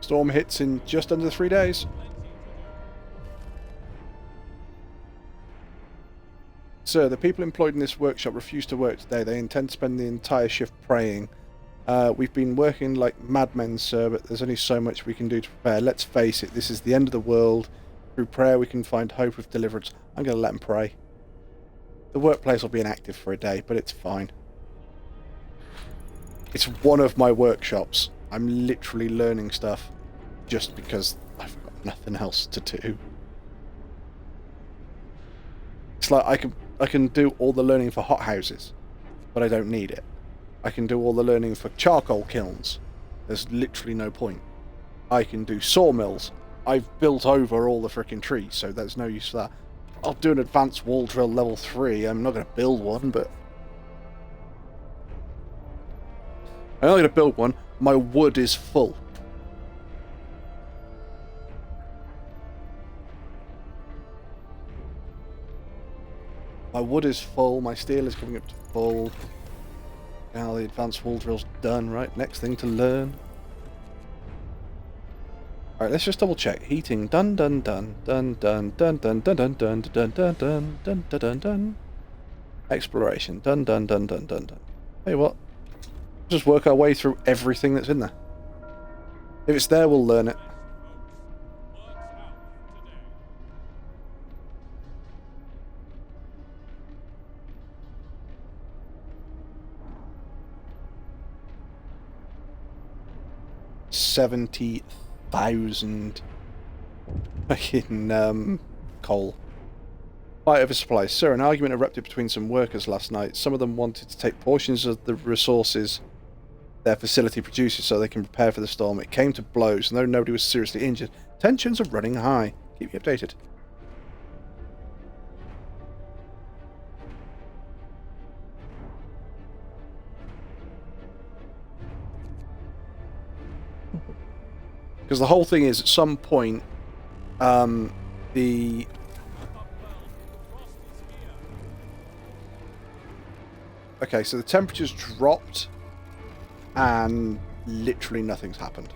Storm hits in just under 3 days. Sir, the people employed in this workshop refuse to work today. They intend to spend the entire shift praying. We've been working like madmen, sir, but there's only so much we can do to prepare. Let's face it, this is the end of the world. Through prayer we can find hope of deliverance. I'm going to let them pray. The workplace will be inactive for a day, but it's fine. It's one of my workshops. I'm literally learning stuff just because I've got nothing else to do. It's like I can do all the learning for hothouses, but I don't need it. I can do all the learning for charcoal kilns. There's literally no point. I can do sawmills. I've built over all the frickin' trees, so there's no use for that. I'll do an advanced wall drill level 3. I'm not going to build one, but... I'm not going to build one. My wood is full. My wood is full. My steel is coming up to full. Now the advanced wall drill's done, right? Next thing to learn. Alright, let's just double check. Heating, done, done, done, done, done, done, done, done, done, done, done, done, done, done, done, done, done. Exploration, done, done, done, done, done, done. Hey, what? Just work our way through everything that's in there. If it's there, we'll learn it. Works out today. 70,000 fucking coal. Fight over supplies. Sir, an argument erupted between some workers last night. Some of them wanted to take portions of the resources their facility produces so they can prepare for the storm. It came to blows, and though nobody was seriously injured, tensions are running high. Keep me updated. Because the whole thing is, at some point, the... Okay, so the temperature's dropped, and literally nothing's happened.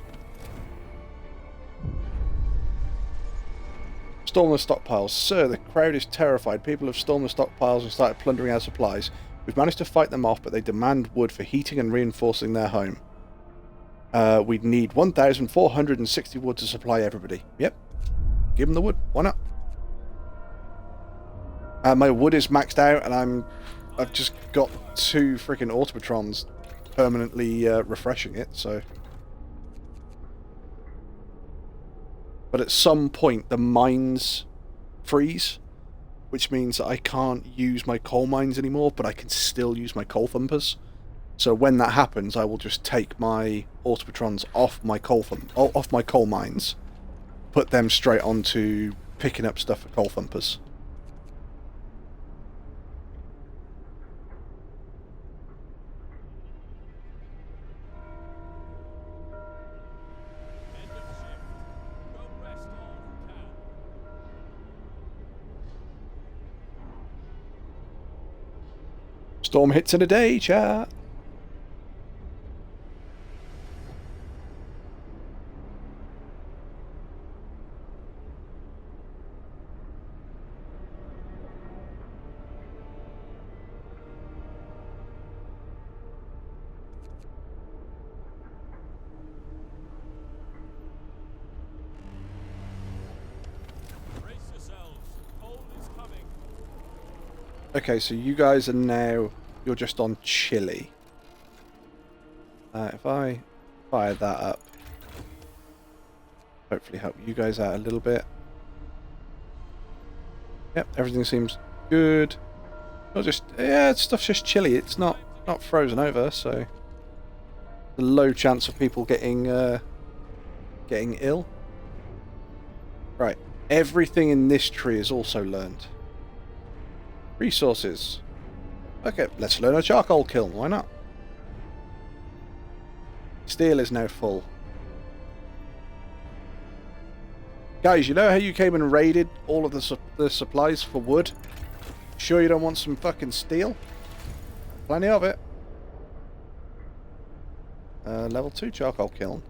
Storm the stockpiles. Sir, the crowd is terrified. People have stormed the stockpiles and started plundering our supplies. We've managed to fight them off, but they demand wood for heating and reinforcing their home. We'd need 1,460 wood to supply everybody. Yep. Give them the wood. Why not? My wood is maxed out, and I've just got 2 freaking automatrons permanently refreshing it, so... But at some point, the mines freeze, which means that I can't use my coal mines anymore, but I can still use my coal thumpers. So when that happens, I will just take my automatrons off my coal mines, put them straight onto picking up stuff for coal thumpers. End of shift. Go rest all who can. Storm hits in a day, chat. Brace yourselves. Cold is coming. Okay, so you guys are now... You're just on chilly. If I fire that up, hopefully help you guys out a little bit. Yep, everything seems good. Not just... Yeah, stuff's just chilly. It's not frozen over, so... A low chance of people getting ill. Right. Everything in this tree is also learned. Resources. Okay, let's learn a charcoal kiln. Why not? Steel is now full. Guys, you know how you came and raided all of the supplies for wood? Sure you don't want some fucking steel? Plenty of it. Level 2 charcoal kiln.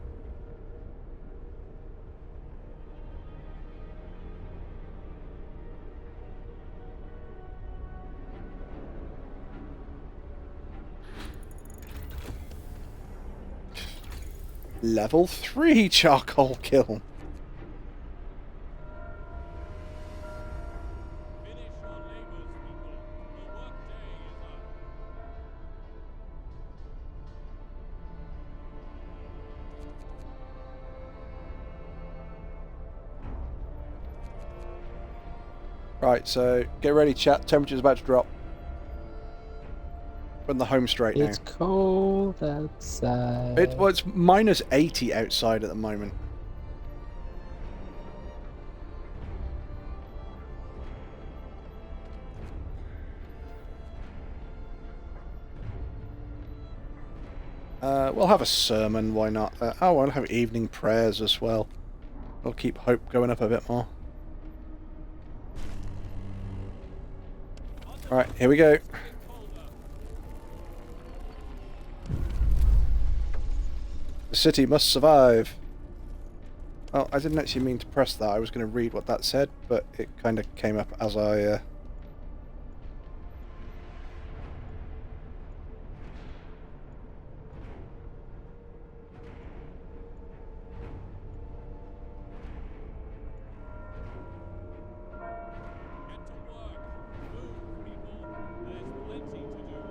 Level 3 charcoal kiln. Finish your labors, people. The workday is up. Right, so get ready, chat. Temperature's about to drop. We're on the home straight now. It's cold outside. Well, it's minus 80 outside at the moment. We'll have a sermon, why not? We'll have evening prayers as well. We'll keep hope going up a bit more. Alright, here we go. The city must survive. Well, I didn't actually mean to press that. I was going to read what that said, but it kind of came up as I... Get to work. Move, people. There's plenty to do.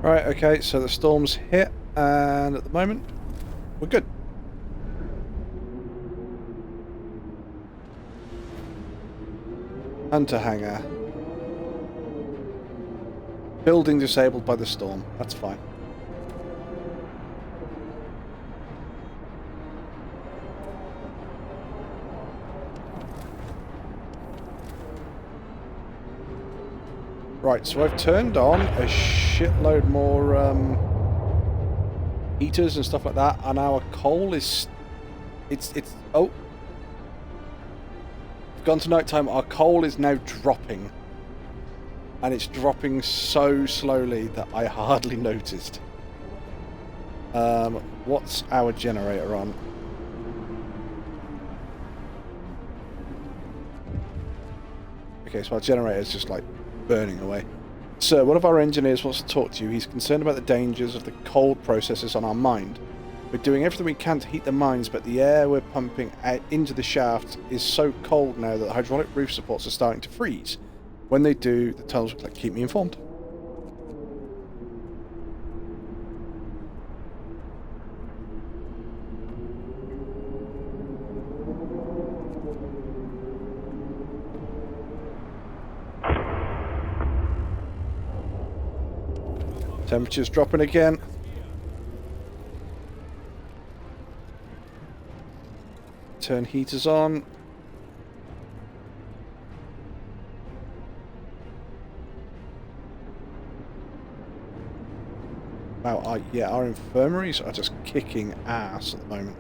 Right, okay, so the storm's hit, and at the moment, we're good. Hunter hangar. Building disabled by the storm. That's fine. Right, so I've turned on a shitload more heaters and stuff like that, and our coal is... It's oh. We've gone to night time. Our coal is now dropping. And it's dropping so slowly that I hardly noticed. What's our generator on? Okay, so our generator is just like burning away. Sir, one of our engineers wants to talk to you. He's concerned about the dangers of the cold processes on our mine. We're doing everything we can to heat the mines, but the air we're pumping out into the shaft is so cold now that the hydraulic roof supports are starting to freeze. When they do, the tunnels will keep me informed. Temperature's dropping again. Turn heaters on. Wow, yeah, our infirmaries are just kicking ass at the moment.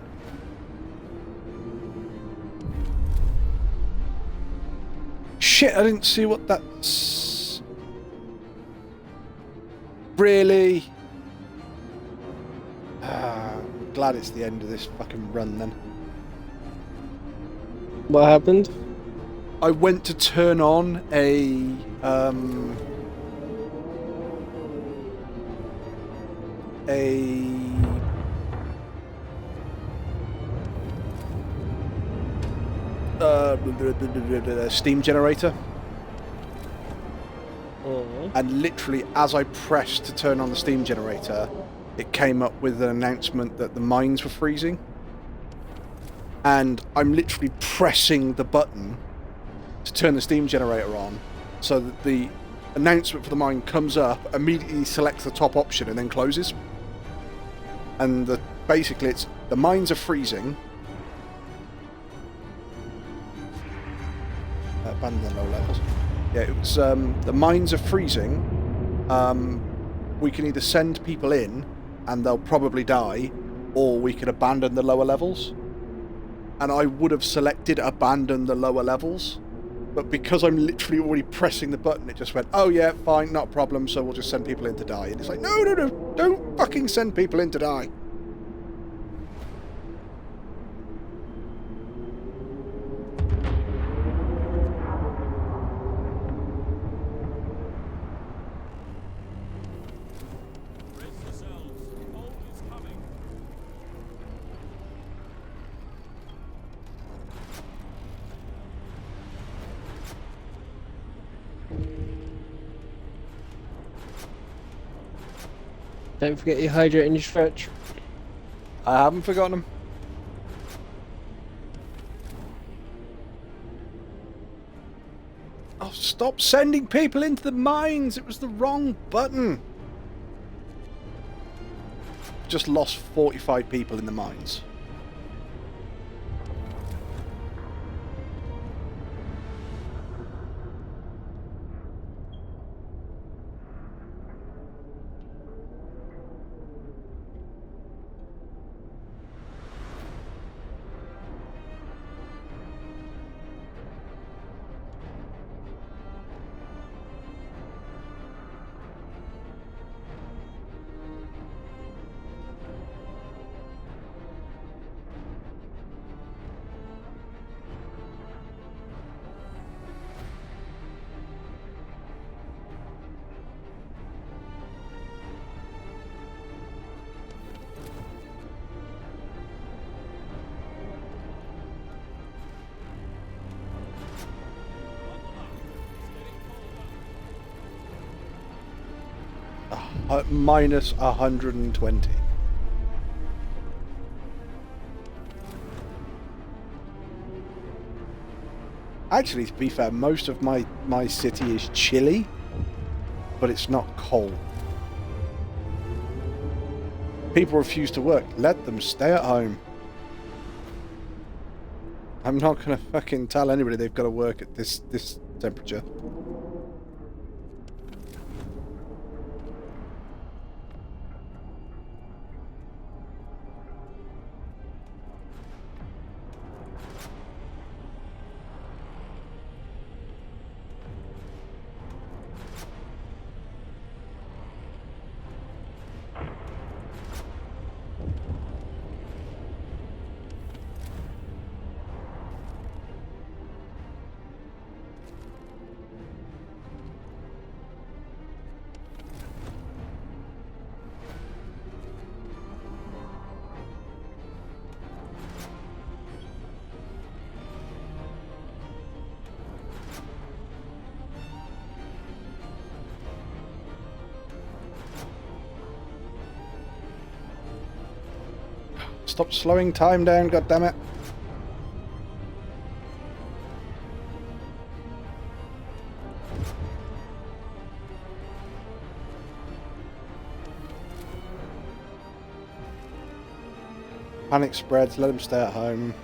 Shit, I didn't see what that's... Really? Glad it's the end of this fucking run then. What happened? I went to turn on a steam generator. And literally as I pressed to turn on the steam generator, it came up with an announcement that the mines were freezing. And I'm literally pressing the button to turn the steam generator on so that the announcement for the mine comes up, immediately selects the top option and then closes. And basically it's the mines are freezing. Abandon the low levels. Yeah, it was the mines are freezing. We can either send people in and they'll probably die, or we can abandon the lower levels. And I would have selected abandon the lower levels, but because I'm literally already pressing the button, it just went, oh yeah, fine, not a problem, so we'll just send people in to die. And it's like, no, don't fucking send people in to die. Brace yourselves. Hold is coming. Don't forget your hydrate and your stretch. I haven't forgotten them. Oh, stop sending people into the mines! It was the wrong button! Just lost 45 people in the mines. Minus 120. Actually, to be fair, most of my city is chilly, but it's not cold. People refuse to work. Let them stay at home. I'm not gonna fucking tell anybody they've got to work at this temperature. Stop slowing time down, goddammit. Panic spreads, let them stay at home.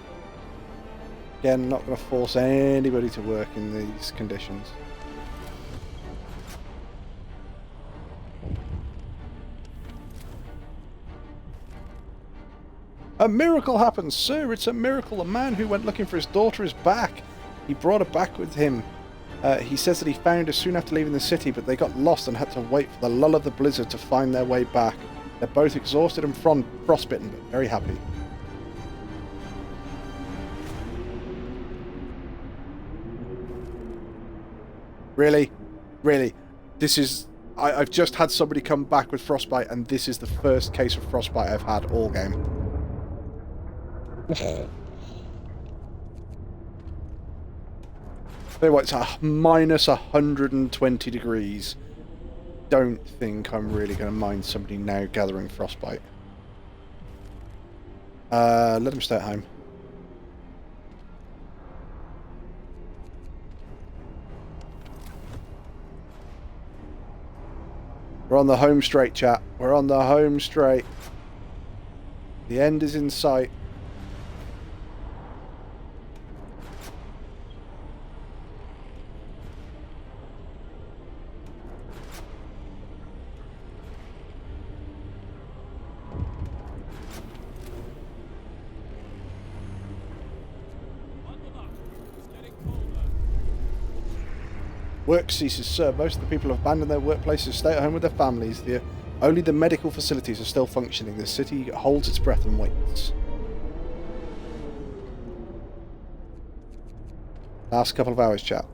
Again, not going to force anybody to work in these conditions. A miracle happens, sir. It's a miracle. A man who went looking for his daughter is back. He brought her back with him. He says that he found her soon after leaving the city, but they got lost and had to wait for the lull of the blizzard to find their way back. They're both exhausted and frostbitten, but very happy. Really? Really? This is... I've just had somebody come back with frostbite, and this is the first case of frostbite I've had all game. It's a minus 120 degrees. Don't think I'm really going to mind somebody now gathering frostbite. Let them stay at home. We're on the home straight, chat. We're on the home straight. The end is in sight. Bundle up. It's getting colder. Work ceases, sir. Most of the people have abandoned their workplaces to stay at home with their families. Only the medical facilities are still functioning. The city holds its breath and waits. Last couple of hours, chat.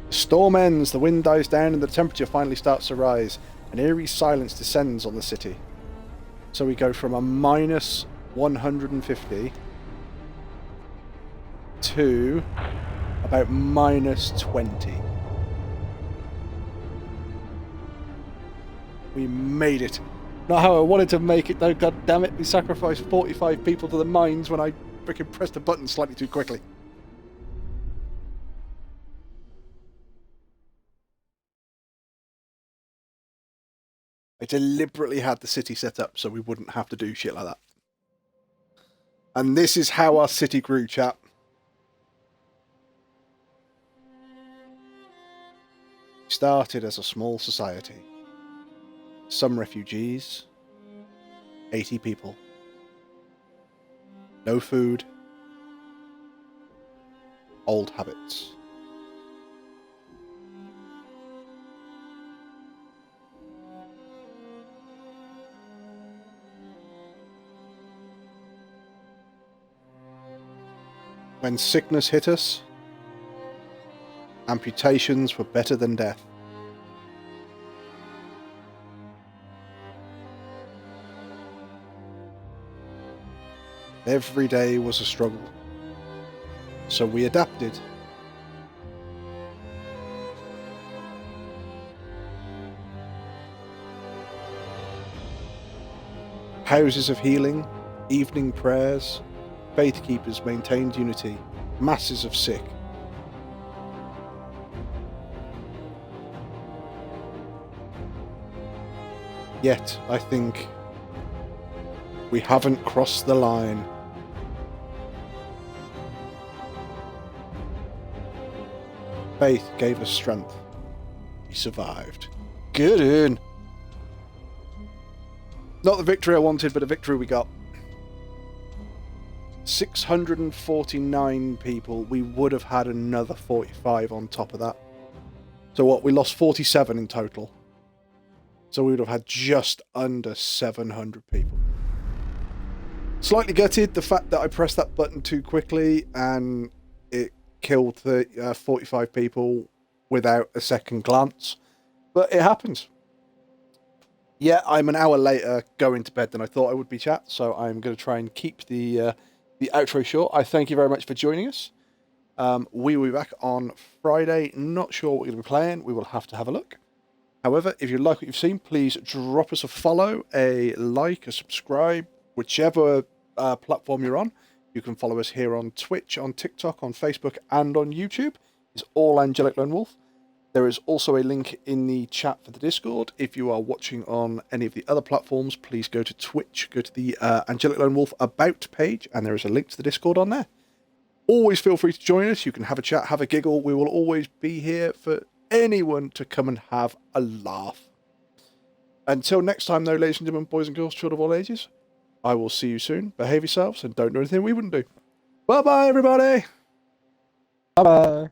The storm ends, the wind dies down, and the temperature finally starts to rise. An eerie silence descends on the city. So we go from a minus 150 to about minus 20. We made it. Not how I wanted to make it though, god damn it. We sacrificed 45 people to the mines when I freaking pressed the button slightly too quickly. I deliberately had the city set up so we wouldn't have to do shit like that. And this is how our city grew, chap. Started as a small society. Some refugees. 80 people. No food. Old habits. When sickness hit us, amputations were better than death. Every day was a struggle. So we adapted. Houses of healing, evening prayers, faith keepers maintained unity, masses of sick. Yet, I think we haven't crossed the line. Faith gave us strength. We survived. Good in. Not the victory I wanted, but a victory we got. 649 people. We would have had another 45 on top of that. So what? We lost 47 in total. So we would have had just under 700 people. Slightly gutted the fact that I pressed that button too quickly and it killed the 45 people without a second glance. But it happens. Yeah, I'm an hour later going to bed than I thought I would be, chat. So I'm going to try and keep the outro short. I thank you very much for joining us. We will be back on Friday. Not sure what we're going to be playing. We will have to have a look. However, if you like what you've seen, please drop us a follow, a like, a subscribe, whichever platform you're on. You can follow us here on Twitch, on TikTok, on Facebook, and on YouTube. It's all Angelic Lone Wolf. There is also a link in the chat for the Discord. If you are watching on any of the other platforms, please go to Twitch, go to the Angelic Lone Wolf About page, and there is a link to the Discord on there. Always feel free to join us. You can have a chat, have a giggle. We will always be here for anyone to come and have a laugh. Until next time, though, ladies and gentlemen, boys and girls, children of all ages, I will see you soon. Behave yourselves and don't do anything we wouldn't do. Bye-bye, everybody. Bye-bye.